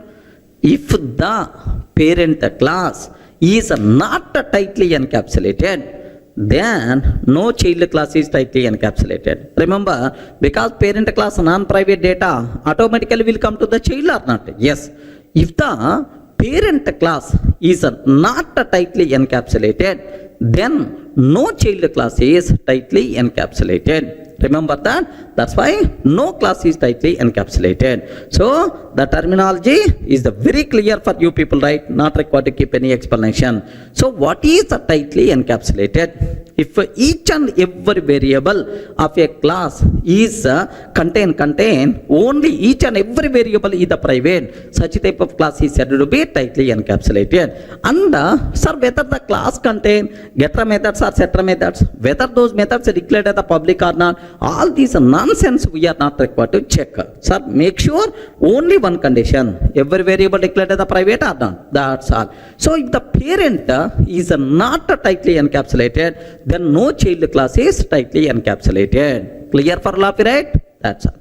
If the parent class is not tightly encapsulated, then no child class is tightly encapsulated. Remember, because parent class non-private data automatically will come to the child or not? Yes. If the parent class is not tightly encapsulated, then no child class is tightly encapsulated. Remember that? That's why no class is tightly encapsulated. So the terminology is very clear for you people, right? Not required to keep any explanation. So what is the tightly encapsulated? If each and every variable of a class is contain only each and every variable is the private, such type of class is said to be tightly encapsulated. And sir, whether the class contain getter methods or setter methods, whether those methods are declared as the public or not, all these nonsense we are not required to check. Sir, make sure only one condition, every variable declared as the private or not. That's all. So if the parent is not tightly encapsulated, then no child class is tightly encapsulated. Clear for all of you, right? That's all.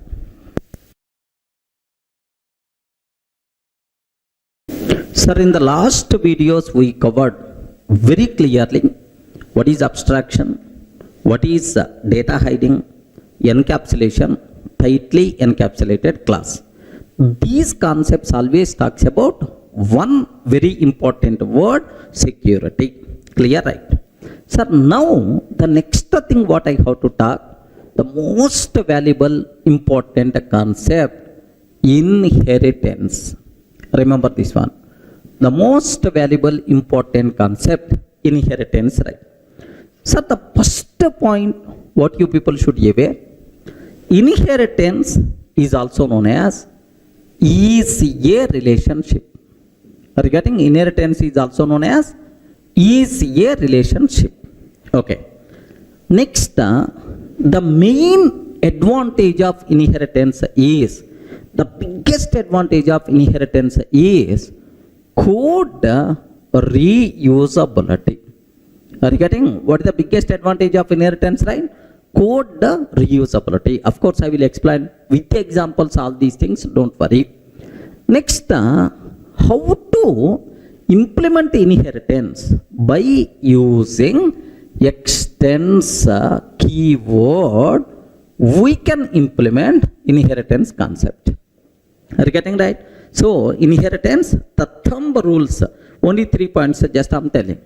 Sir, in the last videos we covered very clearly what is abstraction, what is data hiding, encapsulation, tightly encapsulated class. These concepts always talks about one very important word, security. Clear, right? Sir, now the next thing what I have to talk, the most valuable important concept, inheritance. Remember this one. The most valuable important concept, inheritance, right? Sir, the first point what you people should be aware, inheritance is also known as is a relationship. Are you getting? Inheritance is also known as is a relationship. Okay. Next, the main advantage of inheritance is, the biggest advantage of inheritance is code reusability. Are you getting? What is the biggest advantage of inheritance, right? Code reusability. Of course, I will explain with examples all these things, don't worry. Next, how to implement inheritance by using extends keyword, we can implement inheritance concept. Are you getting right? So inheritance, the thumb rules, only 3 points, just I'm telling.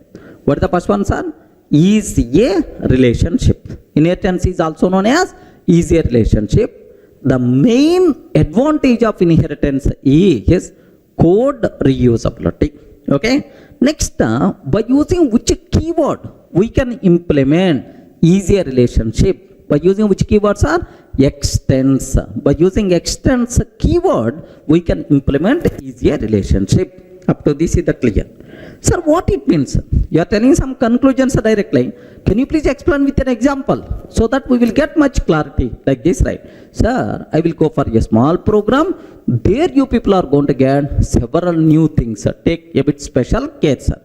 What are the first one, sir? Is a relationship. Inheritance is also known as is a relationship. The main advantage of inheritance is code reusability. Okay. Next, by using which keyword we can implement is a relationship? By using which keywords are? Extends. By using extends keyword, we can implement is a relationship. Up to this is the clear. Sir, what it means? You are telling some conclusions directly. Can you please explain with an example so that we will get much clarity like this, right? Sir, I will go for a small program. There you people are going to get several new things. Sir. Take a bit special care, sir.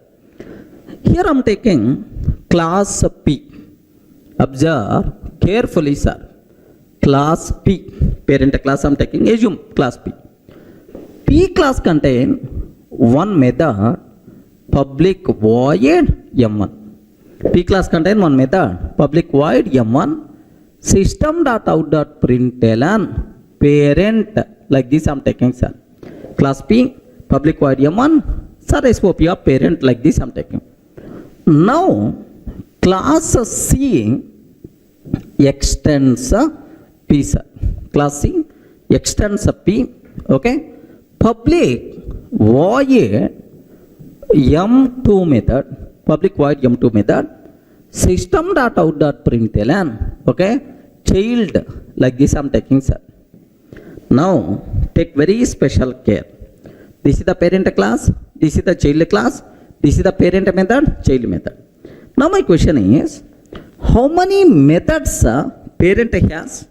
Here I am taking class P. Observe carefully, sir. Class P. Parent class I am taking. Assume class P. P class contain one method, public void M1. P class contain one method, public void M1, system.out.println, parent, like this I am taking, sir. Class P, public void M1, sir, SOP of parent, like this I am taking. Now, class C extends P, sir. Class C extends P, okay. Public void M2 method, public void M2 method, system.out.println, okay, child, like this I am taking, sir. Now, take very special care. This is the parent class, this is the child class, this is the parent method, child method. Now, my question is, how many methods parent has?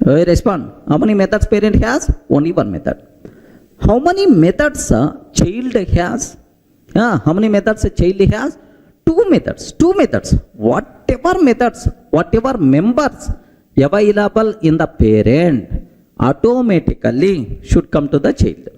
Respond. How many methods parent has? Only one method. How many methods child has? How many methods a child has? Two methods. Two methods. Whatever methods, whatever members available in the parent automatically should come to the child.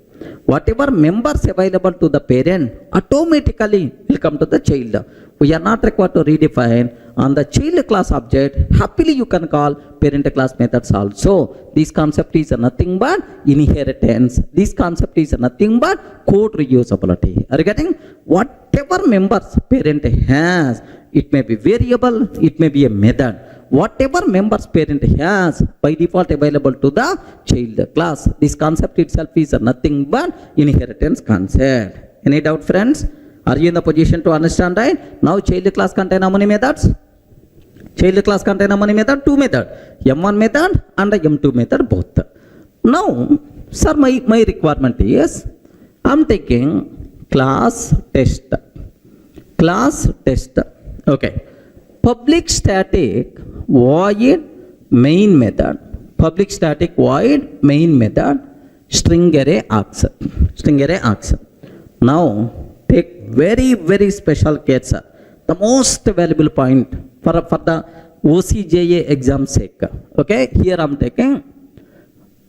Whatever members available to the parent automatically will come to the child. We are not required to redefine on the child class object. Happily you can call parent class methods also. This concept is nothing but inheritance. This concept is nothing but code reusability. Are you getting? Whatever members parent has, it may be variable, it may be a method. Whatever members parent has, by default available to the child class. This concept itself is nothing but inheritance concept. Any doubt, friends? Are you in the position to understand, right? Now child class contain how many methods? Child class contain how many methods? Two methods. M1 method and M2 method both. Now, sir, my requirement is, I am taking class test. Class test. Okay. Public static void main method. Public static void main method. String array args. String array args. Now, take very special care, sir. The most valuable point for the OCJA exam sake. Okay, here I am taking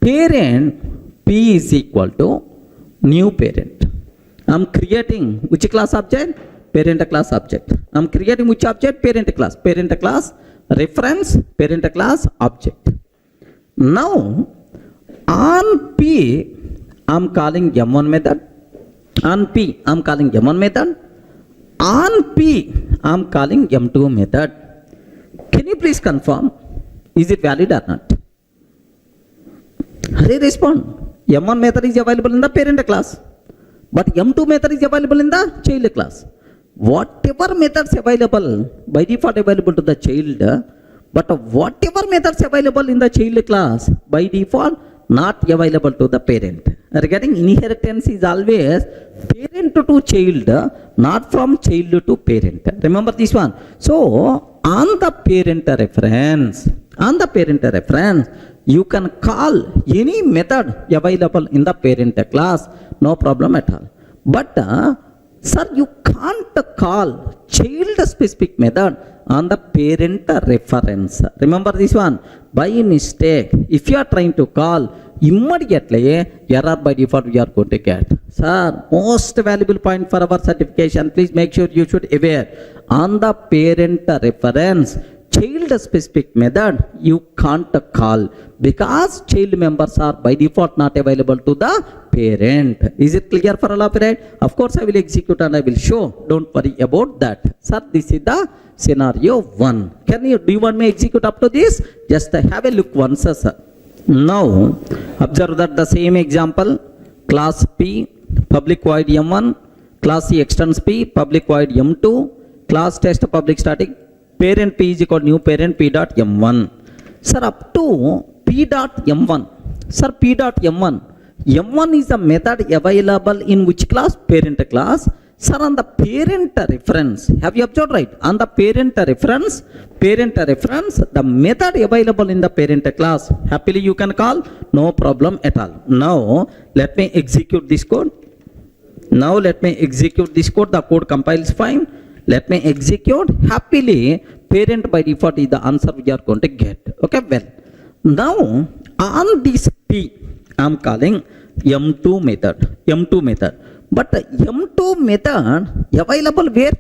parent P is equal to new parent. I am creating which class object? Parent class object. I am creating which object? Parent class. Parent class reference parent class object. Now on P I am calling M1 method. On P I am calling M1 method. On P I am calling M2 method. Can you please confirm? Is it valid or not? Hurry respond. M1 method is available in the parent class, but M2 method is available in the child class. Whatever methods available by default available to the child, but whatever methods available in the child class by default not available to the parent. Regarding inheritance is always parent to child, not from child to parent. Remember this one. So on the parent reference, you can call any method available in the parent class, no problem at all. But sir, you can't call child specific method on the parent reference. Remember this one. By mistake, if you are trying to call, immediately error by default we are going to get. Sir, most valuable point for our certification, please make sure you should aware. On the parent reference, child specific method you can't call because child members are by default not available to the parent. Is it clear for all of you? Of course I will execute and I will show. Don't worry about that. Sir, this is the scenario 1. Do you want me to execute up to this? Just have a look once, sir. Now observe that the same example, class P, public void M1, class C extends P, public void M2, class test public static, parent P is equal to new parent P dot M1. Sir, up to P dot M1. Sir, P dot M1. M1 is a method available in which class? Parent class. Sir, on the parent reference, have you observed right? On the parent reference, the method available in the parent class, happily you can call, no problem at all. Now, let me execute this code. The code compiles fine. Let me execute. Happily, parent by default is the answer we are going to get. Okay, well. Now, on this P, I am calling M2 method. But M2 method available where?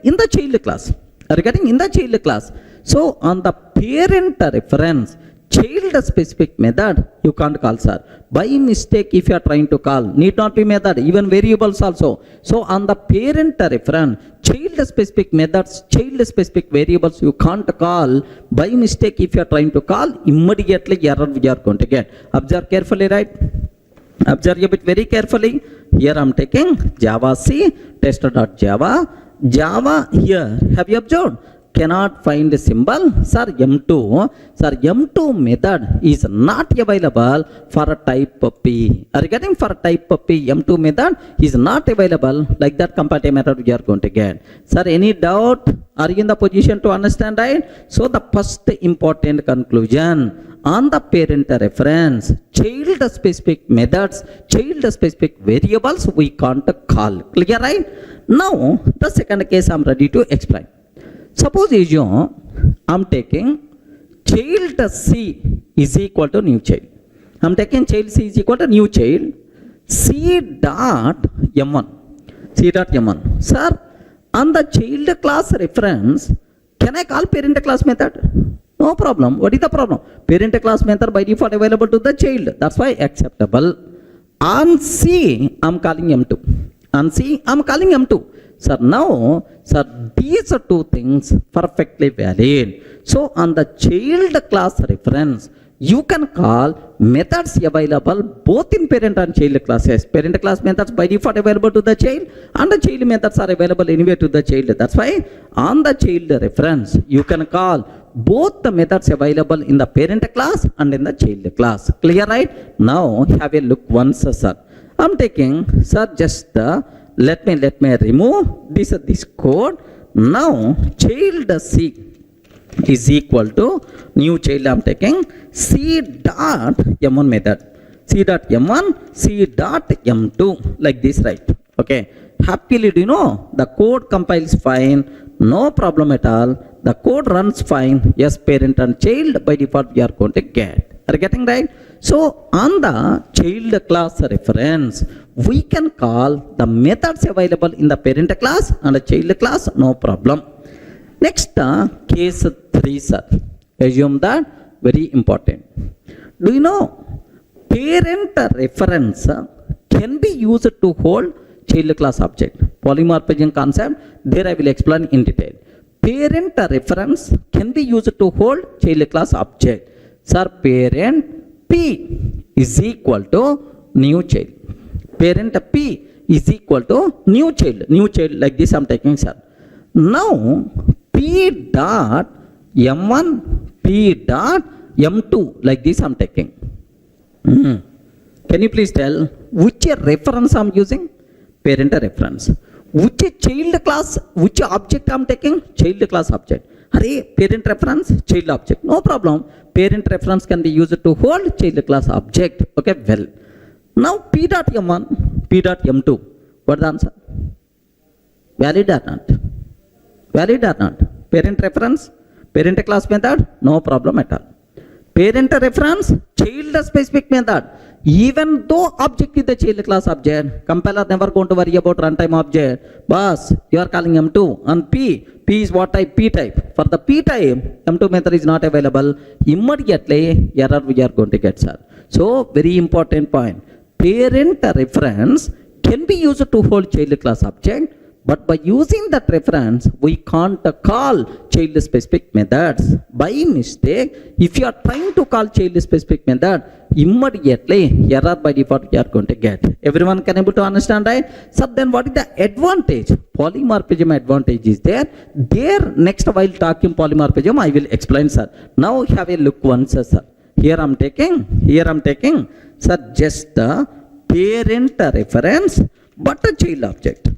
In the child class. Regarding in the child class. So, on the parent reference, child specific method you can't call, sir. By mistake, if you are trying to call, need not be method, even variables also. So on the parent reference, child specific methods, child specific variables you can't call. By mistake, if you are trying to call, immediately error we are going to get. Observe carefully, right? Observe a bit very carefully. Here I am taking Java C, test.java. Java here, have you observed? Cannot find a symbol. Sir, M2 method is not available for a type P. Regarding for type P, M2 method is not available. Like that comparative method we are going to get. Sir, any doubt? Are you in the position to understand, right? So the first important conclusion, on the parent reference, child specific methods, child specific variables we can't call. Clear, right? Now the second case I am ready to explain. Suppose I am taking child C is equal to new child. I am taking child C is equal to new child C dot M1. Sir, on the child class reference, can I call parent class method? No problem. What is the problem? Parent class method by default available to the child. That's why acceptable. On C, I am calling M2. Sir, now, sir, these are two things perfectly valid. So, on the child class reference, you can call methods available both in parent and child classes. Parent class methods by default available to the child, and the child methods are available anyway to the child. That's why, on the child reference, you can call both the methods available in the parent class and in the child class. Clear, right? Now, have a look once, sir. I'm taking, sir, just let me remove this code. Now child C is equal to new child. I'm taking C dot M1 method. C dot M1, C dot M2, like this, right? Okay. Happily, do you know the code compiles fine, no problem at all. The code runs fine. Yes, parent and child by default we are going to get. Are you getting right? So on the child class reference, we can call the methods available in the parent class and the child class, no problem. Next, case 3, sir. Assume that very important. Do you know parent reference can be used to hold child class object? Polymorphism concept, there I will explain in detail. Parent reference can be used to hold child class object. Sir, parent P is equal to new child. Parent P is equal to new child. New child, like this I am taking, sir. Now P dot M1, P dot M2, like this I am taking. Can you please tell which reference I'm using? Parent reference. Which child class, which object I'm taking? Child class object. Hurry, parent reference, child object. No problem. Parent reference can be used to hold child class object. Okay, well. Now P dot M1, P dot M2. What's the answer? Valid or not? Valid or not? Parent reference, parent class method, no problem at all. Parent reference, child specific method. Even though object is the child class object, compiler never going to worry about runtime object. Boss, you are calling M2 and P. P is what type? P type. For the P type, M2 method is not available. Immediately, error we are going to get, sir. So, very important point. Parent reference can be used to hold child class object. But by using that reference, we can't call child specific methods. By mistake, if you are trying to call child specific method, immediately error by default you are going to get. Everyone can able to understand, right? So then what is the advantage? Polymorphism advantage is there. There next while talking polymorphism, I will explain, sir. Now have a look once, sir. Here I'm taking, sir, just a parent reference, but a child object.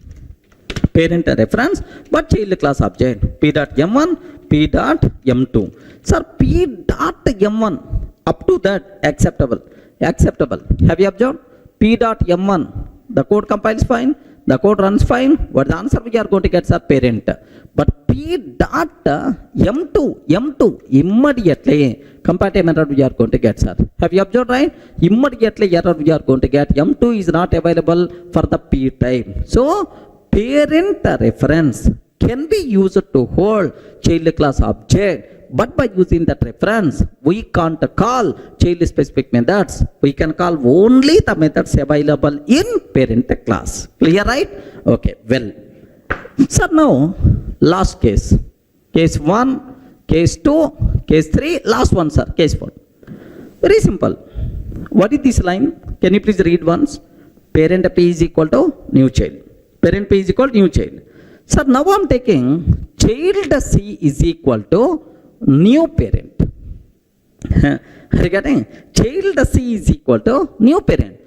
Parent reference but child class object. P dot M1, P dot M2. Sir, P dot M1 up to that acceptable. Acceptable. Have you observed? P dot M1. The code compiles fine. The code runs fine. What the answer we are going to get, sir? Parent. But P dot M2 immediately compatible error we are going to get, sir. Have you observed, right? Immediately error we are going to get. M2 is not available for the P type. So parent reference can be used to hold child class object, but by using that reference, we can't call child specific methods. We can call only the methods available in parent class. Clear, right? Okay, well. So now, last case. Case 1, case 2, case 3, last one, sir, case 4. Very simple. What is this line? Can you please read once? Parent P is equal to new child. Parent P is equal to new child. Sir, now I am taking child C is equal to new parent. Are you getting? Child C is equal to new parent.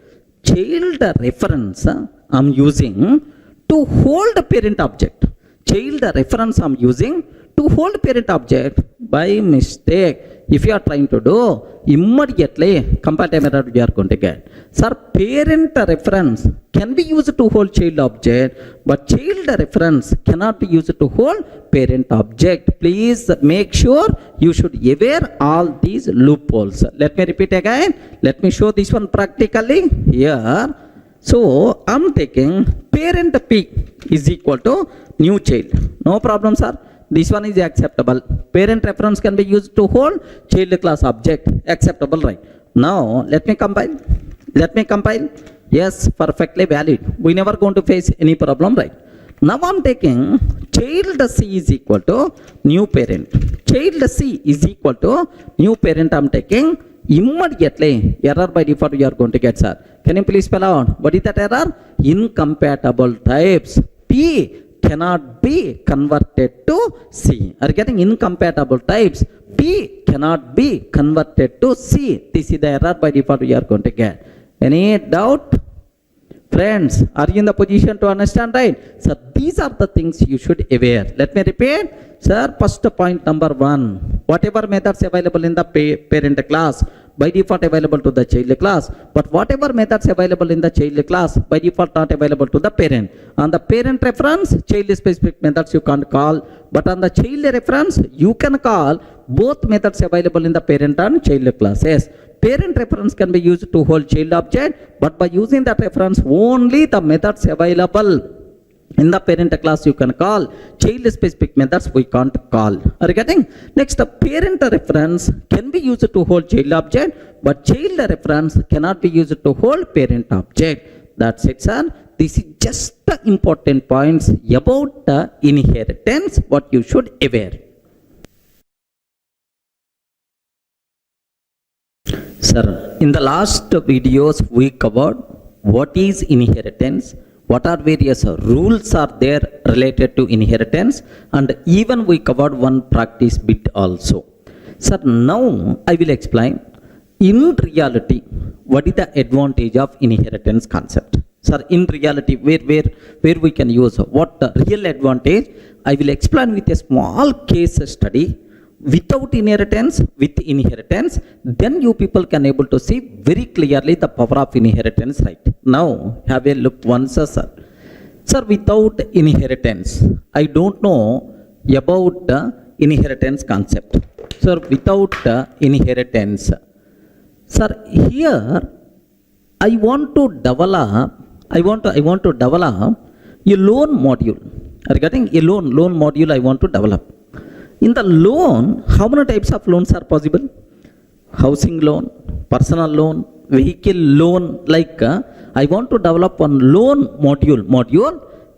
Child reference I am using to hold parent object. Child reference I am using to hold parent object. By mistake, if you are trying to do, immediately compatible error you are going to get. Sir, parent reference can be used to hold child object, but child reference cannot be used to hold parent object. Please make sure you should aware all these loopholes. Let me repeat again. Let me show this one practically here. So, I am taking parent P is equal to new child. No problem, sir. This one is acceptable. Parent reference can be used to hold child class object. Acceptable, right? Now, let me compile. Yes, perfectly valid. We never going to face any problem, right? Now I'm taking child C is equal to new parent. Child C is equal to new parent I'm taking. Immediately, error by default you are going to get, sir. Can you please spell out? What is that error? Incompatible types. P cannot be converted to C. Are you getting incompatible types? P cannot be converted to C. This is the error by default we are going to get. Any doubt? Friends, are you in the position to understand, right? So these are the things you should aware. Let me repeat. Sir, first point number 1. Whatever methods available in the parent class, by default available to the child class. But whatever methods available in the child class, by default not available to the parent. On the parent reference, child specific methods you can't call. But on the child reference, you can call both methods available in the parent and child classes. Parent reference can be used to hold child object, but by using that reference, only the methods available in the parent class you can call. Child specific methods we can't call. Are you getting? Next, the parent reference can be used to hold child object, but child reference cannot be used to hold parent object. That's it, sir. This is just the important points about the inheritance, what you should aware. Sir, in the last videos we covered what is inheritance, what are various rules are there related to inheritance, and even we covered one practice bit also. Sir, now I will explain in reality, what is the advantage of inheritance concept? Sir, in reality, where we can use what the real advantage? I will explain with a small case study. Without inheritance, with inheritance, then you people can able to see very clearly the power of inheritance, right? Now, have a look once, sir. Sir, without inheritance, I don't know about the inheritance concept. Sir, without inheritance, sir, here I want to develop a loan module. Regarding a loan module I want to develop. In the loan, how many types of loans are possible? Housing loan, personal loan, vehicle loan. Like I want to develop one loan module.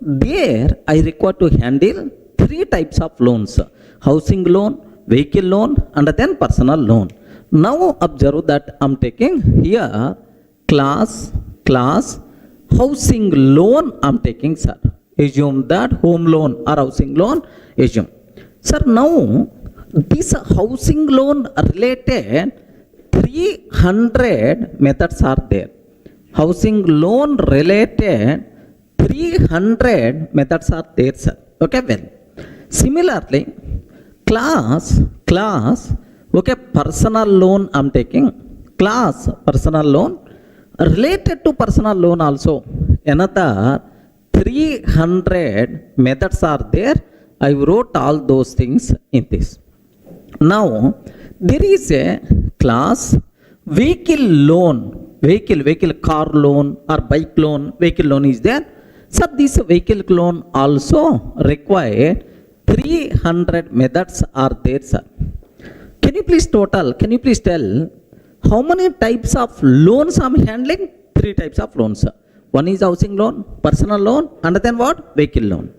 There I require to handle 3 types of loans: housing loan, vehicle loan, and then personal loan. Now observe that I'm taking here class housing loan I'm taking, sir. Assume that home loan or housing loan, assume. Sir, now this housing loan related 300 methods are there. Housing loan related 300 methods are there, sir. Okay, well. Similarly, class, okay, personal loan I'm taking. Class, personal loan. Related to personal loan also, another 300 methods are there. I wrote all those things in this. Now, there is a class vehicle loan, vehicle car loan or bike loan, vehicle loan is there. So, this vehicle loan also required 300 methods are there, sir. Can you please tell how many types of loans I'm handling? 3 types of loans, sir. One is housing loan, personal loan, and then what? Vehicle loan.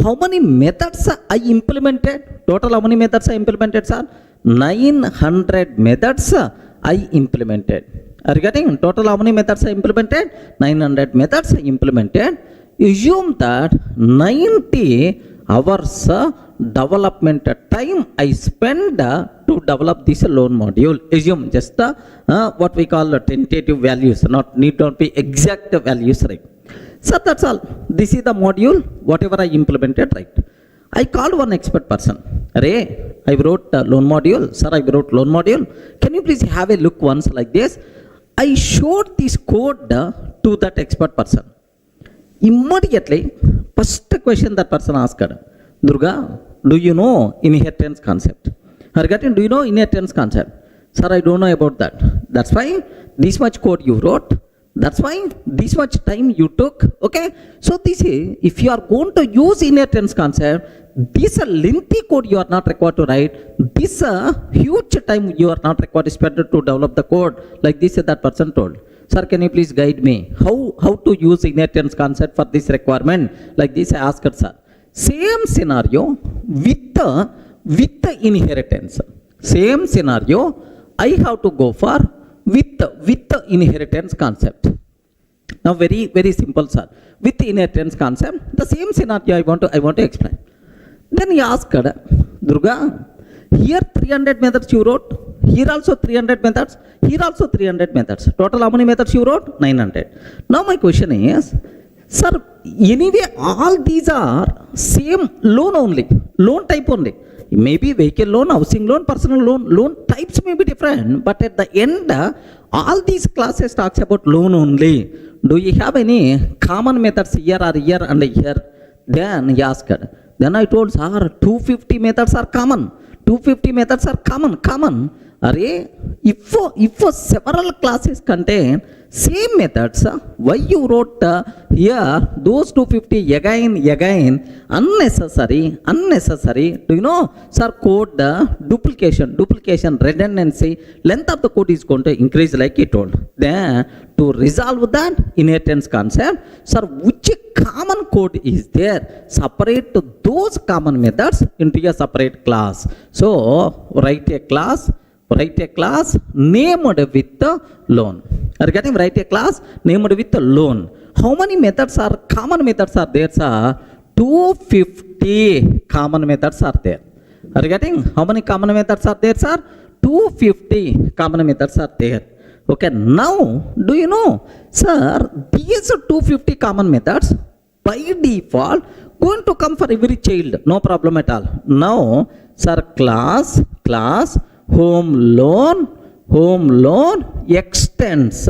How many methods I implemented? Total how many methods I implemented, sir? 900 methods I implemented. Are you getting? Total how many methods I implemented? 900 methods I implemented. Assume that 90 hours development time I spend to develop this loan module. Assume just what we call tentative values, not be exact values, right? So that's all. This is the module, whatever I implemented, right? I called one expert person. Array, I wrote loan module. Sir, I wrote loan module. Can you please have a look once like this? I showed this code to that expert person. Immediately, first question that person asked, Durga, do you know inheritance concept? Argatin, do you know inheritance concept? Sir, I don't know about that. That's why this much code you wrote. That's why this much time you took. Okay. So this is, if you are going to use inheritance concept, this lengthy code you are not required to write. This huge time you are not required to spend to develop the code. Like this that person told. Sir, can you please guide me? How to use inheritance concept for this requirement? Like this I asked, sir. Same scenario with the inheritance. Same scenario I have to go for with the inheritance concept. Now very simple, sir. With the inheritance concept, the same scenario I want to explain. Then he asked, Durga, here 300 methods you wrote, here also 300 methods, here also 300 methods. Total how many methods you wrote? 900. Now my question is, sir, anyway all these are same loan only, loan type only. Maybe vehicle loan, housing loan, personal loan types may be different, but at the end, all these classes talks about loan only. Do you have any common methods here or here and here? Then he asked. Then I told, sir, 250 methods are common. 250 methods are common. Array, if several classes contain same methods, why you wrote here those 250 again unnecessary? Do you know, sir, code duplication, redundancy, length of the code is going to increase like he told. Then to resolve that inheritance concept, sir, which common code is there? Separate those common methods into a separate class. So write a class named with the loan. Are you getting? Write a class named with the loan. How many common methods are there, sir? 250 common methods are there. Are you getting? How many common methods are there, sir? 250 common methods are there. Okay, now do you know, sir, these 250 common methods by default going to come for every child, no problem at all. Now, sir, class home loan extends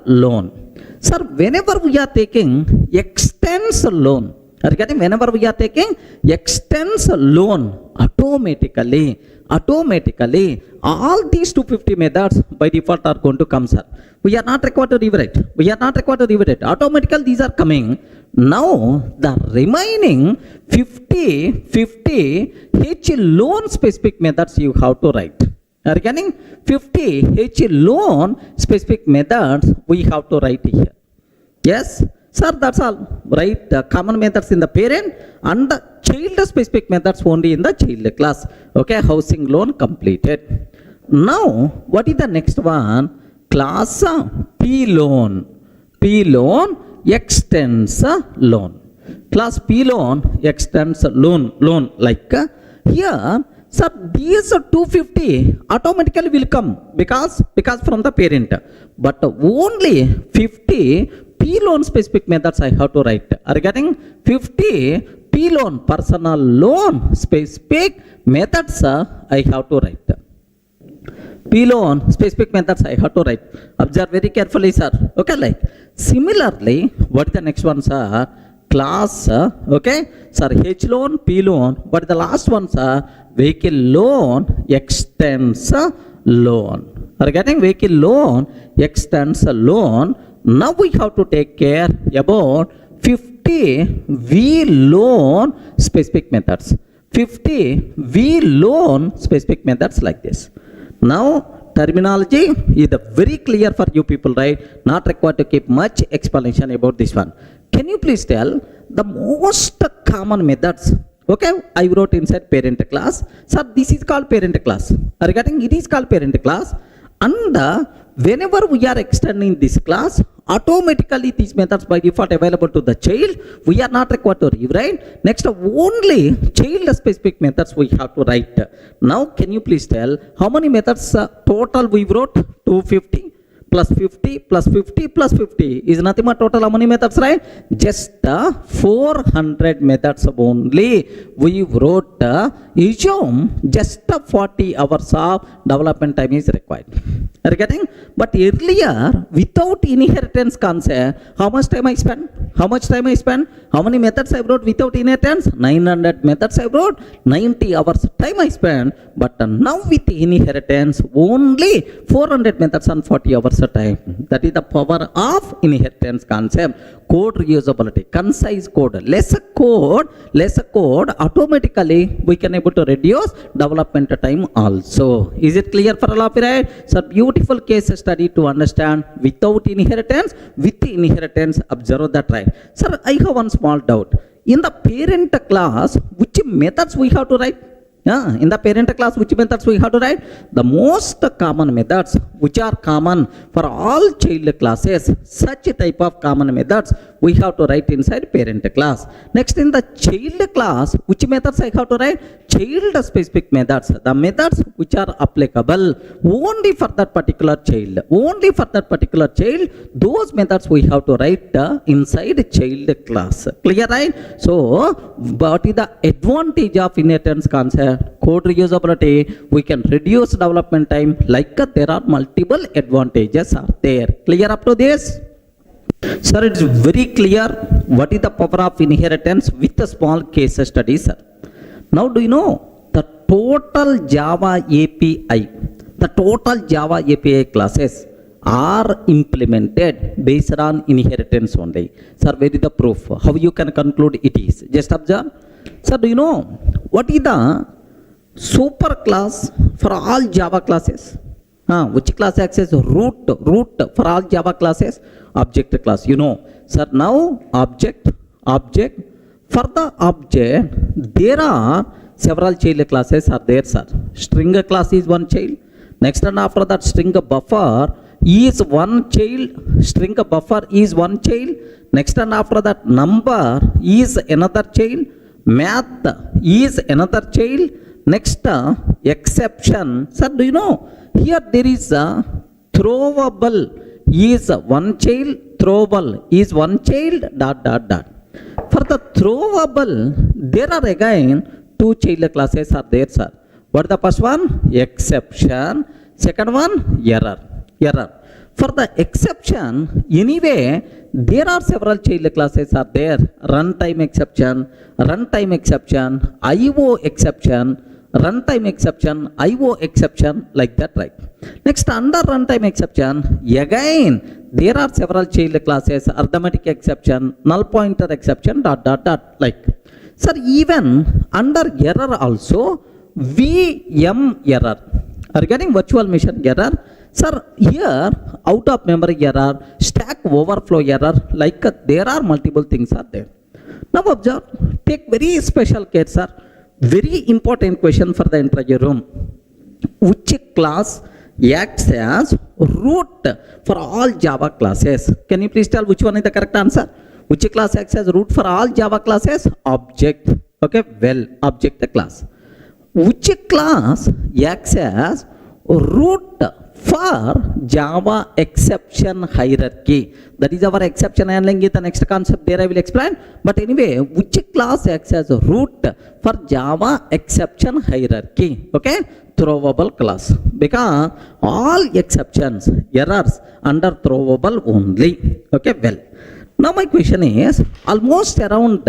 loan. Sir, whenever we are taking extends loan, are you getting? Whenever we are taking extends loan, automatically all these 250 methods by default are going to come, sir. We are not required to rewrite. Automatically these are coming. Now the remaining 50 H loan specific methods you have to write. Are you getting? 50 H loan specific methods we have to write here. Yes, sir, that's all. Write the common methods in the parent and the child specific methods only in the child class. Okay, housing loan completed. Now, what is the next one? Class P loan extends loan. Class P loan extends loan like here. Sir, these 250 automatically will come because from the parent, but only 50 P loan specific methods I have to write. Are you getting? 50 P loan personal loan specific methods I have to write. P loan specific methods I have to write. Observe very carefully, sir. Okay, like similarly, what is the next one, sir? Class, okay, sir, H loan, P loan, but the last one, sir, vehicle loan extends loan. Are you getting? Vehicle loan extends loan. Now we have to take care about 50 V loan specific methods. 50 V loan specific methods like this. Now terminology is very clear for you people, right? Not required to keep much explanation about this one. Can you please tell the most common methods? Okay, I wrote inside parent class. Sir, this is called parent class. Are you getting? It is called parent class. And whenever we are extending this class, automatically these methods by default available to the child. We are not required to rewrite. Next, only child specific methods we have to write. Now, can you please tell how many methods total we wrote? 250 plus 50 plus 50 plus 50 is nothing but total how many methods, right? Just 400 methods only we wrote. Assume just 40 hours of development time is required. Are you getting? But earlier, without inheritance concept, how much time I spent? How many methods I wrote without inheritance? 900 methods I wrote, 90 hours time I spent. But now with inheritance, only 400 methods and 40 hours of time. That is the power of inheritance concept. Code reusability, concise code, lesser code, automatically we can able to reduce development time also. Is it clear for all of you, right? So beautiful case study to understand without inheritance, with inheritance, observe that, right? Sir, I have one small doubt. In the parent class, which methods we have to write? In the parent class, which methods we have to write? The most common methods, which are common for all child classes, such type of common methods we have to write inside parent class. Next, in the child class, which methods I have to write? Child specific methods, the methods which are applicable only for that particular child. Those methods we have to write inside child class. Clear, right? So, what is the advantage of inheritance concept? Code reusability, we can reduce development time, like there are multiple advantages are there. Clear up to this? Sir, it's very clear what is the power of inheritance with a small case study, sir. Now, do you know the total Java API classes are implemented based on inheritance only. Sir, where is the proof? How you can conclude it is? Just observe. Sir, do you know what is the super class for all Java classes? Which class access? Root for all Java classes? Object class. You know, sir, now object. For the object, there are several child classes are there, sir. String class is one child. Next, and after that, string buffer is one child. String buffer is one child. Next, and after that, number is another child. Math is another child. Next, exception. Sir, do you know? Here there is a throwable is one child, throwable is one child, dot, dot, dot. For the throwable, there are again two child classes are there, sir. What is the first one? Exception. Second one, error. Error. For the exception, anyway, there are several child classes are there. Runtime exception, IO exception, runtime exception, IO exception, like that, right? Next, under runtime exception, again, there are several child classes, arithmetic exception, null pointer exception, dot, dot, dot, like. Sir, even under error also, VM error. Are you getting virtual machine error? Sir, here, out of memory error, stack overflow error, like there are multiple things are there. Now observe, take very special care, sir. Very important question for the entire room. Which class acts as root for all Java classes? Can you please tell which one is the correct answer? Which class acts as root for all Java classes? Object. Okay, well, object class. Which class acts as root for Java exception hierarchy? That is our exception handling is the next concept, there I will explain. But anyway, which class acts as a root for Java exception hierarchy? Okay, throwable class. Because all exceptions, errors under throwable only. Okay, well. Now my question is, almost around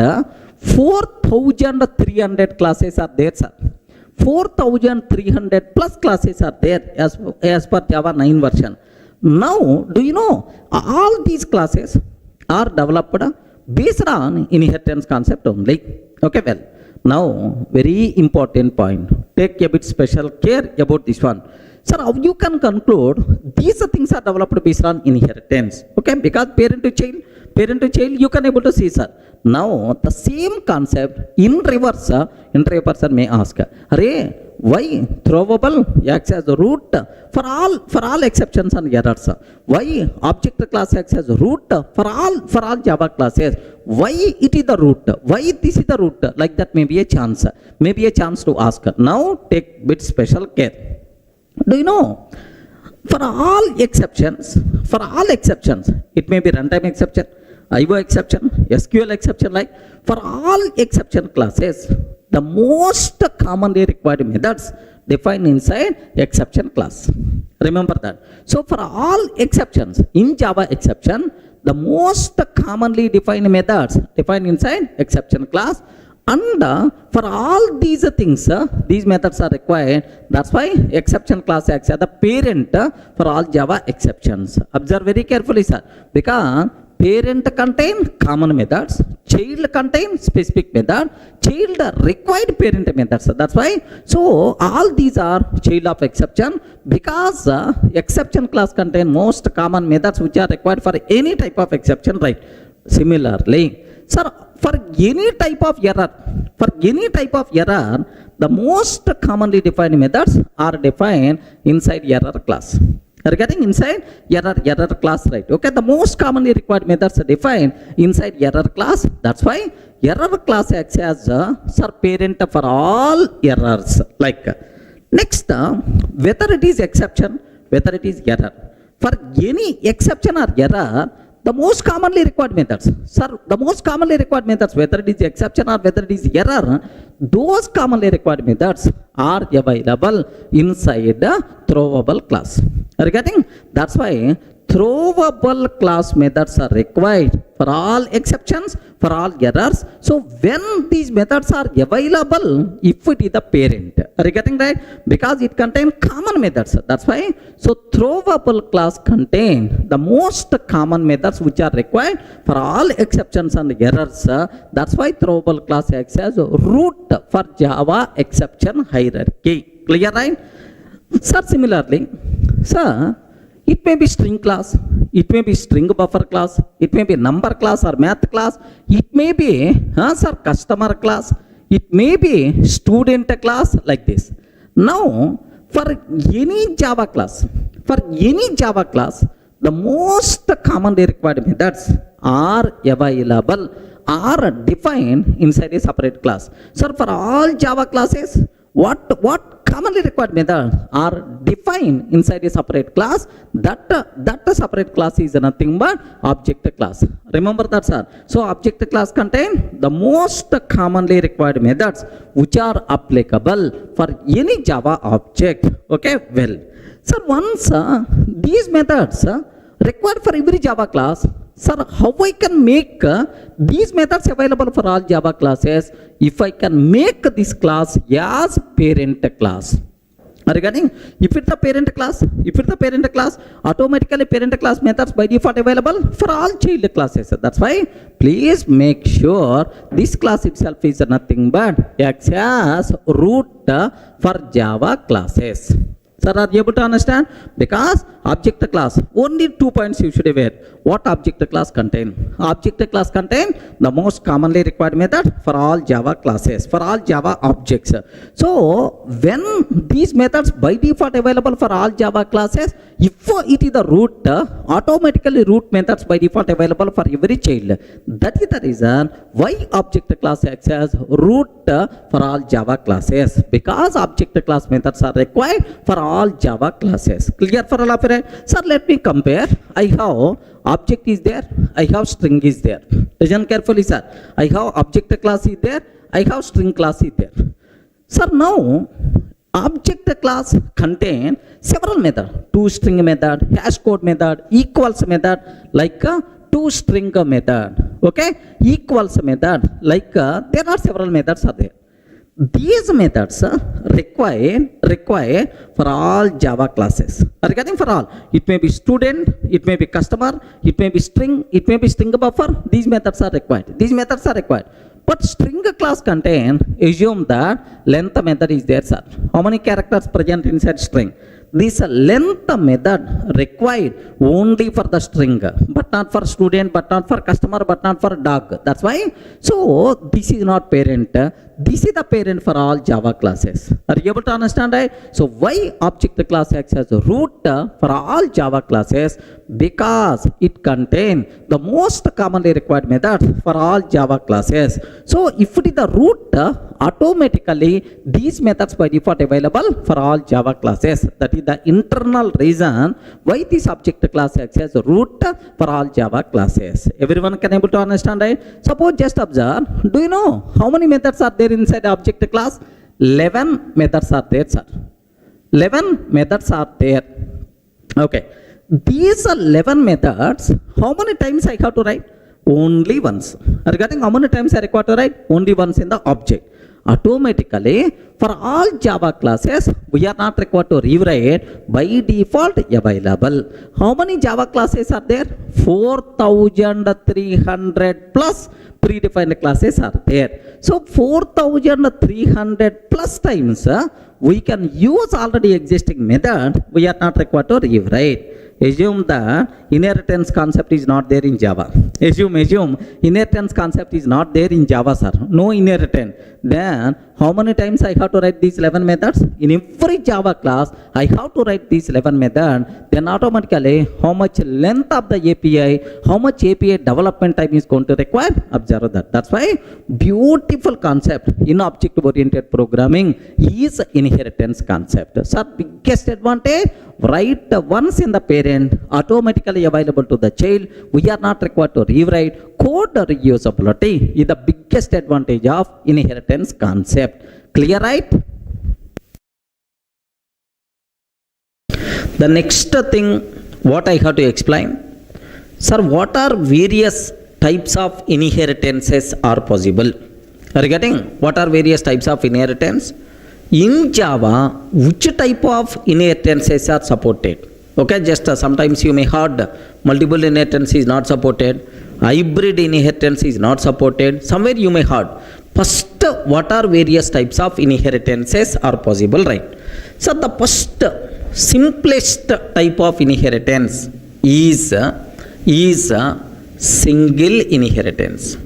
4,300 classes are there, sir. 4,300 plus classes are there as per Java 9 version. Now, do you know, all these classes are developed based on inheritance concept only. Okay, well, now, very important point. Take a bit special care about this one. Sir, how you can conclude these things are developed based on inheritance? Okay, because parent to child, you can able to see, sir. Now, the same concept in reverse may ask, Array, why throwable acts as a root for all exceptions and errors? Why object class acts as a root for all Java classes? Why it is the root? Why this is the root? Like that may be a chance to ask. Now, take bit special care. Do you know? For all exceptions, it may be runtime exception, IO exception, SQL exception, like for all exception classes, the most commonly required methods defined inside exception class. Remember that. So for all exceptions in Java exception, the most commonly defined methods defined inside exception class. And for all these things, these methods are required. That's why exception class acts as the parent for all Java exceptions. Observe very carefully, sir. Because parent contain common methods, child contain specific method, child required parent methods. That's why. So all these are child of exception, because exception class contain most common methods which are required for any type of exception, right? Similarly, sir, for any type of error, the most commonly defined methods are defined inside error class. Are getting inside error class, right? Okay, the most commonly required methods are defined inside error class. That's why error class acts as sir parent for all errors. Like next, whether it is exception, whether it is error, for any exception or error, the most commonly required methods, sir, the most commonly required methods, whether it is exception or whether it is error, those commonly required methods are available inside the throwable class. Are you getting? That's why throwable class methods are required for all exceptions, for all errors. So when these methods are available, if it is the parent, are you getting right? Because it contains common methods. That's why. So throwable class contain the most common methods which are required for all exceptions and errors. That's why throwable class acts as root for Java exception hierarchy. Clear, right? Sir, similarly, sir, it may be string class, it may be string buffer class, it may be number class or math class, it may be sir, customer class, it may be student class, like this. Now, for any Java class, the most commonly required methods are available, are defined inside a separate class. Sir, for all Java classes, what commonly required methods are defined inside a separate class. That separate class is nothing but object class. Remember that, sir. So object class contain the most commonly required methods which are applicable for any Java object. Okay, well, sir, once these methods required for every Java class, sir, how I can make these methods available for all Java classes if I can make this class as parent class? Regarding if it's a parent class, automatically parent class methods by default available for all child classes. That's why please make sure this class itself is nothing but acts as root for Java classes. Sir, are you able to understand? Because object class, only 2 points you should be aware. What object class contain? Object class contain the most commonly required method for all Java classes, for all Java objects. So when these methods by default available for all Java classes, if it is the root, automatically root methods by default available for every child. That is the reason why object class acts as root for all Java classes, because object class methods are required for all Java classes. Clear for all of you? Sir, let me compare. I have object is there, I have string is there. Listen carefully, sir. I have object class is there, I have string class is there. Sir, now object class contain several methods. ToString method, hash code method, equals method, like ToString method. Okay, equals method, like there are several methods are there. These methods require for all Java classes. Regarding for all, it may be student, it may be customer, it may be string, it may be string buffer. These methods are required. These methods are required. But string class contain, assume that length method is there, sir. How many characters present inside string? This length method required only for the string, but not for student, but not for customer, but not for dog. That's why. So this is not parent. This is the parent for all Java classes. Are you able to understand, right? So why object class acts as a root for all Java classes? Because it contains the most commonly required method for all Java classes. So if it is the root, automatically these methods by default available for all Java classes. That is the internal reason why this object class acts as a root for all Java classes. Everyone can able to understand, right? Suppose just observe. Do you know how many methods are there inside the object class? 11 methods are there, sir. 11 methods are there. Okay. These 11 methods, how many times I have to write? Only once. Regarding how many times I require to write? Only once in the object. Automatically, for all Java classes, we are not required to rewrite, by default available. How many Java classes are there? 4,300 plus predefined classes are there. So 4,300 plus times we can use already existing method. We are not required to rewrite. Assume that inheritance concept is not there in Java. Assume inheritance concept is not there in Java, sir. No inheritance. Then how many times I have to write these 11 methods? In every Java class, I have to write these 11 methods. Then automatically, how much length of the API, how much API development time is going to require? Observe that. That's why beautiful concept in object-oriented programming is inheritance concept. Sir, biggest advantage, write once in the parent, automatically available to the child. We are not required to rewrite. Code reusability is the biggest advantage of inheritance concept. Clear, right? The next thing what I have to explain, sir, what are various types of inheritances are possible? Regarding what are various types of inheritance? In Java, which type of inheritances are supported? Okay, just sometimes you may heard multiple inheritance is not supported, hybrid inheritance is not supported. Somewhere you may heard. First, what are various types of inheritances are possible, right? So the first simplest type of inheritance is single inheritance.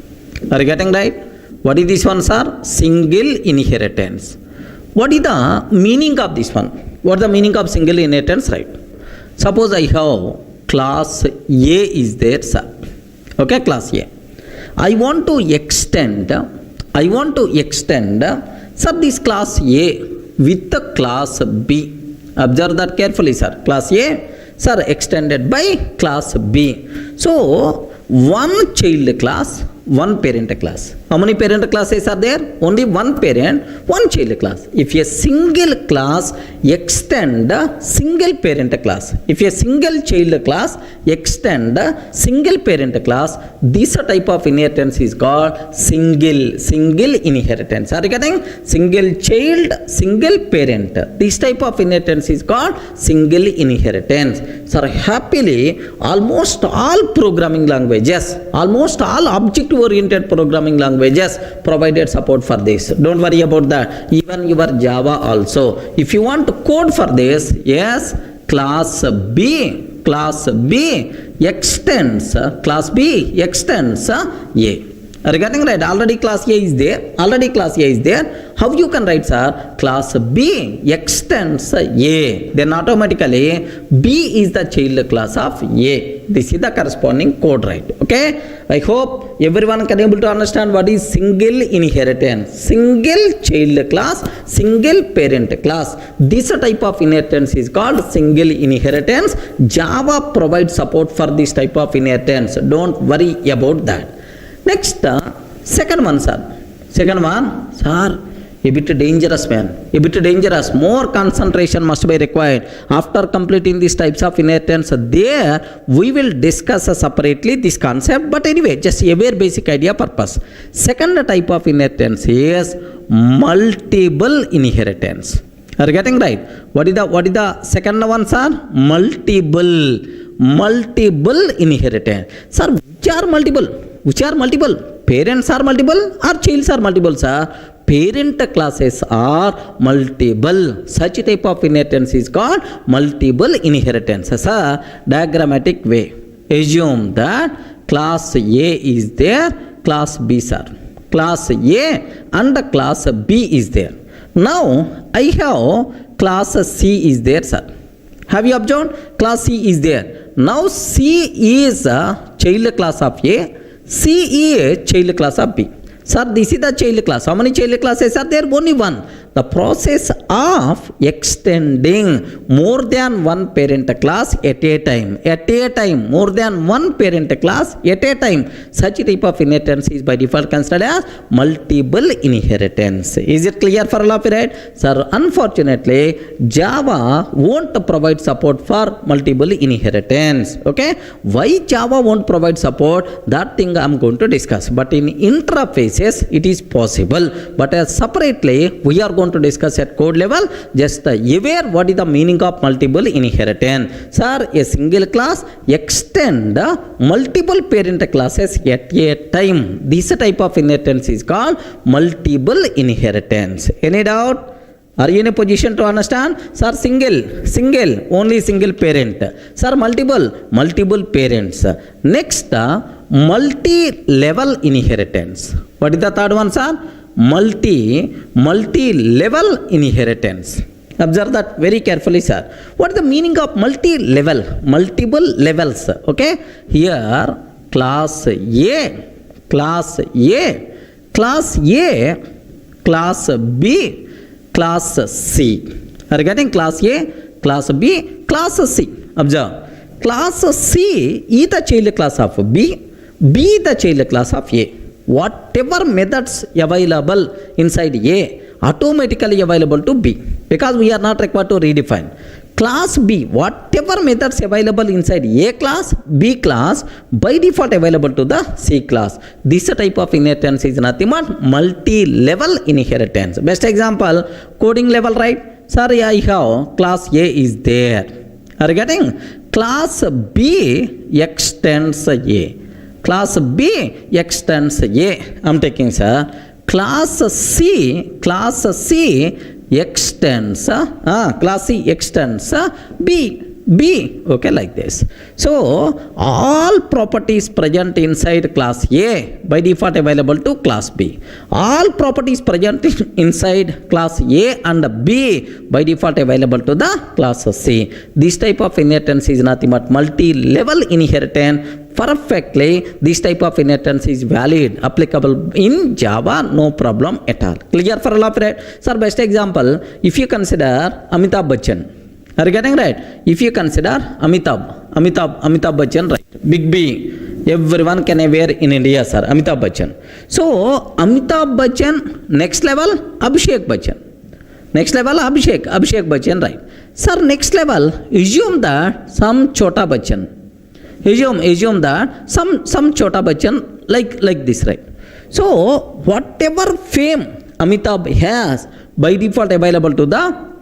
Are you getting right? What is this one, sir? Single inheritance. What is the meaning of this one? What is the meaning of single inheritance, right? Suppose I have class A is there, sir. Okay, class A. I want to extend, sir, this class A with the class B. Observe that carefully, sir. Class A, sir, extended by class B. So one child class, one parent class. How many parent classes are there? Only one parent, one child class. If a single class extend a single parent class, if a single child class extend a single parent class, this type of inheritance is called single inheritance. Are you getting? Single child, single parent. This type of inheritance is called single inheritance. So happily, almost all programming languages, almost all object-oriented programming languages provided support for this. Don't worry about that. Even your Java also. If you want to code for this, yes, class B extends A. Are you getting right? Already class A is there. How you can write, sir? Class B extends A. Then automatically B is the child class of A. This is the corresponding code, right? Okay. I hope everyone can able to understand what is single inheritance. Single child class, single parent class. This type of inheritance is called single inheritance. Java provides support for this type of inheritance. Don't worry about that. Next, second one, sir, a bit dangerous, man, a bit dangerous. More concentration must be required. After completing these types of inheritance, there we will discuss separately this concept, but anyway, just a very basic idea purpose. Second type of inheritance is multiple inheritance. Are you getting right? What is the second one, sir? Multiple inheritance. Sir, which are multiple? Parents are multiple or childs are multiple, sir? Parent classes are multiple. Such type of inheritance is called multiple inheritance. Sir, diagrammatic way. Assume that class A is there, class B, sir. Class A and class B is there. Now, I have class C is there, sir. Have you observed? Class C is there. Now, C is a child class of A. C is child class of B. Sir, this is the child class. How many child classes are there? Only one. The process of extending more than one parent class at a time, more than one parent class at a time. Such type of inheritance is by default considered as multiple inheritance. Is it clear for all of you, right? Sir, unfortunately, Java won't provide support for multiple inheritance. Okay? Why Java won't provide support? That thing I'm going to discuss. But in interfaces, it is possible. But as separately, we are going to discuss at code level. Just aware what is the meaning of multiple inheritance. Sir, a single class extend multiple parent classes at a time. This type of inheritance is called multiple inheritance. Any doubt? Are you in a position to understand? Sir, single, only single parent. Sir, multiple parents. Next, multi-level inheritance. What is the third one, sir? Multi-level inheritance. Observe that very carefully, sir. What is the meaning of multi-level? Multiple levels. Okay. Here, class A, class B, class C. Are you getting? Class A, class B, class C. Observe. Class C is the child class of B is the child class of A. Whatever methods available inside A automatically available to B, because we are not required to redefine. Class B, whatever methods available inside A class, B class, by default available to the C class. This type of inheritance is nothing but multi-level inheritance. Best example, coding level, right? Sorry, I have class A is there. Are you getting? Class B extends A. Class B extends A. I'm taking, sir. Class C extends B. B. Okay, like this. So all properties present inside class A by default available to class B. All properties present inside class A and B by default available to the class C. This type of inheritance is nothing but multi-level inheritance. Perfectly, this type of inheritance is valid, applicable in Java, no problem at all. Clear for all of it? Sir, best example, if you consider Amitabh Bachchan. Are you getting right? If you consider Amitabh Bachchan, right? Big B. Everyone can wear in India, sir. Amitabh Bachchan. So, Amitabh Bachchan, next level, Abhishek Bachchan. Next level, Abhishek Bachchan, right? Sir, next level, assume that some Chota Bachchan. Assume that some Chota Bachchan like this, right? So, whatever fame Amitabh has, by default available to the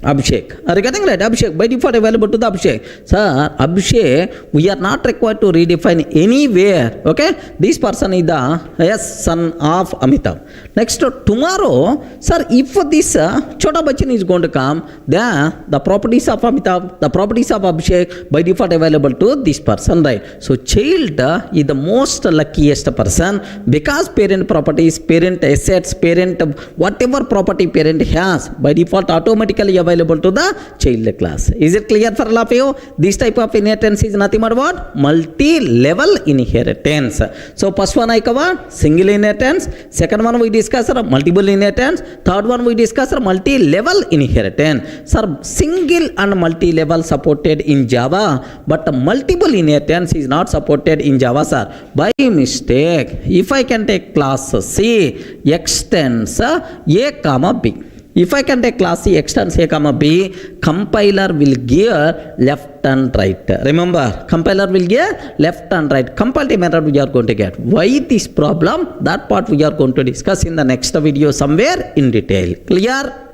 Abhishek. Are you getting right? Abhishek, by default available to the Abhishek. Sir, Abhishek, we are not required to redefine anywhere. Okay? This person is the son of Amitabh. Next, tomorrow, sir, if this Chota Bachchan is going to come, then the properties of Amitabh, the properties of Abhishek, by default available to this person, right? So, child is the most luckiest person because parent properties, parent assets, parent, whatever property parent has, by default automatically available to the child class. Is it clear for all of you? This type of inheritance is nothing but what? Multi-level inheritance. So first one I covered single inheritance. Second one we discussed multiple inheritance. Third one we discussed multi-level inheritance. Sir, single and multi-level supported in Java, but multiple inheritance is not supported in Java, sir. By mistake, if I can take class C extends A comma B. If I can take class C extends A comma B, compiler will give left and right. Remember, compiler will give left and right. Compile method we are going to get. Why this problem? That part we are going to discuss in the next video somewhere in detail. Clear?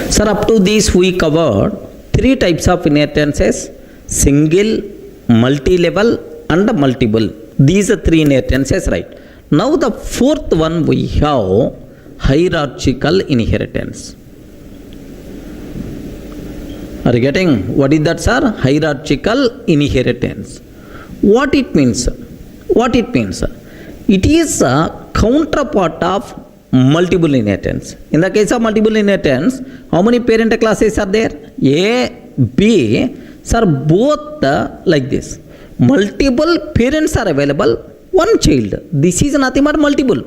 Sir, up to this we covered three types of inheritances: single, multi-level and multiple. These are three inheritances, right? Now the fourth one we have hierarchical inheritance. Are you getting? What is that, sir? Hierarchical inheritance. What it means? What it means? It is a counterpart of multiple inheritance. In the case of multiple inheritance, how many parent classes are there? A, B, sir, both like this. Multiple parents are available. One child. This is nothing but multiple.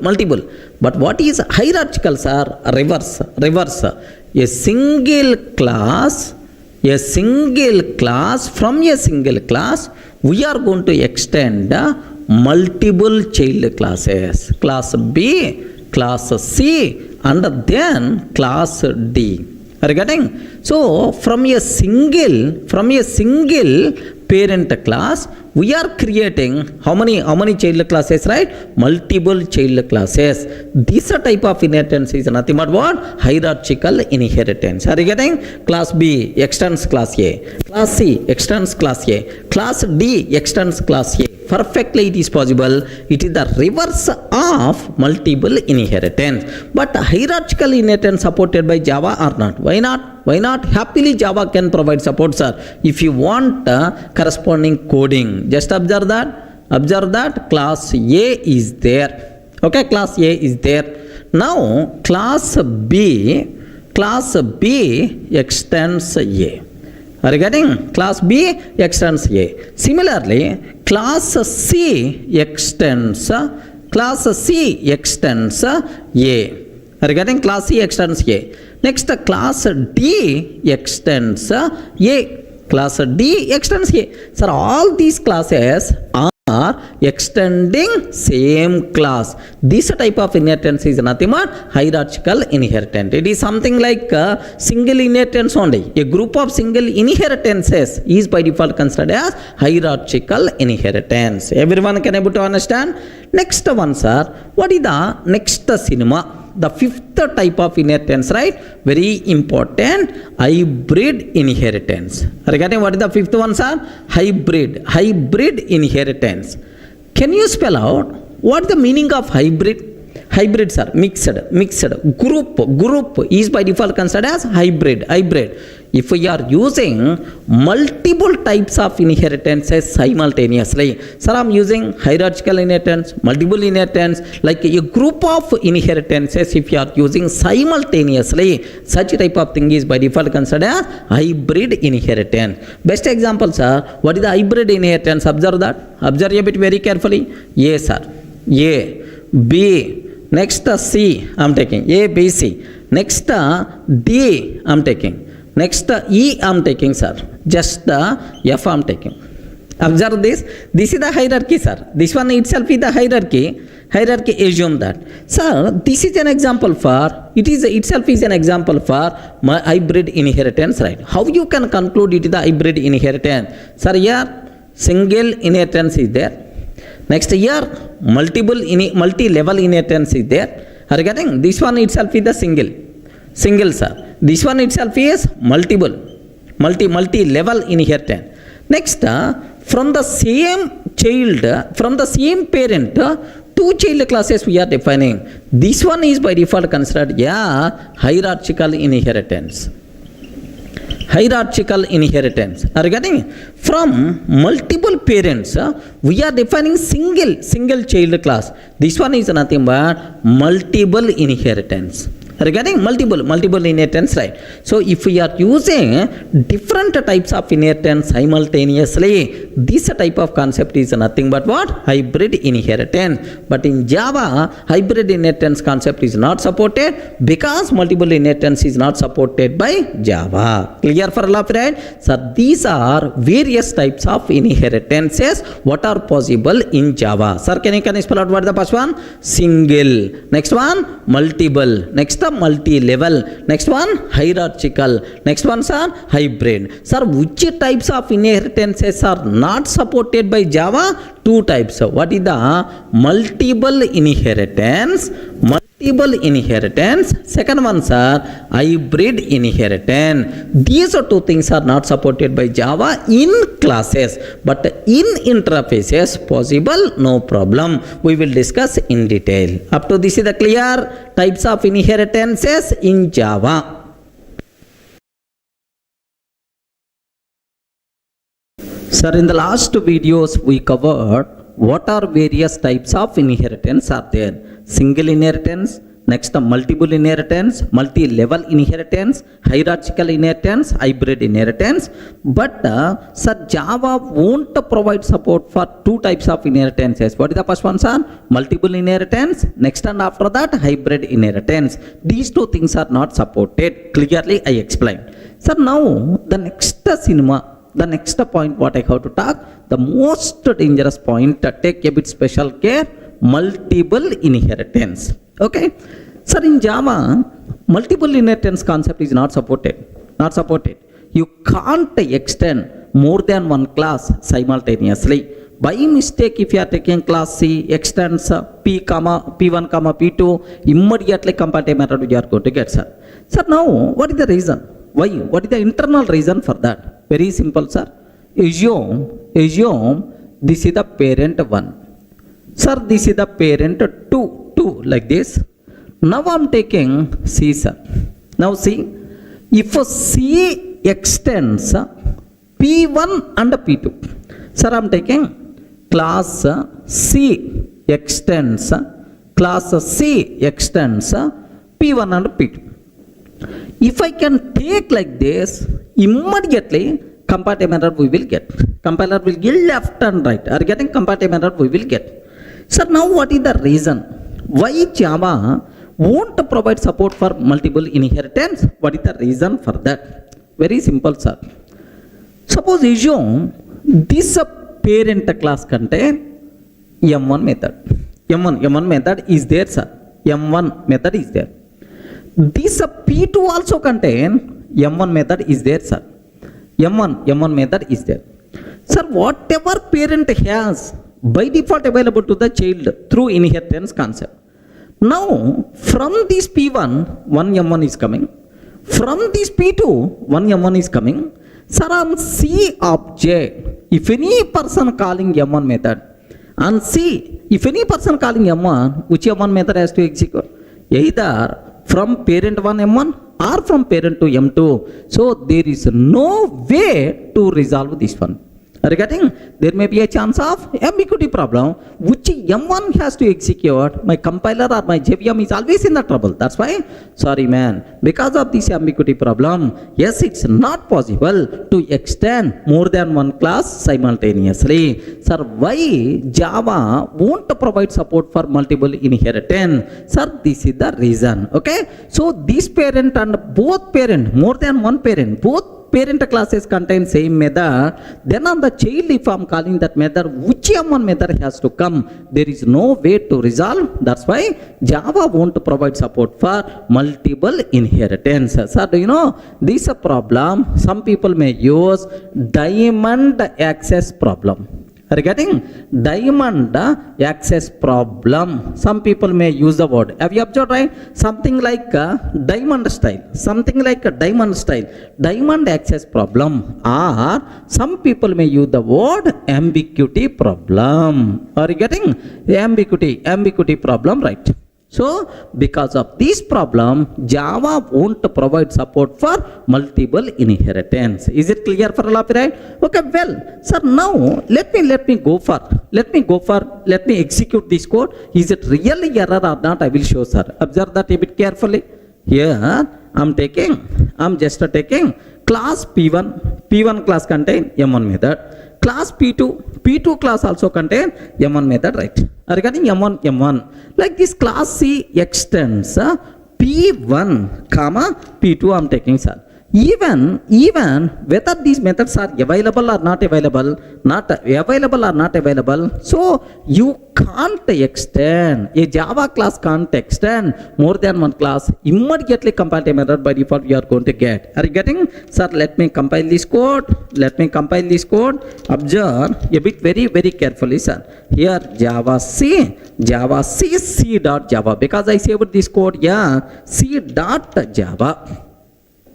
But what is hierarchical, sir? Reverse. A single class, from a single class, we are going to extend multiple child classes. Class B, class C, and then class D. Are you getting? So, from a single parent class, we are creating how many child classes, right? Multiple child classes. This type of inheritance is nothing but what? Hierarchical inheritance. Are you getting? Class B extends class A. Class C extends class A. Class D extends class A. Perfectly it is possible. It is the reverse of multiple inheritance. But hierarchical inheritance supported by Java or not? Why not? Why not? Happily Java can provide support, sir. If you want corresponding coding, just observe that class A is there. Okay, class A is there. Now class B extends A. Are you getting? Class B extends A. Similarly, class C extends A. Are you getting? Class C extends A. Next, class D extends A. Class D extends A. Sir, all these classes are extending same class. This type of inheritance is nothing but hierarchical inheritance. It is something like single inheritance only. A group of single inheritances is by default considered as hierarchical inheritance. Everyone can able to understand? Next one, sir. What is the next cinema? The fifth type of inheritance, right? Very important, hybrid inheritance. Regarding what is the fifth one, sir? Hybrid inheritance. Can you spell out what the meaning of hybrid? Hybrids are mixed. Group is by default considered as hybrid. if we are using multiple types of inheritances simultaneously. Sir, I'm using hierarchical inheritance, multiple inheritance, like a group of inheritances if you are using simultaneously, such type of thing is by default considered as hybrid inheritance. Best example, sir, what is the hybrid inheritance? Observe that. Observe a bit very carefully. A, sir. A, B, next C, I'm taking. A, B, C. Next D, I'm taking. Next E, I'm taking, sir. Just F, I'm taking. Observe this. This is the hierarchy, sir. This one itself is the hierarchy. Hierarchy, assume that. Sir, this is an example for, it is itself is an example for my hybrid inheritance, right? How you can conclude it is the hybrid inheritance? Sir, here single inheritance is there. Next here multi-level inheritance is there. Are you getting? This one itself is the single, sir. This one itself is multi-level inheritance. Next, from the same child, from the same parent, two child classes we are defining. This one is by default considered hierarchical inheritance. Hierarchical inheritance. Are you getting? From multiple parents, we are defining single child class. This one is nothing but multiple inheritance. Are you getting? Multiple inheritance, right? So if we are using different types of inheritance simultaneously, this type of concept is nothing but what? Hybrid inheritance. But in Java, hybrid inheritance concept is not supported because multiple inheritance is not supported by Java. Clear for all, right? So these are various types of inheritances what are possible in Java. Sir, can you spell out what the first one? Single. Next one, multiple. Next, multi-level. Next one, hierarchical. Next one, sir, hybrid. Sir, which types of inheritances are not supported by Java? Two types. What is the multiple inheritance? Second one, sir, hybrid inheritance. These are two things are not supported by Java in classes, but in interfaces possible, no problem. We will discuss in detail. Up to this is the clear types of inheritances in Java. Sir, in the last videos we covered what are various types of inheritance are there. Single inheritance, next multiple inheritance, multi-level inheritance, hierarchical inheritance, hybrid inheritance. But sir, Java won't provide support for two types of inheritances. What is the first one, sir? Multiple inheritance. Next and after that, hybrid inheritance. These two things are not supported. Clearly, I explained. Sir, now the next point what I have to talk, the most dangerous point, take a bit special care, multiple inheritance. Okay. Sir, in Java, multiple inheritance concept is not supported. You can't extend more than one class simultaneously. By mistake, if you are taking class C, extends P1, P2, immediately compatible method you are going to get, sir. Sir, now, what is the reason? Why? What is the internal reason for that? Very simple, sir. Assume this is the parent 1. Sir, this is the parent 2, like this. Now I am taking C, sir. Now see, if C extends P1 and P2, sir, I am taking class C extends P1 and P2. If I can take like this, immediately compatible error we will get. Compiler will give left and right. Are getting compatible error we will get. Sir, now what is the reason? Why Java won't provide support for multiple inheritance? What is the reason for that? Very simple, sir. Suppose assume this parent class contain M1 method. M1 method is there, sir. M1 method is there. This P2 also contain M1 method is there, sir. M1 method is there. Sir, whatever parent has by default available to the child through inheritance concept. Now, from this P1, one M1 is coming. From this P2, one M1 is coming. Sir, on C object, if any person calling M1 method, on C, if any person calling M1, which M1 method has to execute? Either from parent 1 M1 or from parent to M2. So there is no way to resolve this one. Are you getting? There may be a chance of ambiguity problem, which M1 has to execute. My compiler or my JVM is always in the trouble. That's why, sorry man, because of this ambiguity problem, yes, it's not possible to extend more than one class simultaneously. Sir, why Java won't provide support for multiple inheritance? Sir, this is the reason. Okay, so this parent and both parent, more than one parent, both parent classes contain same method, then on the child, if I'm calling that method, which M1 method has to come, there is no way to resolve. That's why Java won't provide support for multiple inheritance. Sir, do you know this is a problem? Some people may use diamond access problem. Are you getting? Diamond access problem. Some people may use the word. Have you observed, right? Something like a diamond style. Something like a diamond style. Diamond access problem. Or some people may use the word ambiguity problem. Are you getting? Ambiguity problem, right? So, because of this problem, Java won't provide support for multiple inheritance. Is it clear for all of you, right? Okay, well, sir, now let me execute this code. Is it really error or not? I will show, sir. Observe that a bit carefully. Here, I'm just taking class P1 class contain M1 method. Class P2 class also contain M1 method, right? Regarding M1, like this class C extends P1 comma P2 I'm taking, sir. Even whether these methods are available or not available, so you can't extend, a Java class can't extend more than one class immediately compile a method. By default we are going to get. Are you getting? Sir, let me compile this code. Observe a bit very carefully, sir. Here Java C dot Java, because I saved this code, yeah, C dot Java.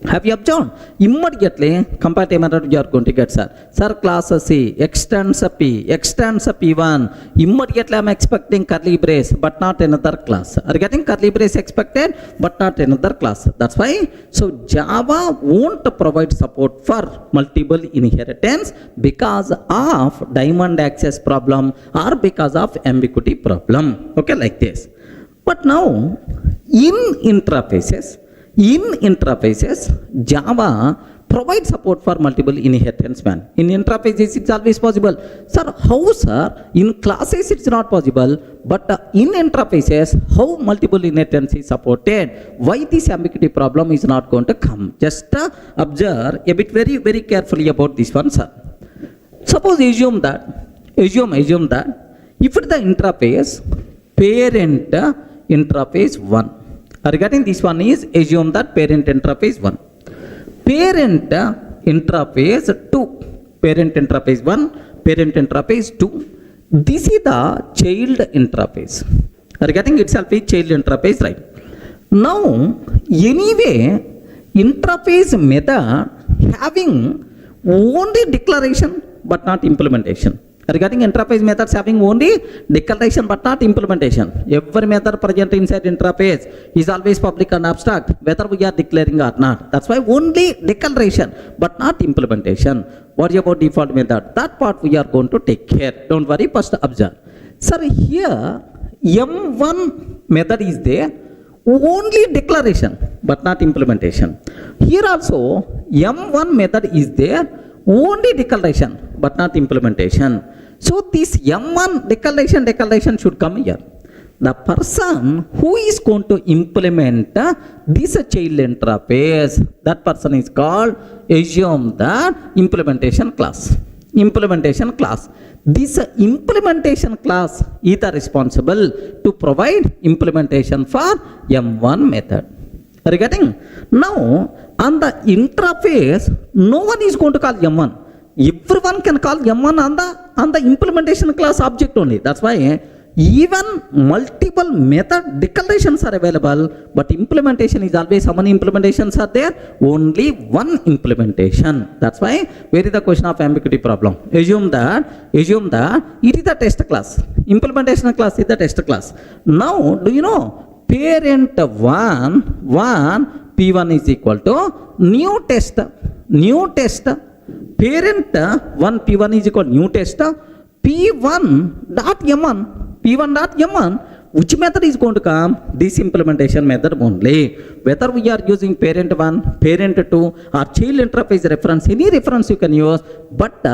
Have you observed? Immediately compile a method you are going to get, sir. Sir, class C extends P1. Immediately I am expecting curly brace, but not another class. Are you getting? Curly brace expected, but not another class. That's why. So Java won't provide support for multiple inheritance because of diamond access problem or because of ambiguity problem. Okay, like this. But now in interfaces, Java provides support for multiple inheritance, man. In interfaces, it's always possible. Sir, how, sir? In classes, it's not possible. But in interfaces, how multiple inheritance is supported? Why this ambiguity problem is not going to come? Just observe a bit very carefully about this one, sir. Suppose assume that if the interface, parent interface 1. Regarding this one is assume that parent interface 1, parent interface 2, parent interface 1, parent interface 2. This is the child interface. Regarding itself is child interface, right? Now, anyway, interface method having only declaration but not implementation. Regarding interface methods having only declaration but not implementation. Every method present inside interface is always public and abstract, whether we are declaring or not. That's why only declaration but not implementation. What about default method? That part we are going to take care. Don't worry, first observe. Sir, here M1 method is there, only declaration but not implementation. Here also M1 method is there, only declaration but not implementation. So this M1 declaration should come here. The person who is going to implement this child interface, that person is called, assume that implementation class. This implementation class is responsible to provide implementation for M1 method. Are you getting? Now, on the interface, no one is going to call M1. Everyone can call M1 on the implementation class object only. That's why even multiple method declarations are available, but implementation is always, how many implementations are there? Only one implementation. That's why where is the question of ambiguity problem? Assume that it is the test class. Implementation class is the test class. Now, do you know parent 1 P1 is equal to new test, parent 1 P1 is equal to new test, P1 dot M1, which method is going to come? This implementation method only. Whether we are using parent 1, parent 2 or child interface reference, any reference you can use, but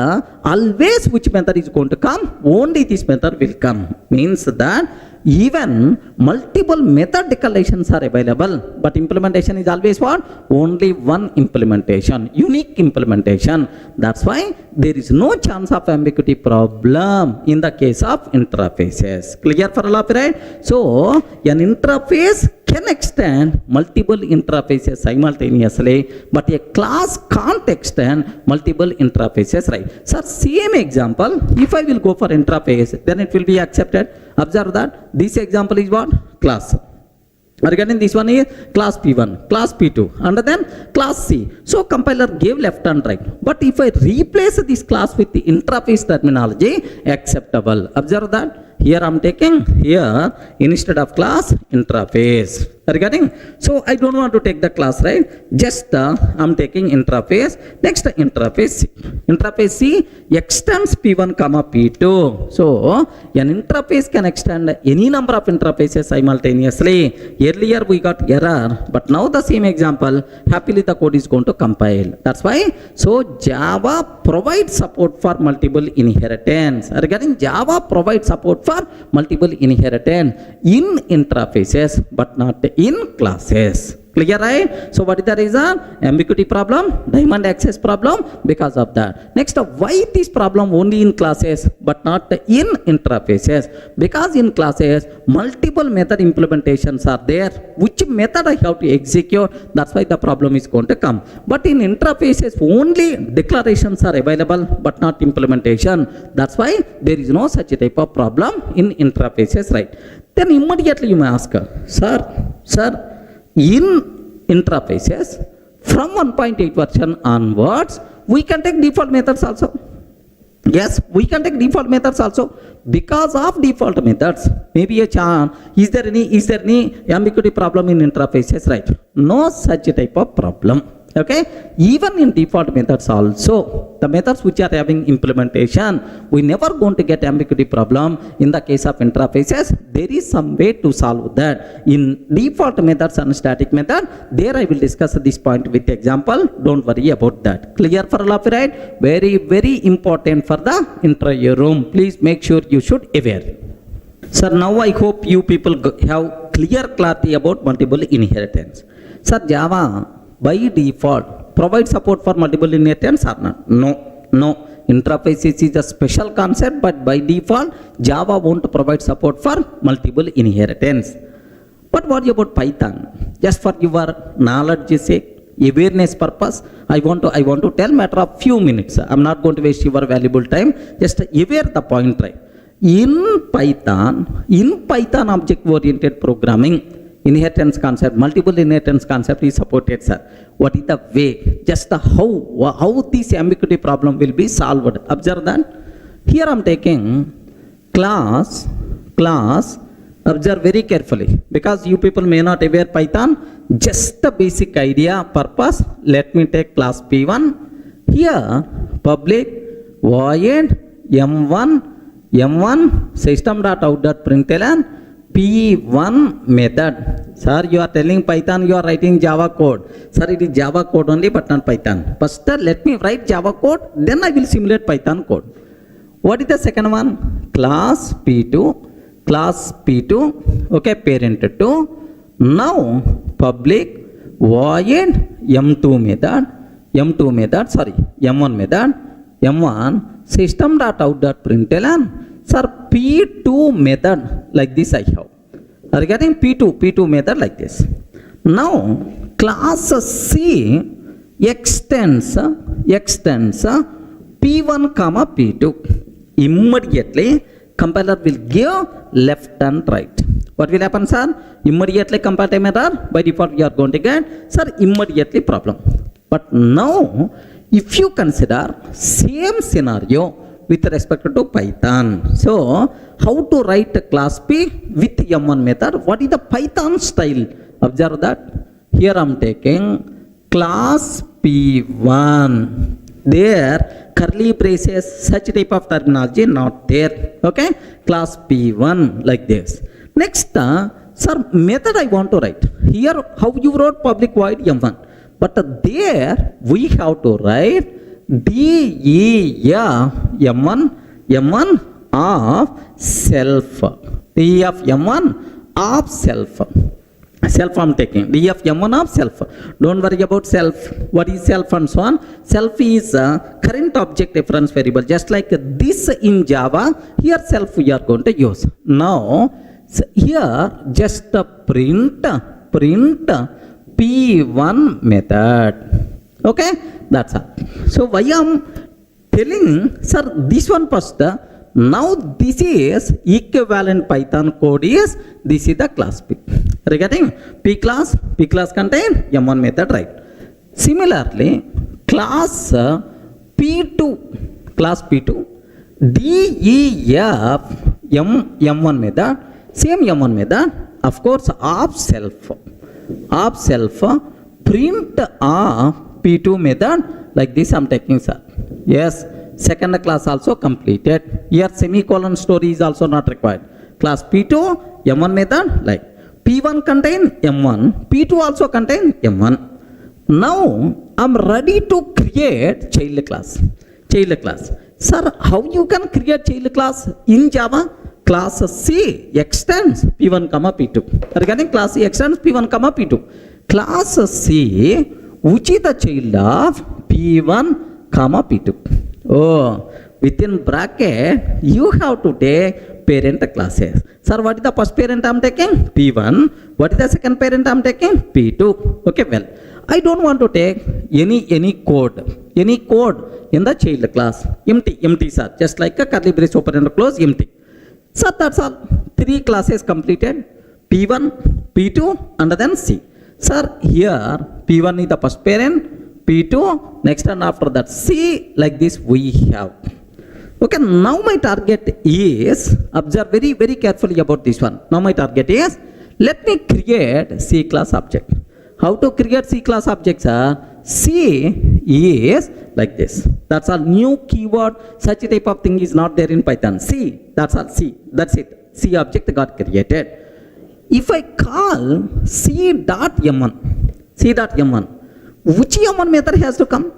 always which method is going to come? Only this method will come. Means that even multiple method declarations are available, but implementation is always what? Only one implementation, unique implementation. That's why there is no chance of ambiguity problem in the case of interfaces. Clear for all of you, right? So an interface can extend multiple interfaces simultaneously, but a class can't extend multiple interfaces, right? So same example, if I will go for interface, then it will be accepted. Observe that this example is what? Class. Regarding this one is class P1, class P2, and then class C. So compiler gave left and right. But if I replace this class with the interface terminology, acceptable. Observe that. Here I am taking here instead of class interface. Regarding, so I don't want to take the class, right? Just I am taking interface. Next interface C. Interface C extends P1 comma P2. So an interface can extend any number of interfaces simultaneously. Earlier we got error, but now the same example, happily the code is going to compile. That's why, so Java provides support for multiple inheritance. Regarding Java provides support for multiple inheritance in interfaces, but not in classes. Clear, right? So what is the reason? Ambiguity problem, diamond access problem, because of that. Next, why this problem only in classes but not in interfaces? Because in classes multiple method implementations are there. Which method I have to execute? That's why the problem is going to come. But in interfaces only declarations are available but not implementation. That's why there is no such type of problem in interfaces, right? Then immediately you may ask, sir, in interfaces from 1.8 version onwards, we can take default methods also. Yes, we can take default methods also. Because of default methods, maybe a chance. Is there any ambiguity problem in interfaces? Right? No such type of problem. Okay, even in default methods also, the methods which are having implementation, we never going to get ambiguity problem. In the case of interfaces, there is some way to solve that. In default methods and static method, there I will discuss this point with example. Don't worry about that. Clear for all of you, right? Very, very important for the interview room. Please make sure you should aware. Sir, now I hope you people have clear clarity about multiple inheritance. Sir, Java by default provide support for multiple inheritance or not? No. Interfaces is a special concept, but by default Java won't provide support for multiple inheritance. But what about Python? Just for your knowledge sake, awareness purpose, I want to tell matter of few minutes. I'm not going to waste your valuable time. Just aware the point, right? In Python object oriented programming, inheritance concept, multiple inheritance concept is supported, sir. What is the way? Just how this ambiguity problem will be solved? Observe that. Here I am taking class. Observe very carefully, because you people may not aware Python. Just the basic idea purpose. Let me take class P1. Here public void M1 system.out.println P1 method. Sir, you are telling Python, you are writing Java code. Sir, it is Java code only but not Python. First, let me write Java code, then I will simulate Python code. What is the second one? Class P2, okay, parent 2. Now, public void M1 method, M1 system.out.println. Sir, P2 method like this I have. Regarding P2 method like this. Now, class C extends P1 comma P2. Immediately, compiler will give left and right. What will happen, sir? Immediately compile time error. By default, you are going to get, sir, immediately problem. But now, if you consider same scenario with respect to Python. So, how to write a class P with M1 method? What is the Python style? Observe that. Here I'm taking class P1. There curly braces, such type of terminology not there. Okay, class P1 like this. Next, sir, method I want to write. Here how you wrote public void M1, but there we have to write DEF M1 of self. DEF M1 of self. Self I'm taking. DEF M1 of self. Don't worry about self. What is self and so on. Self is current object reference variable. Just like this in Java, here self we are going to use. Now, here just print P1 method. Okay, that's all. So why I'm telling, sir, this one first. Now this is equivalent Python code is, this is the class P. Regarding P class contain M1 method, right? Similarly, class P2 DEF M1 method, same M1 method, of course, of self print P2 method like this I'm taking, sir. Yes, second class also completed. Here semicolon story is also not required. Class P2 M1 method like P1 contain M1, P2 also contain M1. Now I'm ready to create child class. Sir, how you can create child class in Java? Class C extends P1 comma P2. Regarding class C extends P1 comma P2. Class C, which is the child of P1 comma P2. Oh, within bracket you have to take parent classes. Sir, what is the first parent I'm taking? P1. What is the second parent I'm taking? P2. Okay, well, I don't want to take any code in the child class. Empty, sir. Just like a curly brace open and close, empty. Sir, that's all. 3 classes completed. P1, P2, and then C. Sir, here P1 is the first parent, P2, next and after that C, like this we have. Okay, now my target is, observe very, very carefully about this one. Now my target is, let me create C class object. How to create C class objects? C is like this. That's all. New keyword, such a type of thing is not there in Python. C, that's all. C, that's it. C object got created. If I call C.M1, which M1 method has to come?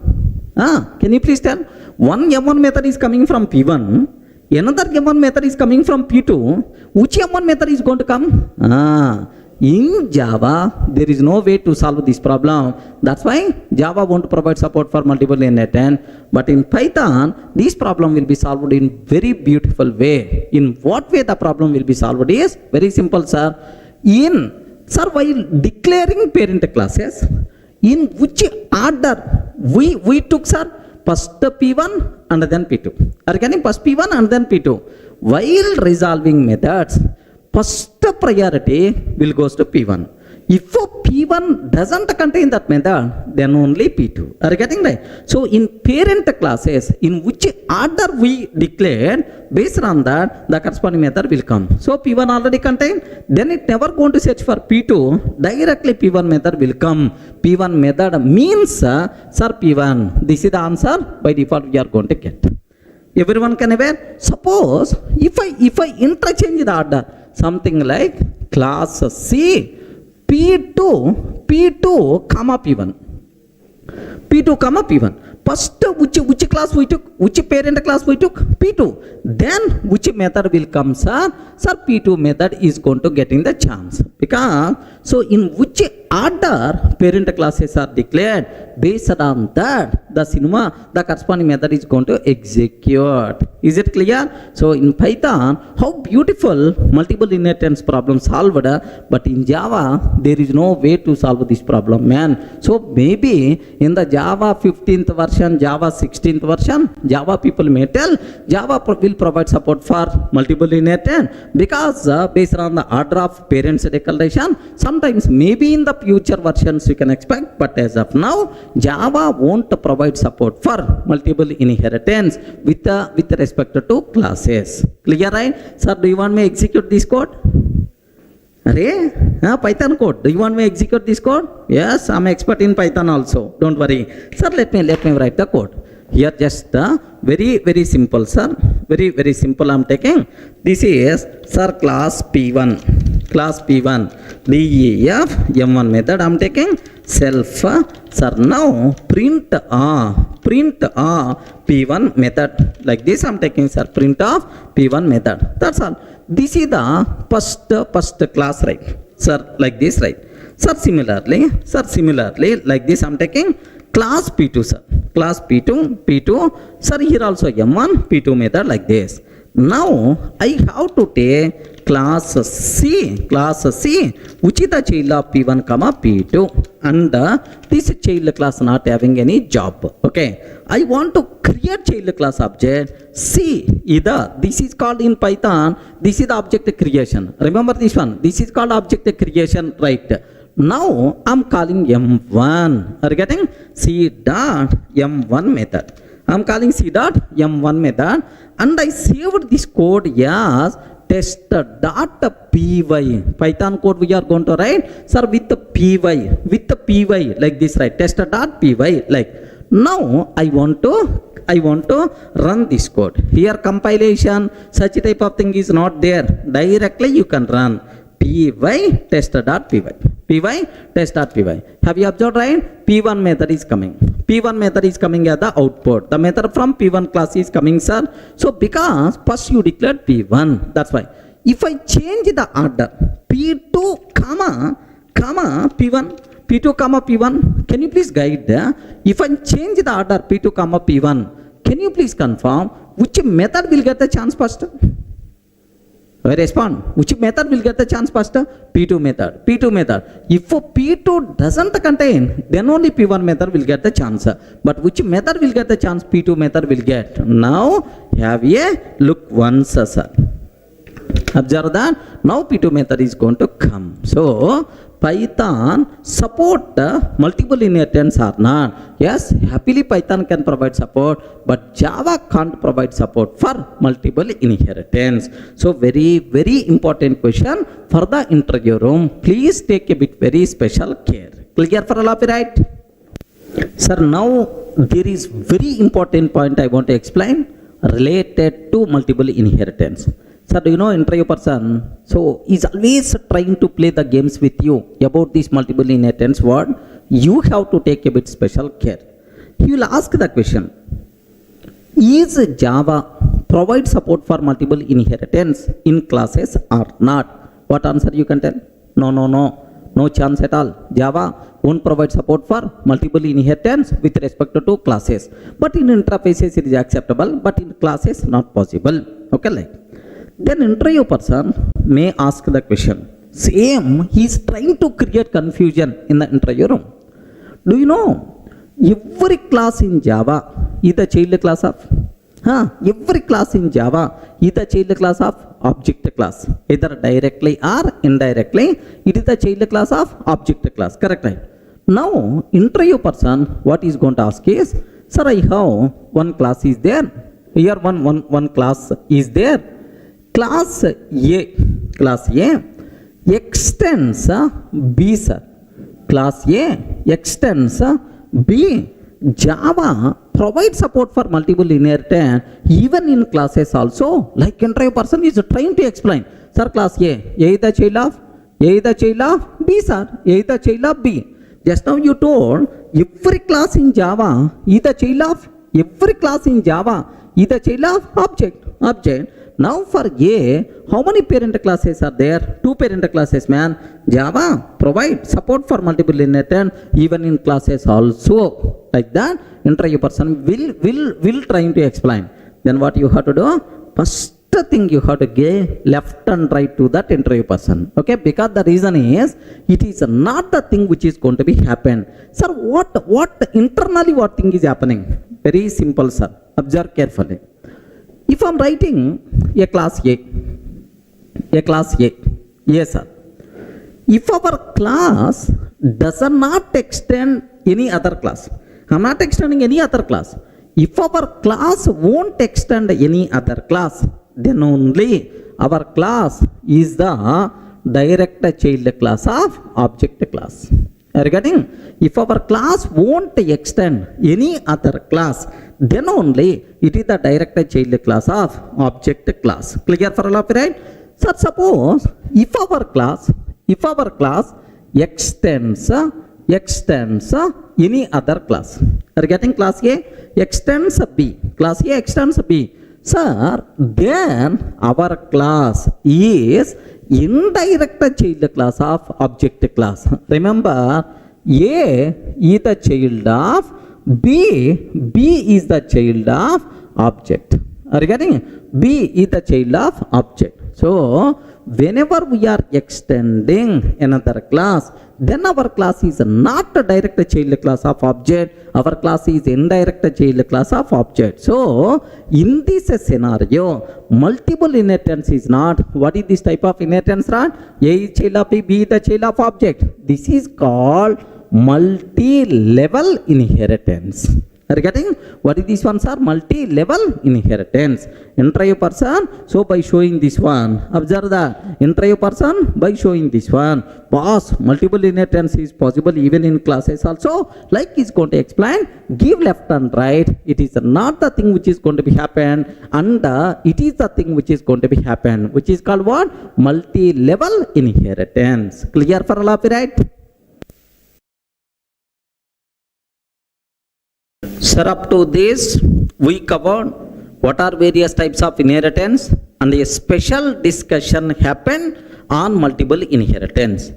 Can you please tell? One M1 method is coming from P1, another M1 method is coming from P2. Which M1 method is going to come? In Java, there is no way to solve this problem. That's why Java won't provide support for multiple inheritance. But in Python, this problem will be solved in very beautiful way. In what way the problem will be solved is very simple, sir. While declaring parent classes, in which order we took, sir? First P1 and then P2. Are you getting first P1 and then P2? While resolving methods, first priority will goes to P1. If P1 doesn't contain that method, then only P2. Are you getting right? So in parent classes, in which order we declared, based on that, the corresponding method will come. So P1 already contained, then it never going to search for P2, directly P1 method will come. P1 method means, sir, P1. This is the answer by default we are going to get. Everyone can aware? Suppose if I interchange the order, something like class C, P2 comma P1. First, which class we took? Which parent class we took? P2. Then, which method will come, sir? Sir, P2 method is going to get in the chance. Because, so in which order parent classes are declared, based on that, the corresponding method is going to execute. Is it clear? So in Python, how beautiful multiple inheritance problem solved, but in Java, there is no way to solve this problem, man. So maybe in the Java 15th version, Java 16th version, Java people may tell, Java will provide support for multiple inheritance, because based on the order of parents declaration, sometimes maybe in the future versions you can expect, but as of now, Java won't provide support for multiple inheritance with respect to classes. Clear, right? Sir, do you want me to execute this code? Python code. Do you want me to execute this code? Yes, I'm expert in Python also. Don't worry. Sir, let me write the code. Here just very simple, sir. Very simple I'm taking. This is, sir, class P1. Class P1. DEF M1 method I'm taking. Self. Sir, now print P1 method. Like this I'm taking, sir. Print of P1 method. That's all. This is the first class, right? Sir, like this, right? Sir, similarly, like this I'm taking class P2, sir. Class P2, sir, here also M1, P2 method like this. Now, I have to take class C, which is the child of P1, P2, and this child class not having any job. Okay, I want to create child class object C. Either this is called in Python, this is the object creation. Remember this one, this is called object creation, right? Now I'm calling M1. Are you getting? C dot M1 method. I'm calling C dot M1 method, and I saved this code as test.py. Python code we are going to write, sir, with the py, like this, right? Test.py. Like now I want to run this code. Here compilation, such type of thing is not there. Directly you can run py test.py. Test.py. Have you observed, right? P1 method is coming. P1 method is coming as the output. The method from P1 class is coming, sir. So because first you declared P1, that's why. If I change the order, P2 comma P1, P2 comma P1, can you please guide? If I change the order P2 comma P1, can you please confirm which method will get the chance first? I respond. Which method will get the chance first? P2 method. If P2 doesn't contain, then only P1 method will get the chance. But which method will get the chance? P2 method will get. Now have a look once, sir. Observe that. Now P2 method is going to come. So Python support multiple inheritance or not? Yes, happily Python can provide support, but Java can't provide support for multiple inheritance. So very important question for the interview room. Please take a bit very special care. Clear for all of you, right? Sir, now there is very important point I want to explain related to multiple inheritance. Sir, do you know interview person? So he's always trying to play the games with you about this multiple inheritance word. You have to take a bit special care. He will ask the question: is Java provide support for multiple inheritance in classes or not? What answer you can tell? No chance at all. Java won't provide support for multiple inheritance with respect to classes. But in interfaces it is acceptable, but in classes not possible. Okay, like. Then interview person may ask the question. Same, he is trying to create confusion in the interview room. Do you know every class in Java is the child class of? Every class in Java is the child class of object class. Either directly or indirectly, it is the child class of object class. Correct, right? Now, interview person, what is going to ask is, sir, I have one class is there. Here one class is there. Class A extends B, sir. Class A extends B. Java provides support for multiple inheritance even in classes also. Like interview person is trying to explain. Sir, class A is the child of B, sir. A is the child of B. Just now you told every class in Java is the child of object. Now for A, how many parent classes are there? 2 parent classes, man. Java provide support for multiple inheritance even in classes also. Like that, interview person will trying to explain. Then what you have to do? First thing you have to give left and right to that interview person. Okay, because the reason is it is not the thing which is going to be happen. Sir, what internally what thing is happening? Very simple, sir. Observe carefully. If I am writing a class A, yes, sir. If our class does not extend any other class, I am not extending any other class. If our class won't extend any other class, then only our class is the direct child class of object class. Are you getting? If our class won't extend any other class, then only it is the direct child class of object class. Clear for all of you, right? So suppose if our class extends any other class. Are you getting? Class A extends B. Class A extends B. Sir, then our class is indirect child class of object class. Remember, A is the child of B is the child of object. Are you getting? B is the child of object. So, whenever we are extending another class, then our class is not a direct child class of object, our class is indirect child class of object. So, in this scenario, multiple inheritance is not. What is this type of inheritance? Right? A is child of B, B is the child of object. This is called multi-level inheritance. Are you getting? What is this one, sir? Multi-level inheritance. Enter a person, so by showing this one. Observe that. Enter a person by showing this one. Boss, multiple inheritance is possible even in classes also. Like he's going to explain, give left and right. It is not the thing which is going to be happen, and it is the thing which is going to be happen, which is called what? Multi-level inheritance. Clear for all of you, right? Sir, up to this, we covered what are various types of inheritance, and a special discussion happened on multiple inheritance.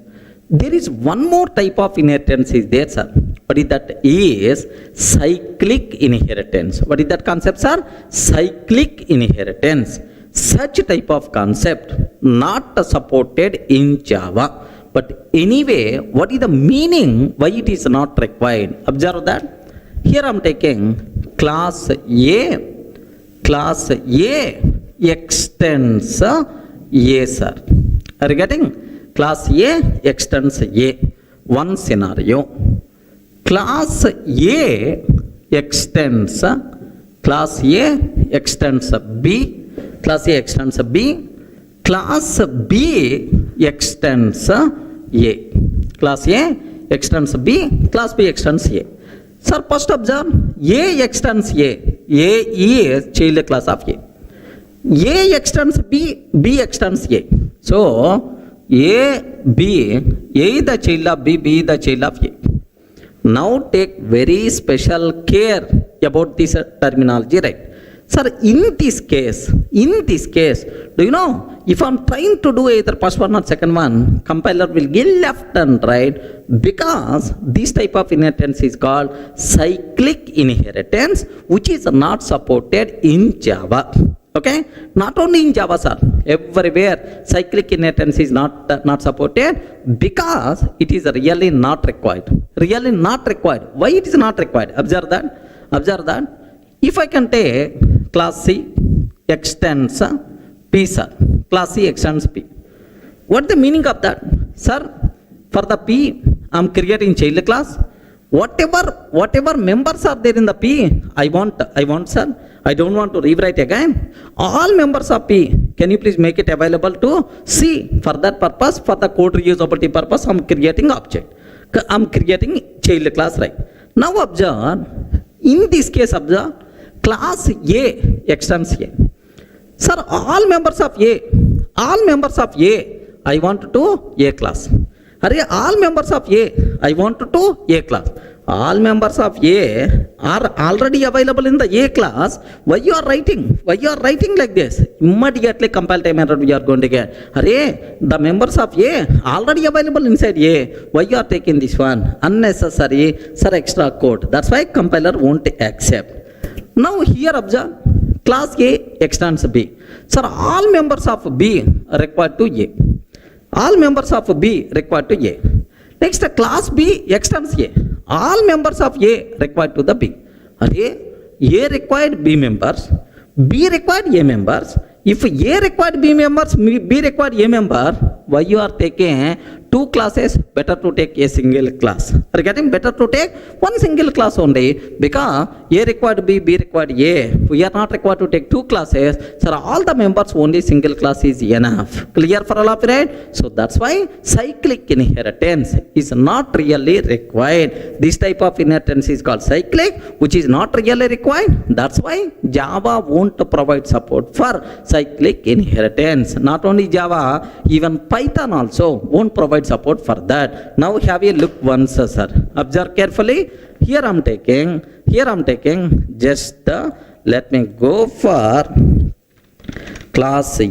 There is one more type of inheritance is there, sir. What is that? Is cyclic inheritance. What is that concept, sir? Cyclic inheritance. Such type of concept not supported in Java. But anyway, what is the meaning? Why it is not required? Observe that. Here I am taking class A extends A, sir. Are you getting? Class A extends A. One scenario. Class A extends B. Class A extends B. Class B extends A. Class A extends B. Class B extends A. Sir, first observe, A extends A. A is child class of A. A extends B, B extends A. So, A is the child of B, B is the child of A. Now take very special care about this terminology, right? Sir, in this case, do you know, if I'm trying to do either first one or second one, compiler will give left and right, because this type of inheritance is called cyclic inheritance, which is not supported in Java. Okay? Not only in Java, sir. Everywhere cyclic inheritance is not supported, because it is really not required. Really not required. Why it is not required? Observe that. If I can take class C extends P, sir. Class C extends P. What is the meaning of that? Sir, for the P, I am creating child class. Whatever members are there in the P, I want, sir. I don't want to rewrite again. All members of P, can you please make it available to C? For that purpose, for the code reusability purpose, I am creating object. I am creating child class, right? Now observe, in this case, observe, class A extends A. Sir, all members of A, I want to A class. All members of A, I want to A class. All members of A are already available in the A class. Why you are writing? Like this? Immediately compile time error we are going to get. The members of A already available inside A. Why you are taking this one? Unnecessary, sir, extra code. That's why compiler won't accept. Now here observe, class A extends B. Sir, all members of B are required to A. All members of B required to A. Next, class B extends A. All members of A required to the B. A required B members, B required A members. If A required B members, B required A member, why you are taking 2 two classes, better to take a single class. Are you getting? Better to take one single class only, because A required B required A. We are not required to take two classes. So all the members only single class is enough. Clear for all of you, right? So that's why cyclic inheritance is not really required. This type of inheritance is called cyclic, which is not really required. That's why Java won't provide support for cyclic inheritance. Not only Java, even Python also won't provide support for that. Now have a look once, sir. Observe carefully. Here I'm taking just let me go for class A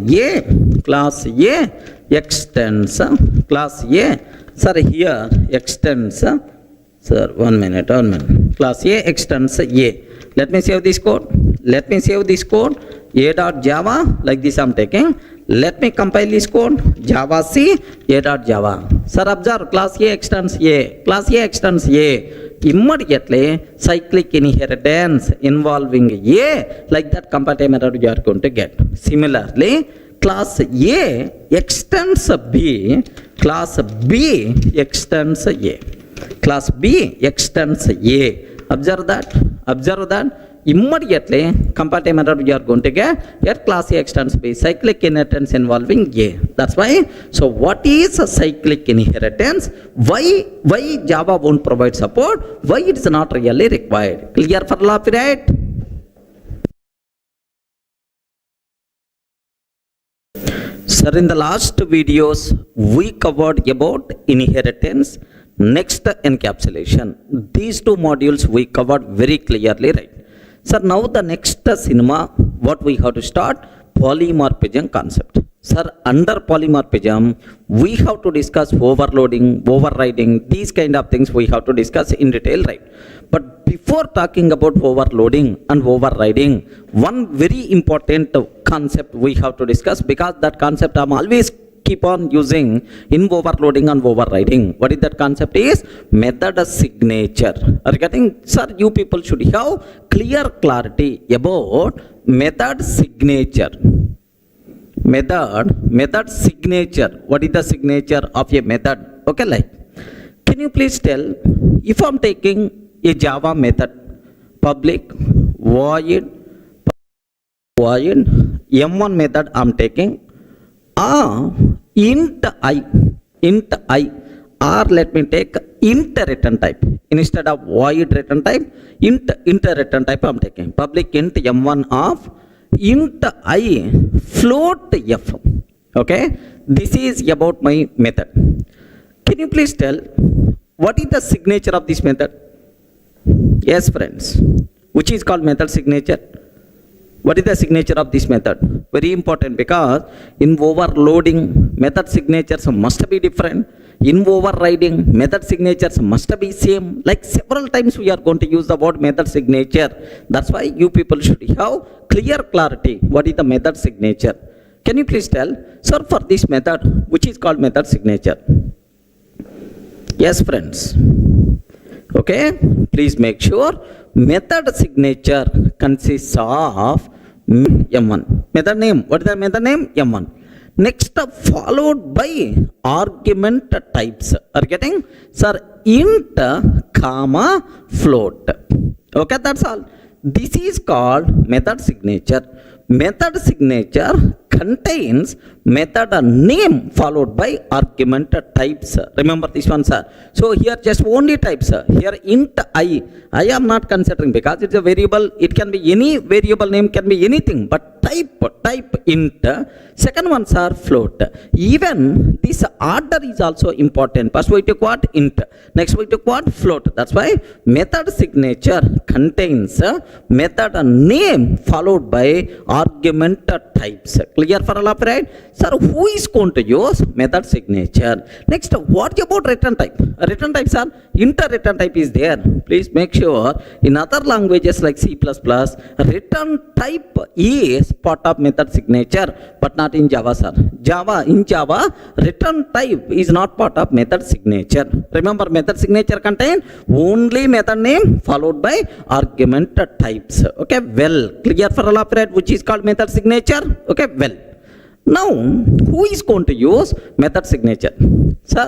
extends class A. Sir, here extends, sir, one minute. Class A extends A. Let me save this code. A.java, like this I'm taking. Let me compile this code. Java C, A.java. Sir, observe, class A extends A. Immediately, cyclic inheritance involving A, like that compile method you are going to get. Similarly, class A extends B, class B extends A. Class B extends A. Observe that. Immediately, compile method you are going to get class A extends B, cyclic inheritance involving A. That's why. So what is a cyclic inheritance? Why Java won't provide support? Why it is not really required? Clear for all of you, right? Sir, in the last videos, we covered about inheritance, next encapsulation. These two modules we covered very clearly, right? Sir, now the next cinema, what we have to start? Polymorphism concept. Sir, under polymorphism, we have to discuss overloading, overriding, these kind of things we have to discuss in detail, right? But before talking about overloading and overriding, one very important concept we have to discuss, because that concept I'm always keep on using in overloading and overriding. What is that concept is? Method signature. Are you getting? Sir, you people should have clear clarity about method signature. Method signature. What is the signature of a method? Okay, like, can you please tell, if I'm taking a Java method, public void M1 method I'm taking, int I, or let me take int return type instead of void return type, int return type I'm taking, public int M1 of int I float F. Okay, this is about my method. Can you please tell what is the signature of this method? Yes, friends, which is called method signature. What is the signature of this method? Very important, because in overloading, method signatures must be different. In overriding, method signatures must be same. Like several times we are going to use the word method signature. That's why you people should have clear clarity. What is the method signature? Can you please tell, sir, for this method, which is called method signature? Yes, friends. Okay, please make sure method signature consists of M1. Method name, what is the method name? M1. Next, followed by argument types. Are you getting? Sir, int, comma, float. Okay, that's all. This is called method signature. Method signature contains method name followed by argument types. Remember this one, sir. So here just only types. Here int I am not considering, because it's a variable. It can be any variable name, can be anything, but type int. Second ones are float. Even this order is also important. First we took what? Int. Next we took what? Float. That's why method signature contains method name followed by argument types. Clear for all of you, right? Sir, who is going to use method signature? Next, what about return type? Return types are int return type is there. Please make sure in other languages like C++, return type is part of method signature, but not in Java, sir. In Java, return type is not part of method signature. Remember, method signature contain only method name followed by argument types. Okay, well, clear for all of you, right? Which is called method signature. Okay, well. Now, who is going to use method signature? Sir,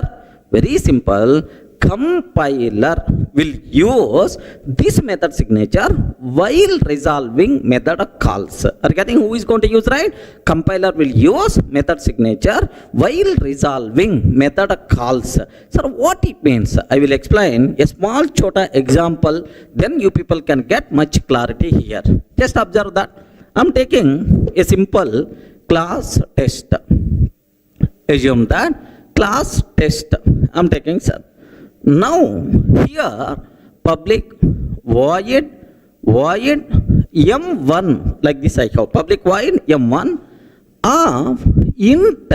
Very simple. Compiler will use this method signature while resolving method calls. Are you getting who is going to use, right? Compiler will use method signature while resolving method calls. Sir, what it means? I will explain a small chota example, then you people can get much clarity here. Just observe that. I'm taking a simple class test. Assume that class test I'm taking, sir. Now here public void m1, like this I have public void m1 of int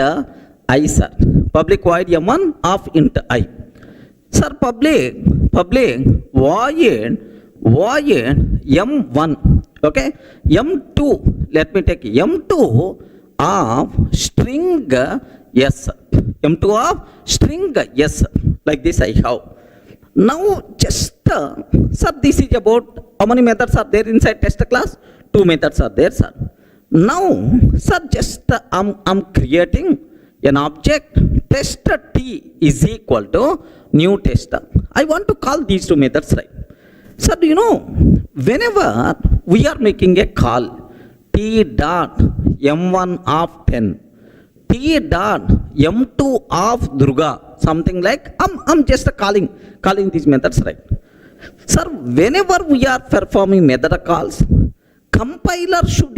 I, sir. Public void m1 of int I. Sir, public void m1, okay, m2, let me take m2 of string s, m2 of string s, like this I have. Now just sir, this is about how many methods are there inside test class? 2 methods are there, sir. Now sir, just I'm creating an object test t is equal to new test. I want to call these 2 methods, right? Sir, do you know, whenever we are making a call t dot m1 of 10, t dot m2 of Durga, something like, I'm just calling these methods, right? Sir, whenever we are performing method calls, compiler should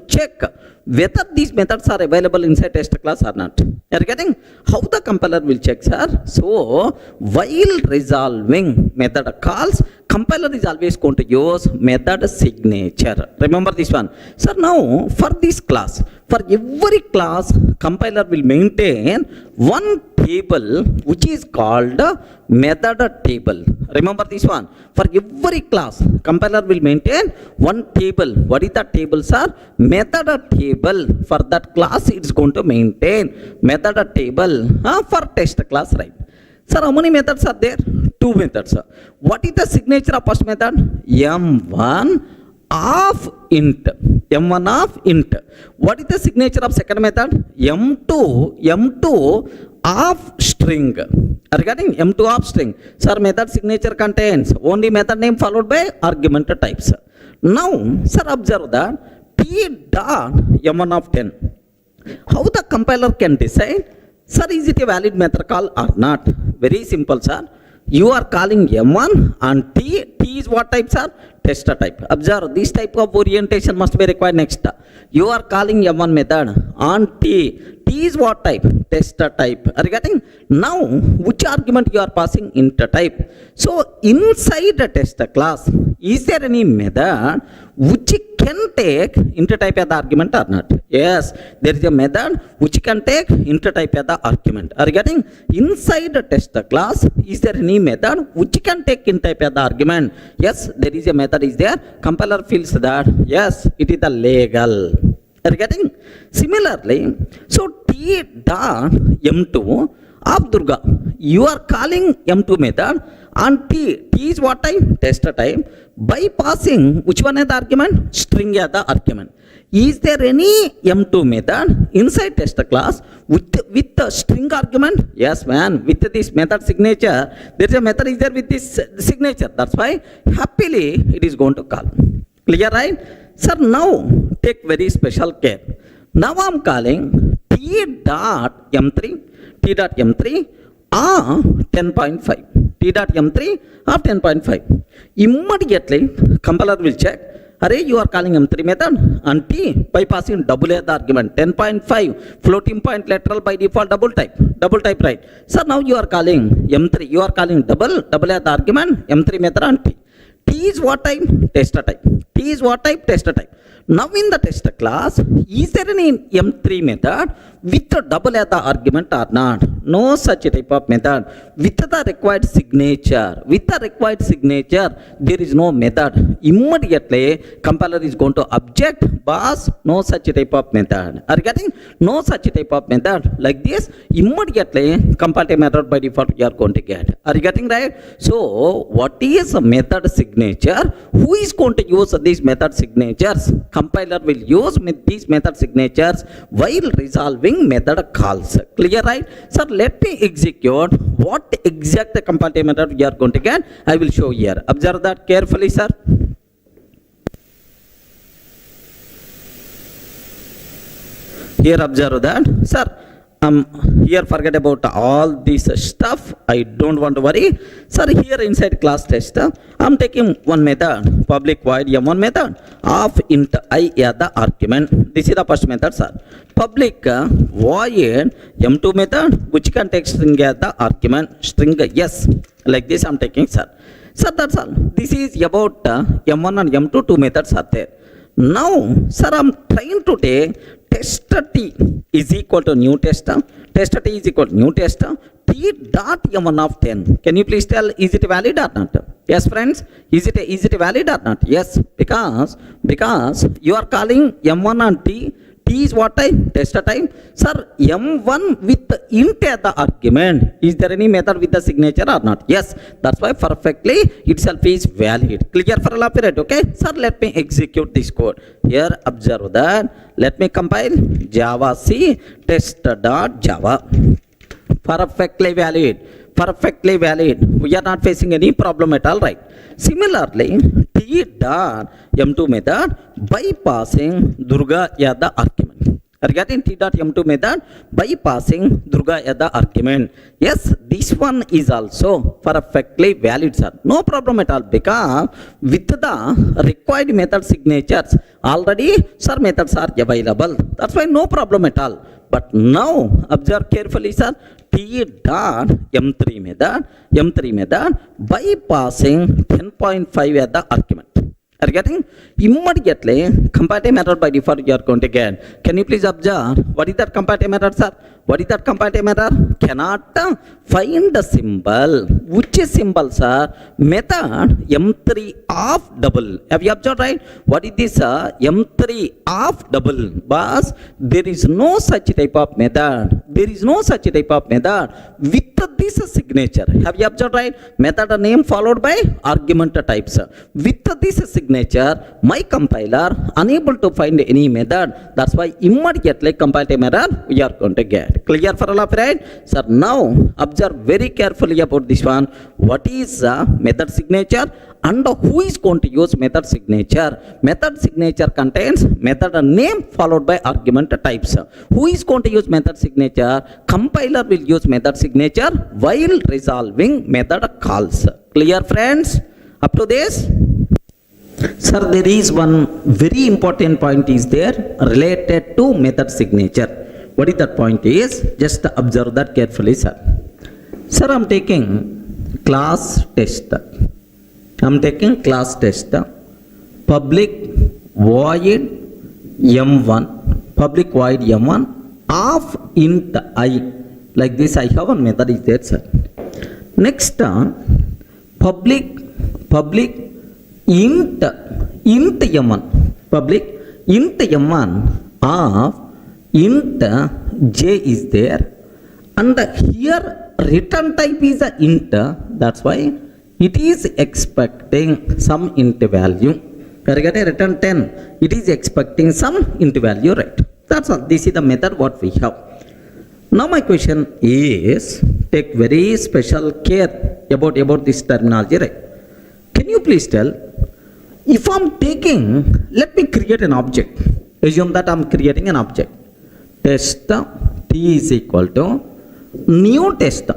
check whether these methods are available inside test class or not. You are getting how the compiler will check, sir? So while resolving method calls, compiler is always going to use method signature. Remember this one, sir. Now for this class, for every class, compiler will maintain one table which is called method table. Remember this one. For every class, compiler will maintain one table. What is that table, sir? Method table. For that class, it's going to maintain method table for test class, right? Sir, how many methods are there? 2 methods. What is the signature of first method? M1 of int. M1 of int. What is the signature of second method? M2 of string. Are you getting? M2 of string. Sir, method signature contains only method name followed by argument types. Now, sir, observe that t dot m1 of 10. How the compiler can decide, sir, is it a valid method call or not? Very simple, sir. You are calling m1 and t is what type, sir? Tester type. Observe, this type of orientation must be required next. You are calling m1 method on t is what type? Tester type. Are you getting? Now, which argument you are passing? Int type. So inside the tester class, is there any method which can take int type as the argument or not? Yes, there is a method which can take int type as the argument. Are you getting? Inside the tester class, is there any method which can take int type as the argument? Yes, there is a method is there. Compiler feels that yes, it is the legal. Are you getting? Similarly, so t dot m2 of Durga, you are calling m2 method and t is what type? Tester type. By passing which one as the argument? String as the argument. Is there any m2 method inside tester class with the string argument? Yes, man. With this method signature, there is a method is there with this signature. That's why happily it is going to call. Clear, right? Sir, now take very special care. Now I'm calling t dot m3 of 10.5. T dot m3 of 10.5. Immediately compiler will check. Array, you are calling m3 method and t by passing double a the argument. 10.5 floating point literal by default double type, right? So now you are calling m3, you are calling double a the argument m3 method and t. T is what type? Tester type. T is what type? Tester type. Now in the tester class, is there any m3 method with a double as the argument or not? No such type of method. With the required signature, there is no method. Immediately, compiler is going to object, boss, no such type of method. Are you getting? No such type of method. Like this, immediately, compile method by default you are going to get. Are you getting, right? So, what is a method signature? Who is going to use these method signatures? Compiler will use these method signatures while resolving method calls. Clear, right? Sir, let me execute what exact comparative method we are going to get. I will show here. Observe that carefully, sir. Here observe that, sir. Here forget about all this stuff. I don't want to worry. Sir, here inside class test, I'm taking one method, public void m1 method of int I as the argument. This is the first method, sir. Public void m2 method, which can take string as the argument, string yes. Like this I'm taking, sir. Sir, that's all. This is about m1 and m2, two methods are there. Now, sir, I'm trying to take test t is equal to new test. Test t is equal to new test. T dot m1 of 10. Can you please tell, is it valid or not? Yes, friends. Is it valid or not? Yes, because you are calling m1 and t. T is what time? Test time. Sir, m1 with int as the argument. Is there any method with the signature or not? Yes. That's why perfectly itself is valid. Clear for all of it, okay? Sir, let me execute this code. Here, observe that. Let me compile Java C test.java. Perfectly valid. Perfectly valid. We are not facing any problem at all, right? Similarly, T dot m2 method bypassing Durga as the argument. Are getting T dot m2 method bypassing Durga as the argument. Yes, this one is also perfectly valid, sir. No problem at all, because with the required method signatures already, sir, methods are available. That's why no problem at all. But now observe carefully, sir. T dot m3 method bypassing 10.5 as the argument. Are getting? Immediately comparative method by default you are going to get. Can you please observe what is that comparative method, sir? What is that comparative method? Cannot find the symbol. Which is symbol, sir? Method m3 of double. Have you observed, right? What is this, m3 of double? But there is no such type of method. There is no such type of method with this signature. Have you observed, right? Method name followed by argument types. With this signature, my compiler unable to find any method. That's why immediately comparative method we are going to get. Clear for all of it, right? Sir, now observe very carefully about this one. What is method signature and who is going to use method signature? Method signature contains method name followed by argument types. Who is going to use method signature? Compiler will use method signature while resolving method calls. Clear, friends? Up to this? Sir, there is one very important point is there related to method signature. What is that point is? Just observe that carefully, sir. Sir, I'm taking class test. I'm taking class test. Public void m1. Public void m1 of int I. Like this, I have one method is there, sir. Next, public int m1. Public int m1 of int j is there, and here return type is a int. That's why it is expecting some int value. Return 10. It is expecting some int value, right? That's all. This is the method what we have. Now my question is, take very special care about this terminology, right? Can you please tell, if I'm taking, let me create an object. Assume that I'm creating an object. Test t is equal to new test.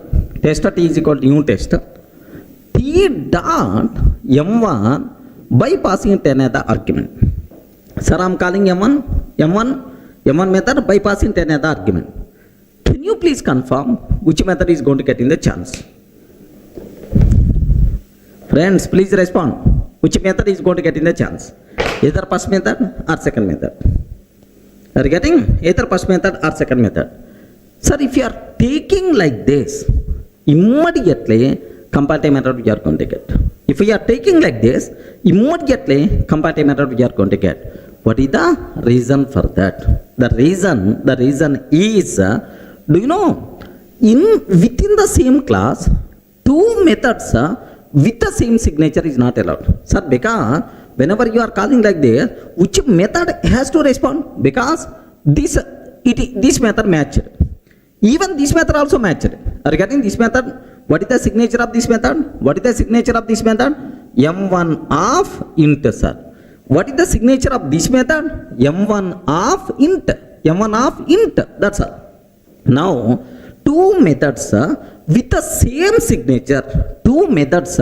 Test t is equal to new test. T dot m1 by passing 10 as the argument. Sir, I'm calling m1 method by passing 10 as the argument. Can you please confirm which method is going to get in the chance? Friends, please respond. Which method is going to get in the chance? Either first method or second method. Are you getting? Either first method or second method. Sir, if you are taking like this, immediately comparative method we are going to get. If we are taking like this, immediately comparative method we are going to get. What is the reason for that? The reason is, do you know, within the same class, two methods with the same signature is not allowed. Sir, because whenever you are calling like this, which method has to respond? Because this method matched. Even this method also matched. Are you getting this method? What is the signature of this method? What is the signature of this method? M1 of int, sir. What is the signature of this method? M1 of int. M1 of int. That's all. Now, two methods with the same signature. Two methods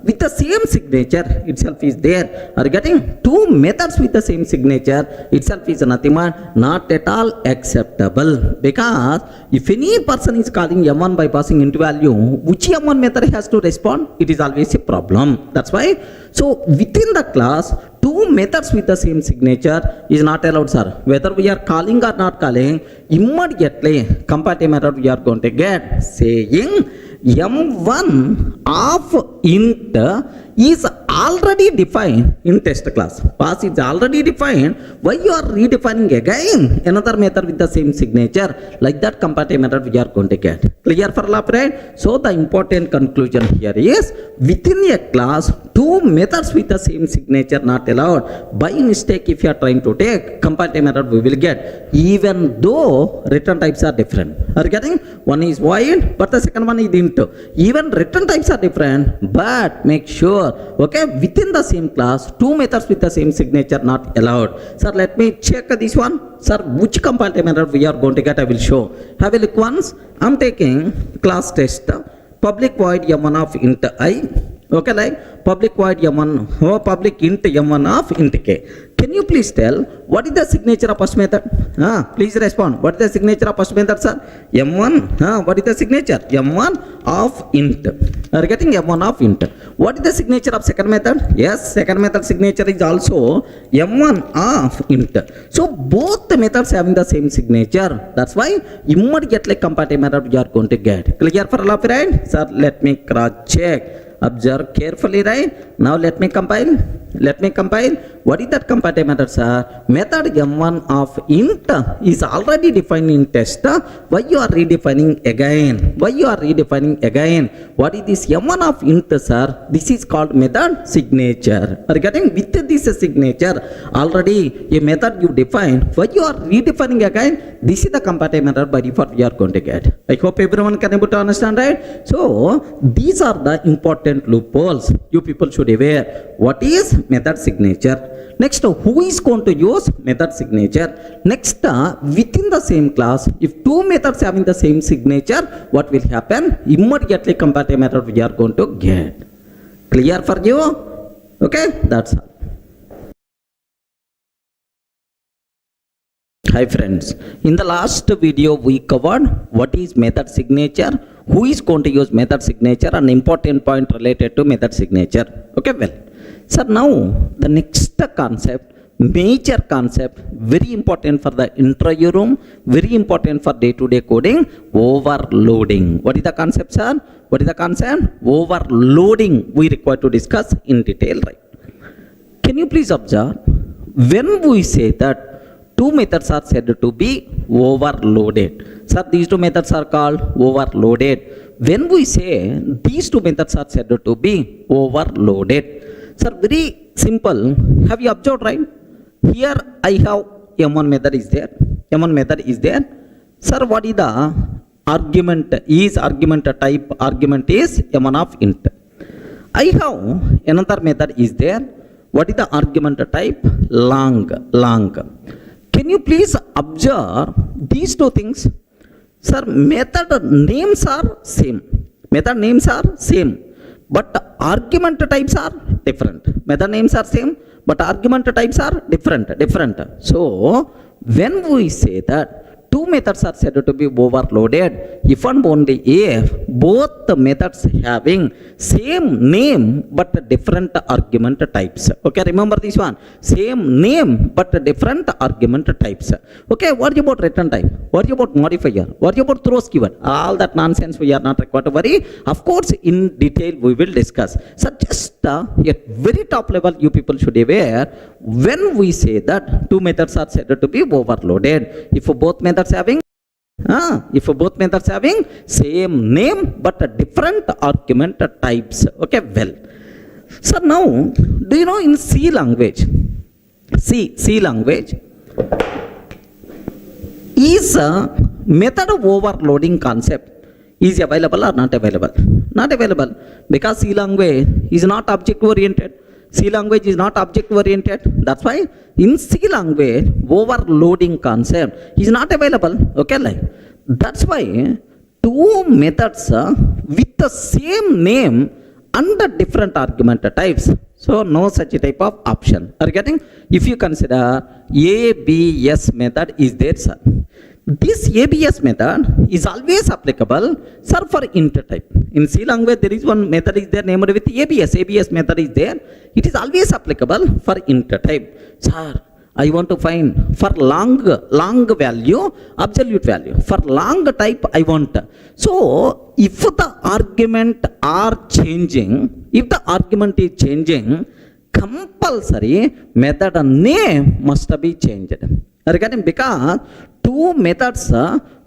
with the same signature itself is there. Are you getting? Two methods with the same signature itself is nothing but not at all acceptable. Because if any person is calling M1 by passing into value, which M1 method has to respond? It is always a problem. That's why. So within the class, two methods with the same signature is not allowed, sir. Whether we are calling or not calling, immediately comparative method we are going to get saying M1 of int is already defined in test class. Pass is already defined. Why you are redefining again another method with the same signature? Like that comparative method we are going to get. Clear for lab, right? So the important conclusion here is within a class, two methods with the same signature not allowed. By mistake, if you are trying to take comparative method, we will get even though return types are different. Are you getting? One is void, but the second one is int. Even return types are different, but make sure, okay, within the same class, two methods with the same signature not allowed. Sir, let me check this one. Sir, which comparative method we are going to get, I will show. Have a look once. I'm taking class test, public void M1 of int I. Okay, like public void M1, public int M1 of int k. Can you please tell what is the signature of first method? Please respond. What is the signature of first method, sir? M1. What is the signature? M1 of int. Are you getting M1 of int? What is the signature of second method? Yes, second method signature is also M1 of int. So both the methods having the same signature. That's why immediately comparative method we are going to get. Clear for all of you, right? Sir, let me cross check. Observe carefully, right? Now let me compile. What is that comparative method, sir? Method M1 of int is already defined in test. Why you are redefining again? What is this M1 of int, sir? This is called method signature. Are you getting? With this signature, already a method you define. Why you are redefining again? This is the comparative method by default we are going to get. I hope everyone can able to understand, right? So these are the important loopholes you people should aware. What is method signature? Next, who is going to use method signature? Next, within the same class, if two methods having the same signature, what will happen? Immediately comparative method we are going to get. Clear for you? Okay, that's all. Hi friends, in the last video we covered what is method signature, who is going to use method signature, and important point related to method signature. Okay, well, sir, now the next concept, major concept, very important for the interview room, very important for day-to-day coding, overloading. What is the concept, sir? What is the concept? Overloading we require to discuss in detail, right? Can you please observe, when we say that two methods are said to be overloaded. Sir, these two methods are called overloaded. When we say these two methods are said to be overloaded, sir, very simple. Have you observed, right? Here I have M1 method is there. M1 method is there. Sir, what is the argument? Is argument type? Argument is M1 of int. I have another method is there. What is the argument type? Long. Can you please observe these two things? Sir, method names are same. But argument types are different. Method names are same, but argument types are different. So, when we say that two methods are said to be overloaded, if and only if both the methods having same name but different argument types. Okay, remember this one. Same name but different argument types. Okay, what about return type? What about modifier? What about throws keyword? All that nonsense we are not required to worry. Of course, in detail we will discuss. So just at very top level you people should be aware, when we say that two methods are said to be overloaded, if both methods having same name but different argument types. Okay, well, so now do you know in C language is method overloading concept is available or not available? Not available, because C language is not object oriented. C language is not object oriented. That's why in C language overloading concept is not available. Okay, like that's why two methods with the same name under different argument types. So no such type of option. Are you getting? If you consider ABS method is there, sir. This ABS method is always applicable, sir, for int type. In C language, there is one method is there named with ABS. ABS method is there. It is always applicable for int type. Sir, I want to find for long value, absolute value. For long type, I want. So, if the argument are changing, if the argument is changing, compulsory method name must be changed. Regarding, because two methods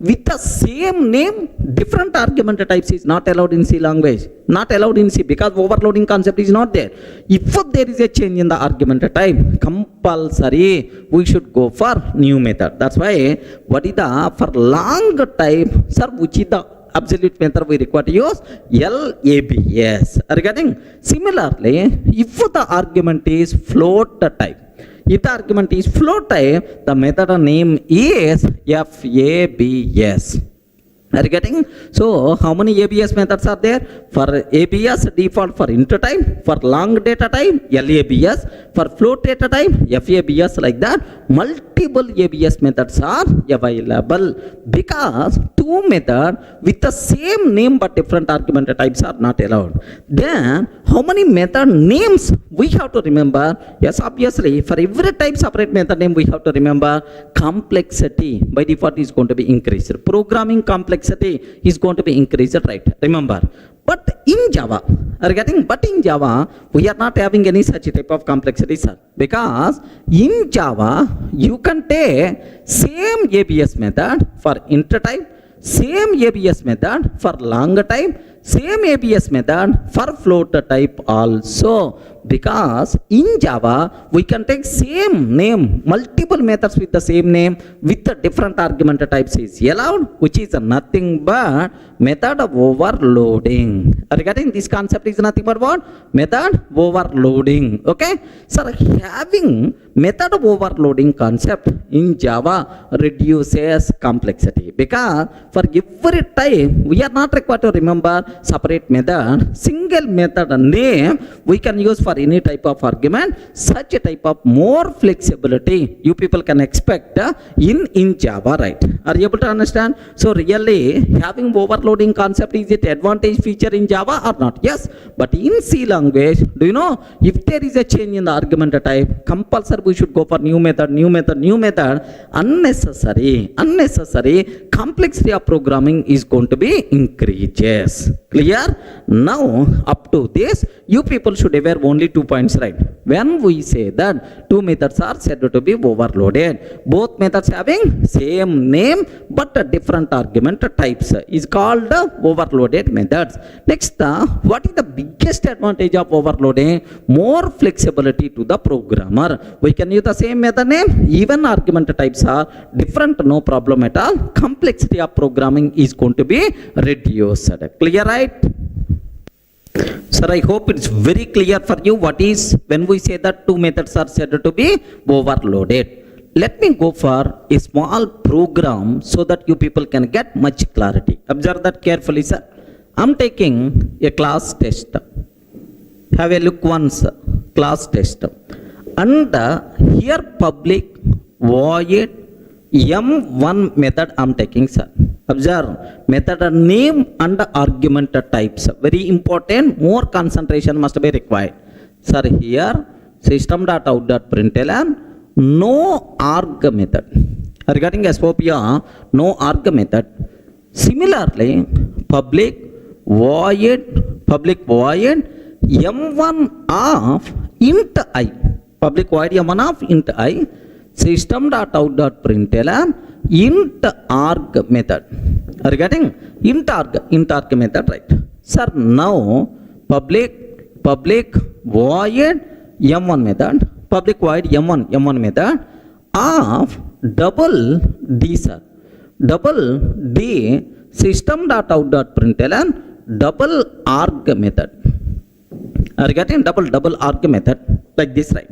with the same name, different argument types is not allowed in C language. Not allowed in C, because overloading concept is not there. If there is a change in the argument type, compulsory we should go for new method. That's why what is the for long type, sir, which is the absolute method we require to use? LABS. Regarding, similarly, if the argument is float type, if the argument is float type, the method name is FABS. Are you getting? So, how many ABS methods are there? For ABS, default for int type, for long data type, LABS, for float data type, FABS, like that. Multiple ABS methods are available, because two methods with the same name but different argument types are not allowed. Then, how many method names we have to remember? Yes, obviously, for every type separate method name we have to remember. Complexity by default is going to be increased. Programming complexity is going to be increased, right? Remember. But in Java, but in Java, we are not having any such type of complexity, sir. Because in Java, you can take same ABS method for int type, same ABS method for long type, same ABS method for float type also. Because in Java, we can take same name, multiple methods with the same name with the different argument types is allowed, which is nothing but method overloading. Regarding this concept is nothing but what? Method overloading. Okay? Sir, having method overloading concept in Java reduces complexity, because for every type, we are not required to remember separate method. Single method name we can use for any type of argument. Such a type of more flexibility you people can expect in Java, right? Are you able to understand? So really having overloading concept, is it advantage feature in Java or not? Yes, but in C language, do you know, if there is a change in the argument type, compulsory we should go for new method. Unnecessary complexity of programming is going to be increases. Clear? Now up to this, you people should aware only 2 points, right? When we say that two methods are said to be overloaded, both methods having same name but different argument types is called overloaded methods. Next, what is the biggest advantage of overloading? More flexibility to the programmer. We can use the same method name, even argument types are different, no problem at all. Complexity of programming is going to be reduced. Clear, right? Sir, I hope it's very clear for you what is when we say that two methods are said to be overloaded. Let me go for a small program so that you people can get much clarity. Observe that carefully, sir. I'm taking a class test. Have a look once, class test. And here public void M1 method I'm taking, sir. Observe, method name and argument types. Very important, more concentration must be required. Sir, here system.out.println, no arg method. Regarding SOP, no arg method. Similarly, public void M1 of int I. Public void M1 of int I. System.out.println int arg method. Are you getting? Int arg method, right? Sir, now public void M1 method, public void M1 method of double D, sir. double D system.out.println double arg method. Are you getting double arg method like this, right?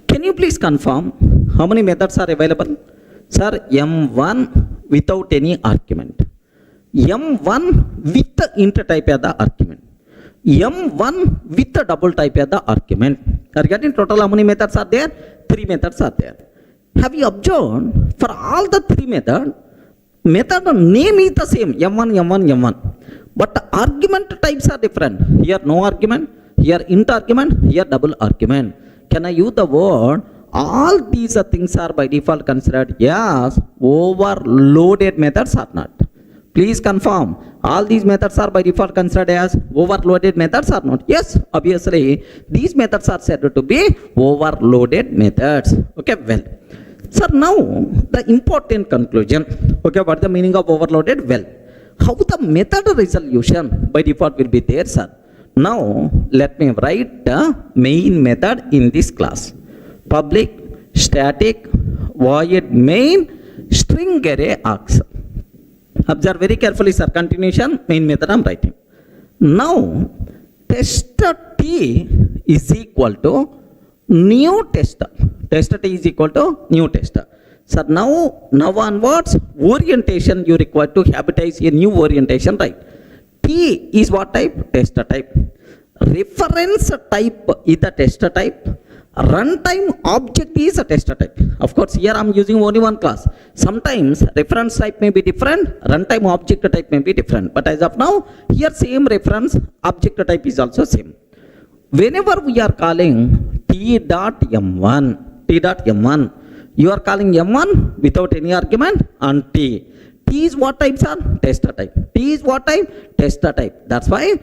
Can you please confirm how many methods are available? Sir, M1 without any argument. M1 with the int type as the argument. M1 with the double type as the argument. Are you getting total how many methods are there? 3 methods are there. Have you observed for all the 3 methods, method name is the same, M1, M1, M1. But the argument types are different. Here no argument, here int argument, here double argument. Can I use the word? All these things are by default considered as overloaded methods or not? Please confirm. All these methods are by default considered as overloaded methods or not? Yes, obviously these methods are said to be overloaded methods. Okay, well. Sir, now the important conclusion. Okay, what is the meaning of overloaded? Well, how the method resolution by default will be there, sir? Now, let me write the main method in this class. Public static void main string array args. Observe very carefully, sir. Continuation, main method I am writing. Now, tester T is equal to new tester. Tester T is equal to new tester. Sir, now onwards, orientation you require to habitize a new orientation, right? T is what type? Tester type. Reference type is the tester type. Runtime object is a tester type. Of course, here I am using only one class. Sometimes reference type may be different, runtime object type may be different. But as of now, here same reference object type is also same. Whenever we are calling T.M1, you are calling M1 without any argument and T. T is what type, sir? Tester type. T is what type? Tester type. That's why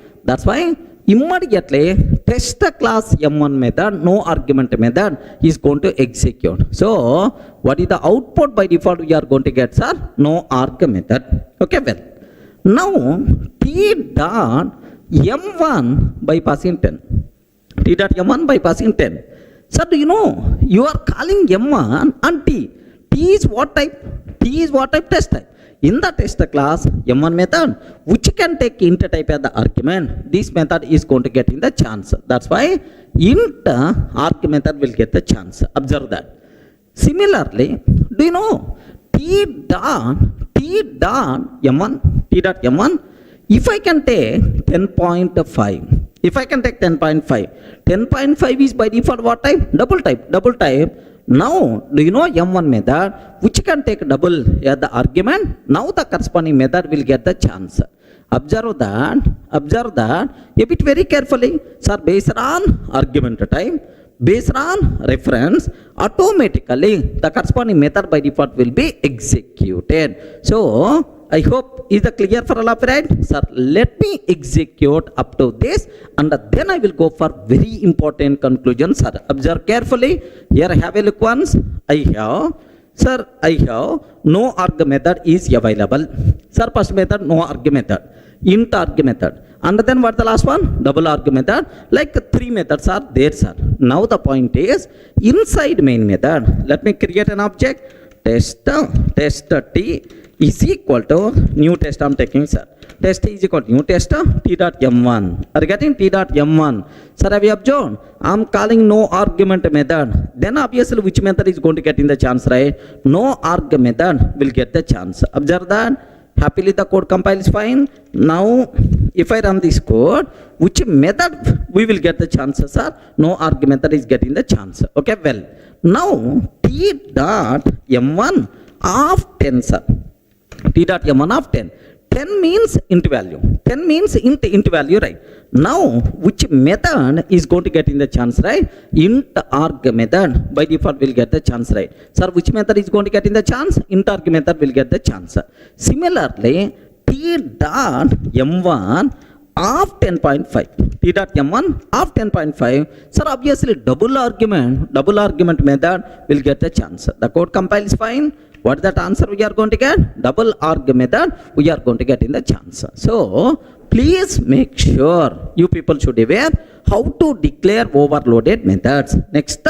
immediately tester class M1 method, no argument method is going to execute. So, what is the output by default we are going to get, sir? No arg method. Okay, well. Now, T dot M1 by passing 10. T dot M1 by passing 10. Sir, do you know, you are calling M1 and T. T is what type? T is what type? Test type. In the tester class, M1 method, which can take int type as the argument, this method is going to get in the chance. That's why int arg method will get the chance. Observe that. Similarly, do you know, T dot M1, if I can take 10.5, if I can take 10.5 is by default what type? Double type. Now, do you know M1 method, which can take double as the argument? Now the corresponding method will get the chance. Observe that a bit very carefully. Sir, based on argument type, based on reference, automatically the corresponding method by default will be executed. So, I hope is the clear for all of right? Sir, let me execute up to this and then I will go for very important conclusion, sir. Observe carefully. Here I have a look once. I have no arg method is available. Sir, first method no arg method, int arg method, and then what the last one? Double arg method. Like 3 methods are there, sir. Now the point is inside main method. Let me create an object. Tester T is equal to new test I am taking, sir. Test is equal to new tester T.M1. Are you getting T.M1? Sir, have you observed? I am calling no argument method. Then obviously which method is going to get in the chance, right? No arg method will get the chance. Observe that. Happily the code compiles fine. Now if I run this code, which method we will get the chances, sir? No arg method is getting the chance. Okay, well. Now T.M1 of 10, sir. T.M1 of 10. 10 means int value. 10 means int value, right? Now, which method is going to get in the chance, right? Int arg method by default will get the chance, right? Sir, which method is going to get in the chance? Int arg method will get the chance. Similarly, T.M1 of 10.5. T.M1 of 10.5. Sir, obviously double argument method will get the chance. The code compiles fine. What is that answer we are going to get? Double arg method we are going to get in the chance. So, please make sure you people should aware how to declare overloaded methods. Next,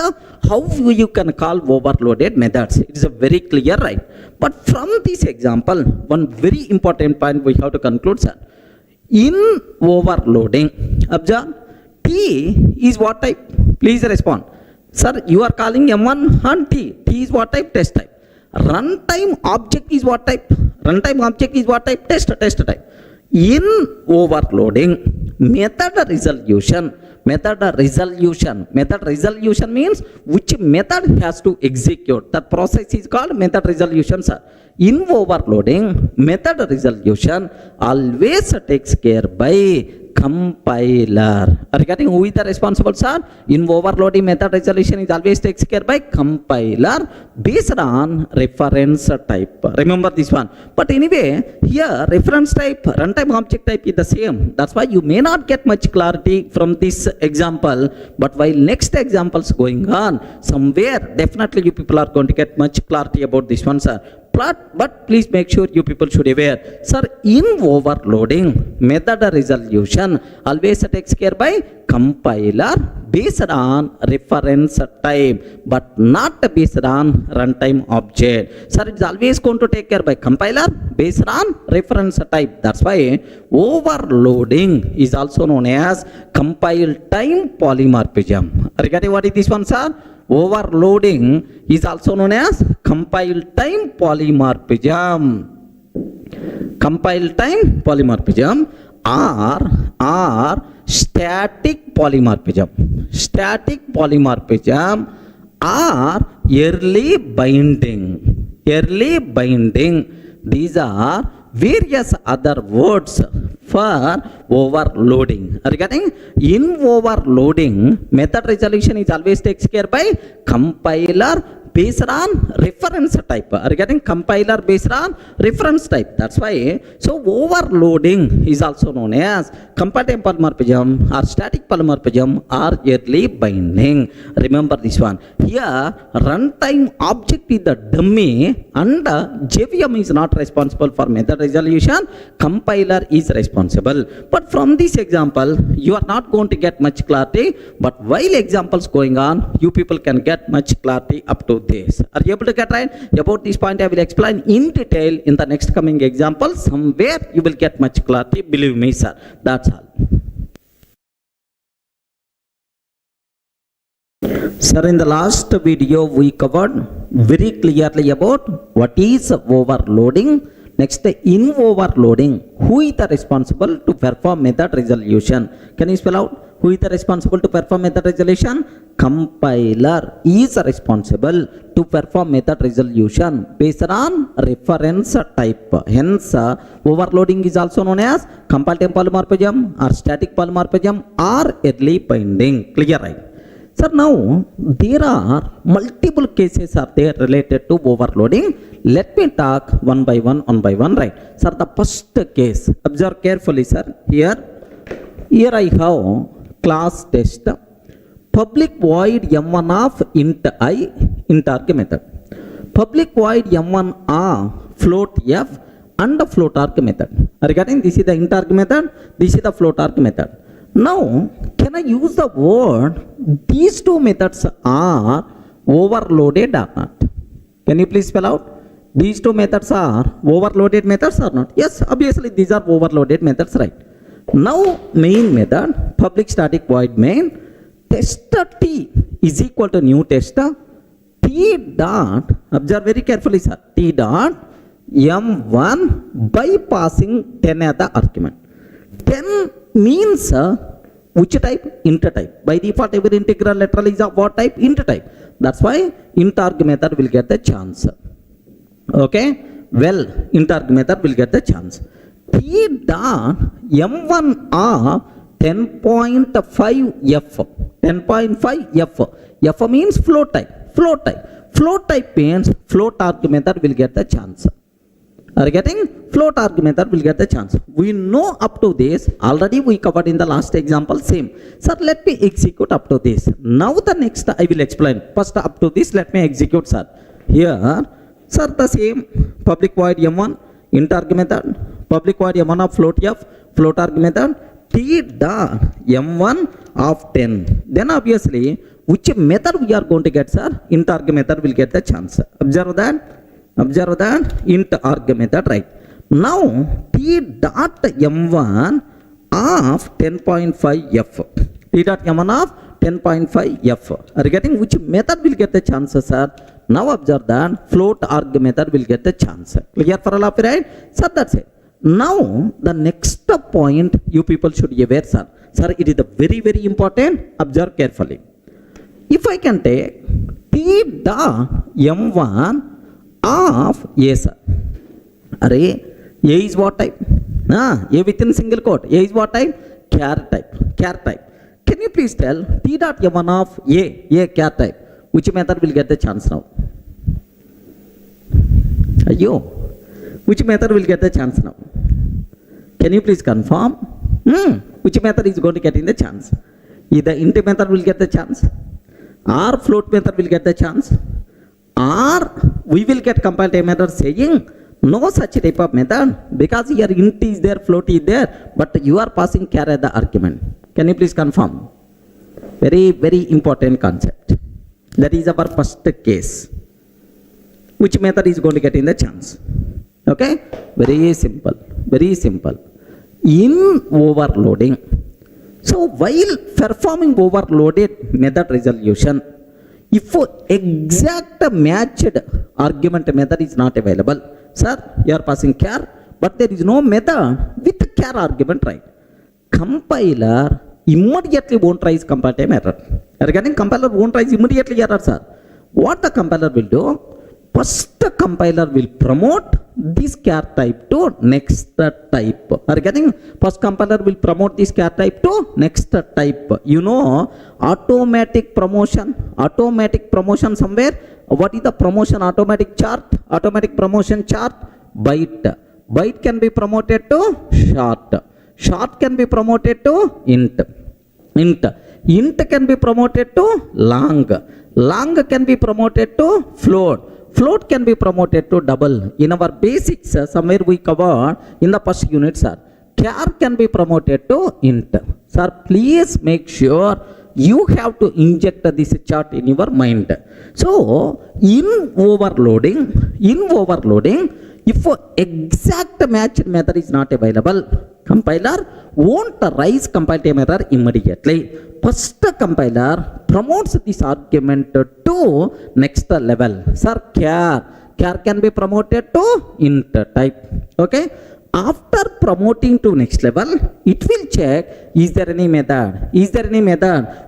how you can call overloaded methods. It is a very clear, right? But from this example, one very important point we have to conclude, sir. In overloading, observe, T is what type? Please respond. Sir, you are calling M1 and T. T is what type? Test type. Runtime object is what type? Runtime object is what type? Test type. In overloading, method resolution means which method has to execute. That process is called method resolution, sir. In overloading, method resolution always takes care by compiler. Regarding who is the responsible, sir? In overloading, method resolution is always takes care by compiler based on reference type. Remember this one. But anyway, here reference type, runtime object type is the same. That's why you may not get much clarity from this example. But while next examples going on, somewhere definitely you people are going to get much clarity about this one, sir. But please make sure you people should aware, sir, in overloading, method resolution always takes care by compiler based on reference type, but not based on runtime object. Sir, it's always going to take care by compiler based on reference type. That's why overloading is also known as compile time polymorphism. Regarding what is this one, sir? Overloading is also known as compile time polymorphism. Compile time polymorphism or static polymorphism. Static polymorphism or early binding. Early binding. These are various other words for overloading. Regarding in overloading, method resolution is always takes care by compiler based on reference type. Regarding compiler based on reference type. That's why, so overloading is also known as compile time polymorphism or static polymorphism or early binding. Remember this one. Here, runtime object is the dummy and JVM is not responsible for method resolution. Compiler is responsible. But from this example, you are not going to get much clarity. But while examples going on, you people can get much clarity up to this. Are you able to get right? About this point I will explain in detail in the next coming example. Somewhere you will get much clarity, believe me, sir. That's all. Sir, in the last video we covered very clearly about what is overloading. Next, in overloading, who is the responsible to perform method resolution? Can you spell out? Who is the responsible to perform method resolution? Compiler is responsible to perform method resolution based on reference type. Hence, overloading is also known as compile time polymorphism or static polymorphism or early binding. Clear, right? Sir, now there are multiple cases are there related to overloading. Let me talk one by one, right? Sir, the first case, observe carefully, sir. Here I have class test, public void m1 of int I, int arg method, public void m1 of float f and float arg method. Regarding this is the int arg method, this is the float arg method. Now, can I use the word these two methods are overloaded or not? Can you please spell out? These two methods are overloaded methods or not? Yes, obviously these are overloaded methods, right? Now, main method, public static void main, tester T is equal to new tester, T dot, observe very carefully, sir, T dot M1 by passing 10 as the argument. 10 means which type? Int type. By default, every integral literal is of what type? Int type. That's why int arg method will get the chance. Okay? Well, int arg method will get the chance. T dot M1 of 10.5 F. 10.5 F. F means float type. Float type. Float type means float arg method will get the chance. Are you getting? Float arg method will get the chance. We know up to this, already we covered in the last example, same. Sir, let me execute up to this. Now the next I will explain. First up to this, let me execute, sir. Here, sir, the same public void m1, int arg method, public void m1 of float f, float arg method, t dot m1 of 10. Then obviously, which method we are going to get, sir? Int arg method will get the chance. Observe that, int arg method, right? Now, t dot m1 of 10.5 f. T dot m1 of 10.5 f. Are you getting which method will get the chance, sir? Now observe that float arg method will get the chance. Clear for all of you, right? Sir, that's it. Now, the next point you people should be aware, sir. Sir, it is the very, very important. Observe carefully. If I can take t dot m1 of a, sir. Array, a is what type? A within single quote. A is what type? Char type. Can you please tell t dot m1 of a char type? Which method will get the chance now? Ayyo. Which method will get the chance now? Can you please confirm? Which method is going to get in the chance? Either int method will get the chance, or float method will get the chance, or we will get compile time method saying no such type of method because here int is there, float is there, but you are passing char as the argument. Can you please confirm? Very, very important concept. That is our first case. Which method is going to get in the chance? Okay? Very simple. In overloading. So while performing overloaded method resolution, if exact matched argument method is not available, sir, you are passing char, but there is no method with char argument, right? Compiler immediately won't raise compile time error. Regarding compiler won't raise immediately error, sir. What the compiler will do? First the compiler will promote this char type to next type. Regarding first compiler will promote this char type to next type. You know automatic promotion somewhere. What is the promotion automatic chart? Automatic promotion chart? Byte can be promoted to short can be promoted to int can be promoted to long can be promoted to float can be promoted to double. In our basics, somewhere we covered in the first unit, sir, char can be promoted to int. Sir, please make sure you have to inject this chart in your mind. So in overloading, if exact matched method is not available, compiler won't raise compile time error immediately. First compiler promotes this argument to next level. Sir, char can be promoted to int type. Okay? After promoting to next level, it will check is there any method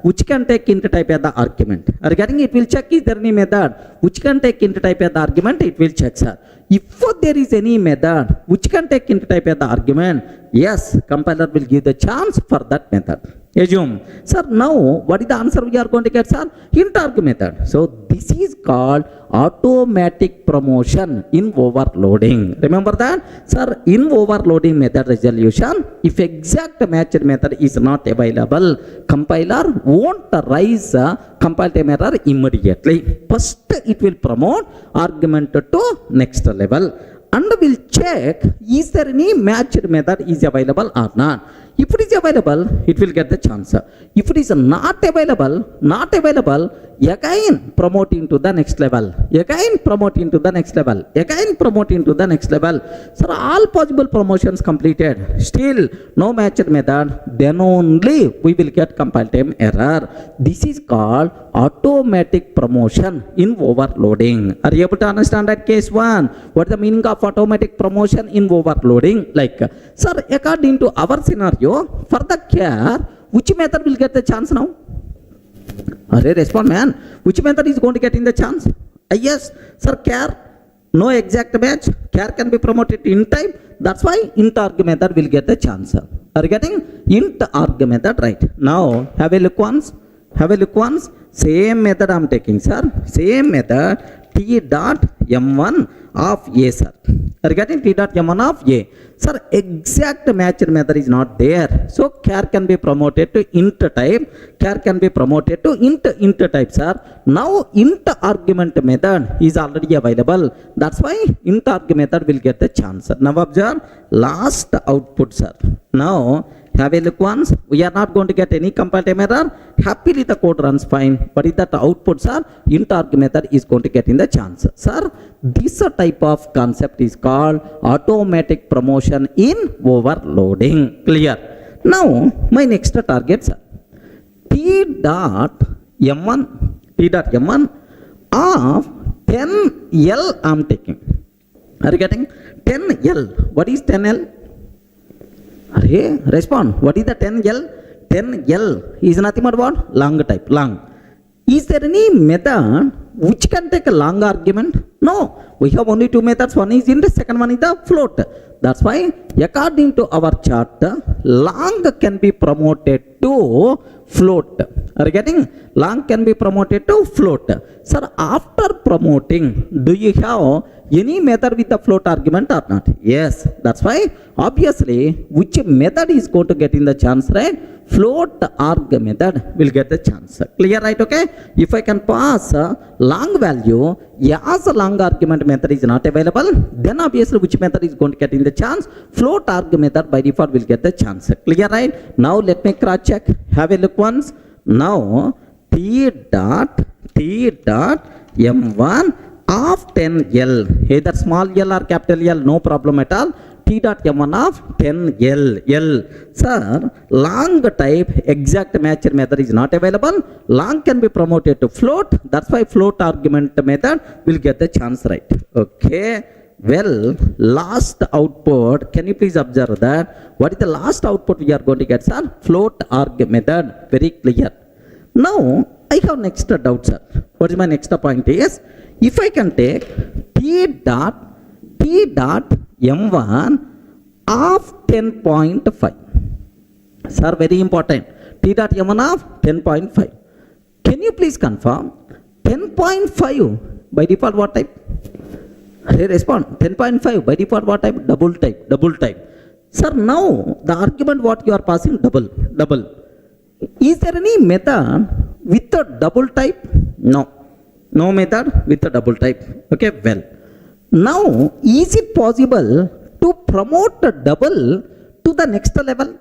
which can take int type as the argument. Regarding it will check is there any method which can take int type as the argument, it will check, sir. If there is any method which can take int type as the argument, yes, compiler will give the chance for that method. Assume, sir, now what is the answer we are going to get, sir? Int arg method. So this is called automatic promotion in overloading. Remember that, sir? In overloading method resolution, if exact matched method is not available, compiler won't raise compile time error immediately. First it will promote argument to next level and will check is there any matched method is available or not. If it is available, it will get the chance. If it is not available, again promoting to the next level, Sir, all possible promotions completed, still no matched method, then only we will get compile time error. This is called automatic promotion in overloading. Are you able to understand that case one? What is the meaning of automatic promotion in overloading? Like, sir, according to our scenario, for the char, which method will get the chance now? Respond, man. Which method is going to get in the chance? Yes, sir, char, no exact match. Char can be promoted to int type. That's why int arg method will get the chance. Are you getting int arg method, right? Now, have a look once. Same method I'm taking, sir. Same method, t dot m1 of a, sir. Are you getting? T dot m1 of a. Sir, exact matched method is not there. So char can be promoted to int type. Char can be promoted to int type, sir. Now int argument method is already available. That's why int argument method will get the chance. Now observe last output, sir. Now have a look once. We are not going to get any compile time error. Happily the code runs fine. But if that output, sir, int arg method is going to get in the chance. Sir, this type of concept is called automatic promotion in overloading. Clear? Now my next target, sir. T dot m1 of 10L I'm taking. Are you getting? 10L. What is 10L? Respond. What is the 10L? 10L is nothing but what? Long type. Long. Is there any method which can take a long argument? No. We have only two methods. One is int, second one is the float. That's why according to our chart, long can be promoted to float. Are you getting? Long can be promoted to float. Sir, after promoting, do you have any method with the float argument or not? Yes. That's why obviously which method is going to get in the chance, right? Float arg method will get the chance. Clear, right? Okay. If I can pass long value, as a long argument method is not available, then obviously which method is going to get in the chance? Float arg method by default will get the chance. Clear, right? Now let me cross check. Have a look once. Now T dot m1 of 10L, either small l or capital L, no problem at all. T dot m1 of 10L. Sir, long type exact matched method is not available. Long can be promoted to float. That's why float argument method will get the chance, right? Okay. Well, last output, can you please observe that? What is the last output we are going to get, sir? Float arg method. Very clear. Now, I have next doubt, sir. What is my next point is, if I can take T dot m1 of 10.5. Sir, very important. T dot m1 of 10.5. Can you please confirm 10.5 by default what type? Respond. 10.5 by default what type? Double type. Sir, now the argument what you are passing double. Is there any method with a double type? No method with a double type. Okay, well. Now, is it possible to promote a double to the next level?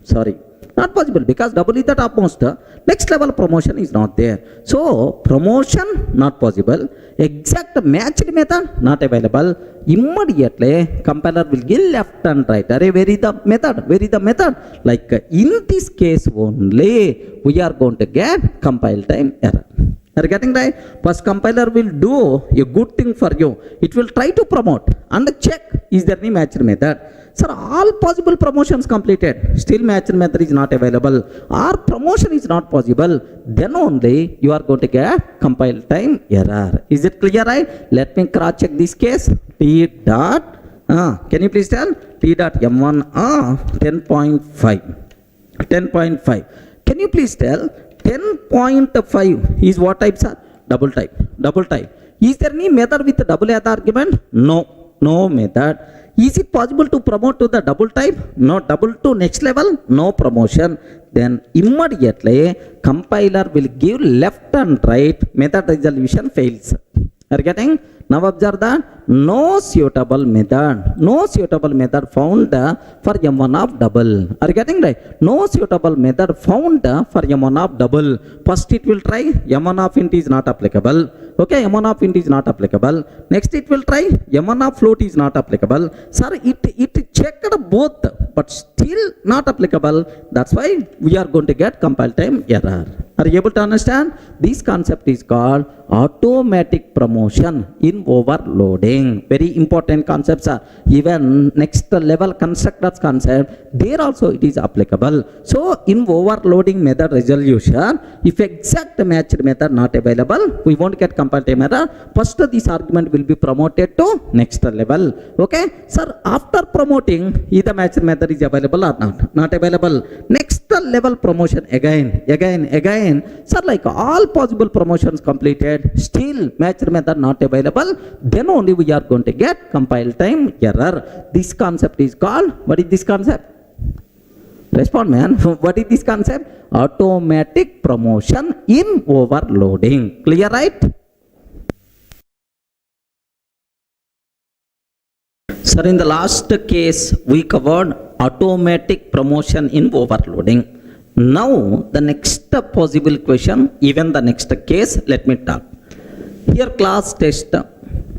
Sorry, not possible, because double is the topmost. Next level promotion is not there. So, promotion not possible. Exact matched method not available. Immediately, compiler will give left and right. Where is the method? Like in this case only, we are going to get compile time error. Are you getting right? First compiler will do a good thing for you. It will try to promote and check is there any matched method. Sir, all possible promotions completed. Still matched method is not available. Or promotion is not possible. Then only you are going to get compile time error. Is it clear, right? Let me cross check this case. T dot, can you please tell? T dot m1 10.5. 10.5. Can you please tell? 10.5 is what type, sir? Double type. Is there any method with double argument? No method. Is it possible to promote to the double type? No. Double to next level? No promotion. Then immediately compiler will give left and right. Method resolution fails. Are you getting? Now observe that no suitable method found for m1 of double. Are you getting right? No suitable method found for m1 of double. First it will try m1 of int is not applicable. Okay, m1 of int is not applicable. Next it will try m1 of float is not applicable. Sir, it checked both, but still not applicable. That's why we are going to get compile time error. Are you able to understand? This concept is called automatic promotion in overloading. Very important concepts are even next level constructors concept. There also it is applicable. So in overloading method resolution, if exact matched method not available, we won't get compile time error. First this argument will be promoted to next level. Okay, sir, after promoting, either matched method is available or not available. Next level promotion again. Sir, like all possible promotions completed, still matched method not available, then only we are going to get compile time error. This concept is called, what is this concept? Respond, man. What is this concept? Automatic promotion in overloading. Clear, right? Sir, in the last case, we covered automatic promotion in overloading. Now, the next possible question, even the next case, let me talk. Here, class test,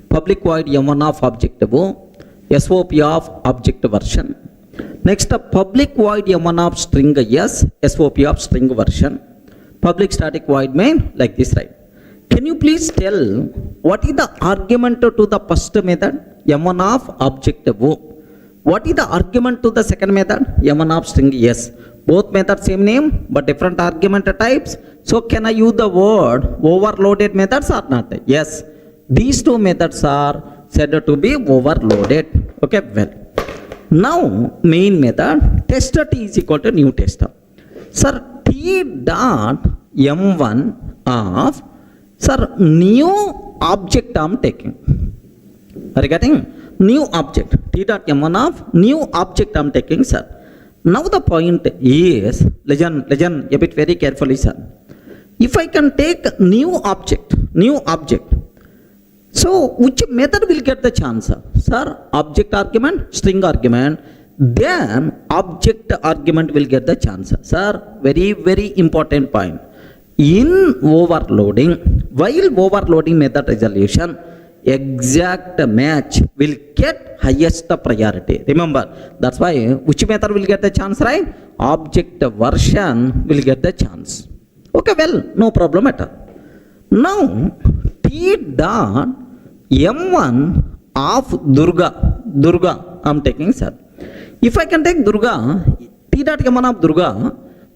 public void M1 of objective, SOP of object version. Next, public void M1 of string S, SOP of string version. Public static void main, like this, right? Can you please tell what is the argument to the first method? M1 of object O. What is the argument to the second method? M1 of string S. Both methods same name but different argument types. So can I use the word overloaded methods or not? Yes. These two methods are said to be overloaded. Okay, well. Now main method tester T is equal to new tester. Sir, T dot M1 of, sir, new object I am taking. Are you getting? New object. T dot M1 of new object I am taking, sir. Now the point is, listen a bit very carefully, sir. If I can take new object, so which method will get the chance, sir? Sir, object argument, string argument, then object argument will get the chance. Sir, very important point. In overloading, while overloading method resolution, exact match will get highest priority. Remember, that's why which method will get the chance, right? Object version will get the chance. Okay, well, no problem at all. Now, T dot M1 of Durga, I am taking, sir. If I can take Durga, T dot M1 of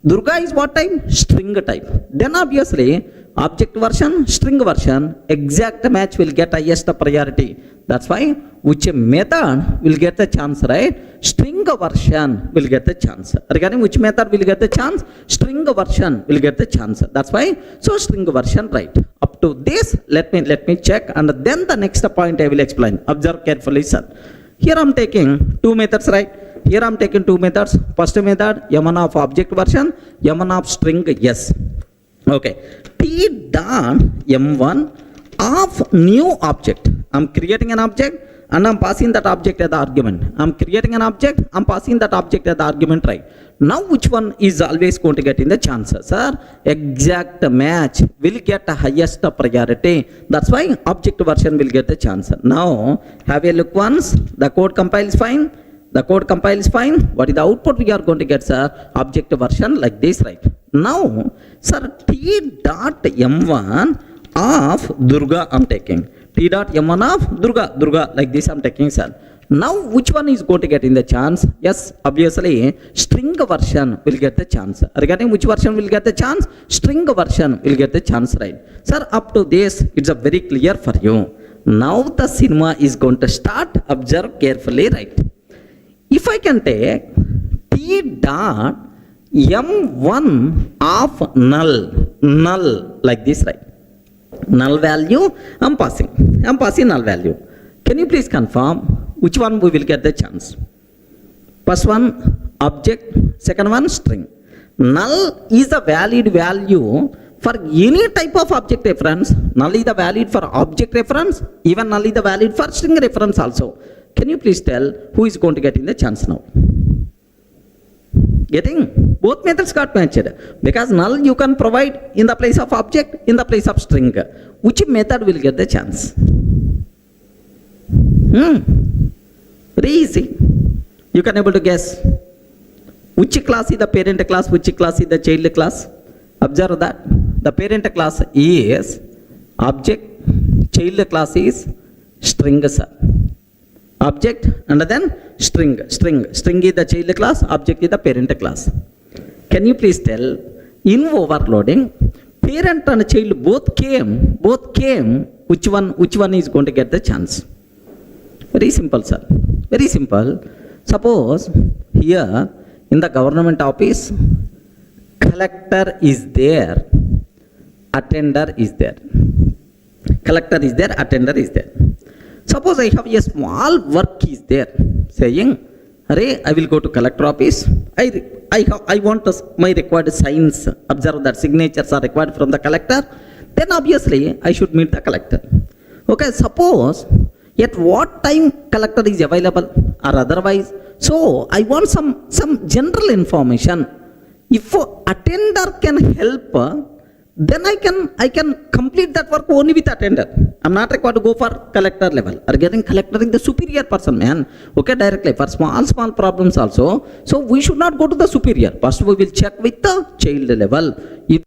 Durga is what type? String type. Then obviously, object version, string version, exact match will get highest priority. That's why which method will get the chance, right? String version will get the chance. Regarding which method will get the chance? String version will get the chance. That's why, so string version, right? Up to this, let me check, and then the next point I will explain. Observe carefully, sir. Here I am taking two methods, right? Here I am taking two methods. First method, M1 of object version, M1 of string, yes. Okay. T dot M1 of new object. I am creating an object and I am passing that object as the argument. I am creating an object, I am passing that object as the argument, right? Now which one is always going to get in the chances, sir? Exact match will get the highest priority. That's why object version will get the chance. Now have a look once. The code compiles fine. What is the output we are going to get, sir? Object version like this, right? Now, sir, T dot M1 of Durga I am taking. T dot M1 of Durga like this I am taking, sir. Now, which one is going to get in the chance? Yes, obviously, string version will get the chance. Regarding which version will get the chance? String version will get the chance, right? Sir, up to this, it's a very clear for you. Now the cinema is going to start. Observe carefully, right? If I can take T dot M1 of null like this, right? Null value, I'm passing null value. Can you please confirm which one we will get the chance? First one, object, second one, string. Null is a valid value for any type of object reference. Null is the valid for object reference, even null is the valid for string reference also. Can you please tell who is going to get in the chance now? Getting? Both methods got matched. Because null you can provide in the place of object, in the place of string. Which method will get the chance? Very easy. You can able to guess. Which class is the parent class, which class is the child class? Observe that. The parent class is object, child class is string, sir. Object and then string is the child class, object is the parent class. Can you please tell, in overloading, parent and child both came, which one is going to get the chance? Very simple, sir. Very simple. Suppose here in the government office, collector is there, attender is there. Collector is there, attender is there. Suppose I have a small work is there, saying, Array, I will go to collector office. I want my required signs. Observe that signatures are required from the collector. Then obviously I should meet the collector. Okay, suppose at what time collector is available or otherwise. So I want some general information. If attender can help, then I can complete that work only with attender. I'm not required to go for collector level. Getting collector is the superior person, man. Okay, directly for small problems also. So we should not go to the superior. First we will check with the child level. If